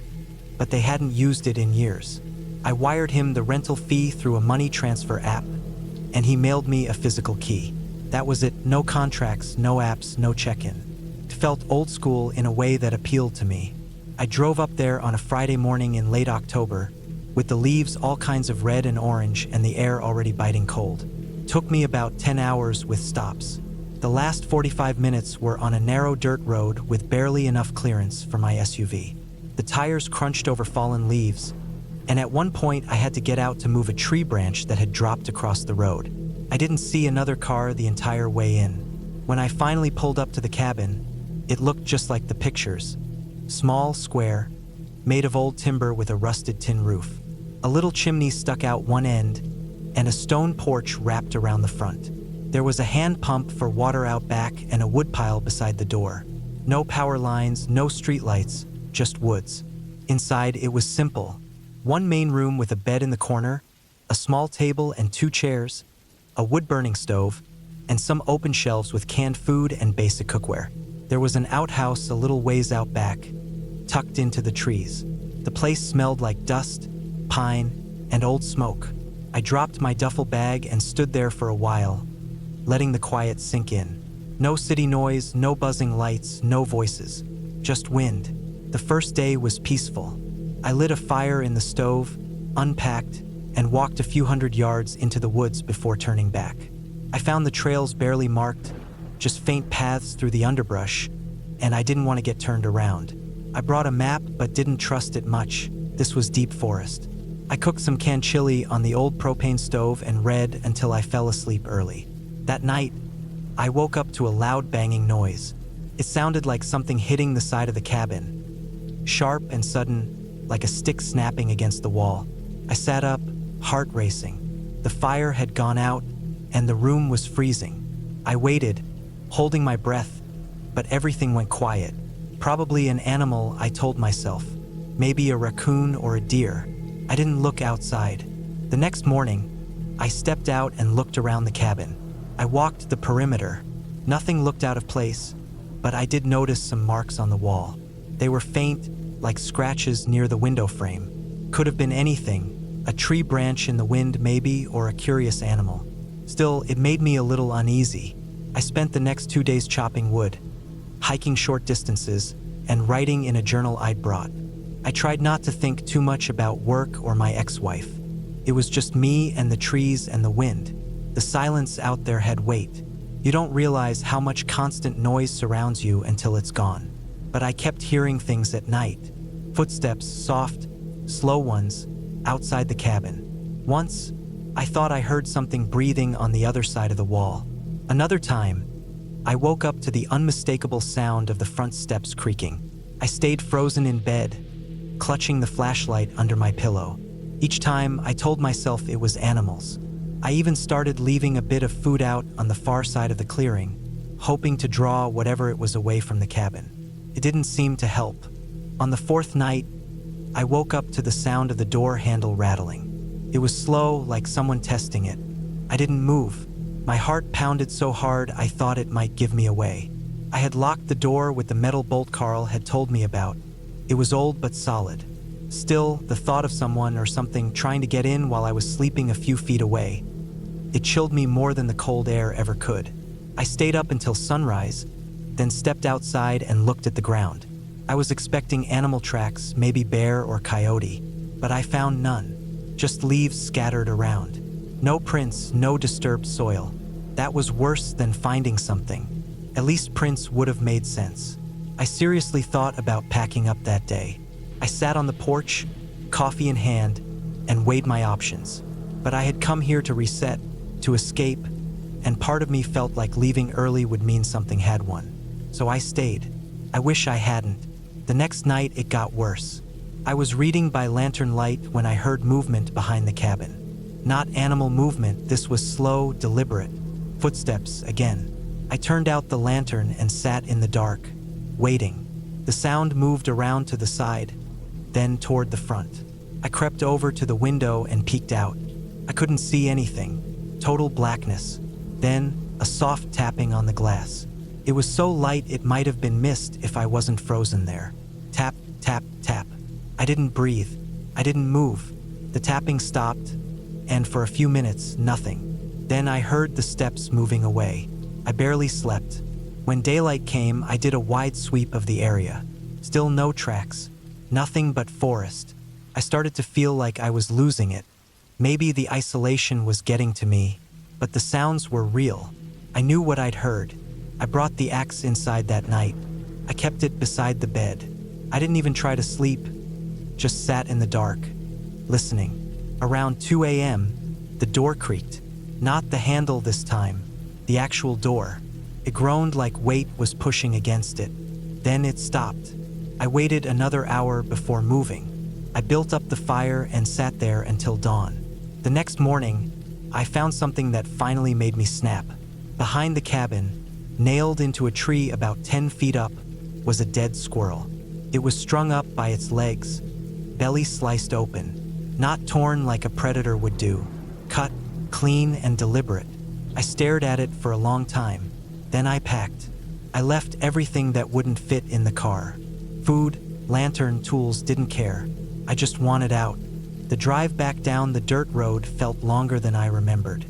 but they hadn't used it in years. I wired him the rental fee through a money transfer app, and he mailed me a physical key. That was it. No contracts, no apps, no check-in. It felt old school in a way that appealed to me. I drove up there on a Friday morning in late October, with the leaves all kinds of red and orange and the air already biting cold. It took me about 10 hours with stops. The last 45 minutes were on a narrow dirt road with barely enough clearance for my SUV. The tires crunched over fallen leaves, and at one point I had to get out to move a tree branch that had dropped across the road. I didn't see another car the entire way in. When I finally pulled up to the cabin, it looked just like the pictures. Small, square, made of old timber with a rusted tin roof. A little chimney stuck out one end, and a stone porch wrapped around the front. There was a hand pump for water out back and a woodpile beside the door. No power lines, no streetlights, just woods. Inside, it was simple. One main room with a bed in the corner, a small table and 2 chairs, a wood-burning stove, and some open shelves with canned food and basic cookware. There was an outhouse a little ways out back, tucked into the trees. The place smelled like dust, pine, and old smoke. I dropped my duffel bag and stood there for a while, letting the quiet sink in. No city noise, no buzzing lights, no voices, just wind. The first day was peaceful. I lit a fire in the stove, unpacked, and walked a few hundred yards into the woods before turning back. I found the trails barely marked, just faint paths through the underbrush, and I didn't want to get turned around. I brought a map but didn't trust it much. This was deep forest. I cooked some canned chili on the old propane stove and read until I fell asleep early. That night, I woke up to a loud banging noise. It sounded like something hitting the side of the cabin, sharp and sudden, like a stick snapping against the wall. I sat up, heart racing. The fire had gone out, and the room was freezing. I waited, holding my breath, but everything went quiet. Probably an animal, I told myself. Maybe a raccoon or a deer. I didn't look outside. The next morning, I stepped out and looked around the cabin. I walked the perimeter. Nothing looked out of place, but I did notice some marks on the wall. They were faint, like scratches near the window frame. Could have been anything, a tree branch in the wind maybe, or a curious animal. Still, it made me a little uneasy. I spent the next 2 days chopping wood, hiking short distances, and writing in a journal I'd brought. I tried not to think too much about work or my ex-wife. It was just me and the trees and the wind. The silence out there had weight. You don't realize how much constant noise surrounds you until it's gone. But I kept hearing things at night. Footsteps, soft, slow ones, outside the cabin. Once, I thought I heard something breathing on the other side of the wall. Another time, I woke up to the unmistakable sound of the front steps creaking. I stayed frozen in bed, clutching the flashlight under my pillow. Each time, I told myself it was animals. I even started leaving a bit of food out on the far side of the clearing, hoping to draw whatever it was away from the cabin. It didn't seem to help. On the 4th night, I woke up to the sound of the door handle rattling. It was slow, like someone testing it. I didn't move. My heart pounded so hard I thought it might give me away. I had locked the door with the metal bolt Carl had told me about. It was old but solid. Still, the thought of someone or something trying to get in while I was sleeping a few feet away, it chilled me more than the cold air ever could. I stayed up until sunrise, then stepped outside and looked at the ground. I was expecting animal tracks, maybe bear or coyote, but I found none. Just leaves scattered around. No prints, no disturbed soil. That was worse than finding something. At least prints would have made sense. I seriously thought about packing up that day. I sat on the porch, coffee in hand, and weighed my options. But I had come here to reset, to escape, and part of me felt like leaving early would mean something had won. So I stayed. I wish I hadn't. The next night, it got worse. I was reading by lantern light when I heard movement behind the cabin. Not animal movement, this was slow, deliberate. Footsteps again. I turned out the lantern and sat in the dark, waiting. The sound moved around to the side, then toward the front. I crept over to the window and peeked out. I couldn't see anything. Total blackness. Then, a soft tapping on the glass. It was so light it might have been mist if I wasn't frozen there. Tap, tap, tap. I didn't breathe. I didn't move. The tapping stopped, and for a few minutes, nothing. Then I heard the steps moving away. I barely slept. When daylight came, I did a wide sweep of the area. Still no tracks. Nothing but forest. I started to feel like I was losing it. Maybe the isolation was getting to me, but the sounds were real. I knew what I'd heard. I brought the axe inside that night. I kept it beside the bed. I didn't even try to sleep, just sat in the dark, listening. Around 2 a.m., the door creaked. Not the handle this time, the actual door. It groaned like weight was pushing against it. Then it stopped. I waited another hour before moving. I built up the fire and sat there until dawn. The next morning, I found something that finally made me snap. Behind the cabin, nailed into a tree about 10 feet up, was a dead squirrel. It was strung up by its legs, belly sliced open, not torn like a predator would do, cut, clean and deliberate. I stared at it for a long time. Then I packed. I left everything that wouldn't fit in the car. Food, lantern, tools, didn't care. I just wanted out. The drive back down the dirt road felt longer than I remembered.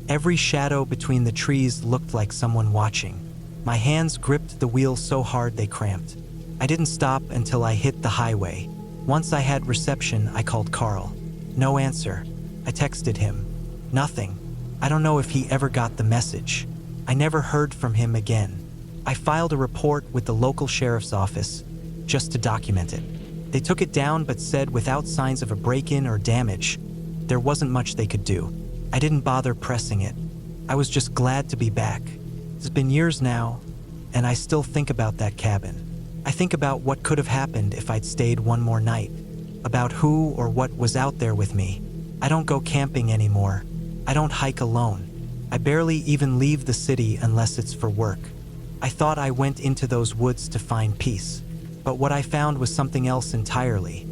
Every shadow between the trees looked like someone watching. My hands gripped the wheel so hard they cramped. I didn't stop until I hit the highway. Once I had reception, I called Carl. No answer. I texted him. Nothing. I don't know if he ever got the message. I never heard from him again. I filed a report with the local sheriff's office just to document it. They took it down but said without signs of a break-in or damage, there wasn't much they could do. I didn't bother pressing it. I was just glad to be back. It's been years now, and I still think about that cabin. I think about what could have happened if I'd stayed one more night, about who or what was out there with me. I don't go camping anymore. I don't hike alone. I barely even leave the city unless it's for work. I thought I went into those woods to find peace, but what I found was something else entirely.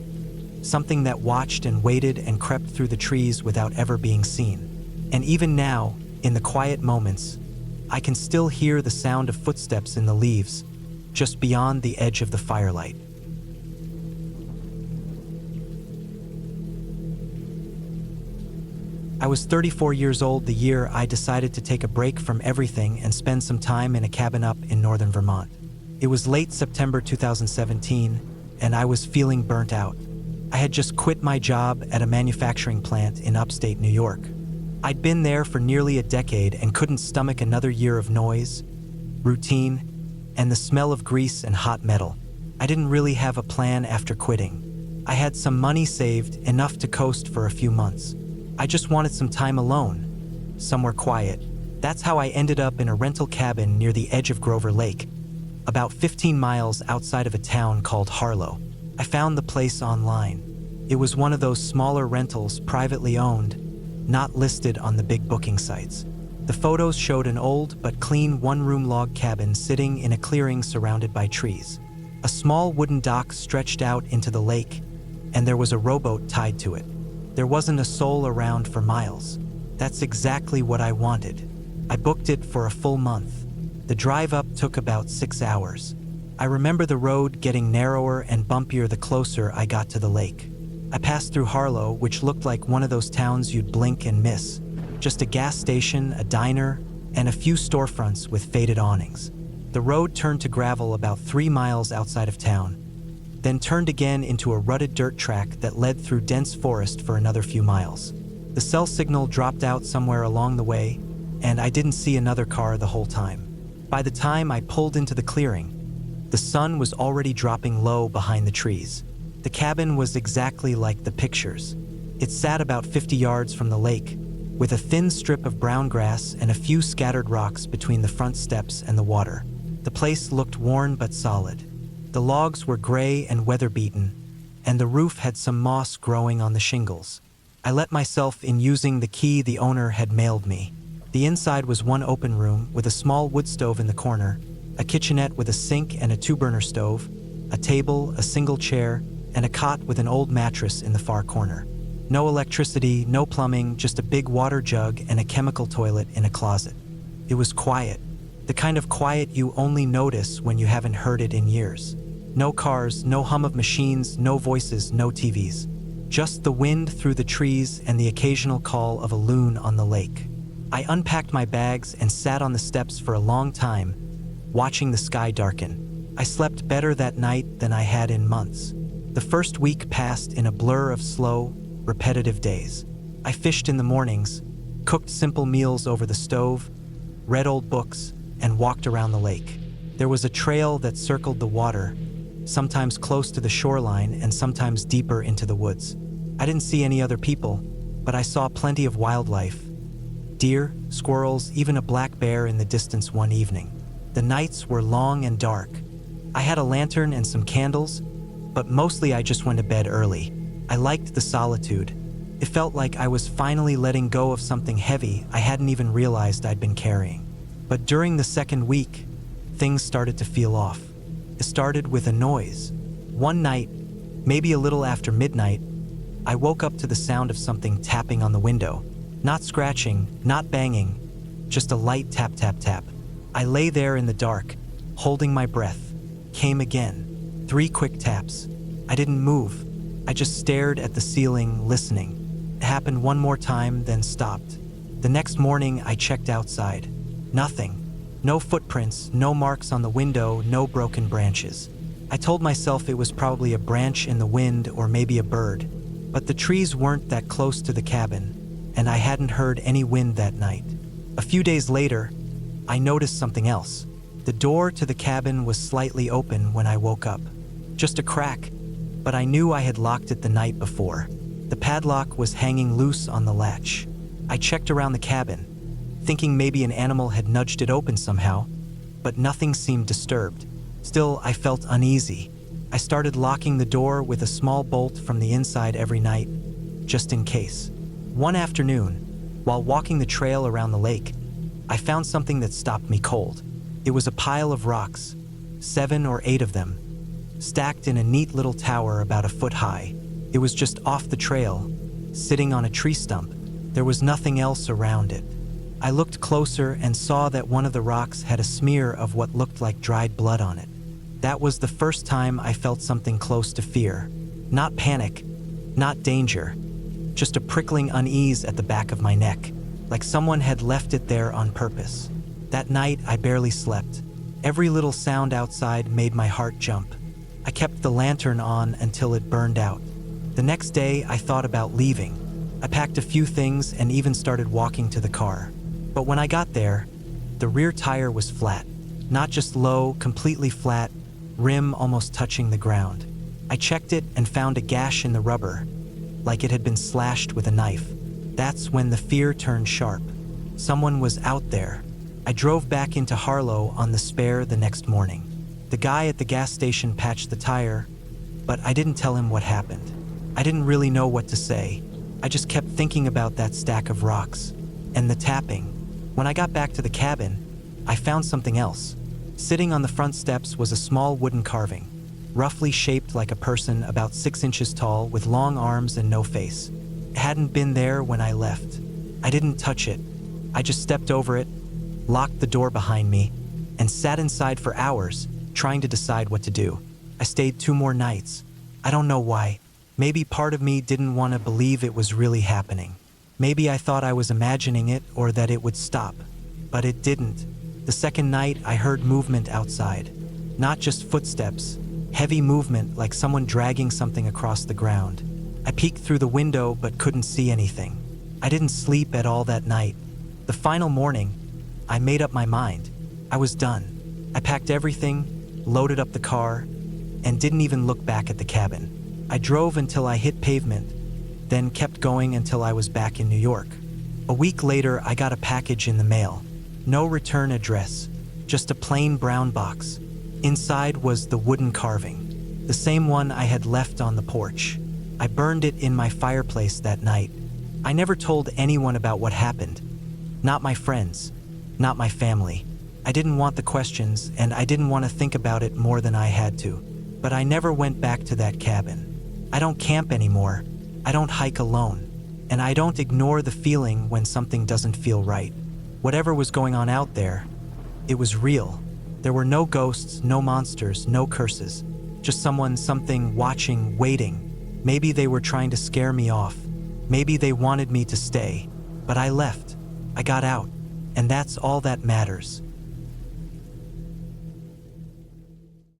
Something that watched and waited and crept through the trees without ever being seen. And even now, in the quiet moments, I can still hear the sound of footsteps in the leaves, just beyond the edge of the firelight. I was 34 years old the year I decided to take a break from everything and spend some time in a cabin up in northern Vermont. It was late September 2017, and I was feeling burnt out. I had just quit my job at a manufacturing plant in upstate New York. I'd been there for nearly a decade and couldn't stomach another year of noise, routine, and the smell of grease and hot metal. I didn't really have a plan after quitting. I had some money saved, enough to coast for a few months. I just wanted some time alone, somewhere quiet. That's how I ended up in a rental cabin near the edge of Grover Lake, about 15 miles outside of a town called Harlow. I found the place online. It was one of those smaller rentals, privately owned, not listed on the big booking sites. The photos showed an old but clean one-room log cabin sitting in a clearing surrounded by trees. A small wooden dock stretched out into the lake, and there was a rowboat tied to it. There wasn't a soul around for miles. That's exactly what I wanted. I booked it for a full month. The drive up took about 6 hours. I remember the road getting narrower and bumpier the closer I got to the lake. I passed through Harlow, which looked like one of those towns you'd blink and miss. Just a gas station, a diner, and a few storefronts with faded awnings. The road turned to gravel about 3 miles outside of town, then turned again into a rutted dirt track that led through dense forest for another few miles. The cell signal dropped out somewhere along the way, and I didn't see another car the whole time. By the time I pulled into the clearing, the sun was already dropping low behind the trees. The cabin was exactly like the pictures. It sat about 50 yards from the lake, with a thin strip of brown grass and a few scattered rocks between the front steps and the water. The place looked worn but solid. The logs were gray and weather-beaten, and the roof had some moss growing on the shingles. I let myself in using the key the owner had mailed me. The inside was one open room with a small wood stove in the corner, a kitchenette with a sink and a 2-burner stove, a table, a single chair, and a cot with an old mattress in the far corner. No electricity, no plumbing, just a big water jug and a chemical toilet in a closet. It was quiet, the kind of quiet you only notice when you haven't heard it in years. No cars, no hum of machines, no voices, no TVs. Just the wind through the trees and the occasional call of a loon on the lake. I unpacked my bags and sat on the steps for a long time, watching the sky darken. I slept better that night than I had in months. The first week passed in a blur of slow, repetitive days. I fished in the mornings, cooked simple meals over the stove, read old books, and walked around the lake. There was a trail that circled the water, sometimes close to the shoreline and sometimes deeper into the woods. I didn't see any other people, but I saw plenty of wildlife. Deer, squirrels, even a black bear in the distance one evening. The nights were long and dark. I had a lantern and some candles, but mostly I just went to bed early. I liked the solitude. It felt like I was finally letting go of something heavy I hadn't even realized I'd been carrying. But during the second week, things started to feel off. It started with a noise. One night, maybe a little after midnight, I woke up to the sound of something tapping on the window. Not scratching, not banging, just a light tap, tap, tap. I lay there in the dark, holding my breath. Came again. 3 quick taps. I didn't move. I just stared at the ceiling, listening. It happened one more time, then stopped. The next morning, I checked outside. Nothing. No footprints, no marks on the window, no broken branches. I told myself it was probably a branch in the wind or maybe a bird. But the trees weren't that close to the cabin, and I hadn't heard any wind that night. A few days later, I noticed something else. The door to the cabin was slightly open when I woke up. Just a crack, but I knew I had locked it the night before. The padlock was hanging loose on the latch. I checked around the cabin, thinking maybe an animal had nudged it open somehow, but nothing seemed disturbed. Still, I felt uneasy. I started locking the door with a small bolt from the inside every night, just in case. One afternoon, while walking the trail around the lake, I found something that stopped me cold. It was a pile of rocks, 7 or 8 of them, stacked in a neat little tower about a foot high. It was just off the trail, sitting on a tree stump. There was nothing else around it. I looked closer and saw that one of the rocks had a smear of what looked like dried blood on it. That was the first time I felt something close to fear. Not panic, not danger, just a prickling unease at the back of my neck, like someone had left it there on purpose. That night, I barely slept. Every little sound outside made my heart jump. I kept the lantern on until it burned out. The next day, I thought about leaving. I packed a few things and even started walking to the car. But when I got there, the rear tire was flat. Not just low, completely flat, rim almost touching the ground. I checked it and found a gash in the rubber, like it had been slashed with a knife. That's when the fear turned sharp. Someone was out there. I drove back into Harlow on the spare the next morning. The guy at the gas station patched the tire, but I didn't tell him what happened. I didn't really know what to say. I just kept thinking about that stack of rocks and the tapping. When I got back to the cabin, I found something else. Sitting on the front steps was a small wooden carving, roughly shaped like a person about 6 inches tall with long arms and no face. It hadn't been there when I left. I didn't touch it. I just stepped over it, locked the door behind me, and sat inside for hours, trying to decide what to do. I stayed 2 more nights. I don't know why. Maybe part of me didn't want to believe it was really happening. Maybe I thought I was imagining it or that it would stop. But it didn't. The second night, I heard movement outside. Not just footsteps, heavy movement like someone dragging something across the ground. I peeked through the window but couldn't see anything. I didn't sleep at all that night. The final morning, I made up my mind. I was done. I packed everything, loaded up the car, and didn't even look back at the cabin. I drove until I hit pavement, then kept going until I was back in New York. A week later, I got a package in the mail. No return address, just a plain brown box. Inside was the wooden carving, the same one I had left on the porch. I burned it in my fireplace that night. I never told anyone about what happened. Not my friends, not my family. I didn't want the questions, and I didn't want to think about it more than I had to. But I never went back to that cabin. I don't camp anymore. I don't hike alone. And I don't ignore the feeling when something doesn't feel right. Whatever was going on out there, it was real. There were no ghosts, no monsters, no curses. Just someone, something, watching, waiting. Maybe they were trying to scare me off. Maybe they wanted me to stay. But I left. I got out. And that's all that matters.